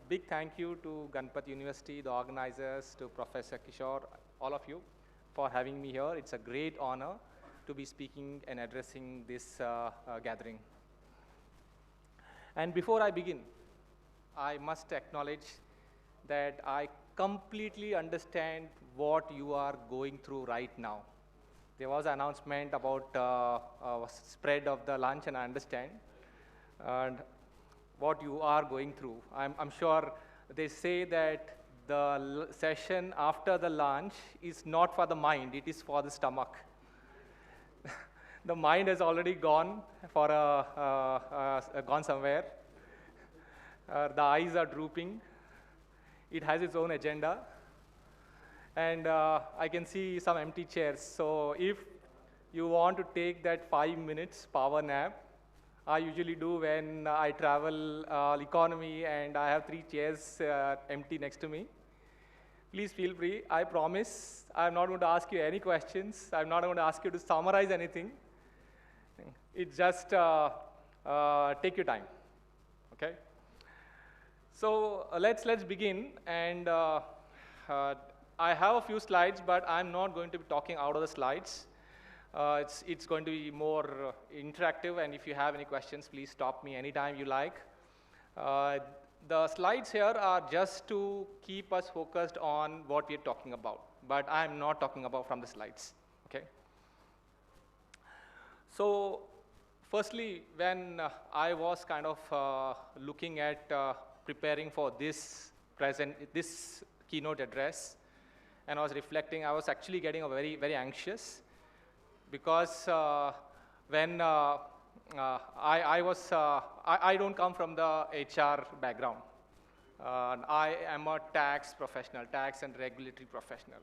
big thank you to Ganpat University, the organizers, to Professor Kishore, all of you, for having me here. It's a great honor to be speaking and addressing this gathering. And before I begin, I must acknowledge that I completely understand what you are going through right now. There was an announcement about spread of the lunch, and I understand and what you are going through. I'm sure they say that the session after the lunch is not for the mind, it is for the stomach. The mind has already gone for gone somewhere. The eyes are drooping. It has its own agenda. And I can see some empty chairs. So if you want to take that 5 minutes power nap, I usually do when I travel economy and I have 3 chairs empty next to me. Please feel free. I promise I'm not going to ask you any questions. I'm not going to ask you to summarize anything. it's just take your time, okay? So let's begin, and I have a few slides, but I'm not going to be talking out of the slides. It's going to be more interactive, and if you have any questions, please stop me anytime you like. The slides here are just to keep us focused on what we're talking about, but I'm not talking about from the slides, okay? So firstly, when I was kind of looking at preparing for this keynote address, and I was reflecting, I was actually getting very, very anxious, because when I don't come from the HR background. I am a tax professional, tax and regulatory professional.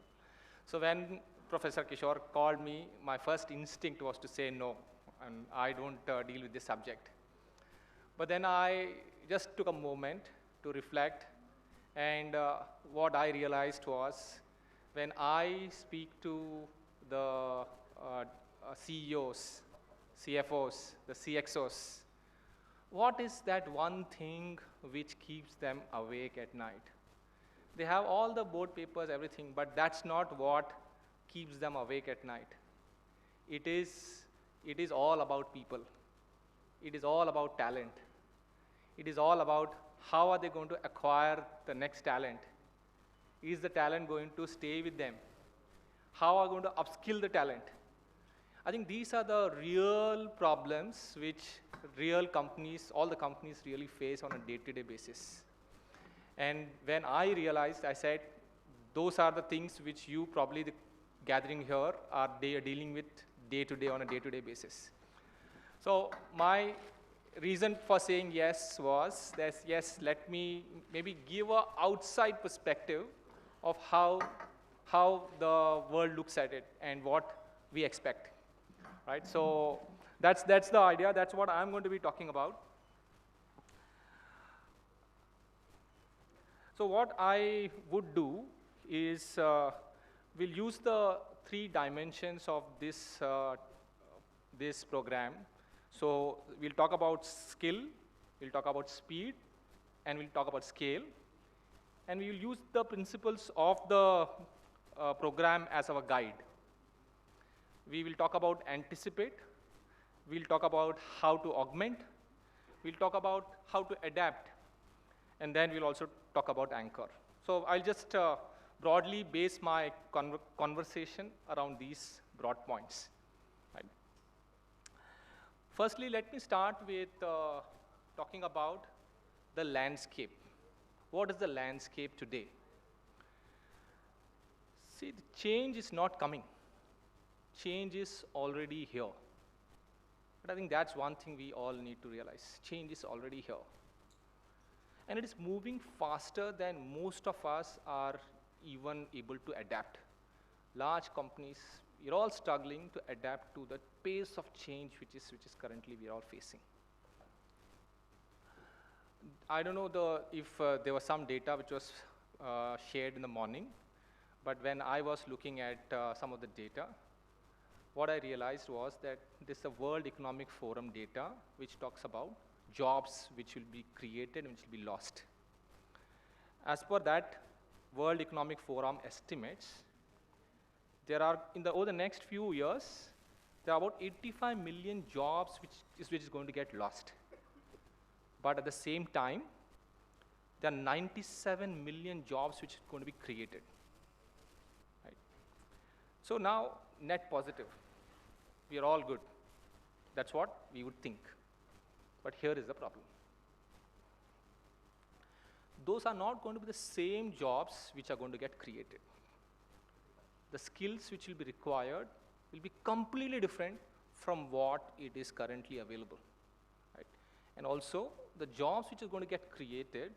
So when Professor Kishore called me, my first instinct was to say no, and I don't deal with this subject. But then I just took a moment to reflect, and what I realized was, when I speak to the CEOs, CFOs, the CXOs, what is that one thing which keeps them awake at night? They have all the board papers, everything, but that's not what keeps them awake at night. It is all about people. It is all about talent. It is all about how are they going to acquire the next talent? Is the talent going to stay with them? How are going to upskill the talent? I think these are the real problems which real companies, all the companies really face on a day-to-day basis. And when I realized, I said, those are the things which you probably, the gathering here, are dealing with day-to-day on a day-to-day basis. So my reason for saying yes was that, yes, let me maybe give an outside perspective of how the world looks at it and what we expect. Right, so that's the idea. That's what I'm going to be talking about. So what I would do is we'll use the 3 dimensions of this this program. So we'll talk about skill, we'll talk about speed, and we'll talk about scale, and we will use the principles of the program as our guide. We will talk about anticipate, we'll talk about how to augment, we'll talk about how to adapt, and then we'll also talk about anchor. So I'll just broadly base my conversation around these broad points. Right. Firstly, let me start with talking about the landscape. What is the landscape today? See, the change is not coming. Change is already here. But I think that's one thing we all need to realize. Change is already here. And it is moving faster than most of us are even able to adapt. Large companies, we're all struggling to adapt to the pace of change which is currently we're all facing. I don't know if there was some data which was shared in the morning, but when I was looking at some of the data, what I realized was that this is the World Economic Forum data which talks about jobs which will be created and which will be lost. As per that World Economic Forum estimates, there are, over the next few years, there are about 85 million jobs which is going to get lost. But at the same time, there are 97 million jobs which are going to be created. Right? So now, net positive. We are all good. That's what we would think. But here is the problem. Those are not going to be the same jobs which are going to get created. The skills which will be required will be completely different from what it is currently available. Right? And also, the jobs which are going to get created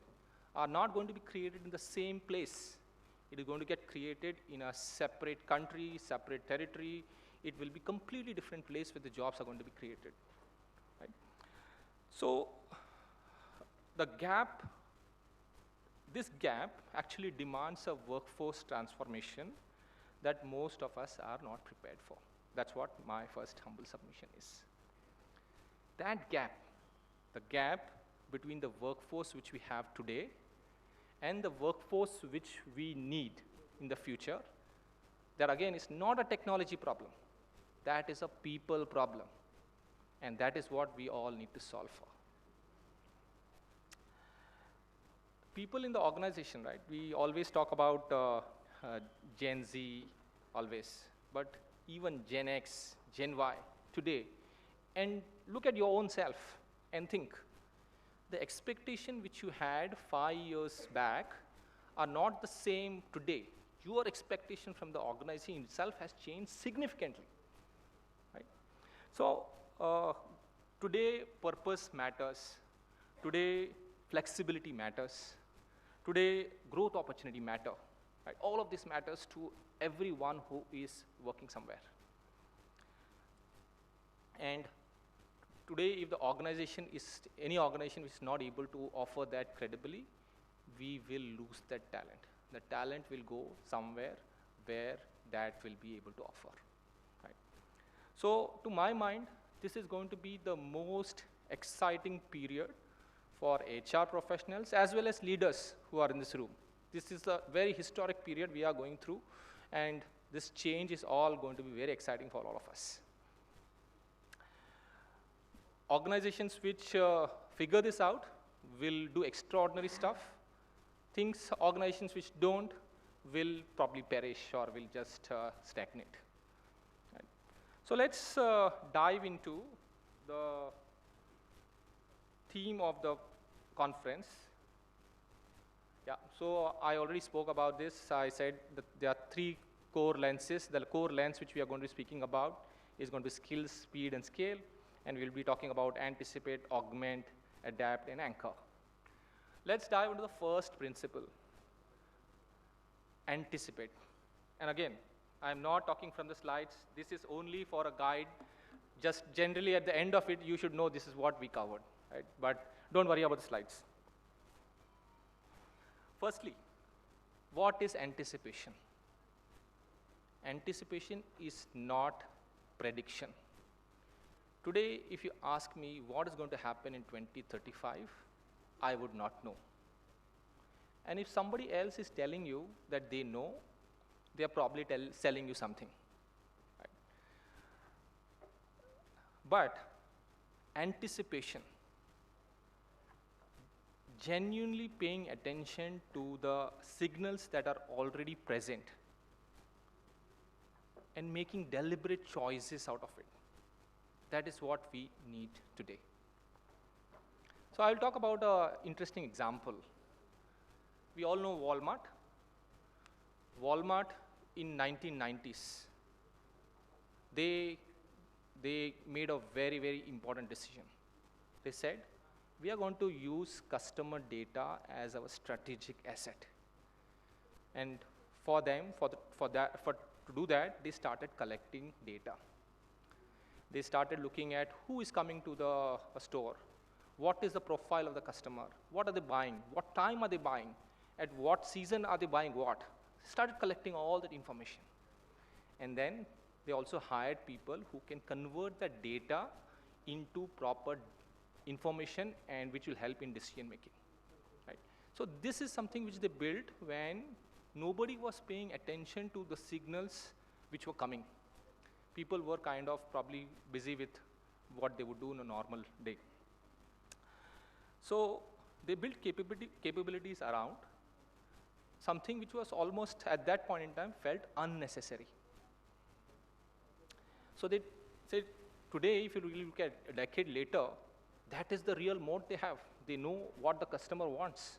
are not going to be created in the same place. It is going to get created in a separate country, separate territory. It will be completely different place where the jobs are going to be created. Right? So, the gap, this gap actually demands a workforce transformation that most of us are not prepared for. That's what my first humble submission is. That gap, the gap between the workforce which we have today and the workforce which we need in the future, that again is not a technology problem. That is a people problem. And that is what we all need to solve for. People in the organization, right? We always talk about Gen Z, always. But even Gen X, Gen Y, today, and look at your own self and think. The expectation which you had 5 years back are not the same today. Your expectation from the organization itself has changed significantly. Right? So today, purpose matters. Today, flexibility matters. Today, growth opportunity matter. Right? All of this matters to everyone who is working somewhere. And today, if the organization is, any organization is not able to offer that credibly, we will lose that talent. The talent will go somewhere where that will be able to offer. Right? So, to my mind, this is going to be the most exciting period for HR professionals as well as leaders who are in this room. This is a very historic period we are going through, and this change is all going to be very exciting for all of us. Organizations which figure this out will do extraordinary stuff. Organizations which don't will probably perish or will just stagnate. Right. So let's dive into the theme of the conference. Yeah, so I already spoke about this. I said that there are 3 core lenses. The core lens which we are going to be speaking about is going to be skills, speed, and scale. And we'll be talking about anticipate, augment, adapt, and anchor. Let's dive into the first principle, anticipate. And again, I'm not talking from the slides. This is only for a guide. Just generally at the end of it, you should know this is what we covered. Right? But don't worry about the slides. Firstly, what is anticipation? Anticipation is not prediction. Today, if you ask me what is going to happen in 2035, I would not know. And if somebody else is telling you that they know, they are probably selling you something. Right? But anticipation, genuinely paying attention to the signals that are already present and making deliberate choices out of it. That is what we need today. So I'll talk about an interesting example. We all know Walmart. Walmart in 1990s, they made a very, very important decision. They said, we are going to use customer data as our strategic asset. And for them, to do that, they started collecting data. They started looking at who is coming to the store, what is the profile of the customer, what are they buying, what time are they buying, at what season are they buying what. Started collecting all that information. And then they also hired people who can convert that data into proper information and which will help in decision making. Right? So this is something which they built when nobody was paying attention to the signals which were coming. People were kind of probably busy with what they would do in a normal day. So they built capabilities around something which was almost at that point in time felt unnecessary. So they said today, if you really look at a decade later, that is the real mode they have. They know what the customer wants.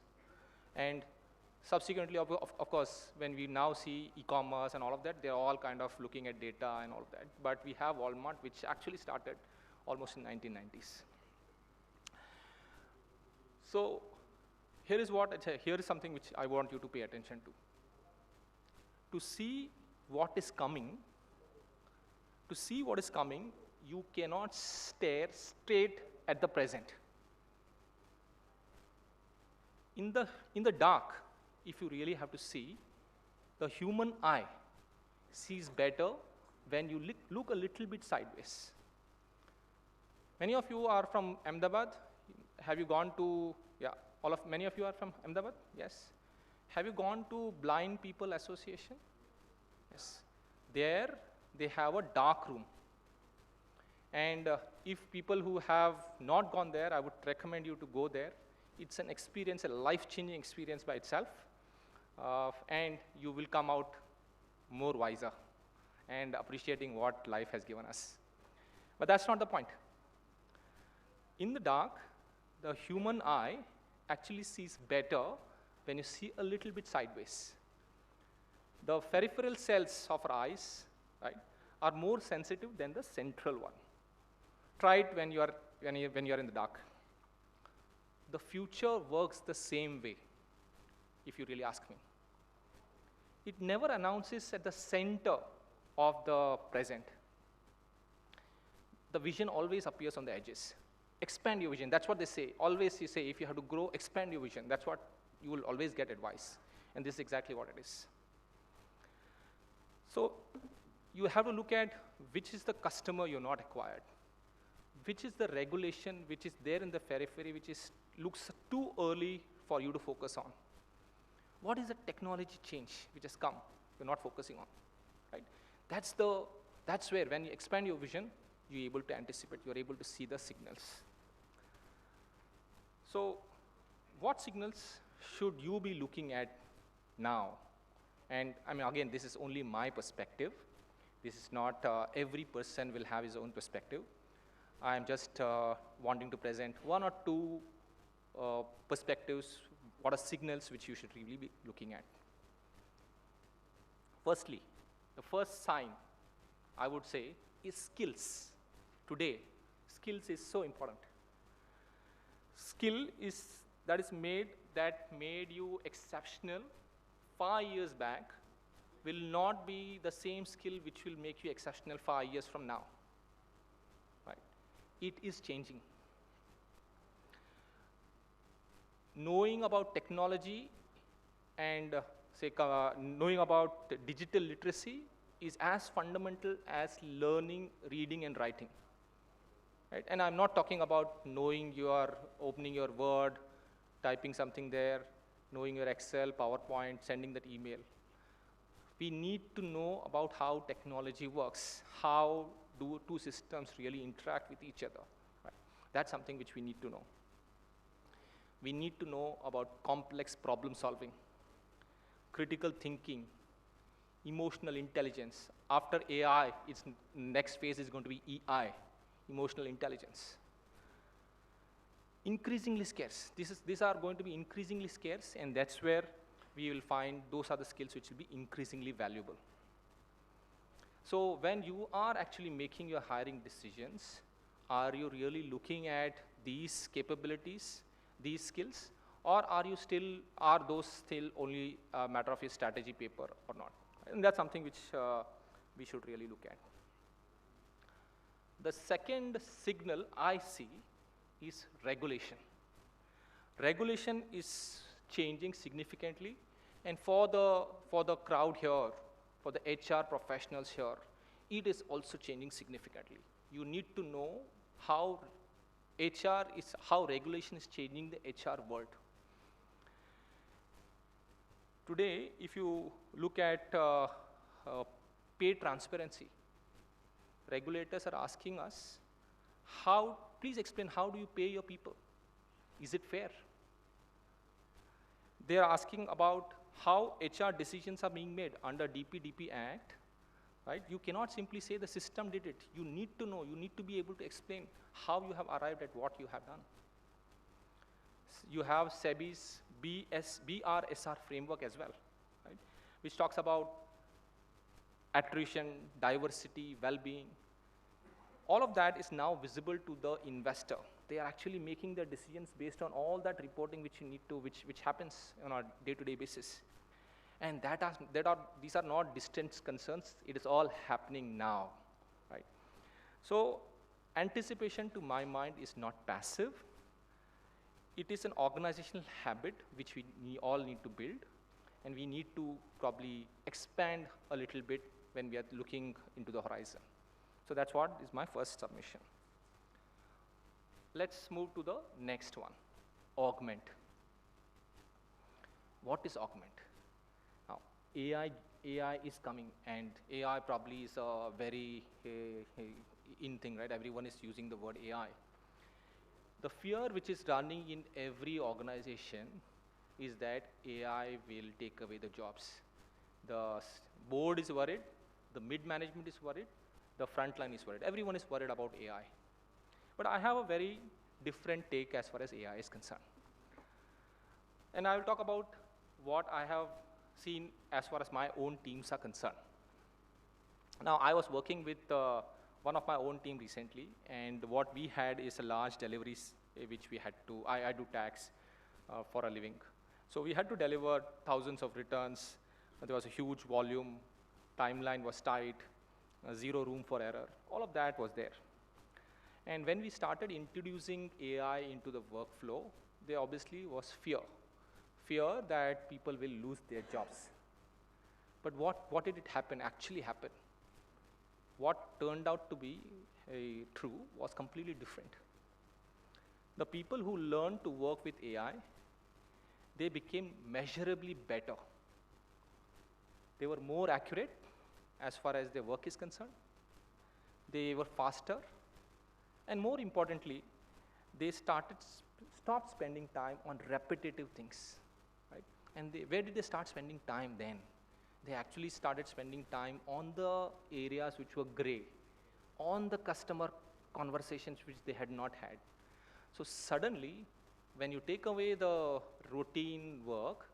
And subsequently, of course, when we now see e-commerce and all of that, they're all kind of looking at data and all of that. But we have Walmart, which actually started almost in 1990s. So here is something which I want you to pay attention to. To see what is coming, you cannot stare straight at the present. In the dark, if you really have to see, the human eye sees better when you look a little bit sideways. Many of you are from Ahmedabad. Have you gone to, yeah, many of you are from Ahmedabad? Yes. Have you gone to Blind People Association? Yes. There, they have a dark room. And if people who have not gone there, I would recommend you to go there. It's an experience, a life-changing experience by itself. And you will come out more wiser and appreciating what life has given us. But that's not the point. In the dark, the human eye actually sees better when you see a little bit sideways. The peripheral cells of our eyes, right, are more sensitive than the central one. Try it when you are in the dark. The future works the same way, if you really ask me. It never announces at the center of the present. The vision always appears on the edges. Expand your vision, that's what they say. Always you say, if you have to grow, expand your vision. That's what you will always get advice. And this is exactly what it is. So you have to look at which is the customer you're not acquired. Which is the regulation which is there in the periphery, which looks too early for you to focus on. What is the technology change which has come, you're not focusing on, right? That's where, when you expand your vision, you're able to anticipate, you're able to see the signals. So what signals should you be looking at now? And I mean, again, this is only my perspective. This is not, every person will have his own perspective. I'm just wanting to present one or two perspectives, what are signals which you should really be looking at. Firstly, the first sign, I would say, is skills. Today, skills is so important. Skill that made you exceptional 5 years back will not be the same skill which will make you exceptional 5 years from now. Right? It is changing. Knowing about technology and knowing about digital literacy is as fundamental as learning, reading, and writing. Right? And I'm not talking about opening your Word, typing something there, knowing your Excel, PowerPoint, sending that email. We need to know about how technology works. How do two systems really interact with each other? Right? That's something which we need to know. We need to know about complex problem solving, critical thinking, emotional intelligence. After AI, its next phase is going to be EI, emotional intelligence. Increasingly scarce. These are going to be increasingly scarce, and that's where we will find those are the skills which will be increasingly valuable. So when you are actually making your hiring decisions, are you really looking at these capabilities, these skills, or are those still only a matter of a strategy paper or not? And that's something which we should really look at. The second signal I see is regulation. Regulation is changing significantly, and for the crowd here, for the HR professionals here, it is also changing significantly. You need to know how regulation is changing the HR world. Today, if you look at pay transparency, regulators are asking us, please explain, how do you pay your people? Is it fair? They are asking about how HR decisions are being made under DPDP Act. Right? You cannot simply say the system did it. You need to know, you need to be able to explain how you have arrived at what you have done. You have SEBI's BRSR framework as well, right? Which talks about attrition, diversity, well-being. All of that is now visible to the investor. They are actually making their decisions based on all that reporting which you need to, which happens on a day-to-day basis. And these are not distant concerns. It is all happening now, right? So anticipation, to my mind, is not passive. It is an organizational habit which we all need to build, and we need to probably expand a little bit when we are looking into the horizon. So that's what is my first submission. let's move to the next one, augment. What is augment? Now, AI is coming, and AI probably is a very in thing, right? Everyone is using the word AI. The fear which is running in every organization is that AI will take away the jobs. The board is worried, the mid-management is worried, the frontline is worried. Everyone is worried about AI. But I have a very different take as far as AI is concerned. And I will talk about what I have seen as far as my own teams are concerned. Now, I was working with one of my own team recently, and what we had is a large deliveries which we had to, I do tax for a living. So we had to deliver thousands of returns. There was a huge volume, timeline was tight, zero room for error. All of that was there. And when we started introducing AI into the workflow, there obviously was fear. Fear that people will lose their jobs. But what did it actually happen? What turned out to be true was completely different. The people who learned to work with AI, they became measurably better. They were more accurate as far as their work is concerned. They were faster. And more importantly, they stopped spending time on repetitive things. Right? And where did they start spending time then? They actually started spending time on the areas which were gray, on the customer conversations which they had not had. So suddenly, when you take away the routine work,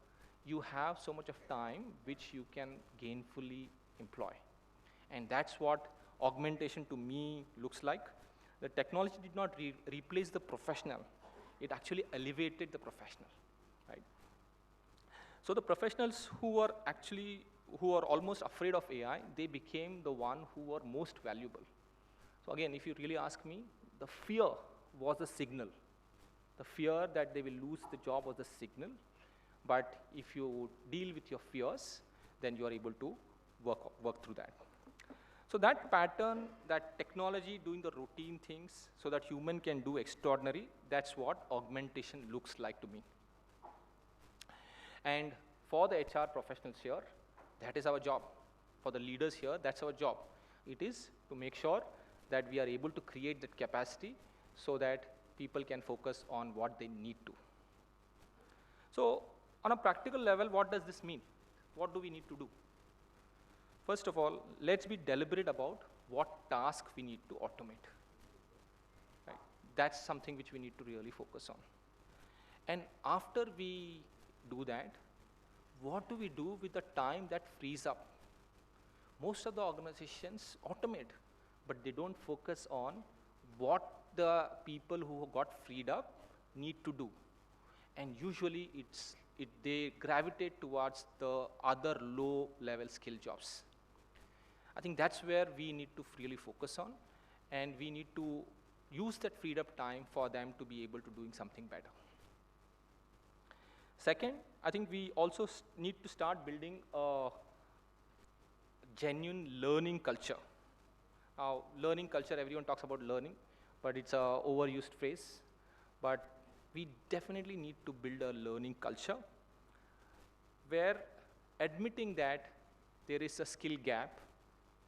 you have so much of time which you can gainfully employ. And that's what augmentation to me looks like. The technology did not replace the professional. It actually elevated the professional, right? So the professionals who are almost afraid of AI, they became the one who were most valuable. So again, if you really ask me, the fear was the signal. The fear that they will lose the job was the signal. But if you deal with your fears, then you are able to work through that. So that pattern, that technology doing the routine things so that human can do extraordinary, that's what augmentation looks like to me. And for the HR professionals here, that is our job. For the leaders here, that's our job. It is to make sure that we are able to create that capacity so that people can focus on what they need to. So on a practical level, what does this mean? What do we need to do? First of all, let's be deliberate about what task we need to automate. Right? That's something which we need to really focus on. And after we do that, what do we do with the time that frees up? Most of the organizations automate, but they don't focus on what the people who got freed up need to do. And usually they gravitate towards the other low-level skill jobs. I think that's where we need to really focus on, and we need to use that freed up time for them to be able to doing something better. Second, I think we also need to start building a genuine learning culture. Now, learning culture, everyone talks about learning, but it's an overused phrase. But we definitely need to build a learning culture where admitting that there is a skill gap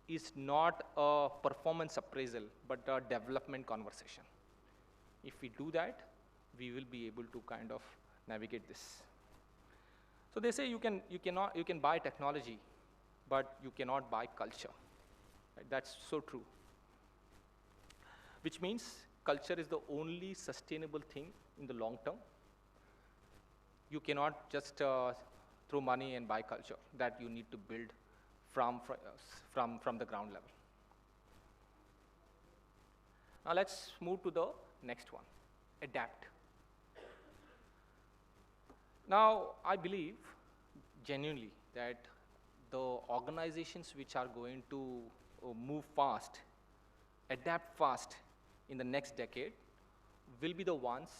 is not a performance appraisal, but a development conversation. If we do that, we will be able to kind of navigate this. So they say you can buy technology, but you cannot buy culture. Right? That's so true. Which means culture is the only sustainable thing in the long term. You cannot just throw money and buy culture. That you need to build from the ground level. Now let's move to the next one, adapt. Now, I believe genuinely that the organizations which are going to move fast, adapt fast in the next decade will be the ones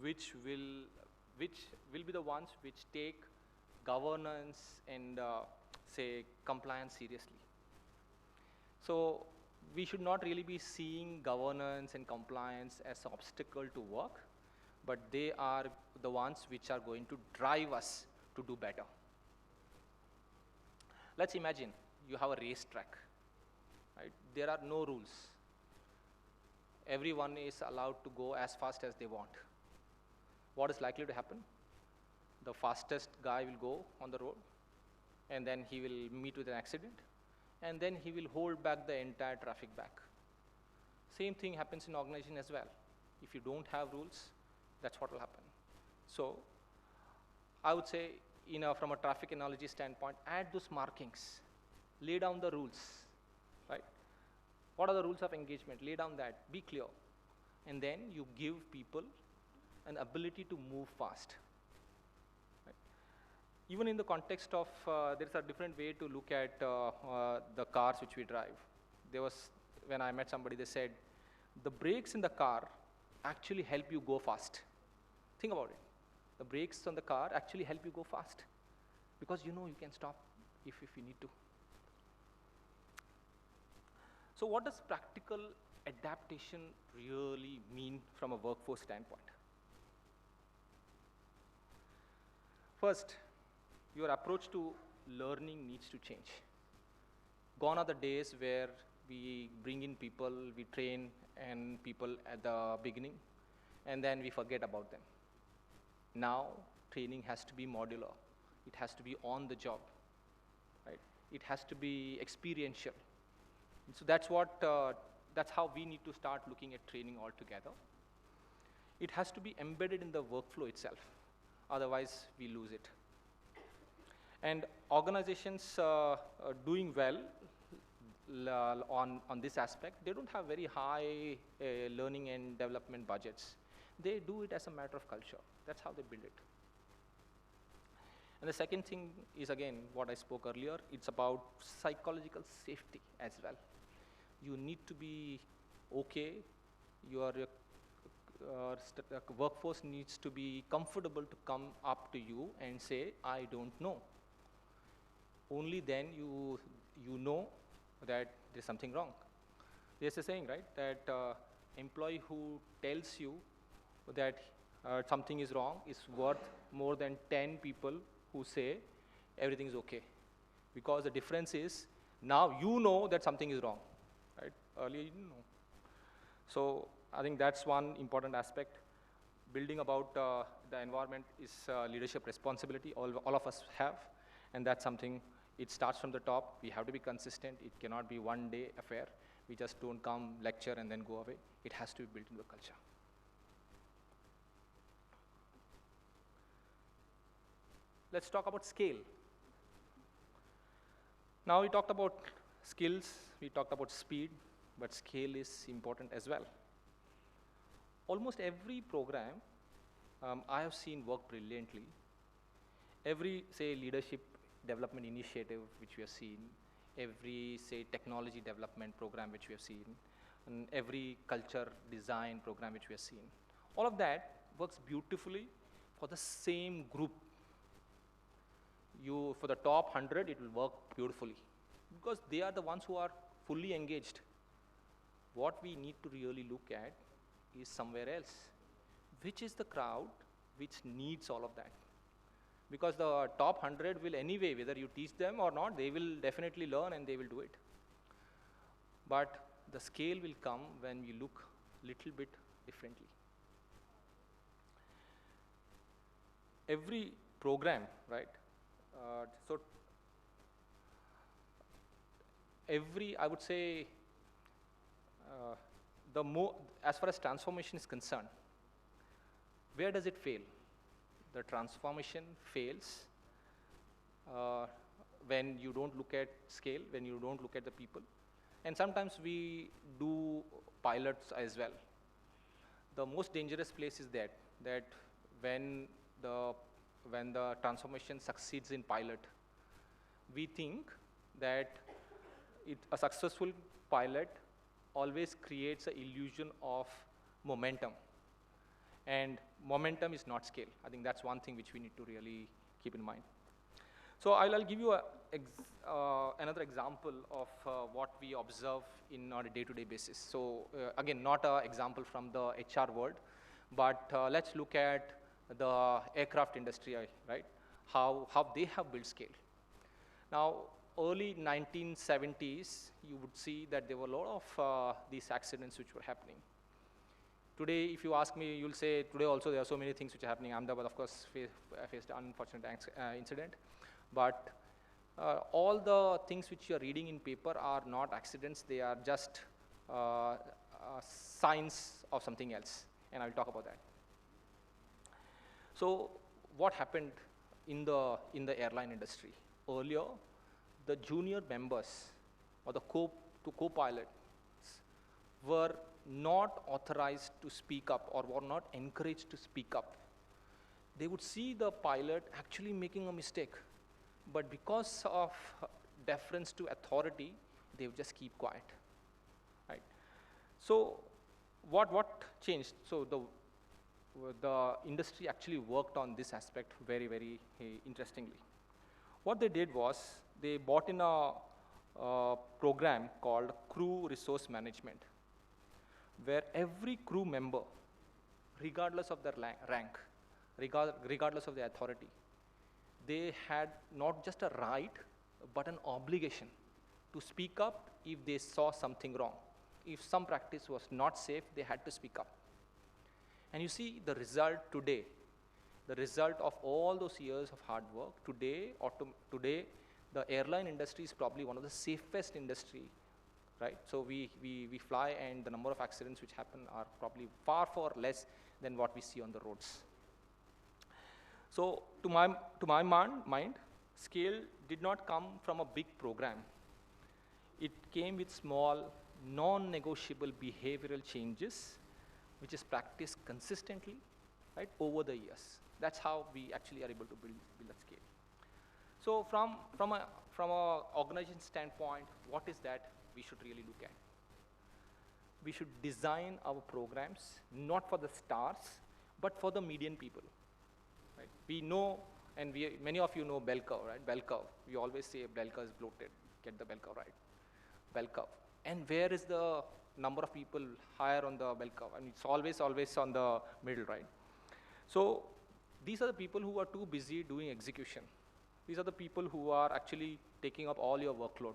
which take governance and say compliance seriously. So we should not really be seeing governance and compliance as an obstacle to work, but they are the ones which are going to drive us to do better. Let's imagine you have a racetrack, right? There are no rules. Everyone is allowed to go as fast as they want. What is likely to happen? The fastest guy will go on the road, and then he will meet with an accident, and then he will hold back the entire traffic back. Same thing happens in organization as well. If you don't have rules, that's what will happen. So I would say, from a traffic analogy standpoint, add those markings, lay down the rules, right? What are the rules of engagement? Lay down that, be clear. And then you give people an ability to move fast. Right? Even in the context of, there's a different way to look at the cars which we drive. When I met somebody, they said, the brakes in the car actually help you go fast. Think about it. The brakes on the car actually help you go fast, because you know you can stop if you need to. So what does practical adaptation really mean from a workforce standpoint? First, your approach to learning needs to change. Gone are the days where we bring in people, we train and people at the beginning, and then we forget about them. Now, training has to be modular. It has to be on the job, right? It has to be experiential. So that's how we need to start looking at training altogether. It has to be embedded in the workflow itself. Otherwise, we lose it. And organizations doing well on this aspect, they don't have very high learning and development budgets. They do it as a matter of culture. That's how they build it. And the second thing is, again, what I spoke earlier. It's about psychological safety as well. You need to be okay. Your workforce needs to be comfortable to come up to you and say, I don't know. Only then you know that there's something wrong. There's a saying, right, that employee who tells you that something is wrong is worth more than 10 people who say everything is okay. Because the difference is, now you know that something is wrong, right? Earlier you didn't know. So I think that's one important aspect. Building about the environment is leadership responsibility, all of us have, and that's something, it starts from the top. We have to be consistent. It cannot be one day affair. We just don't come, lecture, and then go away. It has to be built into the culture. Let's talk about scale. Now we talked about skills, we talked about speed, but scale is important as well. Almost every program I have seen work brilliantly. Every, say, leadership development initiative which we have seen, every, say, technology development program which we have seen, and every culture design program which we have seen, all of that works beautifully for the same group. For the top 100, it will work beautifully, because they are the ones who are fully engaged. What we need to really look at is somewhere else. Which is the crowd which needs all of that? Because the top 100 will anyway, whether you teach them or not, they will definitely learn and they will do it. But the scale will come when we look a little bit differently. Every program, right? I would say, as far as transformation is concerned, where does it fail? The transformation fails when you don't look at scale, when you don't look at the people. And sometimes we do pilots as well. The most dangerous place is that when the transformation succeeds in pilot, we think that a successful pilot always creates an illusion of momentum. And momentum is not scale. I think that's one thing which we need to really keep in mind. So I'll give you an another example of what we observe in on a day-to-day basis. So again, not an example from the HR world, but let's look at the aircraft industry, right? How they have built scale. Now, early 1970s, you would see that there were a lot of these accidents which were happening. Today, if you ask me, you'll say today also there are so many things which are happening. Ahmedabad, of course, faced an unfortunate incident. But all the things which you are reading in paper are not accidents. They are just signs of something else. And I'll talk about that. So what happened in the airline industry? Earlier, the junior members or the co-pilots were not authorized to speak up or were not encouraged to speak up. They would see the pilot actually making a mistake, but because of deference to authority, they would just keep quiet, right? So what changed? So the industry actually worked on this aspect very, very interestingly. What they did was they brought in a program called Crew Resource Management, where every crew member, regardless of their rank, regardless of their authority, they had not just a right, but an obligation to speak up if they saw something wrong. If some practice was not safe, they had to speak up. And you see the result today, the result of all those years of hard work. Today, the airline industry is probably one of the safest industry, right? So we fly, and the number of accidents which happen are probably far less than what we see on the roads. So to my mind, scale did not come from a big program. It came with small, non-negotiable behavioral changes, which is practiced consistently, right, over the years. That's how we actually are able to build that scale. So from a organization standpoint, what is that we should really look at? We should design our programs not for the stars, but for the median people. Right? We know, and many of you know bell curve, right? Bell curve. We always say bell curve is bloated. Get the bell curve right. Bell curve. And where is the number of people higher on the bell curve? I mean, it's always on the middle, right? So these are the people who are too busy doing execution. These are the people who are actually taking up all your workload.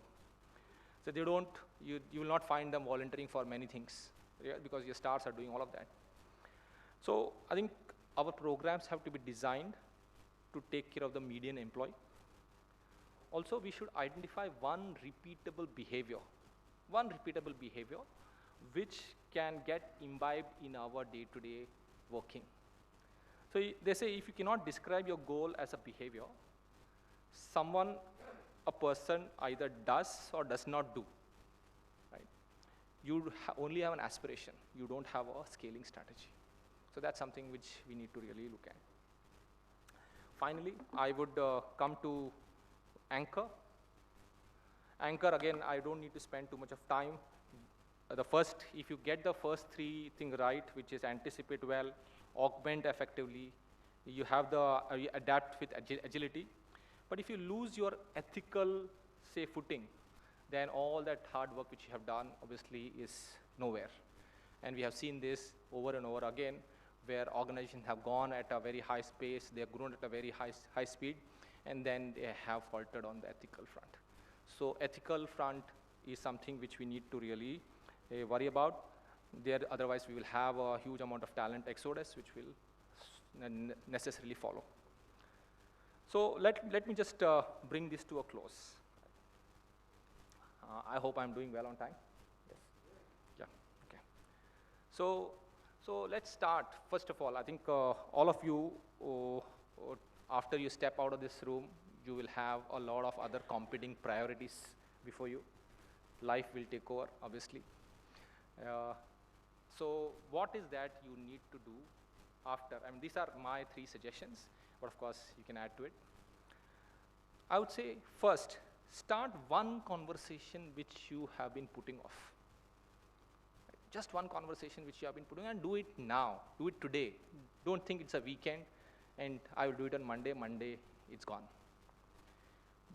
So they don't, you will not find them volunteering for many things, yeah, because your stars are doing all of that. So I think our programs have to be designed to take care of the median employee. Also, we should identify one repeatable behavior which can get imbibed in our day-to-day working. So they say if you cannot describe your goal as a behavior, a person either does or does not do, right? You only have an aspiration. You don't have a scaling strategy. So that's something which we need to really look at. Finally, I would come to anchor. Anchor, again, I don't need to spend too much of time. If you get the first three things right, which is anticipate well, augment effectively, you adapt with agility. But if you lose your ethical, say, footing, then all that hard work which you have done obviously is nowhere. And we have seen this over and over again, where organizations have gone at a very high pace, they have grown at a very high speed, and then they have faltered on the ethical front. So ethical front is something which we need to really worry about. Otherwise, we will have a huge amount of talent exodus, which will necessarily follow. So let me just bring this to a close. I hope I'm doing well on time. Yes. Yeah. Okay. So let's start. First of all, I think all of you, after you step out of this room, you will have a lot of other competing priorities before you. Life will take over, obviously. So what is that you need to do after? I mean, these are my 3 suggestions, but of course, you can add to it. I would say, first, start one conversation which you have been putting off. Just one conversation which you have been putting, and do it now. Do it today. Don't think it's a weekend, and I will do it on Monday. Monday, it's gone.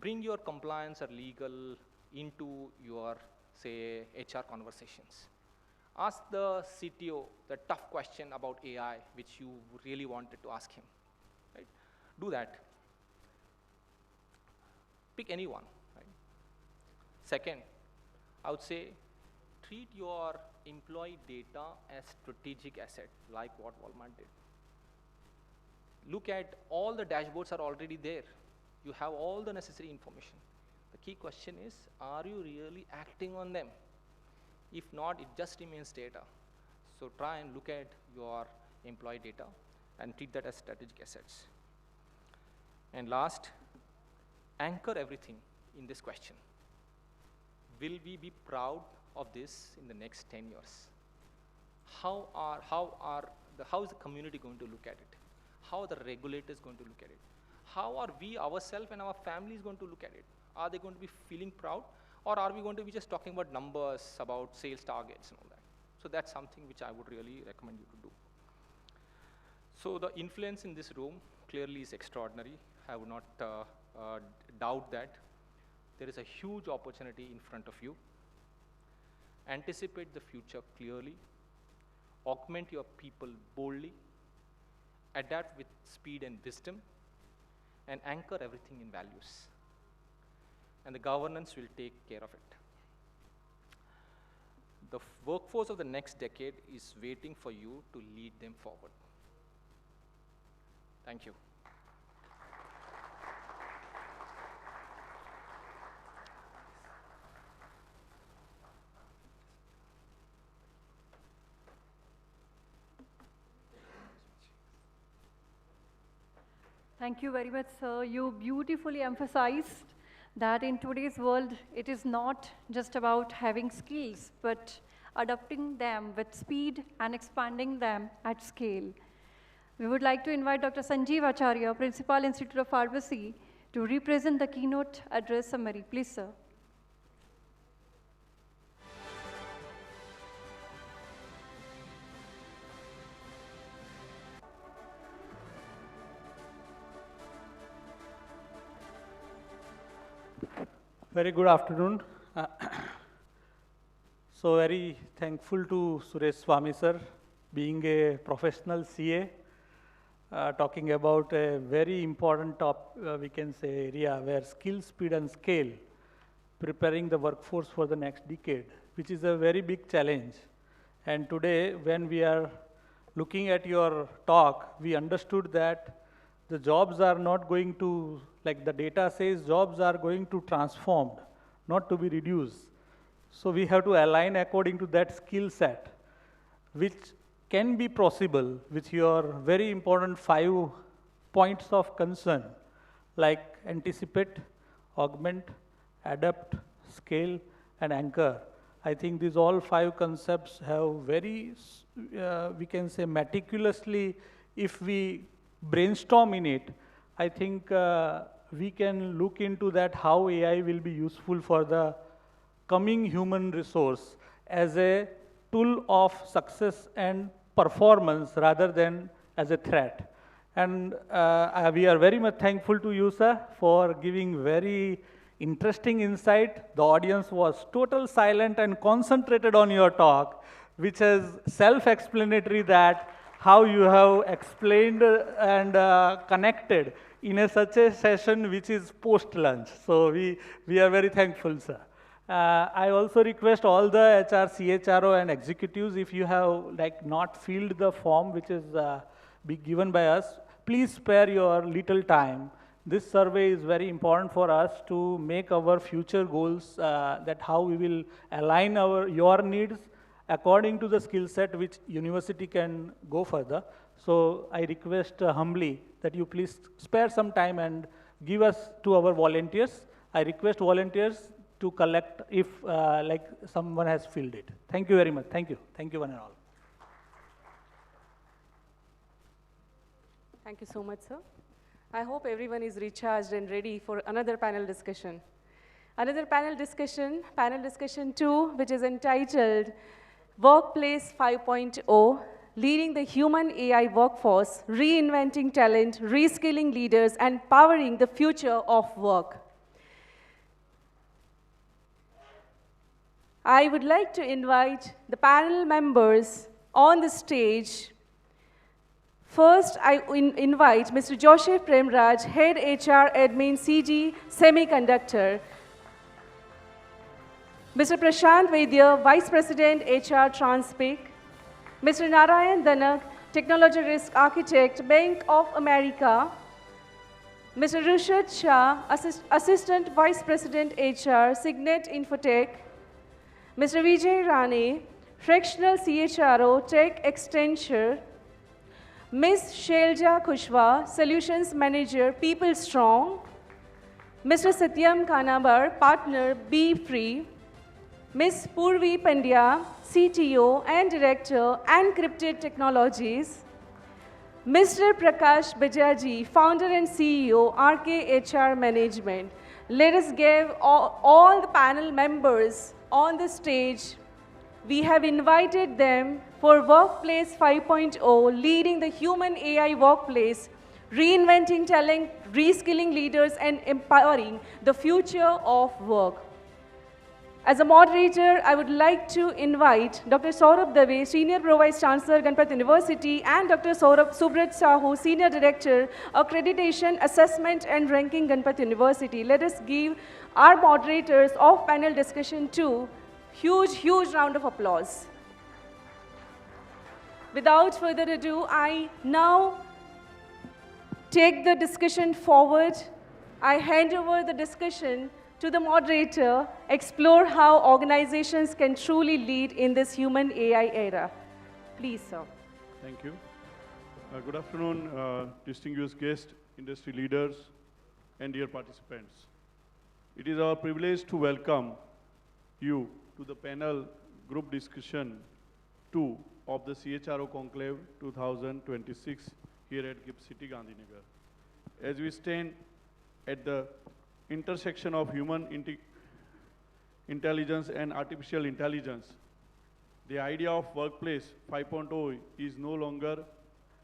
bring your compliance or legal into your, say, HR conversations. Ask the CTO the tough question about AI, which you really wanted to ask him. Right? Do that. Pick anyone. Right? Second, I would say treat your employee data as strategic asset, like what Walmart did. Look at all the dashboards are already there. You have all the necessary information. The key question is, are you really acting on them? If not, it just remains data. So try and look at your employee data and treat that as strategic assets. And last, anchor everything in this question. Will we be proud of this in the next 10 years? How is the community going to look at it? How are the regulators going to look at it? How are we ourselves and our families going to look at it? Are they going to be feeling proud? Or are we going to be just talking about numbers, about sales targets and all that? So that's something which I would really recommend you to do. So the influence in this room clearly is extraordinary. I would not doubt that. There is a huge opportunity in front of you. Anticipate the future clearly. Augment your people boldly. Adapt with speed and wisdom. And anchor everything in values. And the governance will take care of it. The workforce of the next decade is waiting for you to lead them forward. Thank you. Thank you very much, sir. You beautifully emphasized that in today's world, it is not just about having skills, but adopting them with speed and expanding them at scale. We would like to invite Dr. Sanjeev Acharya, Principal, Institute of Pharmacy, to represent the keynote address summary. Please, sir. Very good afternoon. So very thankful to Suresh Swami sir, being a professional CA, talking about a very important we can say area where skill, speed and scale, preparing the workforce for the next decade, which is a very big challenge. And today when we are looking at your talk, we understood that the jobs are not going to, like the data says, jobs are going to transform, not to be reduced. So we have to align according to that skill set, which can be possible with your very important 5 points of concern, like anticipate, augment, adapt, scale, and anchor. I think these all 5 concepts have very, we can say meticulously, if we brainstorm in it, I think we can look into that how AI will be useful for the coming human resource as a tool of success and performance rather than as a threat. And we are very much thankful to you, sir, for giving very interesting insight. The audience was total silent and concentrated on your talk, which is self-explanatory that how you have explained and connected in such a session which is post-lunch. So we are very thankful, sir. I also request all the HR, CHRO and executives, if you have not filled the form which is be given by us, please spare your little time. This survey is very important for us to make our future goals, that how we will align your needs according to the skill set which university can go further. So I request humbly that you please spare some time and give us to our volunteers. I request volunteers to collect if someone has filled it. Thank you very much. Thank you. Thank you one and all. Thank you so much, sir. I hope everyone is recharged and ready for another panel discussion. Another panel discussion 2, which is entitled Workplace 5.0, Leading the Human AI Workforce, Reinventing Talent, Reskilling Leaders, and Powering the Future of Work. I would like to invite the panel members on the stage. First, I invite Mr. Joseph Premraj, Head HR Admin CG Semiconductor. Mr. Prashant Vaidya, Vice President HR Transpic. Mr. Narayan Danak, Technology Risk Architect, Bank of America. Mr. Rushad Shah, Assistant Vice President HR, Signet Infotech. Mr. Vijay Rane, Fractional CHRO, Tech Extension. Ms. Shelja Kushwa, Solutions Manager, People Strong. Mr. Satyam Kanabar, Partner, Be Free. Ms. Purvi Pandya, CTO and Director, Encrypted Technologies. Mr. Prakash Bajaji, Founder and CEO, RKHR Management. Let us give all the panel members on the stage. We have invited them for Workplace 5.0, leading the human AI workplace, reinventing talent, reskilling leaders, and empowering the future of work. As a moderator, I would like to invite Dr. Saurabh Dave, Senior Pro Vice Chancellor, Ganpat University, and Dr. Subrat Sahu, Senior Director, Accreditation, Assessment and Ranking, Ganpat University. Let us give our moderators of panel discussion too huge round of applause. Without further ado, I now take the discussion forward. I hand over the discussion to the moderator, explore how organizations can truly lead in this human AI era. Please, sir. Thank you. Good afternoon, distinguished guests, industry leaders, and dear participants. It is our privilege to welcome you to the panel group discussion 2 of the CHRO Conclave 2026 here at GIFT City, Gandhinagar. As we stand at the intersection of human intelligence and artificial intelligence, the idea of Workplace 5.0 is no longer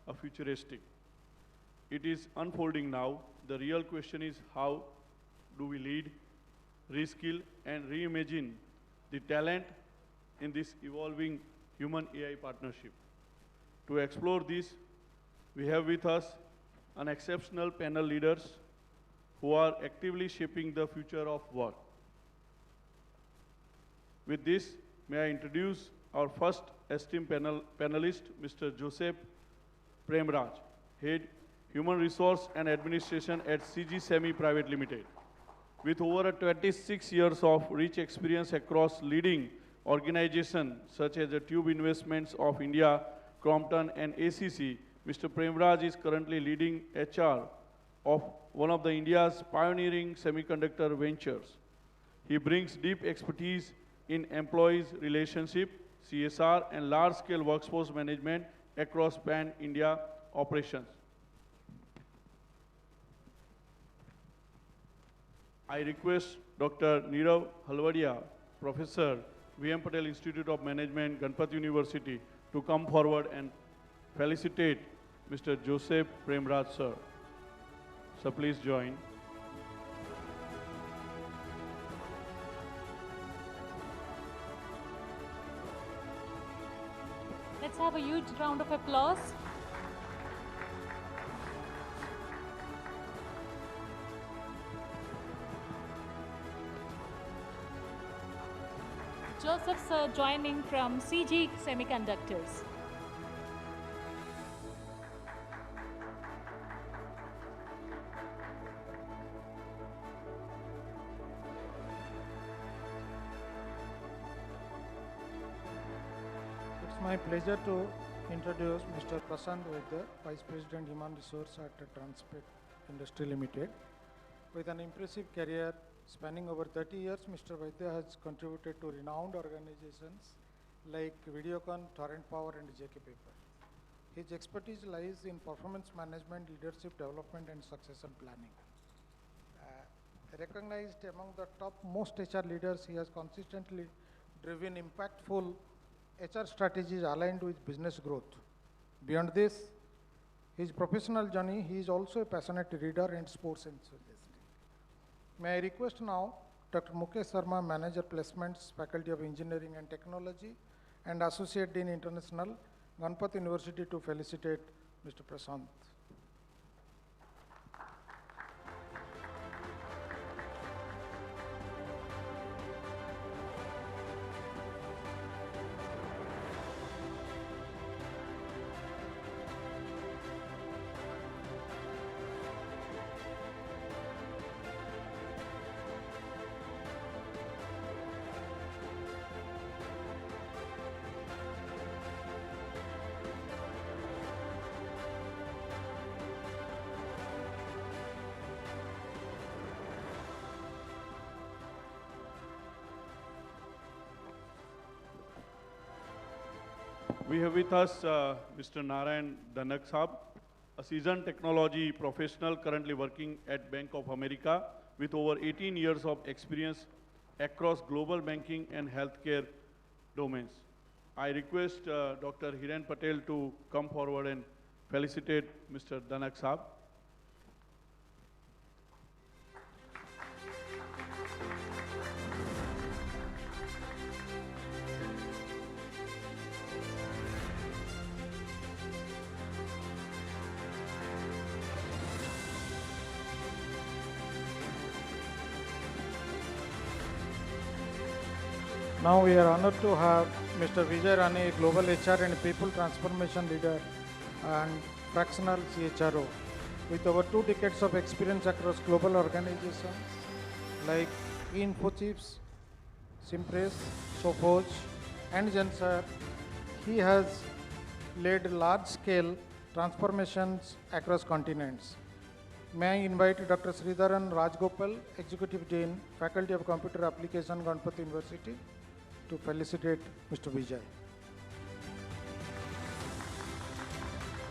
a futuristic. It is unfolding now. The real question is, how do we lead, reskill, and reimagine the talent in this evolving human-AI partnership? To explore this, we have with us an exceptional panel leaders who are actively shaping the future of work. With this, may I introduce our first esteemed panelist, Mr. Joseph Premraj, Head Human Resource and Administration at CG Semi Private Limited. With over 26 years of rich experience across leading organizations such as the Tube Investments of India, Crompton, and ACC, Mr. Premraj is currently leading HR of one of India's pioneering semiconductor ventures. He brings deep expertise in employees relationship, CSR, and large-scale workforce management across pan-India operations. I request Dr. Nirav Halwadia, Professor, VM Patel Institute of Management, Ganpat University, to come forward and felicitate Mr. Joseph Premraj, sir. So please join. Let's have a huge round of applause. Joseph sir joining from CG Semiconductors. It's my pleasure to introduce Mr. Prashant Vaidya, Vice President Human Resource at Transpet Industry Limited. With an impressive career spanning over 30 years, Mr. Vaidya has contributed to renowned organizations like Videocon, Torrent Power, and JK Paper. His expertise lies in performance management, leadership development, and succession planning. Recognized among the top most HR leaders, he has consistently driven impactful HR strategies aligned with business growth. Beyond this, his professional journey, he is also a passionate reader and sports enthusiast. May I request now Dr. Mukesh Sharma, Manager Placements, Faculty of Engineering and Technology, and Associate Dean International, Ganpat University, to felicitate Mr. Prasant. We have with us Mr. Narayan Dhanak Saab, a seasoned technology professional currently working at Bank of America with over 18 years of experience across global banking and healthcare domains. I request Dr. Hiren Patel to come forward and felicitate Mr. Dhanak Saab. Now we are honored to have Mr. Vijay Rani, a global HR and people transformation leader and fractional CHRO, with over 2 decades of experience across global organizations like InfoChips, Simpress, Sophos, and Gensar. He has led large-scale transformations across continents. May I invite Dr. Sridharan Rajgopal, Executive Dean, Faculty of Computer Application, Ganpat University, to felicitate Mr. Vijay.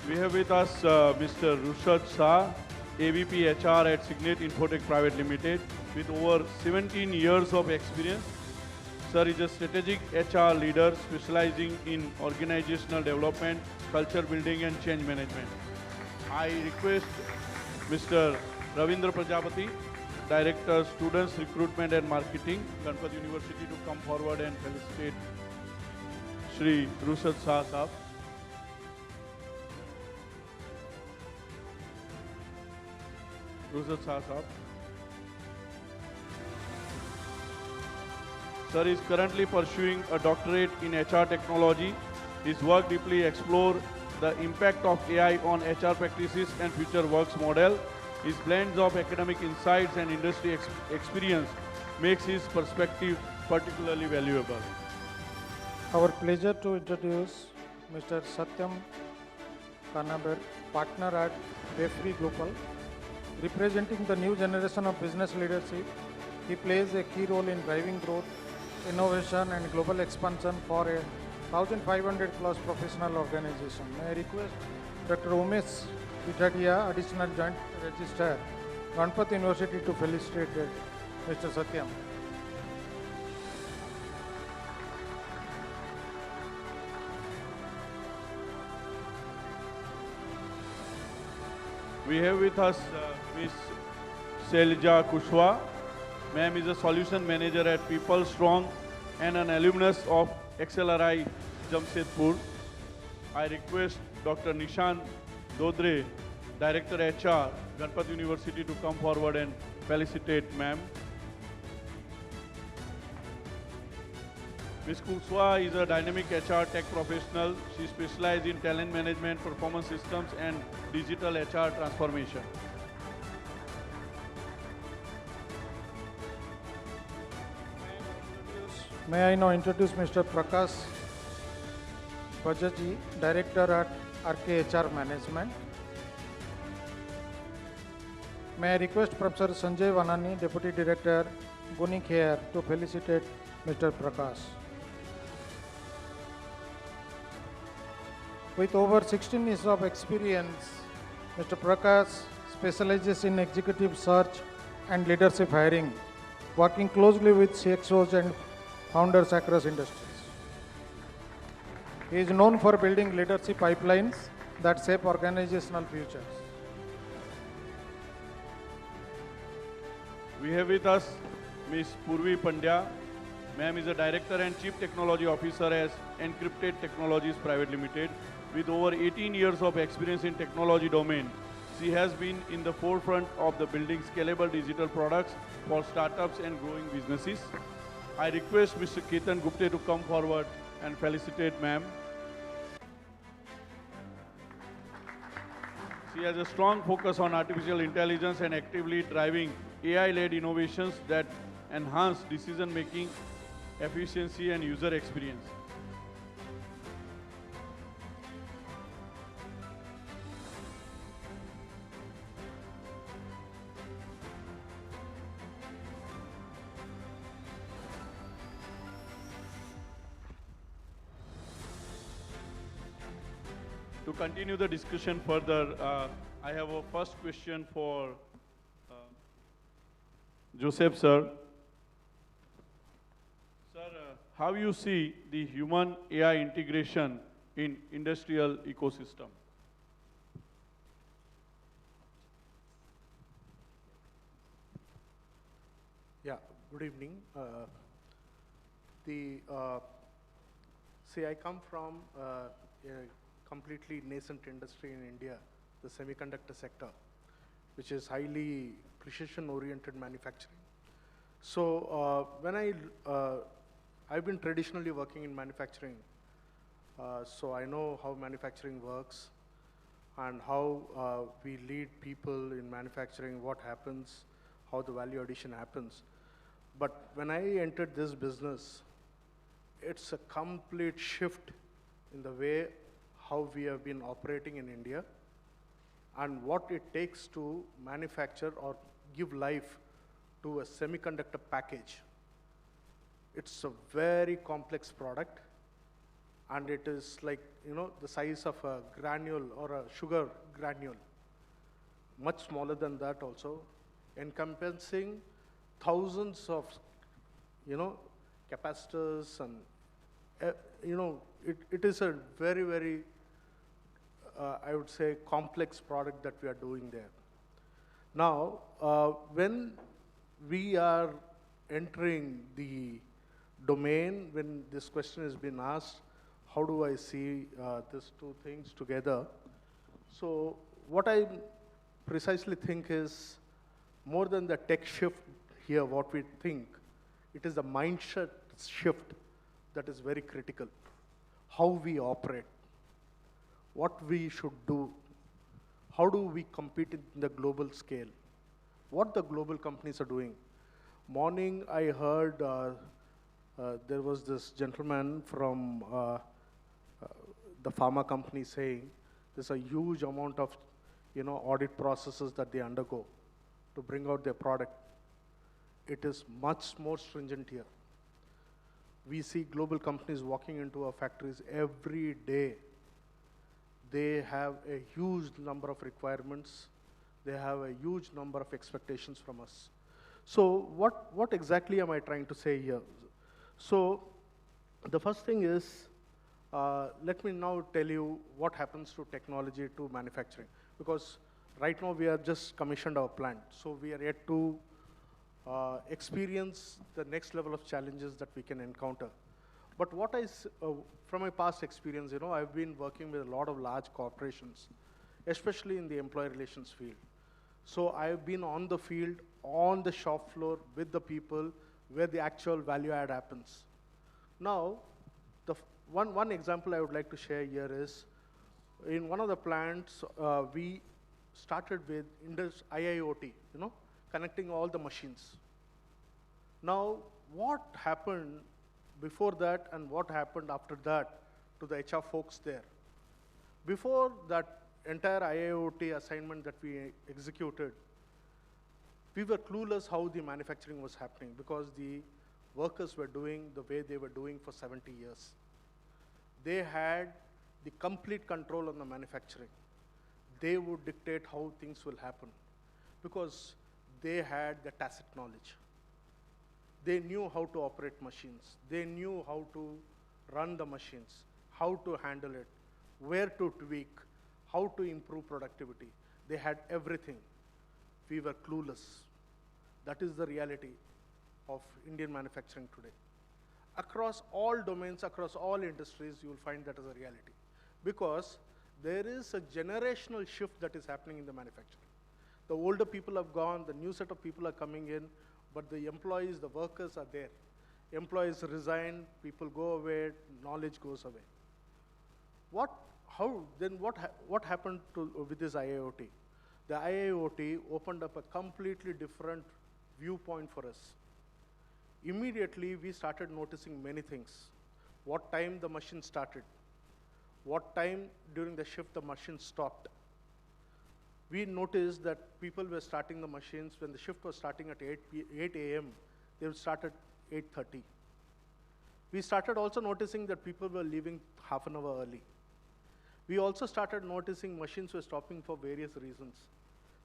We have with us Mr. Rushad Shah, AVP HR at Signet Infotech Private Limited, with over 17 years of experience. Sir is a strategic HR leader specializing in organizational development, culture building, and change management. I request Mr. Ravindra Prajapati, Director, Students Recruitment and Marketing, Ganpat University, to come forward and felicitate Shri Rushad Shah Saab. Rushad Shah Saab. Sir is currently pursuing a doctorate in HR technology. His work deeply explores the impact of AI on HR practices and future works model. His blends of academic insights and industry experience makes his perspective particularly valuable. Our pleasure to introduce Mr. Satyam Kanaber, partner at Wayfree Global. Representing the new generation of business leadership, he plays a key role in driving growth, innovation, and global expansion for a 1,500 plus professional organization. May I request Dr. Umesh Pithadia, Additional Joint Registrar, Ganpat University, to felicitate Mr. Satyam. We have with us Ms. Selja Kushwa. Ma'am is a solution manager at People Strong and an alumnus of XLRI Jamshedpur. I request Dr. Nishan Dodre, Director HR, Ganpat University, to come forward and felicitate ma'am. Ms. Kushwa is a dynamic HR tech professional. She specializes in talent management, performance systems, and digital HR transformation. May I now introduce Mr. Prakash Bajaji, Director at RKHR Management. May I request Professor Sanjay Vanani, Deputy Director, GUNI Care, to felicitate Mr. Prakash. With over 16 years of experience, Mr. Prakash specializes in executive search and leadership hiring, working closely with CXOs and founders across industries. He is known for building leadership pipelines that shape organizational futures. We have with us Ms. Purvi Pandya. Ma'am is a Director and Chief Technology Officer at Encrypted Technologies Private Limited. With over 18 years of experience in technology domain, she has been in the forefront of the building scalable digital products for startups and growing businesses. I request Mr. Ketan Gupte to come forward and felicitate ma'am. She has a strong focus on artificial intelligence and actively driving AI-led innovations that enhance decision-making, efficiency, and user experience. To continue the discussion further, I have a first question for Joseph sir. Sir, how you see the human AI integration in industrial ecosystem? Yeah, good evening. See, I come from a completely nascent industry in India, the semiconductor sector, which is highly precision-oriented manufacturing. So I've been traditionally working in manufacturing, so I know how manufacturing works and how we lead people in manufacturing, what happens, how the value addition happens. But when I entered this business, it's a complete shift in the way how we have been operating in India and what it takes to manufacture or give life to a semiconductor package. It's a very complex product, and it is like, the size of a granule or a sugar granule, much smaller than that also, encompassing thousands of, capacitors, and, it is a very, very, I would say, complex product that we are doing there. Now, when we are entering the domain, when this question has been asked, how do I see these two things together? So what I precisely think is, more than the tech shift here, what we think, it is the mindset shift that is very critical. How we operate, what we should do, how do we compete in the global scale, what the global companies are doing. Morning, I heard there was this gentleman from the pharma company saying there's a huge amount of audit processes that they undergo to bring out their product. It is much more stringent here. We see global companies walking into our factories every day. They have a huge number of requirements. They have a huge number of expectations from us. So what exactly am I trying to say here? So the first thing is, let me now tell you what happens to technology to manufacturing. Because right now we are just commissioned our plant. So we are yet to experience the next level of challenges that we can encounter. But what from my past experience, I've been working with a lot of large corporations, especially in the employee relations field. So I've been on the field, on the shop floor, with the people, where the actual value add happens. Now, the one example I would like to share here is, in one of the plants, we started with IIoT, connecting all the machines. Now, what happened before that and what happened after that to the HR folks there? Before that entire IIoT assignment that we executed, we were clueless how the manufacturing was happening because the workers were doing the way they were doing for 70 years. They had the complete control on the manufacturing. They would dictate how things will happen because they had the tacit knowledge. They knew how to operate machines. They knew how to run the machines, how to handle it, where to tweak, how to improve productivity. They had everything. We were clueless. That is the reality. of Indian manufacturing today. Across all domains, across all industries, you will find that as a reality. Because there is a generational shift that is happening in the manufacturing. The older people have gone, the new set of people are coming in, but the employees, the workers are there. Employees resign, people go away, knowledge goes away. What happened with this IIoT? The IIoT opened up a completely different viewpoint for us. Immediately, we started noticing many things. What time the machine started, what time during the shift the machine stopped. We noticed that people were starting the machines when the shift was starting at 8 a.m., they would start at 8:30. We started also noticing that people were leaving half an hour early. We also started noticing machines were stopping for various reasons.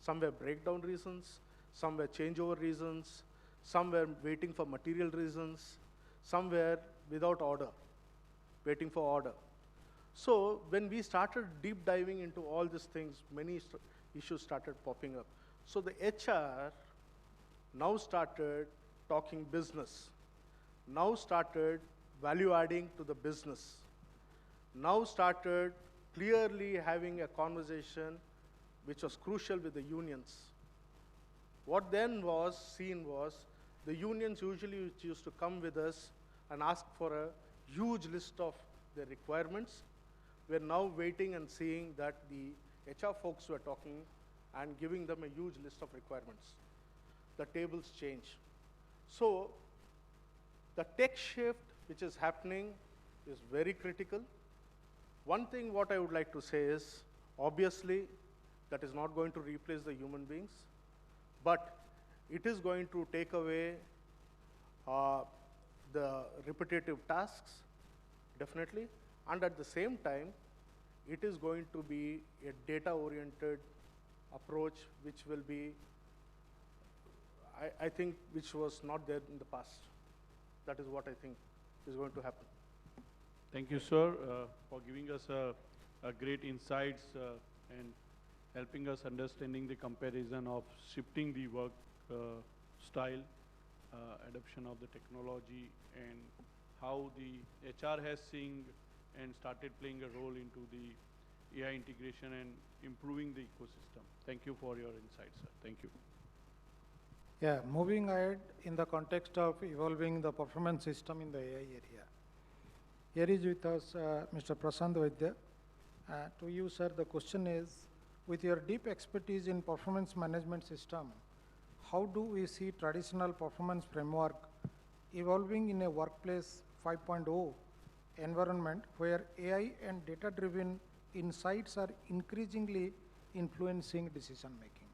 Some were breakdown reasons, some were changeover reasons, some were waiting for material reasons, some were without order, waiting for order. So when we started deep diving into all these things, many issues started popping up. So the HR now started talking business, now started value adding to the business, now started clearly having a conversation which was crucial with the unions. What then was seen was the unions usually used to come with us and ask for a huge list of their requirements. We're now waiting and seeing that the HR folks were talking and giving them a huge list of requirements. The tables change. So the tech shift which is happening is very critical. One thing what I would like to say is, obviously, that is not going to replace the human beings, but it is going to take away the repetitive tasks, definitely, and at the same time, it is going to be a data-oriented approach which will be, I think, which was not there in the past. That is what I think is going to happen. Thank you, sir, for giving us a great insights and helping us understanding the comparison of shifting the work style, adoption of the technology, and how the HR has seen and started playing a role into the AI integration and improving the ecosystem. Thank you for your insights, sir. Thank you. Yeah, moving ahead in the context of evolving the performance system in the AI area. Here is with us Mr. Prasant Vaidya. To you, sir, the question is, with your deep expertise in performance management system, how do we see traditional performance framework evolving in a workplace 5.0 environment where AI and data-driven insights are increasingly influencing decision making?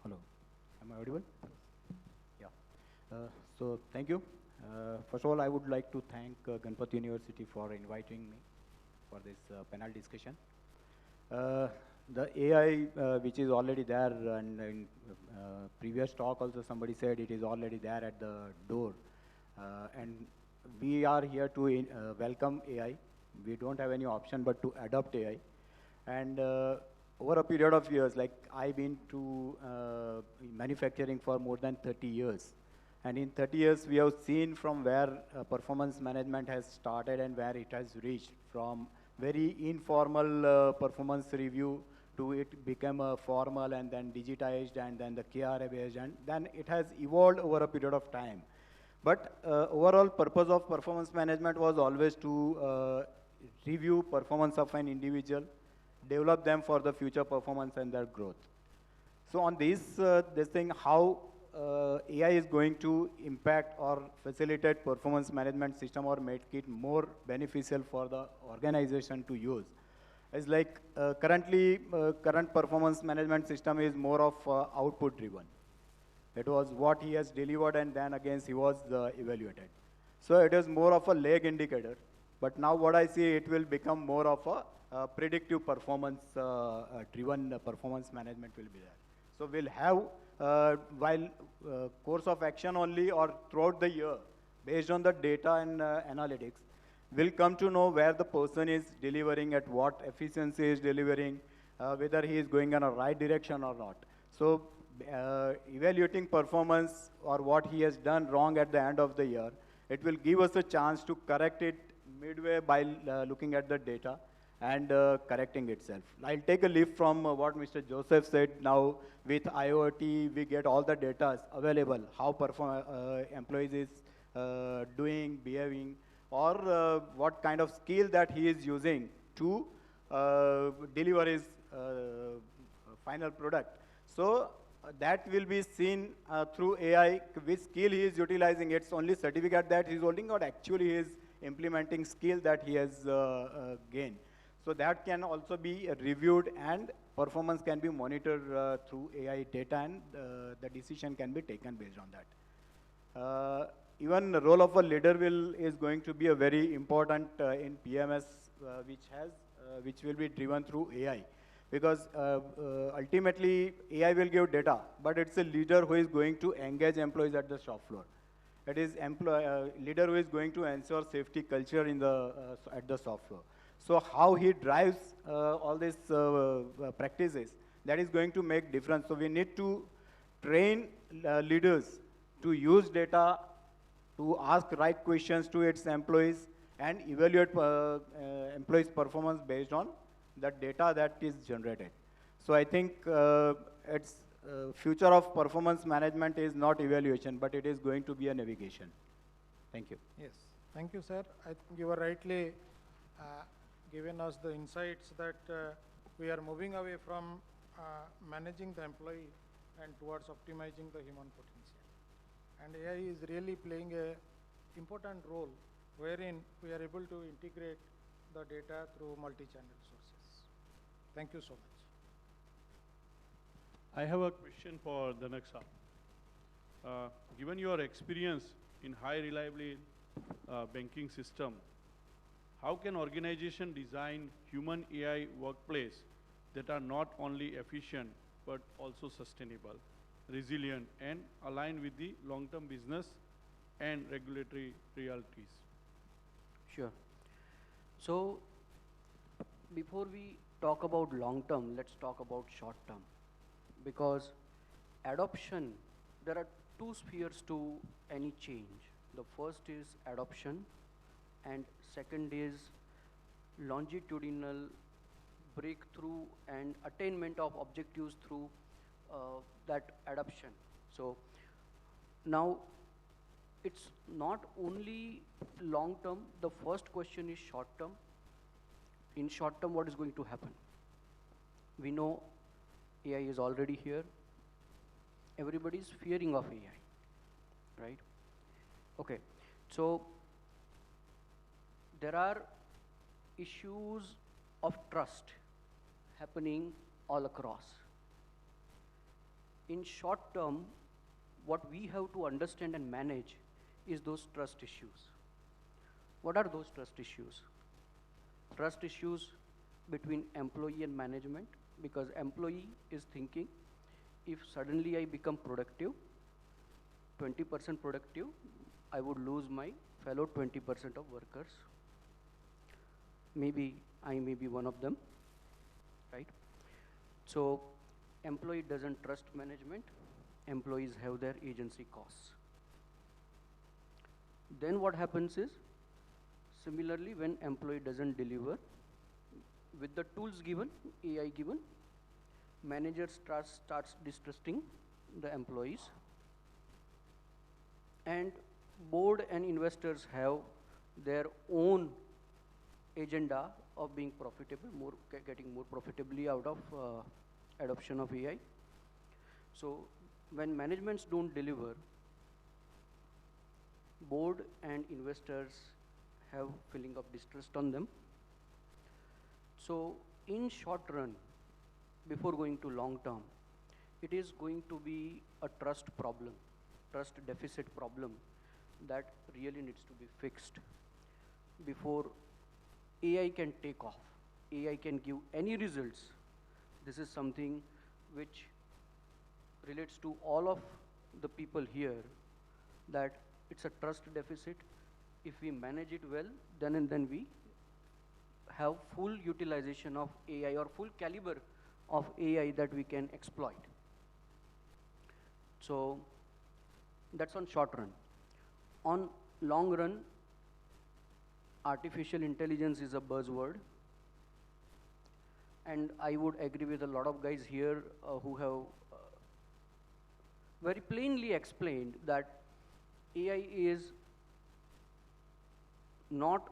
Hello. Am I audible? Yeah. So thank you. First of all, I would like to thank Ganpat University for inviting me for this panel discussion. The AI, which is already there, and in previous talk also somebody said it is already there at the door. And we are here to welcome AI. We don't have any option but to adopt AI. And over a period of years, like I've been to manufacturing for more than 30 years. And in 30 years, we have seen from where performance management has started and where it has reached, from very informal performance review to it became a formal and then digitized and then the KRA based, and then it has evolved over a period of time. But overall purpose of performance management was always to review performance of an individual, develop them for the future performance and their growth. So on this thing, how AI is going to impact or facilitate performance management system or make it more beneficial for the organization to use. It's like currently, current performance management system is more of output driven. It was what he has delivered and then again he was evaluated. So it is more of a lag indicator. But now what I see, it will become more of a predictive performance driven performance management will be there. So we'll have, while course of action only or throughout the year, based on the data and analytics, we'll come to know where the person is delivering, at what efficiency is delivering, whether he is going in a right direction or not. So evaluating performance or what he has done wrong at the end of the year. It will give us a chance to correct it midway by looking at the data and correcting itself. I'll take a leaf from what Mr. Joseph said. Now with IoT, we get all the data available, how employees is doing, behaving, or what kind of skill that he is using to deliver his final product. So that will be seen through AI, which skill he is utilizing. It's only certificate that he's holding, or actually he is implementing skill that he has gained. So that can also be reviewed, and performance can be monitored through AI data, and the decision can be taken based on that. Even the role of a leader is going to be a very important in PMS, which will be driven through AI. Because ultimately, AI will give data, but it's a leader who is going to engage employees at the shop floor. It is leader who is going to ensure safety culture at the shop floor. So how he drives all these practices, that is going to make difference. So we need to train leaders to use data, to ask right questions to its employees, and evaluate employees' performance based on the data that is generated. So I think it's future of performance management is not evaluation, but it is going to be a navigation. Thank you. Yes, thank you, sir. I think you were rightly given us the insights that we are moving away from managing the employee and towards optimizing the human potential. And AI is really playing an important role wherein we are able to integrate the data through multi-channel sources. Thank you so much. I have a question for the next half. Given your experience in high reliability banking system, how can organization design human AI workplace that are not only efficient but also sustainable, resilient, and aligned with the long-term business and regulatory realities? Sure. So before we talk about long-term, let's talk about short-term. Because adoption, there are two spheres to any change. The first is adoption, and second is longitudinal breakthrough and attainment of objectives through that adoption. So now it's not only long term, the first question is short term. In short term, what is going to happen? We know AI is already here. Everybody is fearing of AI, right? Okay, so there are issues of trust happening all across. In short term, what we have to understand and manage is those trust issues. What are those trust issues? Trust issues between employee and management, because employee is thinking, if suddenly I become productive, 20% productive, I would lose my fellow 20% of workers. Maybe I may be one of them, right? So employee doesn't trust management, employees have their agency costs. Then what happens is, similarly, when employee doesn't deliver, with the tools given, AI given, manager starts distrusting the employees, and board and investors have their own agenda of being profitable, getting more profitably out of adoption of AI. So when managements don't deliver, board and investors have feeling of distrust on them. So in short run, before going to long term, it is going to be a trust problem, trust deficit problem that really needs to be fixed before AI can take off. AI can give any results. This is something which relates to all of the people here, that it's a trust deficit. If we manage it well, then and then we have full utilization of AI or full caliber of AI that we can exploit. So that's on short run. On long run, artificial intelligence is a buzzword. And I would agree with a lot of guys here who have very plainly explained that AI is not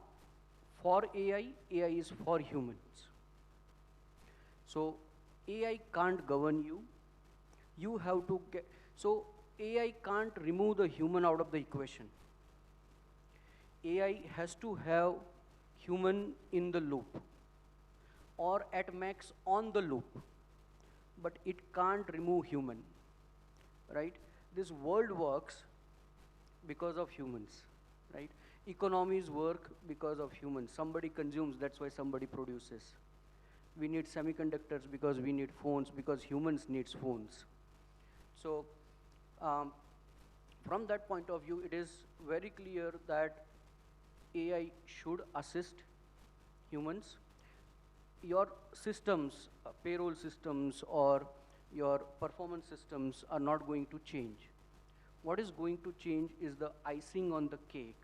for AI, AI is for humans. So AI can't govern you. You have to get, so AI can't remove the human out of the equation. AI has to have human in the loop, or at max on the loop, but it can't remove human, right? This world works because of humans, right? Economies work because of humans. Somebody consumes, that's why somebody produces. We need semiconductors because we need phones, because humans need phones. So from that point of view, it is very clear that AI should assist humans. Your systems, payroll systems or your performance systems are not going to change. What is going to change is the icing on the cake.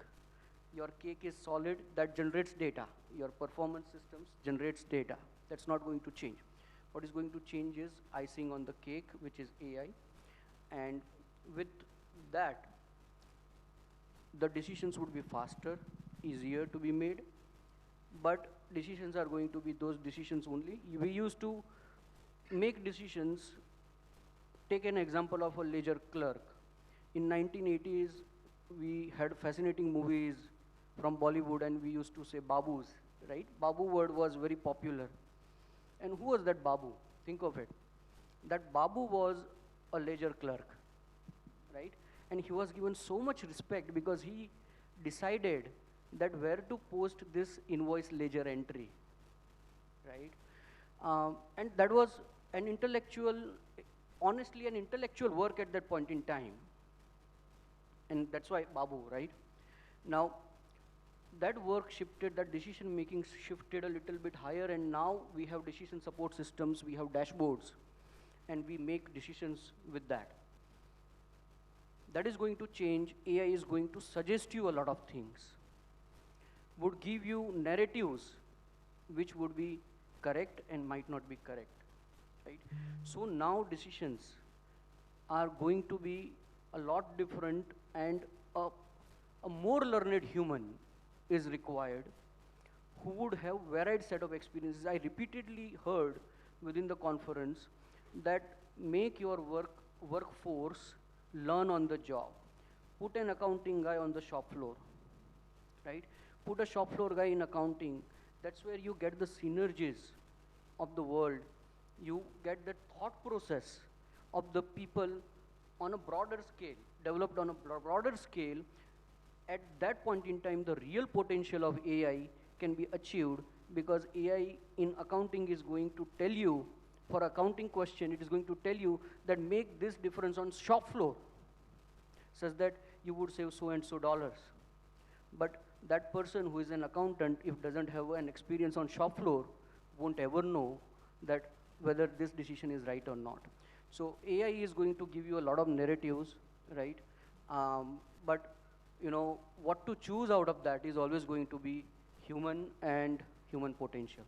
Your cake is solid, that generates data. Your performance systems generates data. That's not going to change. What is going to change is icing on the cake, which is AI. And with that, the decisions would be faster, easier to be made, but decisions are going to be those decisions only. We used to make decisions. Take an example of a ledger clerk. In 1980s, we had fascinating movies from Bollywood, and we used to say Babus, right? Babu word was very popular. And who was that Babu? Think of it. That Babu was a ledger clerk, right? And he was given so much respect because he decided that where to post this invoice ledger entry, right? And that was an intellectual, honestly an intellectual work at that point in time. And that's why Babu, right? Now, that work shifted, that decision making shifted a little bit higher, and now we have decision support systems, we have dashboards, and we make decisions with that. That is going to change. AI is going to suggest you a lot of things, would give you narratives which would be correct and might not be correct, right? So now decisions are going to be a lot different, and a more learned human is required who would have varied set of experiences. I repeatedly heard within the conference that make your workforce learn on the job. Put an accounting guy on the shop floor, right? Put a shop floor guy in accounting. That's where you get the synergies of the world. You get the thought process of the people on a broader scale, developed on a broader scale. At that point in time, the real potential of AI can be achieved, because AI in accounting is going to tell you, for accounting question, it is going to tell you that make this difference on shop floor, such that you would save so and so dollars. But that person who is an accountant, if doesn't have an experience on shop floor, won't ever know that whether this decision is right or not. So AI is going to give you a lot of narratives, right? But you know, what to choose out of that is always going to be human and human potential.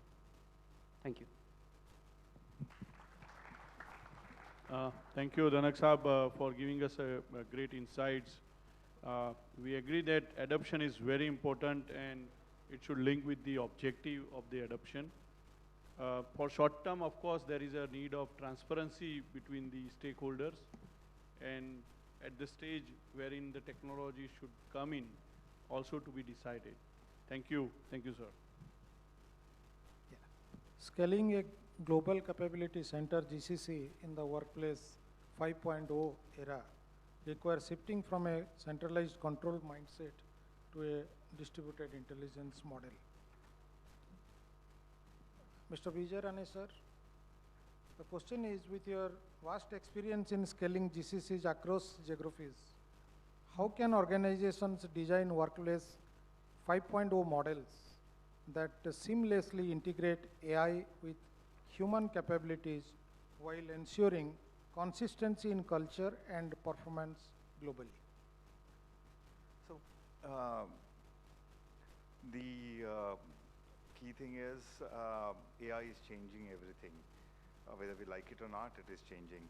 Thank you. Thank you, Dhanak Saab, for giving us a great insights. We agree that adoption is very important, and it should link with the objective of the adoption. For short term, of course, there is a need of transparency between the stakeholders, and at the stage wherein the technology should come in, also to be decided. Thank you, sir. Yeah. Scaling a global capability center GCC in the workplace 5.0 era requires shifting from a centralized control mindset to a distributed intelligence model. Mr. Vijay Rane, sir, the question is, with your vast experience in scaling GCCs across geographies, how can organizations design workplace 5.0 models that seamlessly integrate AI with human capabilities while ensuring consistency in culture and performance globally? So, the key thing is AI is changing everything. Whether we like it or not, it is changing.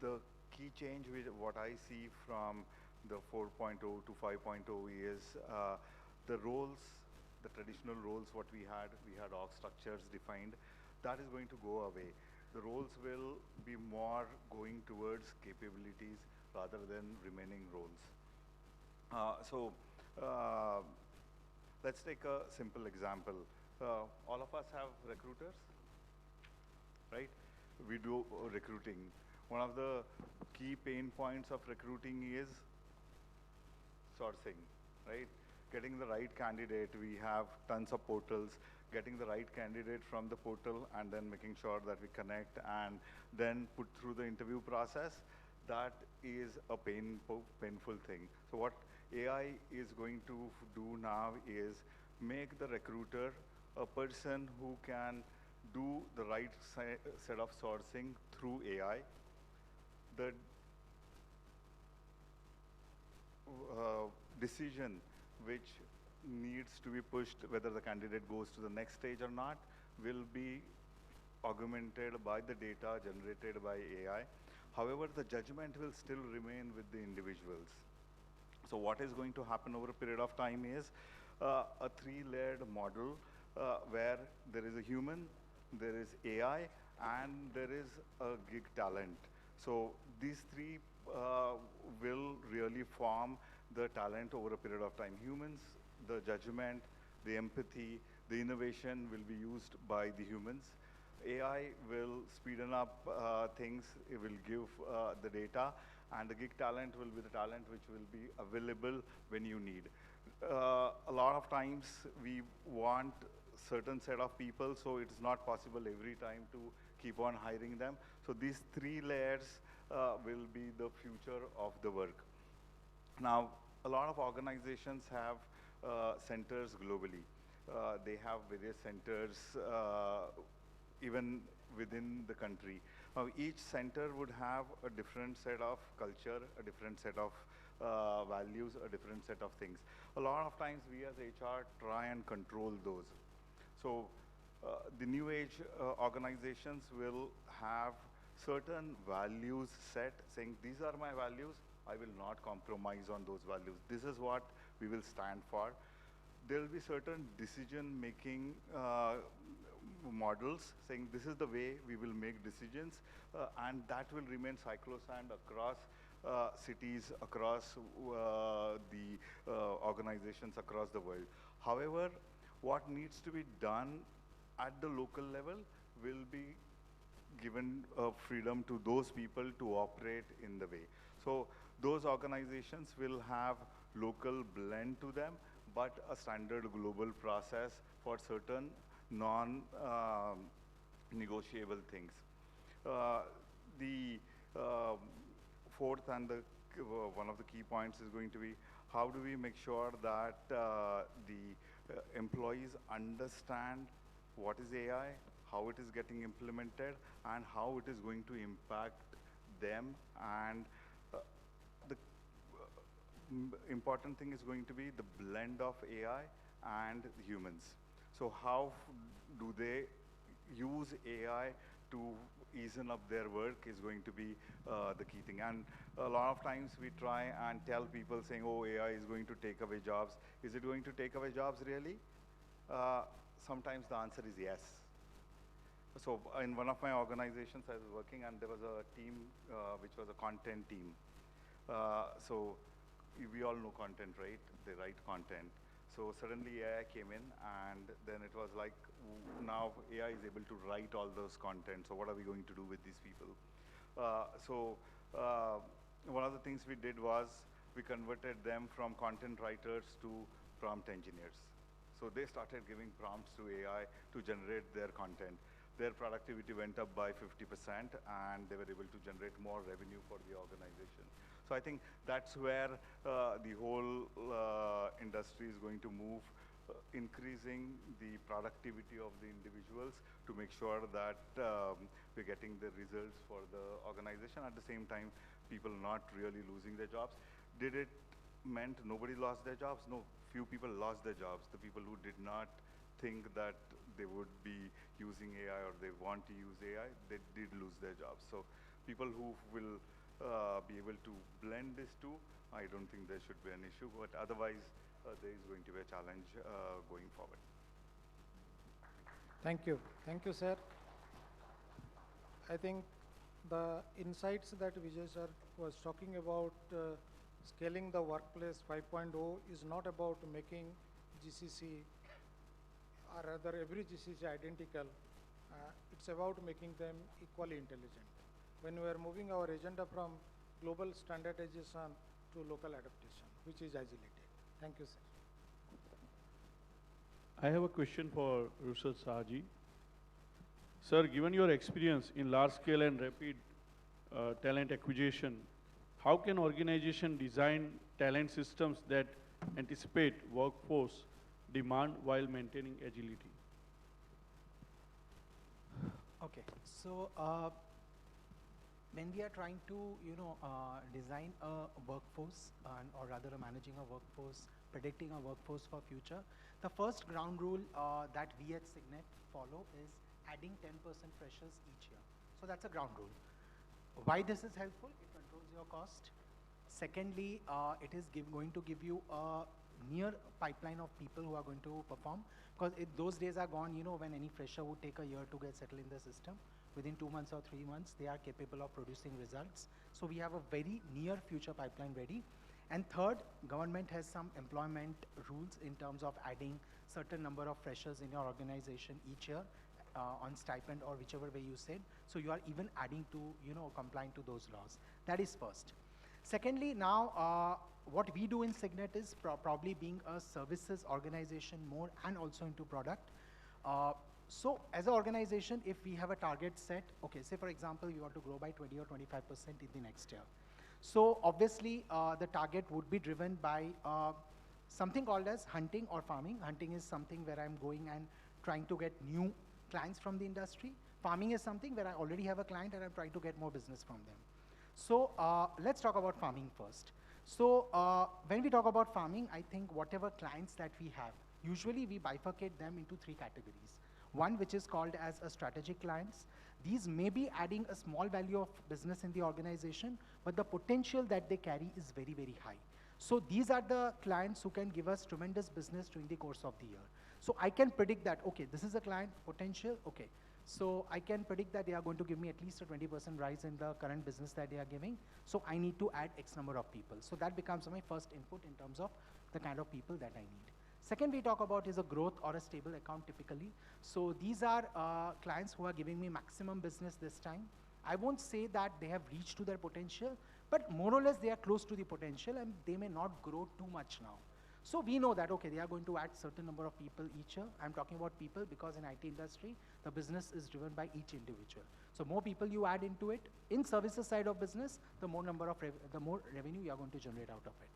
The key change, what I see from the 4.0 to 5.0 is the roles, the traditional roles what we had org structures defined, that is going to go away. The roles will be more going towards capabilities rather than remaining roles. Let's take a simple example. All of us have recruiters, right? We do recruiting. One of the key pain points of recruiting is sourcing, right? Getting the right candidate. We have tons of portals. Getting the right candidate from the portal and then making sure that we connect and then put through the interview process, that is a painful thing. So what AI is going to do now is make the recruiter a person who can do the right set of sourcing through AI. The decision which needs to be pushed, whether the candidate goes to the next stage or not, will be augmented by the data generated by AI. However, the judgment will still remain with the individuals. So what is going to happen over a period of time is a three-layered model where there is a human, there is AI, and there is a gig talent. So these three will really form the talent over a period of time. Humans, the judgment, the empathy, the innovation will be used by the humans. AI will speeden up things, it will give the data, and the gig talent will be the talent which will be available when you need. A lot of times we want certain set of people, so it's not possible every time to keep on hiring them. So these three layers will be the future of the work. Now, a lot of organizations have centers globally. They have various centers even within the country. Now, each center would have a different set of culture, a different set of values, a different set of things. A lot of times we as HR try and control those. So the new age organizations will have certain values set, saying these are my values, I will not compromise on those values. This is what we will stand for. There will be certain decision-making models saying this is the way we will make decisions, and that will remain cyclosand across cities, across the organizations across the world. However, what needs to be done at the local level will be given freedom to those people to operate in the way. So those organizations will have local blend to them, but a standard global process for certain non-negotiable things. The fourth and one of the key points is going to be how do we make sure that the employees understand what is AI, how it is getting implemented, and how it is going to impact them. And the important thing is going to be the blend of AI and humans. So how do they use AI to easen up their work is going to be the key thing. And a lot of times we try and tell people saying, oh, AI is going to take away jobs. Is it going to take away jobs really? Sometimes the answer is yes. So in one of my organizations I was working, and there was a team which was a content team. So we all know content, right? They write content. So suddenly AI came in, and then it was like, now AI is able to write all those content, so what are we going to do with these people? One of the things we did was we converted them from content writers to prompt engineers. So they started giving prompts to AI to generate their content. Their productivity went up by 50%, and they were able to generate more revenue for the organization. So I think that's where the whole industry is going to move, increasing the productivity of the individuals to make sure that we're getting the results for the organization. At the same time, people not really losing their jobs. Did it meant nobody lost their jobs? No, few people lost their jobs. The people who did not think that they would be using AI or they want to use AI, they did lose their jobs. So people who will be able to blend these two, I don't think there should be an issue, but otherwise there is going to be a challenge going forward. Thank you. Thank you, sir. I think the insights that Vijay sir was talking about scaling the workplace 5.0 is not about making GCC or rather every GCC identical. It's about making them equally intelligent. When we are moving our agenda from global standardization to local adaptation, which is agility. Thank you, sir. I have a question for Russell Saji. Sir, given your experience in large scale and rapid talent acquisition, how can organization design talent systems that anticipate workforce demand while maintaining agility? Okay, so when we are trying to, design a workforce or rather managing a workforce, predicting a workforce for future, the first ground rule that we at Signet follow is adding 10% freshers each year. So that's a ground rule. Why this is helpful? It controls your cost. Secondly, it is going to give you a near pipeline of people who are going to perform, because those days are gone, when any fresher would take a year to get settled in the system. Within 2 months or 3 months, they are capable of producing results. So we have a very near future pipeline ready. And third, government has some employment rules in terms of adding certain number of freshers in your organization each year on stipend or whichever way you said. So you are even adding to, complying to those laws. That is first. Secondly, now what we do in Signet is probably being a services organization more and also into product. So as an organization, if we have a target set, okay, say for example, you want to grow by 20 or 25% in the next year. So obviously, the target would be driven by something called as hunting or farming. Hunting is something where I'm going and trying to get new clients from the industry. Farming is something where I already have a client and I'm trying to get more business from them. So let's talk about farming first. So when we talk about farming, I think whatever clients that we have, usually we bifurcate them into 3 categories. One which is called as a strategic clients. These may be adding a small value of business in the organization, but the potential that they carry is very, very high. So these are the clients who can give us tremendous business during the course of the year. So I can predict that, okay, this is a client potential, okay. So I can predict that they are going to give me at least a 20% rise in the current business that they are giving. So I need to add X number of people. So that becomes my first input in terms of the kind of people that I need. Second we talk about is a growth or a stable account typically. So these are clients who are giving me maximum business this time. I won't say that they have reached to their potential, but more or less they are close to the potential and they may not grow too much now. So we know that, okay, they are going to add certain number of people each year. I'm talking about people because in IT industry, the business is driven by each individual. So more people you add into it, in services side of business, the more number of the more revenue you are going to generate out of it.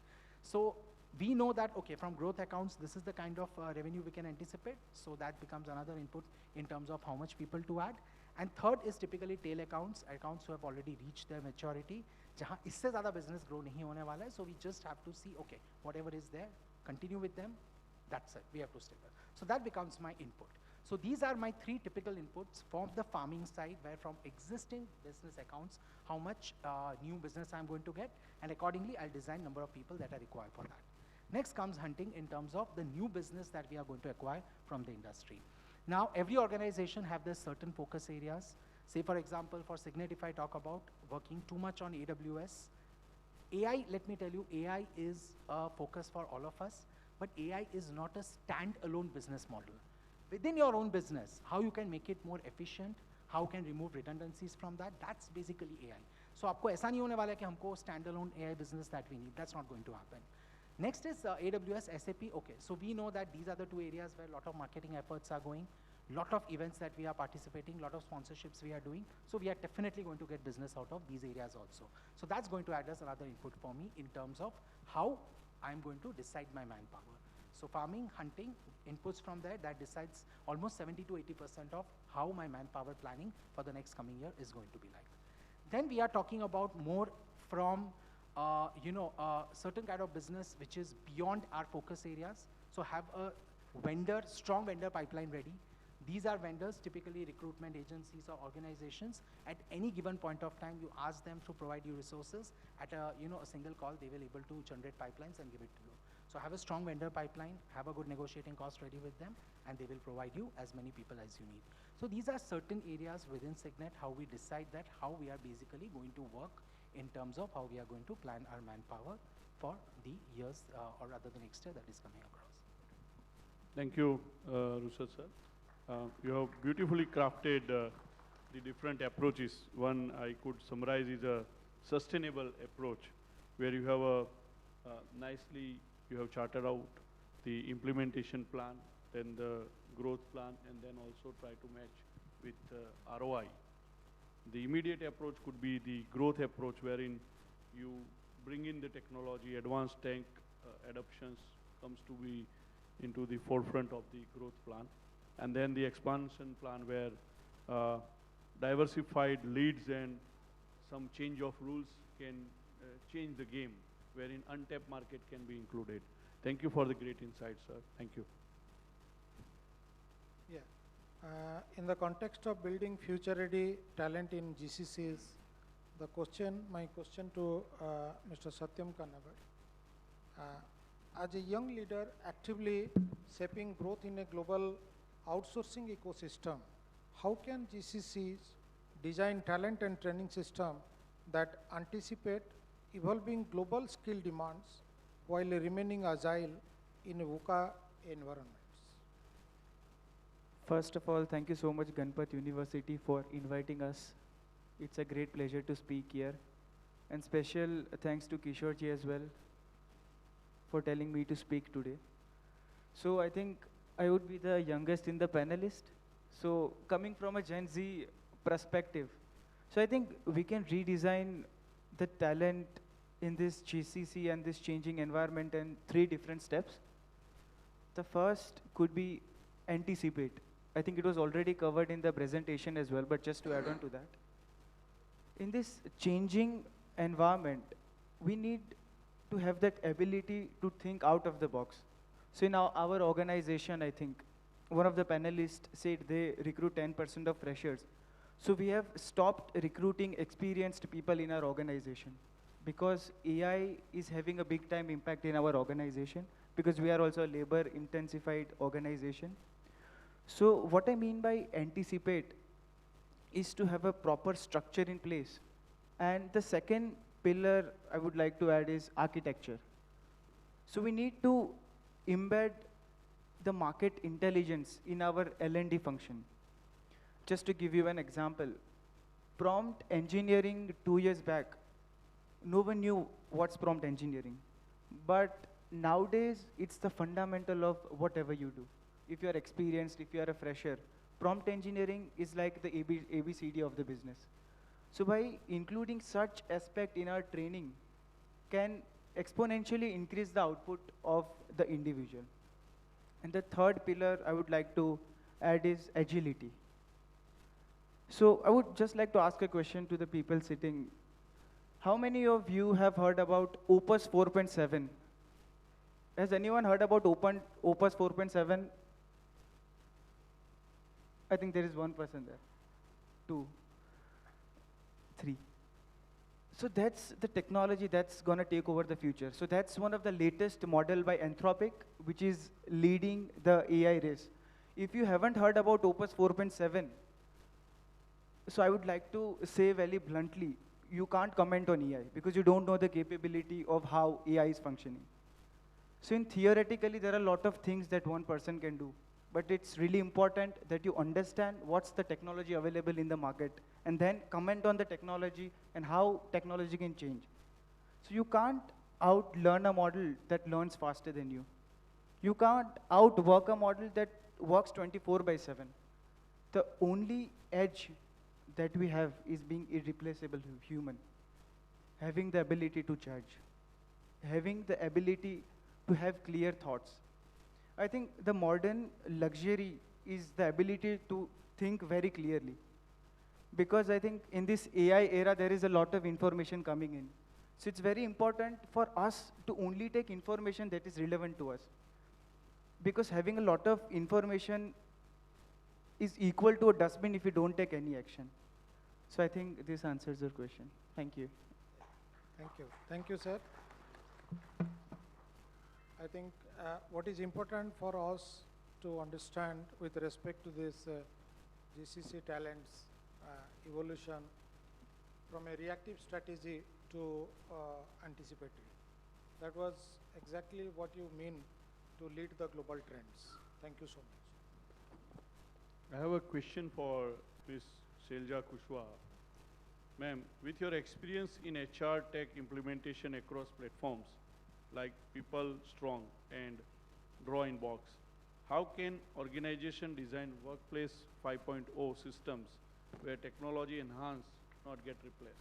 So we know that, okay, from growth accounts, this is the kind of revenue we can anticipate. So that becomes another input in terms of how much people to add. And third is typically tail accounts, accounts who have already reached their maturity. Jahan isse zyada business grow nahi hone wala hai, so we just have to see, okay, whatever is there, continue with them, that's it, we have to stay there. So that becomes my input. So these are my 3 typical inputs from the farming side, where from existing business accounts, how much new business I'm going to get, and accordingly I'll design number of people that are required for that. Next comes hunting in terms of the new business that we are going to acquire from the industry. Now, every organization have their certain focus areas. Say, for example, for Signet, if I talk about working too much on AWS, AI, let me tell you, AI is a focus for all of us, but AI is not a stand-alone business model. Within your own business, how you can make it more efficient, how can remove redundancies from that, that's basically AI. So, आपको ऐसा नहीं होने वाला है कि हमको stand-alone AI business that we need. That's not going to happen. Next is AWS, SAP. Okay, so we know that these are the 2 areas where a lot of marketing efforts are going, lot of events that we are participating, lot of sponsorships we are doing. So we are definitely going to get business out of these areas also. So that's going to add as another input for me in terms of how I'm going to decide my manpower. So farming, hunting, inputs from there, that decides almost 70 to 80% of how my manpower planning for the next coming year is going to be like. Then we are talking about more from, certain kind of business which is beyond our focus areas. So have a strong vendor pipeline ready. These are vendors, typically recruitment agencies or organizations. At any given point of time, you ask them to provide you resources. At a single call, they will able to generate pipelines and give it to you. So have a strong vendor pipeline, have a good negotiating cost ready with them, and they will provide you as many people as you need. So these are certain areas within Signet, how we decide that, how we are basically going to work in terms of how we are going to plan our manpower for the years, or rather the next year that is coming across. Thank you, Rushad sir. You have beautifully crafted the different approaches. One I could summarize is a sustainable approach, where you have nicely you have charted out the implementation plan, then the growth plan, and then also try to match with ROI. The immediate approach could be the growth approach, wherein you bring in the technology, advanced tech adoptions comes to be into the forefront of the growth plan. And then the expansion plan, where diversified leads and some change of rules can change the game, wherein untapped market can be included. Thank you for the great insight, sir. Thank you. Yeah. In the context of building future-ready talent in GCCs, my question to Mr. Satyam Kannagar. As a young leader actively shaping growth in a global outsourcing ecosystem, how can GCCs design talent and training system that anticipate evolving global skill demands while remaining agile in VUCA environments? First of all, thank you so much, Ganpat University, for inviting us. It's a great pleasure to speak here. And special thanks to Kishore ji as well for telling me to speak today. So I think I would be the youngest in the panelist. So coming from a Gen Z perspective, so I think we can redesign the talent in this GCC and this changing environment in 3 different steps. The first could be anticipate. I think it was already covered in the presentation as well, but just to add on to that. In this changing environment, we need to have that ability to think out of the box. So in our organization, I think, one of the panelists said they recruit 10% of freshers. So we have stopped recruiting experienced people in our organization because AI is having a big time impact in our organization, because we are also a labor intensified organization. So what I mean by anticipate is to have a proper structure in place. And the second pillar I would like to add is architecture. So we need to embed the market intelligence in our L&D function. Just to give you an example, prompt engineering 2 years back, no one knew what's prompt engineering. But nowadays, it's the fundamental of whatever you do. If you're experienced, if you're a fresher, prompt engineering is like the ABCD of the business. So by including such aspect in our training can exponentially increase the output of the individual. And the third pillar I would like to add is agility. So I would just like to ask a question to the people sitting. How many of you have heard about Opus 4.7? Has anyone heard about Opus 4.7? I think there is one person there. 2, 3. So that's the technology that's going to take over the future. So that's one of the latest model by Anthropic, which is leading the AI race. If you haven't heard about Opus 4.7, so I would like to say very bluntly, you can't comment on AI because you don't know the capability of how AI is functioning. So in theoretically, there are a lot of things that one person can do. But it's really important that you understand what's the technology available in the market and then comment on the technology and how technology can change. So you can't out-learn a model that learns faster than you. You can't outwork a model that works 24/7. The only edge that we have is being irreplaceable human, having the ability to judge, having the ability to have clear thoughts. I think the modern luxury is the ability to think very clearly. Because I think in this AI era, there is a lot of information coming in. So it's very important for us to only take information that is relevant to us. Because having a lot of information is equal to a dustbin if you don't take any action. So I think this answers your question. Thank you. Thank you. Thank you, sir. I think what is important for us to understand with respect to this GCC talents evolution from a reactive strategy to anticipatory. That was exactly what you mean to lead the global trends. Thank you so much. I have a question for Ms. Selja Kushwaha. Ma'am, with your experience in HR tech implementation across platforms like People Strong and Draw Inbox, how can organization design workplace 5.0 systems where technology enhanced, not get replaced?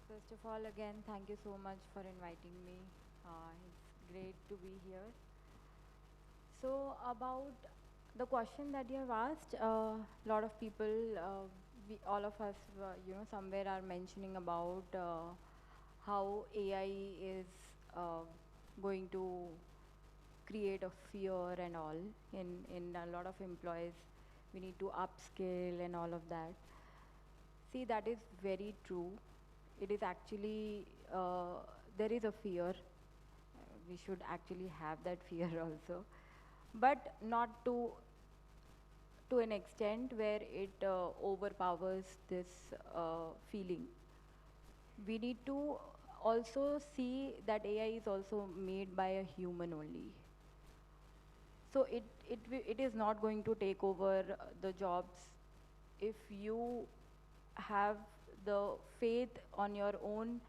First of all, again, thank you so much for inviting me. It's great to be here. So about the question that you have asked, a lot of people, all of us, somewhere are mentioning about how AI is going to create a fear and all in a lot of employees. We need to upskill and all of that. See, that is very true. It is actually, there is a fear. We should actually have that fear also. But not to an extent where it overpowers this feeling. We need to also see that AI is also made by a human only. So it is not going to take over the jobs if you have the faith on your own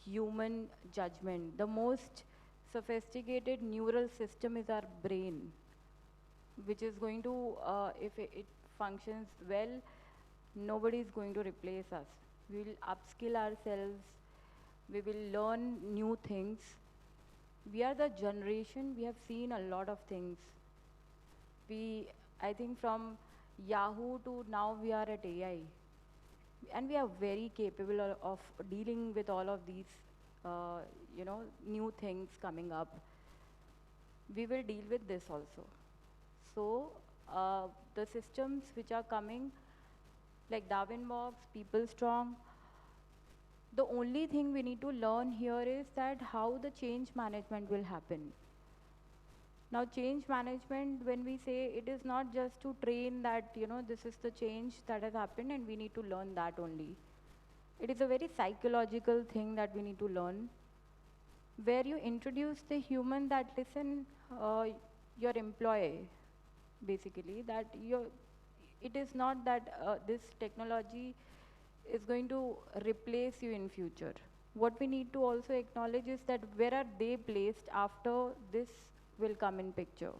human judgment. The most sophisticated neural system is our brain, which is going to, if it functions well, nobody is going to replace us. We will upskill ourselves, we will learn new things. We are the generation, we have seen a lot of things. I think from Yahoo to now we are at AI. And we are very capable of dealing with all of these, new things coming up. We will deal with this also. So the systems which are coming, like Darwinbox, People Strong, the only thing we need to learn here is that how the change management will happen. Now, change management, when we say, it is not just to train that, this is the change that has happened and we need to learn that only. It is a very psychological thing that we need to learn, where you introduce the human that, listen, your employee, basically, that it is not that this technology is going to replace you in future. What we need to also acknowledge is that where are they placed after this will come in picture.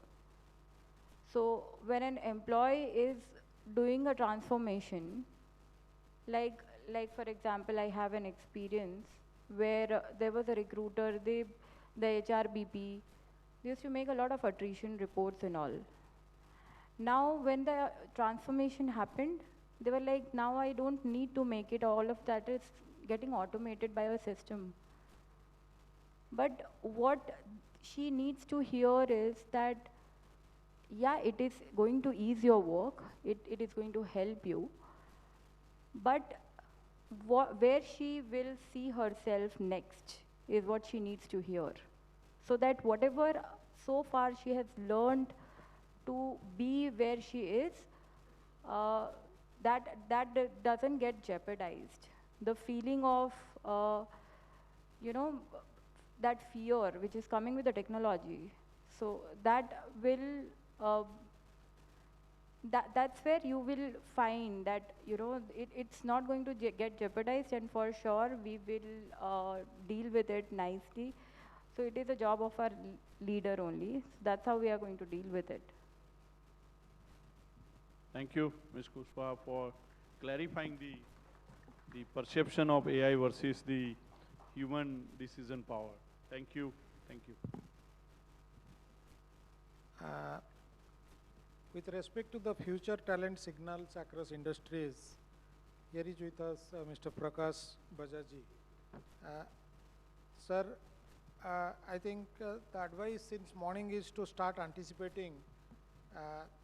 So when an employee is doing a transformation, like for example, I have an experience where there was a recruiter, the HRBP, they used to make a lot of attrition reports and all. Now when the transformation happened, they were like, now I don't need to make it, all of that is getting automated by a system. But what she needs to hear is that, yeah, it is going to ease your work, it is going to help you, but where she will see herself next is what she needs to hear. So that whatever so far she has learned to be where she is, that doesn't get jeopardized. The feeling of, that fear which is coming with the technology, so that will, that's where you will find that, it's not going to get jeopardized, and for sure we will deal with it nicely. So it is a job of our leader only. So that's how we are going to deal with it. Thank you, Ms. Kushwaha, for clarifying the perception of AI versus the human decision power. Thank you. Thank you. With respect to the future talent signals across industries, here is with us Mr. Prakash Bajaji. Sir, I think the advice since morning is to start anticipating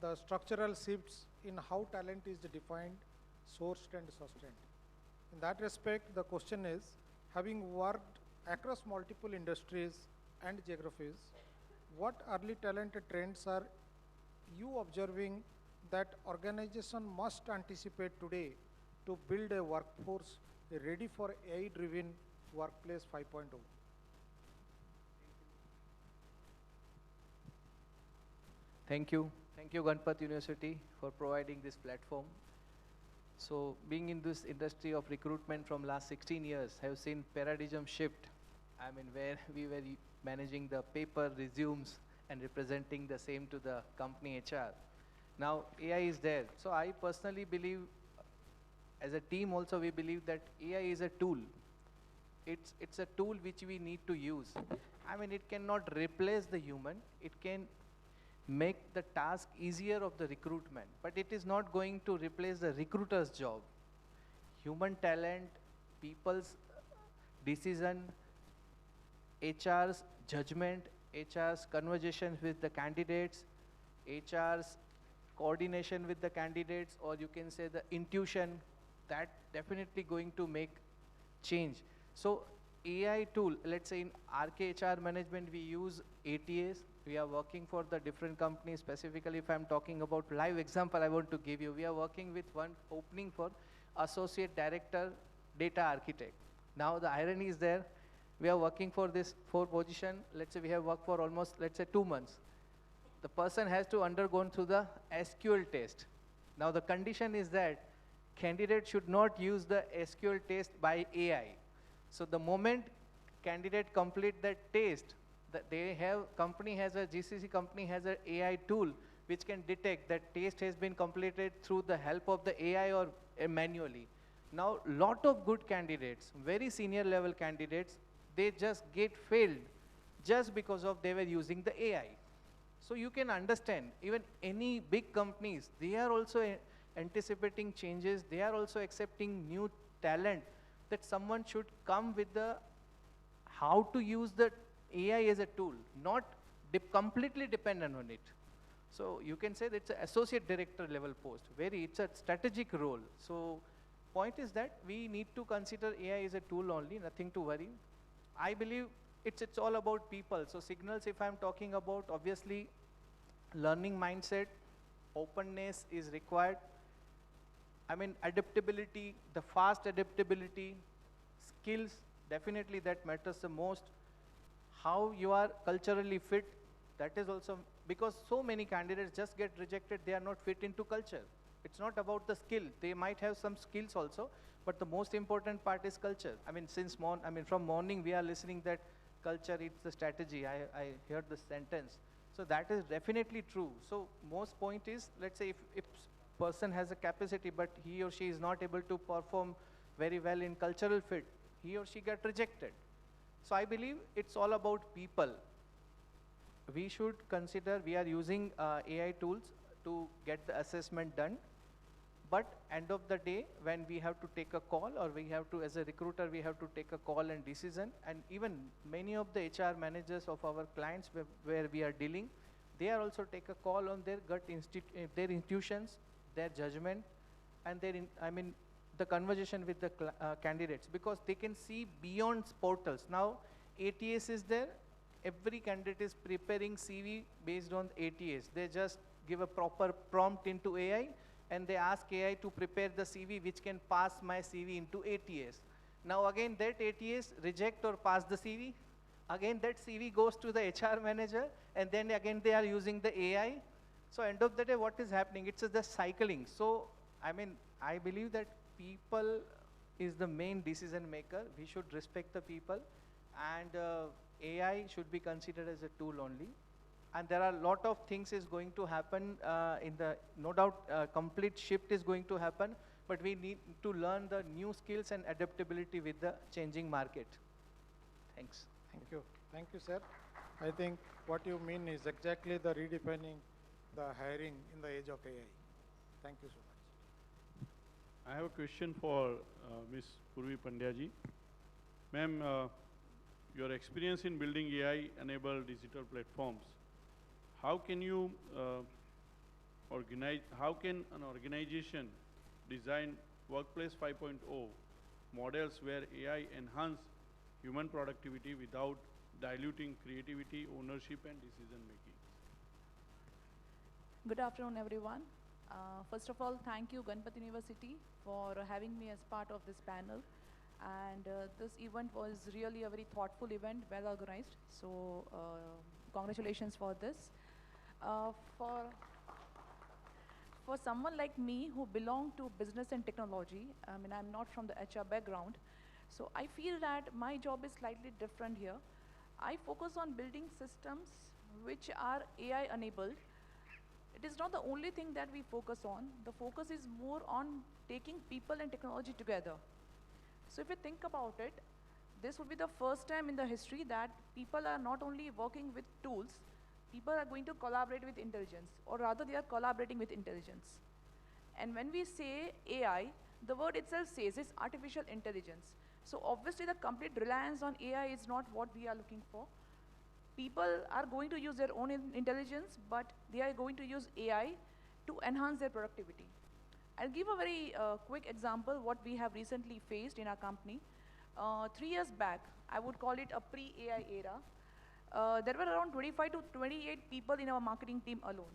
the structural shifts in how talent is defined, sourced and sustained. In that respect, the question is, having worked across multiple industries and geographies, what early talent trends are you observing that organization must anticipate today to build a workforce ready for AI-driven workplace 5.0? Thank you. Thank you, Ganpat University, for providing this platform. So, being in this industry of recruitment from last 16 years, I have seen paradigm shift. I mean, where we were managing the paper resumes and representing the same to the company HR. Now, AI is there. So, I personally believe, as a team also, we believe that AI is a tool. It's a tool which we need to use. I mean, it cannot replace the human. It can make the task easier of the recruitment, but it is not going to replace the recruiter's job. Human talent, people's decision, HR's judgment, HR's conversations with the candidates, HR's coordination with the candidates, or you can say the intuition, that definitely going to make change. So AI tool, let's say in RKHR management, we use ATAs. We are working for the different companies. Specifically, if I'm talking about live example, I want to give you. We are working with one opening for Associate Director Data Architect. Now the irony is there. We are working for this 4 position. Let's say we have worked for almost, let's say 2 months. The person has to undergo through the SQL test. Now the condition is that candidate should not use the SQL test by AI. So the moment candidate complete that test, that they have, company has a, GCC company has an AI tool which can detect that test has been completed through the help of the AI or manually. Now, lot of good candidates, very senior level candidates, they just get failed just because of they were using the AI. So you can understand, even any big companies, they are also anticipating changes, they are also accepting new talent, that someone should come with the how to use the AI as a tool, not completely dependent on it. So you can say that it's an associate director level post. It's a strategic role. So point is that we need to consider AI as a tool only, nothing to worry. I believe it's all about people. So signals, if I'm talking about, obviously learning mindset, openness is required. I mean, adaptability, the fast adaptability, skills, definitely that matters the most. How you are culturally fit, that is also, because so many candidates just get rejected, they are not fit into culture. It's not about the skill. They might have some skills also, but the most important part is culture. I mean, from morning we are listening that culture, it's the strategy. I heard the sentence. So that is definitely true. So most point is, let's say if person has a capacity, but he or she is not able to perform very well in cultural fit, he or she get rejected. So I believe it's all about people. We should consider, we are using AI tools to get the assessment done, but end of the day, when we have to take a call, or we have to, as a recruiter, we have to take a call and decision, and even many of the HR managers of our clients where we are dealing, they are also take a call on their their intuitions, their judgment, and their, the conversation with the candidates, because they can see beyond portals. Now, ATS is there. Every candidate is preparing CV based on ATS. They just give a proper prompt into AI, and they ask AI to prepare the CV which can pass my CV into ATS. Now again, that ATS reject or pass the CV. Again, that CV goes to the HR manager, and then again they are using the AI. So end of the day, what is happening? It's just cycling. So, I believe that people is the main decision maker. We should respect the people, and AI should be considered as a tool only. And there are a lot of things is going to happen no doubt, complete shift is going to happen, but we need to learn the new skills and adaptability with the changing market. Thanks. Thank you. Thank you, sir. I think what you mean is exactly the redefining the hiring in the age of AI. Thank you so much. I have a question for Ms. Purvi Pandya-ji. Ma'am, your experience in building AI-enabled digital platforms, how can you how can an organization design Workplace 5.0 models where AI enhance human productivity without diluting creativity, ownership, and decision making? Good afternoon, everyone. First of all, thank you, Ganpat University, for having me as part of this panel. And this event was really a very thoughtful event, well organized. So congratulations for this. For someone like me who belong to business and technology, I mean, I'm not from the HR background, so I feel that my job is slightly different here. I focus on building systems which are AI enabled. It is not the only thing that we focus on. The focus is more on taking people and technology together. So if you think about it, this would be the first time in the history that people are not only working with tools, people are going to collaborate with intelligence, or rather they are collaborating with intelligence. And when we say AI, the word itself says it's artificial intelligence. So obviously the complete reliance on AI is not what we are looking for. People are going to use their own intelligence, but they are going to use AI to enhance their productivity. I'll give a very quick example what we have recently faced in our company. 3 years back, I would call it a pre-AI era. There were around 25 to 28 people in our marketing team alone.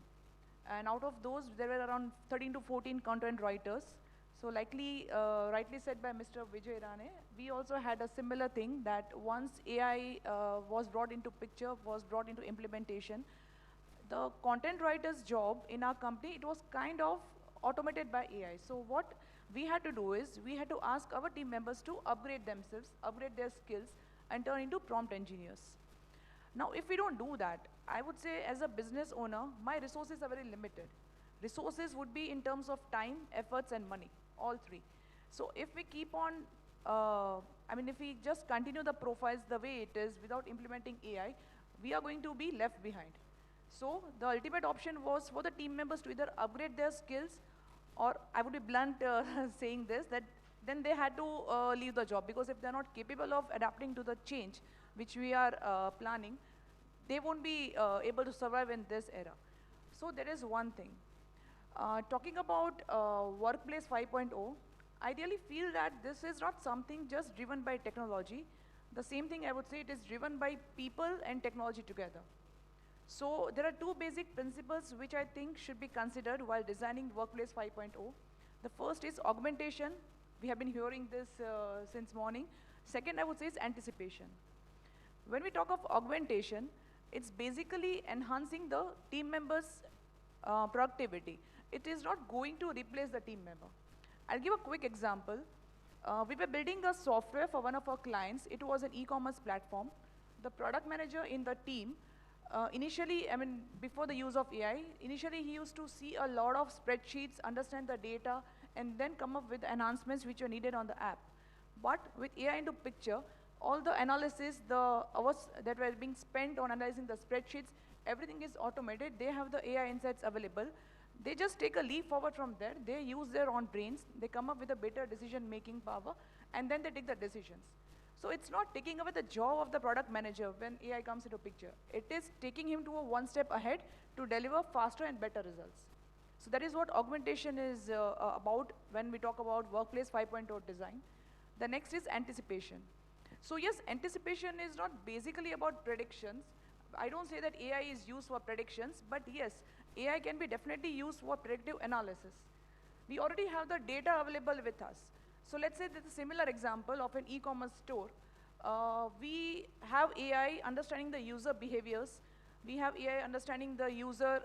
And out of those, there were around 13 to 14 content writers. So rightly said by Mr. Vijay Rane, we also had a similar thing that once AI was brought into picture, was brought into implementation, the content writer's job in our company, it was kind of automated by AI. So what we had to do is, we had to ask our team members to upgrade themselves, upgrade their skills, and turn into prompt engineers. Now, if we don't do that, I would say as a business owner, my resources are very limited. Resources would be in terms of time, efforts, and money, all three. So if we keep on, if we just continue the profiles the way it is without implementing AI, we are going to be left behind. So the ultimate option was for the team members to either upgrade their skills, or I would be blunt saying this, that then they had to leave the job, because if they're not capable of adapting to the change which we are planning, they won't be able to survive in this era. So there is one thing. Talking about Workplace 5.0, I really feel that this is not something just driven by technology. The same thing I would say, it is driven by people and technology together. So there are two basic principles which I think should be considered while designing Workplace 5.0. The first is augmentation. We have been hearing this since morning. Second, I would say, is anticipation. When we talk of augmentation, it's basically enhancing the team members' productivity. It is not going to replace the team member. I'll give a quick example. We were building a software for one of our clients. It was an e-commerce platform. The product manager in the team, initially, before the use of AI, initially he used to see a lot of spreadsheets, understand the data, and then come up with enhancements which were needed on the app. But with AI into picture, all the analysis, the hours that were being spent on analyzing the spreadsheets, everything is automated. They have the AI insights available. They just take a leap forward from there. They use their own brains. They come up with a better decision-making power, and then they take the decisions. So it's not taking away the job of the product manager when AI comes into picture. It is taking him to a one step ahead to deliver faster and better results. So that is what augmentation is about when we talk about Workplace 5.0 design. The next is anticipation. So yes, anticipation is not basically about predictions. I don't say that AI is used for predictions, but yes, AI can be definitely used for predictive analysis. We already have the data available with us. So let's say there's a similar example of an e-commerce store. We have AI understanding the user behaviors. We have AI understanding the user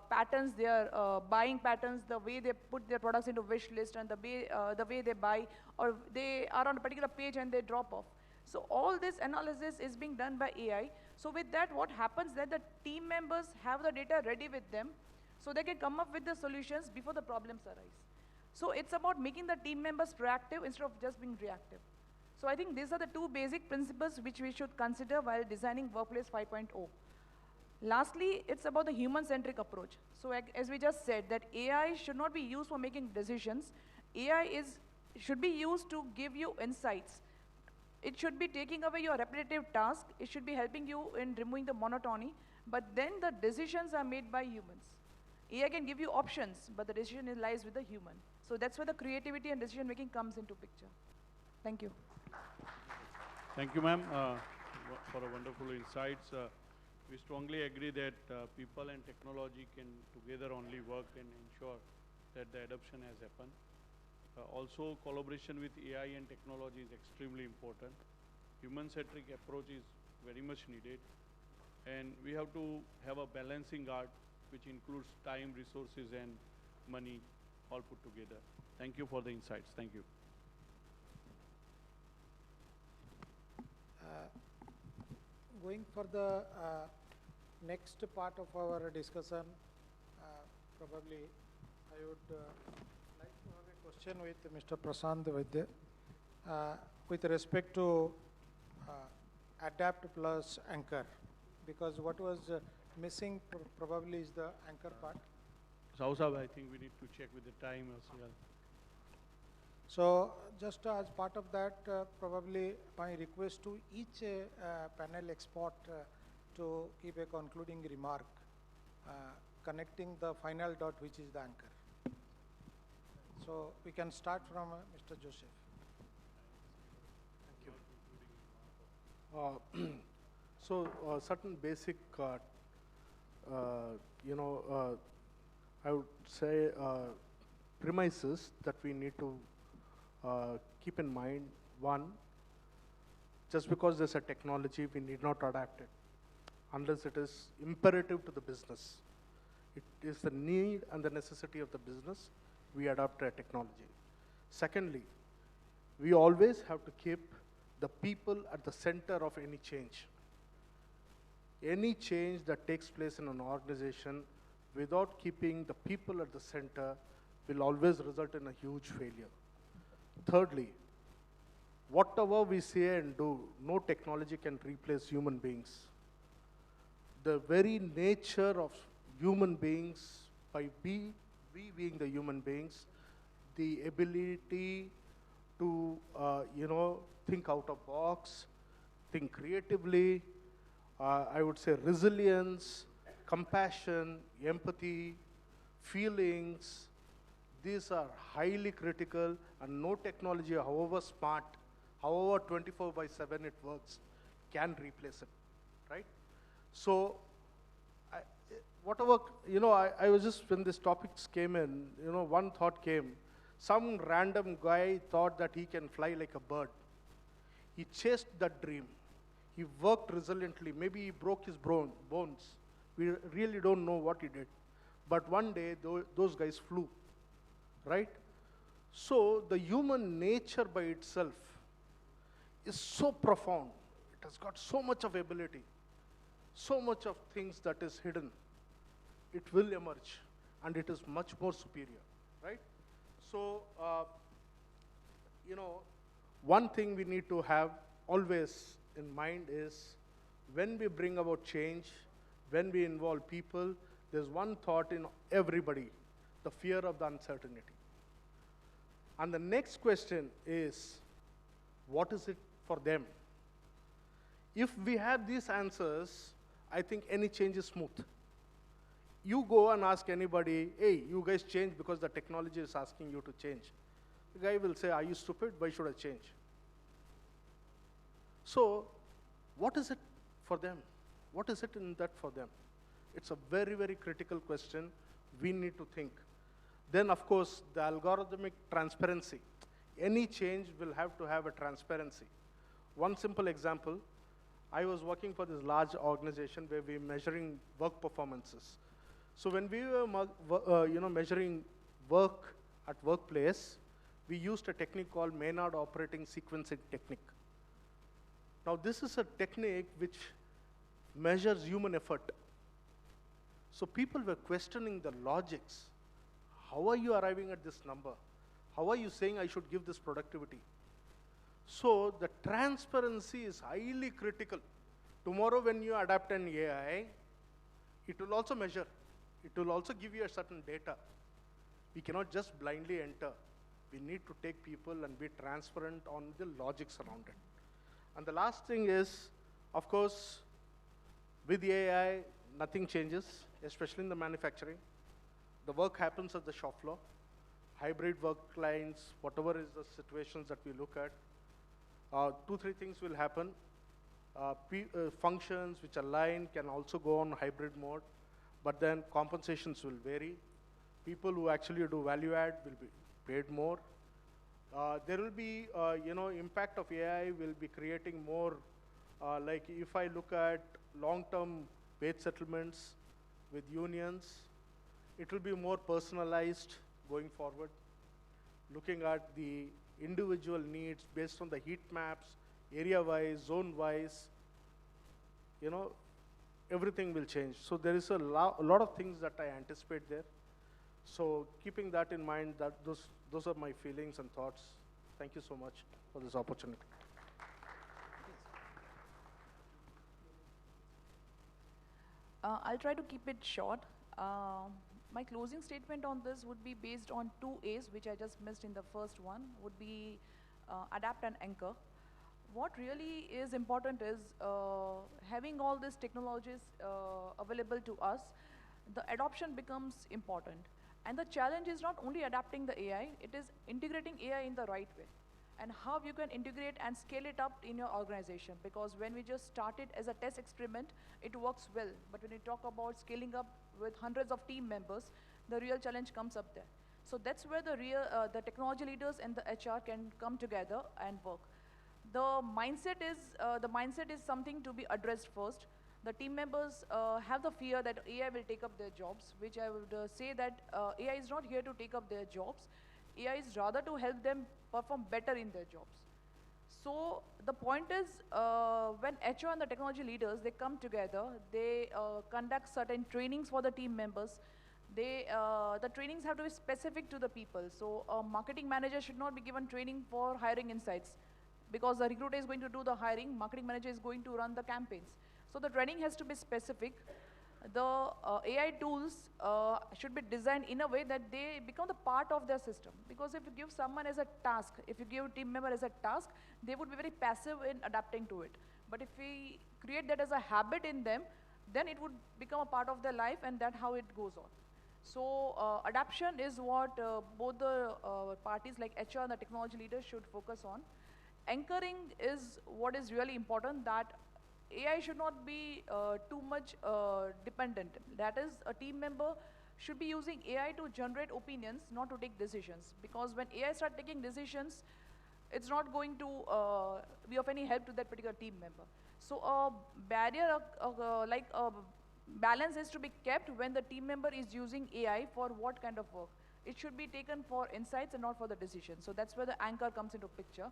patterns, their buying patterns, the way they put their products into wish list, and the way they buy, or they are on a particular page and they drop off. So all this analysis is being done by AI. So with that, what happens that the team members have the data ready with them, so they can come up with the solutions before the problems arise. So it's about making the team members proactive instead of just being reactive. So I think these are the two basic principles which we should consider while designing Workplace 5.0. Lastly, it's about the human-centric approach. So as we just said, that AI should not be used for making decisions. AI should be used to give you insights. It should be taking away your repetitive task. It should be helping you in removing the monotony. But then the decisions are made by humans. AI can give you options, but the decision lies with the human. So that's where the creativity and decision making comes into picture. Thank you. Thank you, ma'am, for a wonderful insights. We strongly agree that people and technology can together only work and ensure that the adoption has happened. Also, collaboration with AI and technology is extremely important. Human-centric approach is very much needed. And we have to have a balancing art which includes time, resources, and money all put together. Thank you for the insights. Thank you. Going for the next part of our discussion, probably I would like to have a question with Mr. Prashant Vaidya with respect to adapt plus anchor, because what was missing probably is the anchor part. Sausab, I think we need to check with the time as well. So just as part of that, probably my request to each panel expert to keep a concluding remark, connecting the final dot, which is the anchor. So we can start from Mr. Joseph. Thank you. So certain basic, I would say premises that we need to keep in mind. One, just because there's a technology, we need not adapt it unless it is imperative to the business. It is the need and the necessity of the business, we adopt a technology. Secondly, we always have to keep the people at the center of any change. Any change that takes place in an organization without keeping the people at the center will always result in a huge failure. Thirdly, whatever we say and do, no technology can replace human beings. The very nature of human beings, by we being the human beings, the ability to, think out of box, think creatively, I would say resilience, compassion, empathy, feelings, these are highly critical, and no technology, however smart, however 24/7 it works, can replace it, right? So, I was just, when these topics came in, one thought came. Some random guy thought that he can fly like a bird. He chased that dream. He worked resiliently. Maybe he broke his bones. We really don't know what he did. But one day, those guys flew, right? So the human nature by itself is so profound. It has got so much of ability, so much of things that is hidden. It will emerge, and it is much more superior, right? So, one thing we need to have always in mind is when we bring about change, when we involve people, there's one thought in everybody, the fear of the uncertainty. And the next question is, what is it for them? If we have these answers, I think any change is smooth. You go and ask anybody, hey, you guys change because the technology is asking you to change. The guy will say, are you stupid? Why should I change? So, what is it for them? What is it in that for them? It's a very, very critical question we need to think. Then, of course, the algorithmic transparency. Any change will have to have a transparency. One simple example, I was working for this large organization where we were measuring work performances. So when we were measuring work at workplace, we used a technique called Maynard operating sequencing technique. Now this is a technique which measures human effort. So people were questioning the logics. How are you arriving at this number? How are you saying I should give this productivity? So the transparency is highly critical. Tomorrow when you adapt an AI, it will also measure. It will also give you a certain data. We cannot just blindly enter. We need to take people and be transparent on the logics around it. And the last thing is, of course, with the AI, nothing changes, especially in the manufacturing. The work happens at the shop floor. Hybrid work lines, whatever is the situations that we look at, 2-3 things will happen. Functions which are line can also go on hybrid mode, but then compensations will vary. People who actually do value add will be paid more. There will be, impact of AI will be creating more, like if I look at long-term wage settlements with unions, it will be more personalized going forward, looking at the individual needs based on the heat maps, area-wise, zone-wise, everything will change. So there is a lot of things that I anticipate there. So keeping that in mind, those are my feelings and thoughts. Thank you so much for this opportunity. I'll try to keep it short. My closing statement on this would be based on 2 A's, which I just missed in the first one, would be adapt and anchor. What really is important is having all these technologies available to us, the adoption becomes important. And the challenge is not only adapting the AI, it is integrating AI in the right way. And how you can integrate and scale it up in your organization. Because when we just start it as a test experiment, it works well. But when you talk about scaling up with hundreds of team members, the real challenge comes up there. So that's where the technology leaders and the HR can come together and work. The mindset is something to be addressed first. The team members have the fear that AI will take up their jobs, which I would say that AI is not here to take up their jobs. AI is rather to help them perform better in their jobs. So the point is, when HR and the technology leaders, they come together, they conduct certain trainings for the team members. The trainings have to be specific to the people. So a marketing manager should not be given training for hiring insights, because the recruiter is going to do the hiring, marketing manager is going to run the campaigns. So the training has to be specific. The AI tools should be designed in a way that they become the part of their system. Because if you give someone as a task, if you give a team member as a task, they would be very passive in adapting to it. But if we create that as a habit in them, then it would become a part of their life, and that's how it goes on. So adaptation is what both the parties like HR and the technology leaders should focus on. Anchoring is what is really important, that AI should not be too much dependent. That is, a team member should be using AI to generate opinions, not to take decisions. Because when AI starts taking decisions, it's not going to be of any help to that particular team member. So a barrier, like a balance is to be kept when the team member is using AI for what kind of work. It should be taken for insights and not for the decision. So that's where the anchor comes into picture.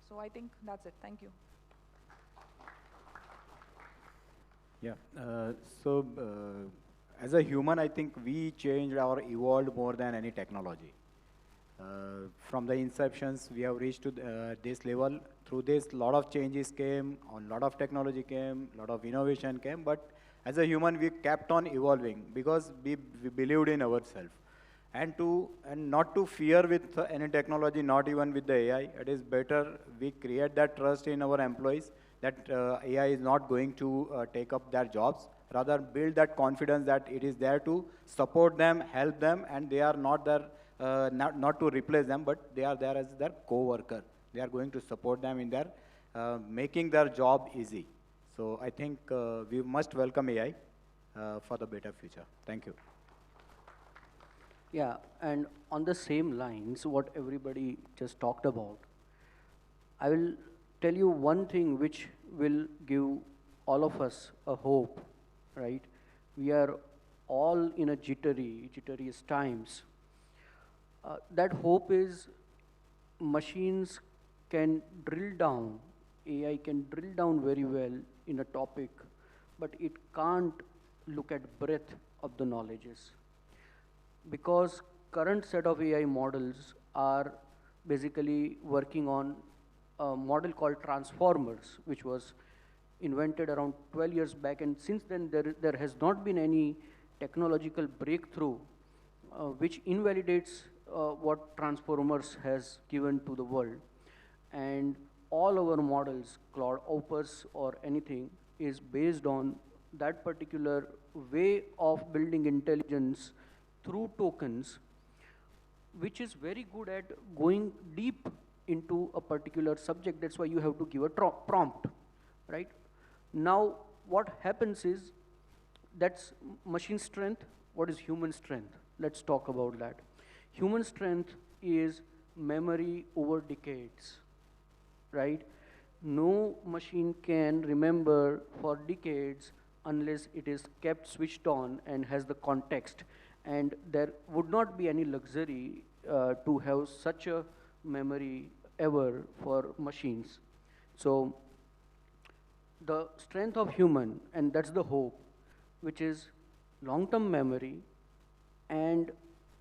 So I think that's it. Thank you. Yeah. As a human, I think we changed or evolved more than any technology. From the inceptions, we have reached to this level. Through this, a lot of changes came, a lot of technology came, a lot of innovation came, but as a human, we kept on evolving because we believed in ourselves. And not to fear with any technology, not even with the AI. It is better we create that trust in our employees that AI is not going to take up their jobs. Rather, build that confidence that it is there to support them, help them, and they are not there, not to replace them, but they are there as their co-worker. They are going to support them in their making their job easy. So I think we must welcome AI for the better future. Thank you. Yeah, and on the same lines, what everybody just talked about, I will tell you one thing which will give all of us a hope, right? We are all in a jittery times. That hope is machines can drill down, AI can drill down very well in a topic, but it can't look at breadth of the knowledges. Because current set of AI models are basically working on a model called transformers, which was invented around 12 years back, and since then there has not been any technological breakthrough which invalidates what transformers has given to the world. And all our models, Claude Opus or anything, is based on that particular way of building intelligence through tokens, which is very good at going deep into a particular subject. That's why you have to give a prompt, right? Now, what happens is, that's machine strength. What is human strength? Let's talk about that. Human strength is memory over decades, right? No machine can remember for decades unless it is kept switched on and has the context. And there would not be any luxury to have such a memory ever for machines. So the strength of human, and that's the hope, which is long-term memory and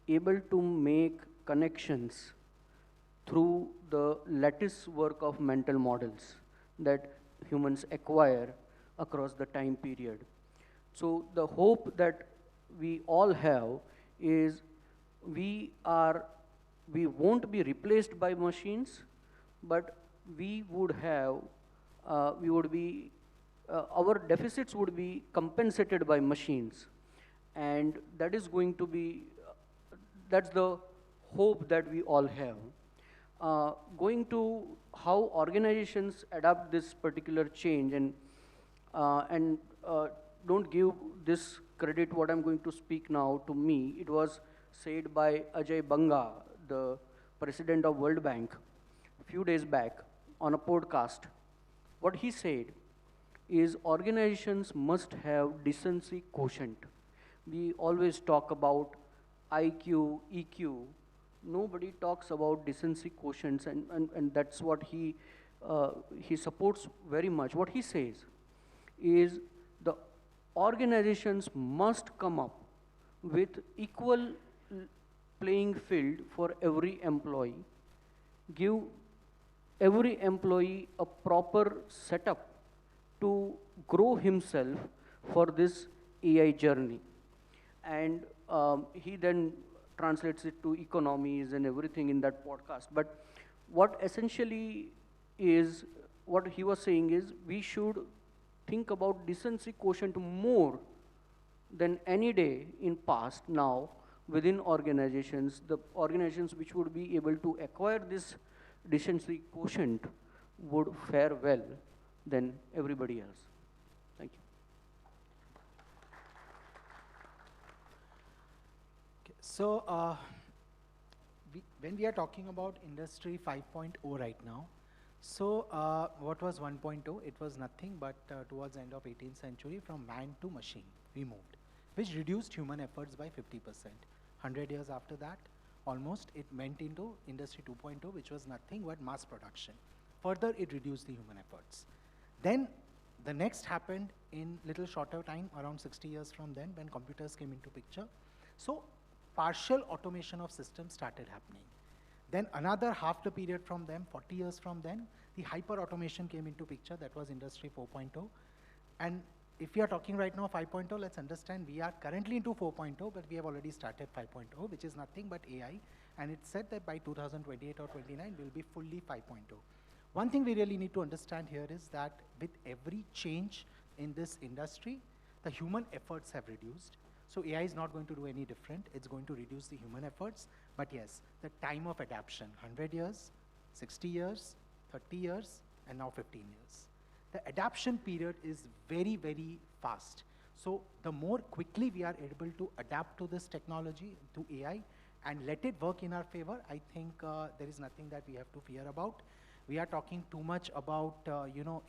able to make connections through the lattice work of mental models that humans acquire across the time period. So the hope that we all have is we won't be replaced by machines, but we would have, our deficits would be compensated by machines. And that is going to be, that's the hope that we all have. Going to how organizations adapt this particular change, and don't give this credit, what I'm going to speak now, to me. It was said by Ajay Banga, the president of World Bank, a few days back on a podcast. What he said is organizations must have decency quotient. We always talk about IQ, EQ. Nobody talks about decency quotients, and that's what he supports very much. What he says is the organizations must come up with equal playing field for every employee, give every employee a proper setup to grow himself for this AI journey. And he then translates it to economies and everything in that podcast. But what essentially is, what he was saying is, we should think about decency quotient more than any day in past now within organizations. The organizations which would be able to acquire this decency quotient would fare well than everybody else. Thank you. Okay, so when we are talking about Industry 5.0 right now, so what was 1.0? It was nothing but towards the end of 18th century, from man to machine, we moved, which reduced human efforts by 50%. 100 years after that, almost, it went into Industry 2.0, which was nothing but mass production. Further, it reduced the human efforts. Then the next happened in little shorter time, around 60 years from then, when computers came into picture. So partial automation of systems started happening. Then another half the period from them, 40 years from then, the hyper automation came into picture. That was Industry 4.0. And if we are talking right now 5.0, let's understand we are currently into 4.0, but we have already started 5.0, which is nothing but AI. And it's said that by 2028 or 29, we'll be fully 5.0. One thing we really need to understand here is that with every change in this industry, the human efforts have reduced. So AI is not going to do any different. It's going to reduce the human efforts. But yes, the time of adaptation, 100 years, 60 years, 30 years, and now 15 years. The adaptation period is very, very fast. So the more quickly we are able to adapt to this technology, to AI, and let it work in our favor, I think there is nothing that we have to fear about. We are talking too much about,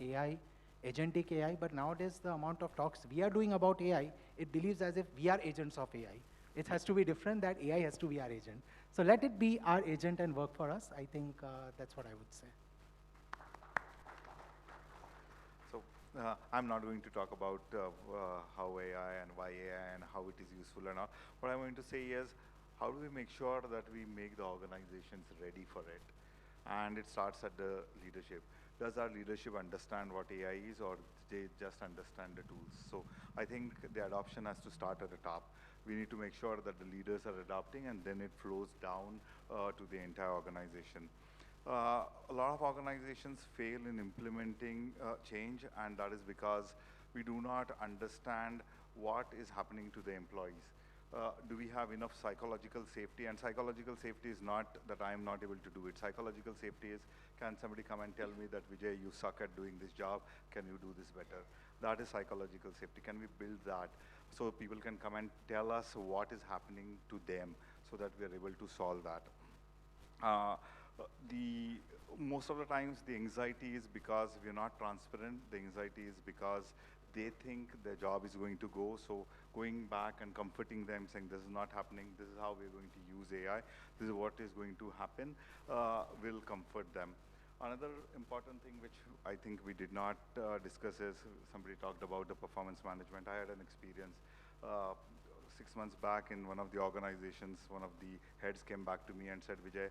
AI, agentic AI, but nowadays the amount of talks we are doing about AI, it believes as if we are agents of AI. It has to be different, that AI has to be our agent. So let it be our agent and work for us. I think that's what I would say. So I'm not going to talk about how AI and why AI and how it is useful and all. What I'm going to say is, how do we make sure that we make the organizations ready for it? and it starts at the leadership. Does our leadership understand what AI is, or they just understand the tools? So I think the adoption has to start at the top. We need to make sure that the leaders are adopting, and then it flows down to the entire organization. A lot of organizations fail in implementing change, and that is because we do not understand what is happening to the employees. Do we have enough psychological safety? And psychological safety is not that I am not able to do it. Psychological safety is, can somebody come and tell me that, Vijay, you suck at doing this job, can you do this better? That is psychological safety. Can we build that so people can come and tell us what is happening to them so that we are able to solve that? Most of the times the anxiety is because we're not transparent. The anxiety is because they think their job is going to go. So going back and comforting them, saying this is not happening, this is how we're going to use AI, this is what is going to happen, will comfort them. Another important thing which I think we did not discuss is, somebody talked about the performance management. I had an experience 6 months back in one of the organizations. One of the heads came back to me and said, Vijay,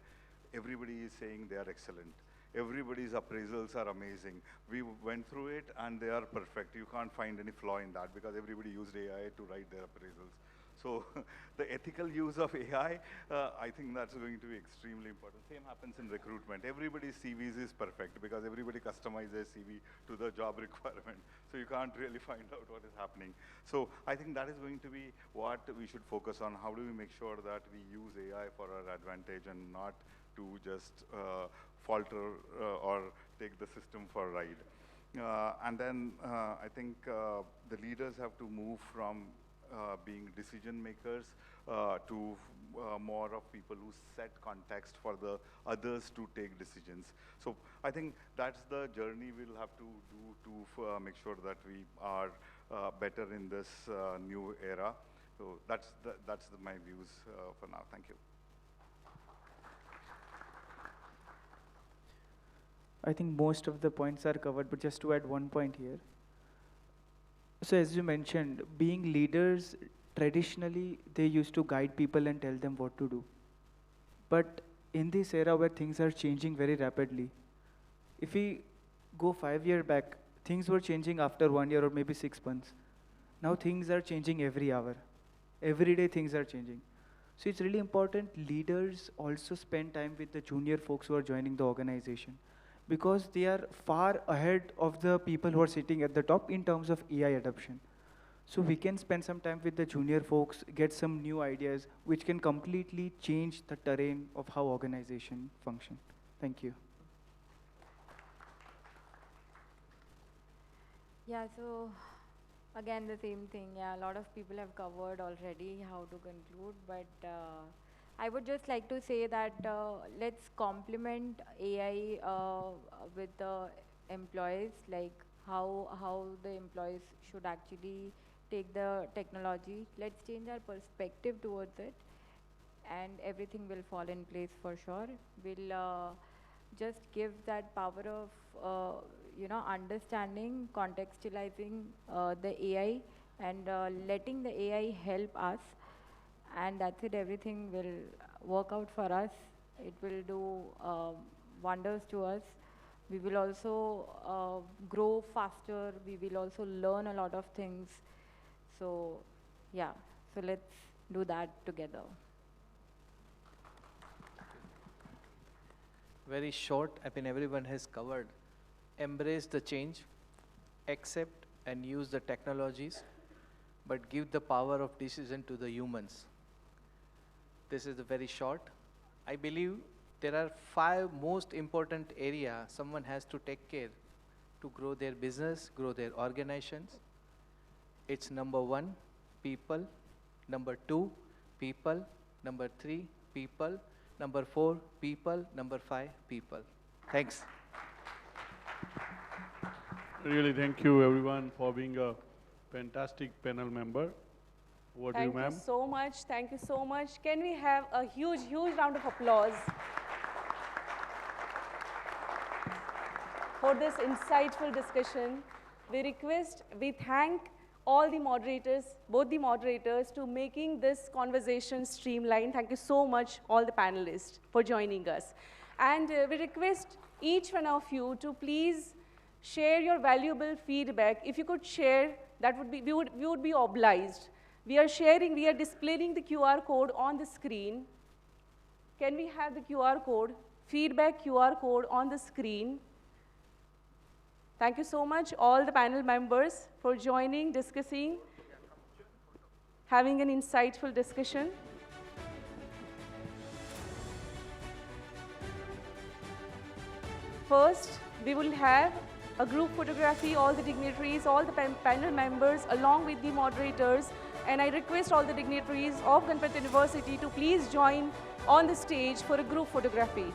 everybody is saying they are excellent. Everybody's appraisals are amazing. We went through it and they are perfect. You can't find any flaw in that because everybody used AI to write their appraisals. So the ethical use of AI, I think that's going to be extremely important. Same happens in recruitment. Everybody's CVs is perfect because everybody customizes CV to the job requirement. So you can't really find out what is happening. So I think that is going to be what we should focus on. How do we make sure that we use AI for our advantage and not to just falter or take the system for a ride. And then I think the leaders have to move from being decision makers to more of people who set context for the others to take decisions. So I think that's the journey we'll have to do to make sure that we are better in this new era. So that's my views for now. Thank you. I think most of the points are covered, but just to add one point here. So as you mentioned, being leaders, traditionally, they used to guide people and tell them what to do. But in this era where things are changing very rapidly, if we go 5 years back, things were changing after 1 year or maybe 6 months. Now things are changing every hour. Every day things are changing. So it's really important leaders also spend time with the junior folks who are joining the organization, because they are far ahead of the people who are sitting at the top in terms of AI adoption. So we can spend some time with the junior folks, get some new ideas, which can completely change the terrain of how organization function. Thank you. Yeah, so again, the same thing. Yeah, a lot of people have covered already how to conclude, but I would just like to say that let's complement AI with the employees, like how the employees should actually take the technology. Let's change our perspective towards it, and everything will fall in place for sure. We'll just give that power of understanding, contextualizing the AI, and letting the AI help us. And that's it, everything will work out for us. It will do wonders to us. We will also grow faster. We will also learn a lot of things. So yeah, so let's do that together. Very short, I mean everyone has covered. Embrace the change, accept and use the technologies, but give the power of decision to the humans. This is very short. I believe there are 5 most important areas someone has to take care to grow their business, grow their organizations. It's number 1, people. Number 2, people. Number 3, people. Number 4, people. Number 5, people. Thanks. Really, thank you everyone for being a fantastic panel member. What do you, ma'am? Thank you so much. Thank you so much. Can we have a huge, huge round of applause for this insightful discussion? We thank all the moderators, both the moderators, to making this conversation streamlined. Thank you so much, all the panelists, for joining us. And we request each one of you to please share your valuable feedback. If you could share, that would be, we would be obliged. We are sharing, we are displaying the QR code on the screen. Can we have the QR code, feedback QR code on the screen? Thank you so much, all the panel members, for joining, discussing, having an insightful discussion. First, we will have a group photography, all the dignitaries, all the panel members, along with the moderators. And I request all the dignitaries of Ganpat University to please join on the stage for a group photography.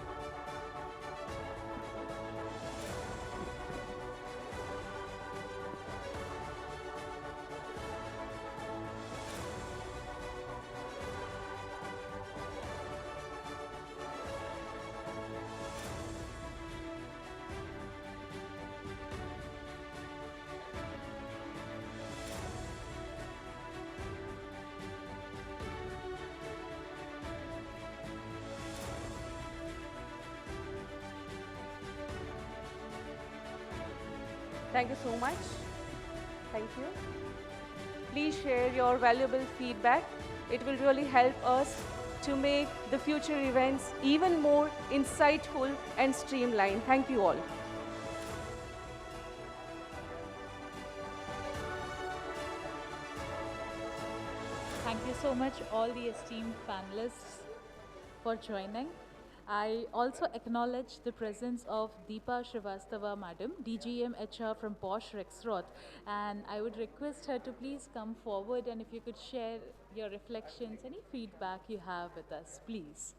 Thank you so much. Thank you. Please share your valuable feedback. It will really help us to make the future events even more insightful and streamlined. Thank you all. Thank you so much, all the esteemed panelists, for joining. I also acknowledge the presence of Deepa Srivastava, Madam, DGM HR from Bosch Rexroth, and I would request her to please come forward, and if you could share your reflections, any feedback you have with us, please.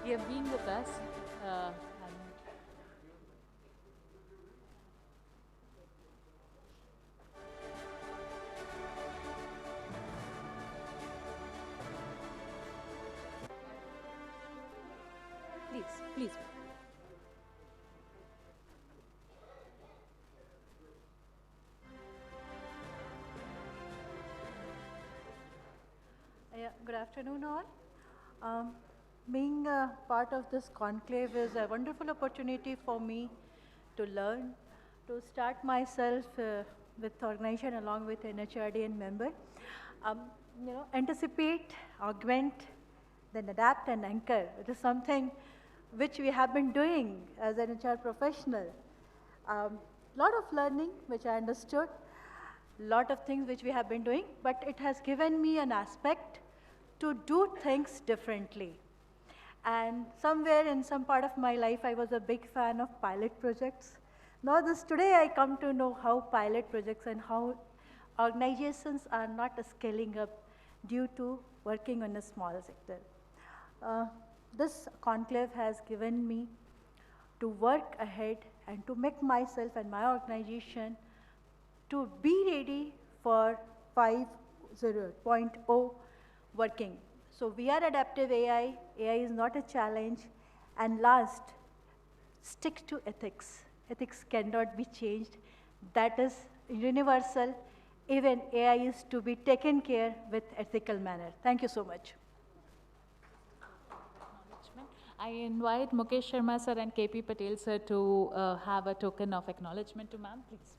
You have been with us. Please. Yeah, good afternoon all. Being a part of this conclave is a wonderful opportunity for me to learn, to start myself with organization along with an HRDN member. Anticipate, augment, then adapt and anchor. It is something which we have been doing as an HR professional. Lot of learning which I understood, lot of things which we have been doing, but it has given me an aspect to do things differently. And somewhere in some part of my life, I was a big fan of pilot projects. Now today I come to know how pilot projects and how organizations are not scaling up due to working on a small sector. This conclave has given me to work ahead and to make myself and my organization to be ready for 5.0 working. So we are adaptive AI. AI is not a challenge. And last, stick to ethics. Ethics cannot be changed. That is universal. Even AI is to be taken care with ethical manner. Thank you so much. I invite Mukesh Sharma sir and KP Patel sir to have a token of acknowledgement to ma'am, please.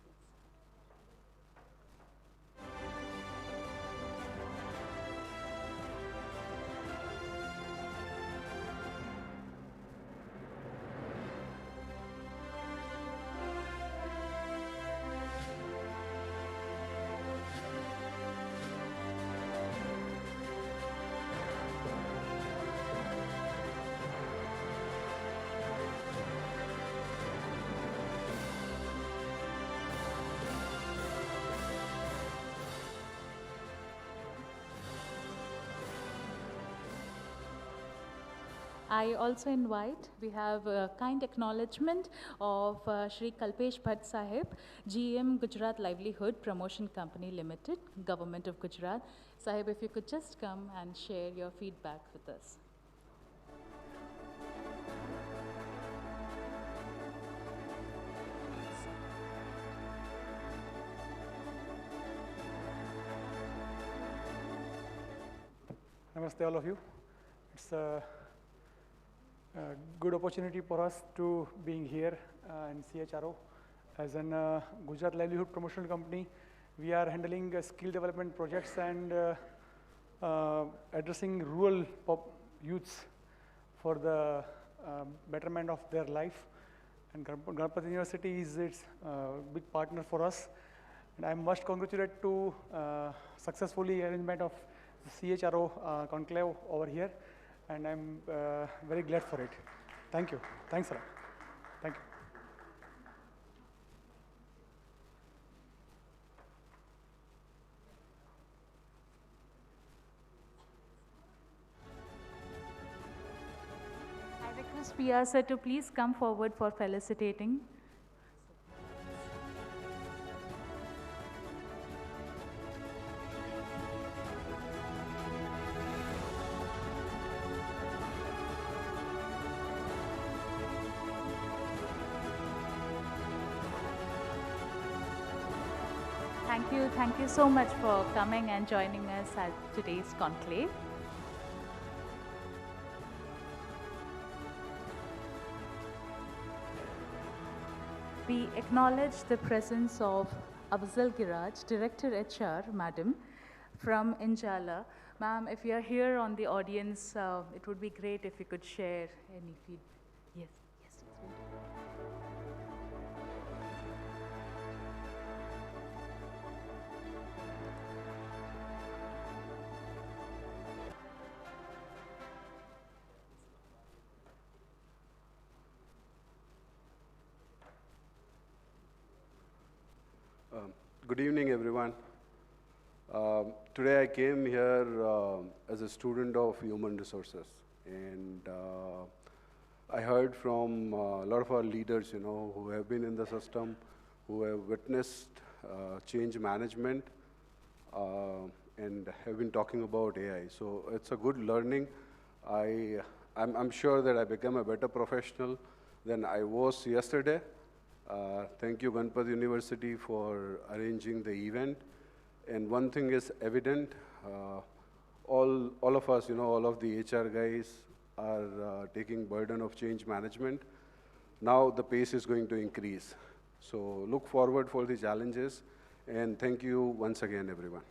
I also invite, we have a kind acknowledgement of Shri Kalpesh Bhatt Sahib, GM Gujarat Livelihood Promotion Company Limited, Government of Gujarat. Sahib, if you could just come and share your feedback with us. Namaste all of you. It's a good opportunity for us to being here in CHRO. As a Gujarat livelihood promotional company, we are handling skill development projects and addressing rural youths for the betterment of their life. And Ganpat University is its big partner for us. And I must congratulate to successfully arrangement of the CHRO Conclave over here. And I'm very glad for it. Thank you. Thanks a lot. Thank you. I request PR sir to please come forward for felicitating. Thank you so much for coming and joining us at today's conclave. We acknowledge the presence of Afzal Giraj, Director HR, Madam, from Injala. Ma'am, if you are here on the audience, it would be great if you could share any feedback. Yes, yes. Good evening, everyone. Today I came here as a student of human resources, and I heard from a lot of our leaders, who have been in the system, who have witnessed change management, and have been talking about AI. So it's a good learning. I'm sure that I become a better professional than I was yesterday. Thank you, Ganpat University, for arranging the event. And one thing is evident, all of us, all of the HR guys are taking burden of change management. Now the pace is going to increase. So look forward for the challenges, and thank you once again, everyone.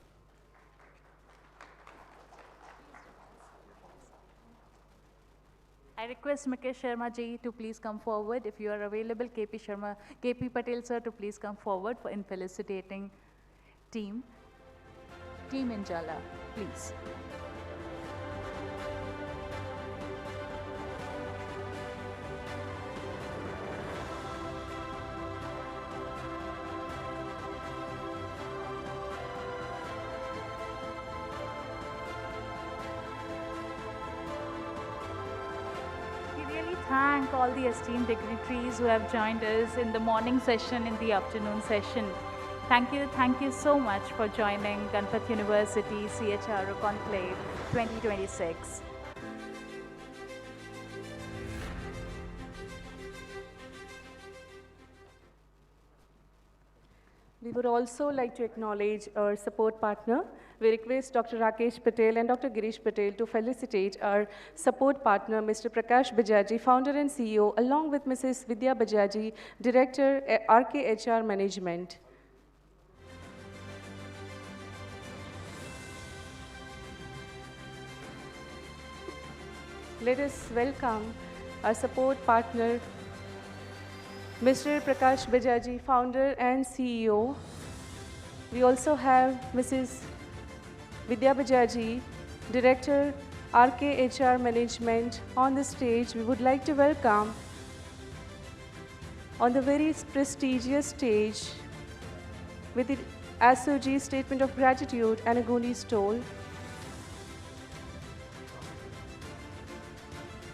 I request Mukesh Sharma ji to please come forward. If you are available, KP Patel sir to please come forward in felicitating Team Injala, please. Thank all the esteemed dignitaries who have joined us in the morning session, in the afternoon session. Thank you so much for joining Ganpat University CHRO Conclave 2026. We would also like to acknowledge our support partner. We request Dr. Rakesh Patel and Dr. Girish Patel to felicitate our support partner, Mr. Prakash Bajaji, founder and CEO, along with Mrs. Vidya Bajaji, Director, RKHR Management. Let us welcome our support partner, Mr. Prakash Bajaji, founder and CEO. We also have Mrs. Vidya Bajaji, Director, RKHR Management, on the stage. We would like to welcome on the very prestigious stage with the SOG Statement of Gratitude and a GUNI stole.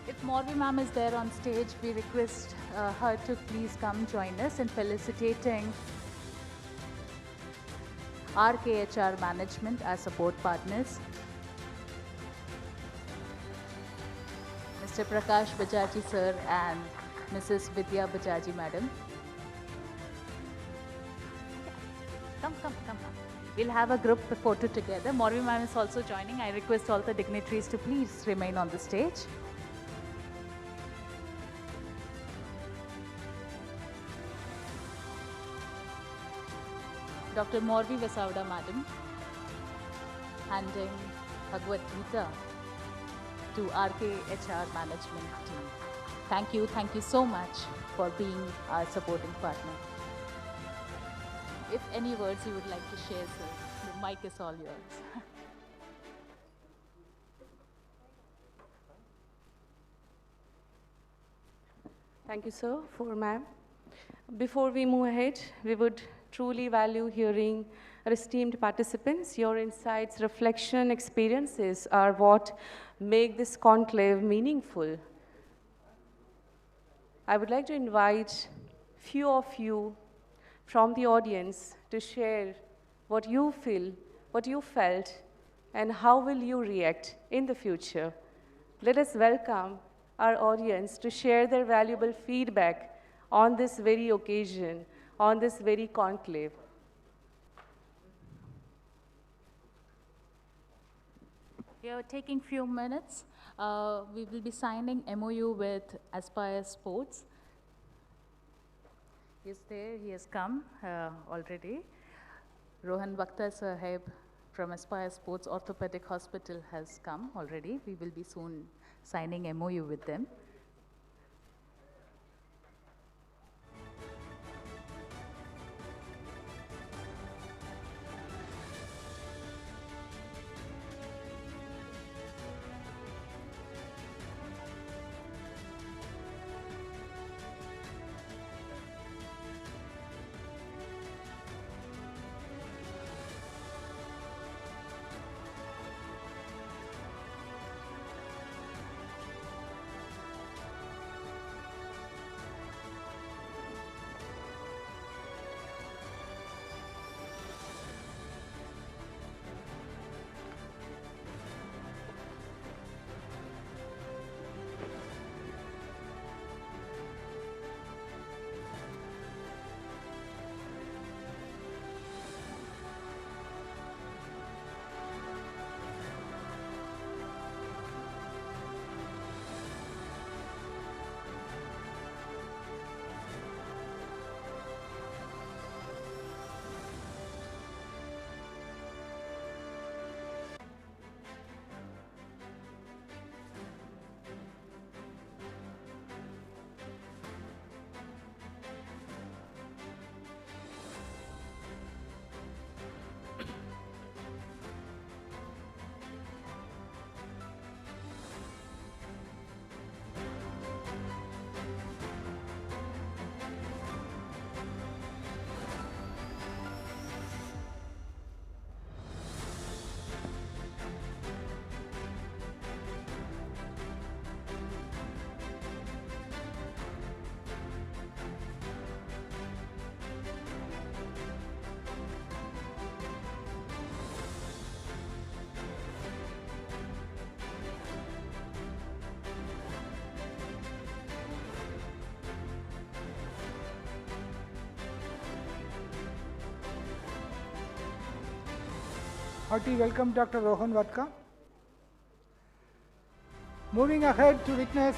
If Morvi ma'am is there on stage, we request her to please come join us in felicitating RKHR Management as support partners. Mr. Prakash Bajaji sir and Mrs. Vidya Bajaji madam. Come. We'll have a group photo together. Morvi ma'am is also joining. I request all the dignitaries to please remain on the stage. Dr. Morvi Vesauda madam, handing Bhagavad Gita to RKHR management team. Thank you so much for being our supporting partner. If any words you would like to share, sir, the mic is all yours. Thank you, sir, for ma'am. Before we move ahead, we would truly value hearing our esteemed participants. Your insights, reflection, experiences are what make this conclave meaningful. I would like to invite few of you from the audience to share what you feel, what you felt, and how will you react in the future. Let us welcome our audience to share their valuable feedback on this very occasion, on this very conclave. We are taking few minutes. We will be signing MOU with Aspire Sports. He's there, he has come already. Rohan Bhakta Sahib from Aspire Sports Orthopedic Hospital has come already. We will be soon signing MOU with them. Hearty welcome, Dr. Rohan Vatka. Moving ahead to witness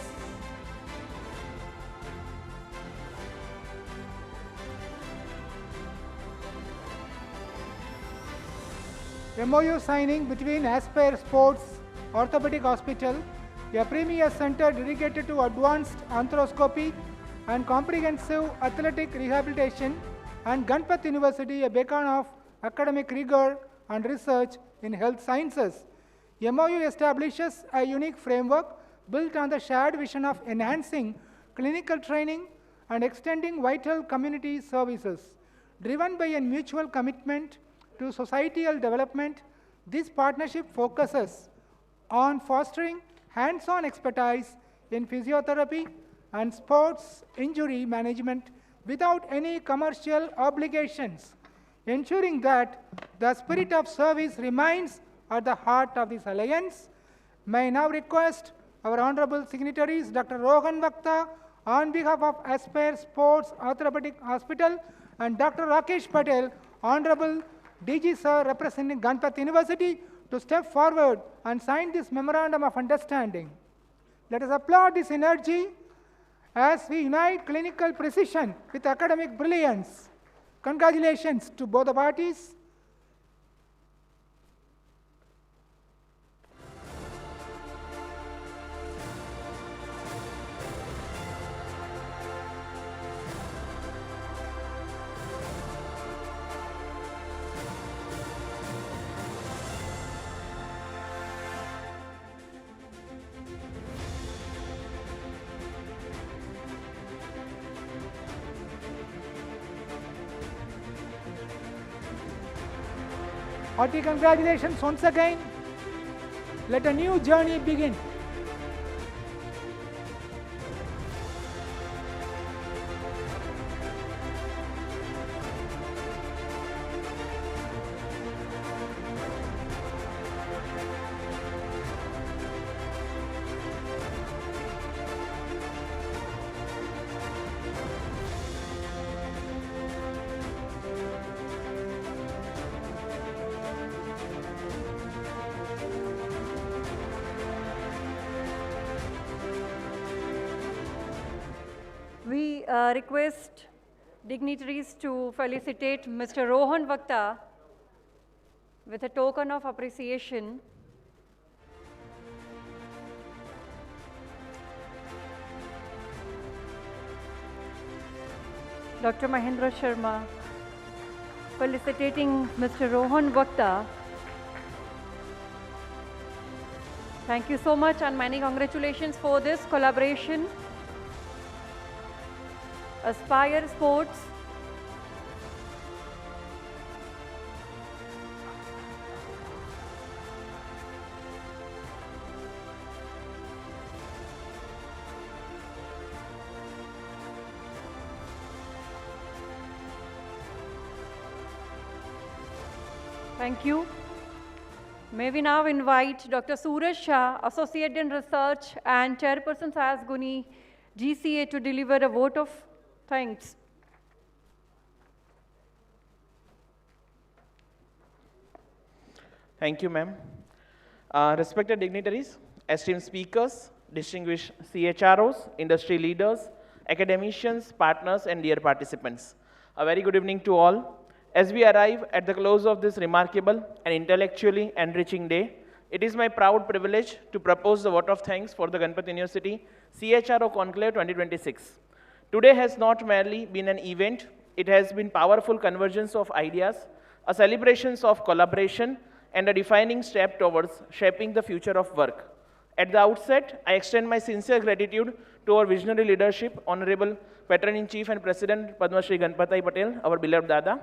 MOU signing between Aspire Sports Orthopedic Hospital, a premier center dedicated to advanced arthroscopy and comprehensive athletic rehabilitation, and Ganpat University, a beacon of academic rigor and research in health sciences. MOU establishes a unique framework built on the shared vision of enhancing clinical training and extending vital community services. Driven by a mutual commitment to societal development, this partnership focuses on fostering hands-on expertise in physiotherapy and sports injury management without any commercial obligations, ensuring that the spirit of service remains at the heart of this alliance. May I now request our honorable signatories, Dr. Rohan Vatka, on behalf of Aspire Sports Orthopedic Hospital, and Dr. Rakesh Patel, Honorable DG Sir representing Ganpat University to step forward and sign this memorandum of understanding. Let us applaud this energy as we unite clinical precision with academic brilliance. Congratulations to both the parties. Hearty congratulations once again. Let a new journey begin. We request dignitaries to felicitate Mr. Rohan Vakta with a token of appreciation. Dr. Mahendra Sharma felicitating Mr. Rohan Vakta. Thank you so much and many congratulations for this collaboration. Aspire Sports. Thank you. May we now invite Dr. Suraj Shah, Associate in Research and Chairperson SAS GUNI GCA to deliver a vote of thanks. Thank you, ma'am. Respected dignitaries, esteemed speakers, distinguished CHROs, industry leaders, academicians, partners, and dear participants. A very good evening to all. As we arrive at the close of this remarkable and intellectually enriching day, it is my proud privilege to propose the vote of thanks for the Ganpat University CHRO Conclave 2026. Today has not merely been an event, it has been powerful convergence of ideas, a celebration of collaboration, and a defining step towards shaping the future of work. At the outset, I extend my sincere gratitude to our visionary leadership, Honorable Patron-in-Chief and President Padma Shri Ganpat Patel, our beloved Dada.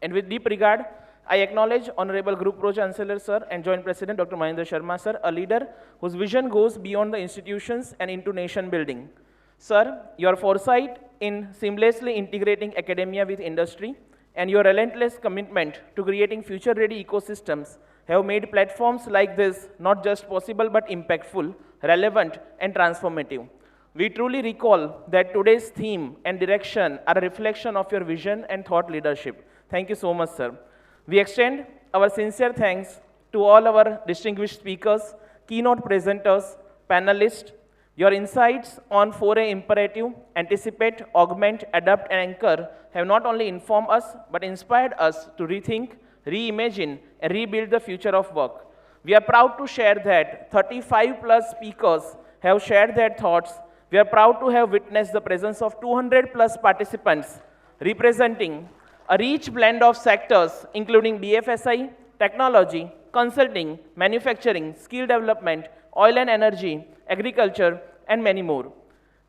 And with deep regard, I acknowledge Honorable Group Pro Chancellor Sir and Joint President Dr. Mahendra Sharma Sir, a leader whose vision goes beyond the institutions and into nation building. Sir, your foresight in seamlessly integrating academia with industry and your relentless commitment to creating future-ready ecosystems have made platforms like this not just possible but impactful, relevant, and transformative. We truly recall that today's theme and direction are a reflection of your vision and thought leadership. Thank you so much, sir. We extend our sincere thanks to all our distinguished speakers, keynote presenters, panelists. Your insights on 4A imperative, anticipate, augment, adapt, and anchor have not only informed us, but inspired us to rethink, reimagine, and rebuild the future of work. We are proud to share that 35 plus speakers have shared their thoughts. We are proud to have witnessed the presence of 200 plus participants representing a rich blend of sectors, including BFSI, technology, consulting, manufacturing, skill development, oil and energy, agriculture, and many more.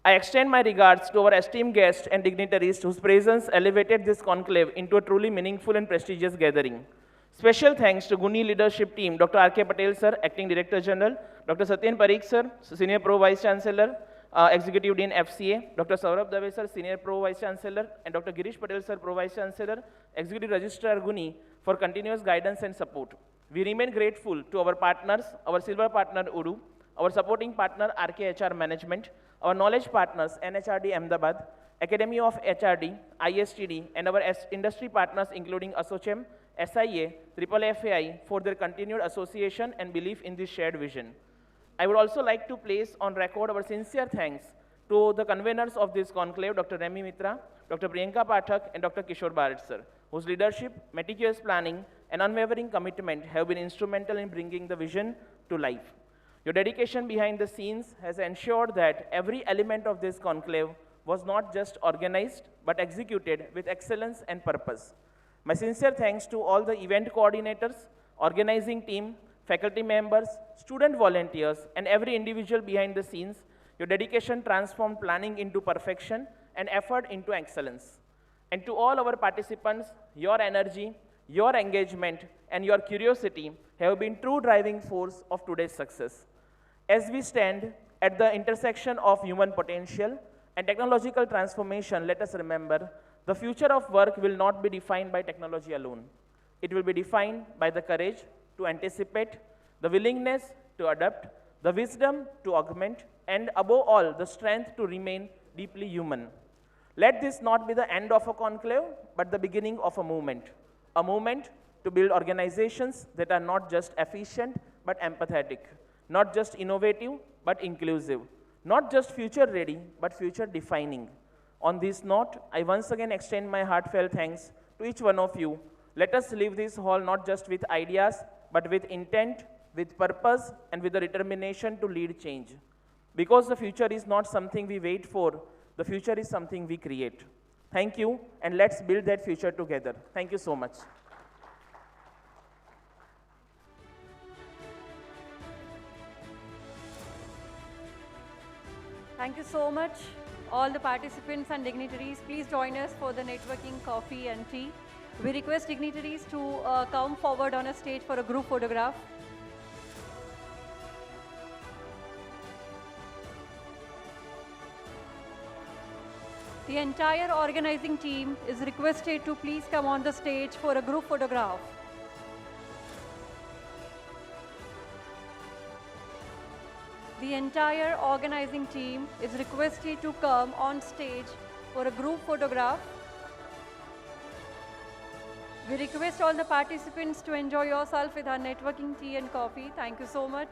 I extend my regards to our esteemed guests and dignitaries whose presence elevated this conclave into a truly meaningful and prestigious gathering. Special thanks to GUNI leadership team, Dr. R.K. Patel Sir, Acting Director General, Dr. Satyen Parikh Sir, Senior Pro Vice Chancellor, Executive Dean FCA, Dr. Saurabh Dave Sir, Senior Pro Vice Chancellor, and Dr. Girish Patel Sir, Pro Vice Chancellor, Executive Registrar GUNI, for continuous guidance and support. We remain grateful to our partners, our silver partner Uru, our supporting partner RKHR Management, our knowledge partners NHRD Ahmedabad, Academy of HRD, ISTD, and our industry partners including ASSOCHAM, SIA, FFAI for their continued association and belief in this shared vision. I would also like to place on record our sincere thanks to the conveners of this conclave, Dr. Remy Mitra, Dr. Priyanka Pathak, and Dr. Kishore Bharat sir, whose leadership, meticulous planning, and unwavering commitment have been instrumental in bringing the vision to life. Your dedication behind the scenes has ensured that every element of this conclave was not just organized, but executed with excellence and purpose. My sincere thanks to all the event coordinators, organizing team, faculty members, student volunteers, and every individual behind the scenes. Your dedication transformed planning into perfection and effort into excellence. And to all our participants, your energy, your engagement, and your curiosity have been true driving force of today's success. As we stand at the intersection of human potential and technological transformation, let us remember the future of work will not be defined by technology alone. It will be defined by the courage to anticipate, the willingness to adapt, the wisdom to augment, and above all, the strength to remain deeply human. Let this not be the end of a conclave, but the beginning of a movement to build organizations that are not just efficient, but empathetic, not just innovative, but inclusive, not just future ready, but future defining. On this note, I once again extend my heartfelt thanks to each one of you. Let us leave this hall not just with ideas, but with intent, with purpose, and with the determination to lead change. Because the future is not something we wait for, the future is something we create. Thank you, and let's build that future together. Thank you so much. Thank you so much, all the participants and dignitaries. Please join us for the networking coffee and tea. We request dignitaries to come forward on a stage for a group photograph. The entire organizing team is requested to please come on the stage for a group photograph. The entire organizing team is requested to come on stage for a group photograph. We request all the participants to enjoy yourself with our networking tea and coffee. Thank you so much.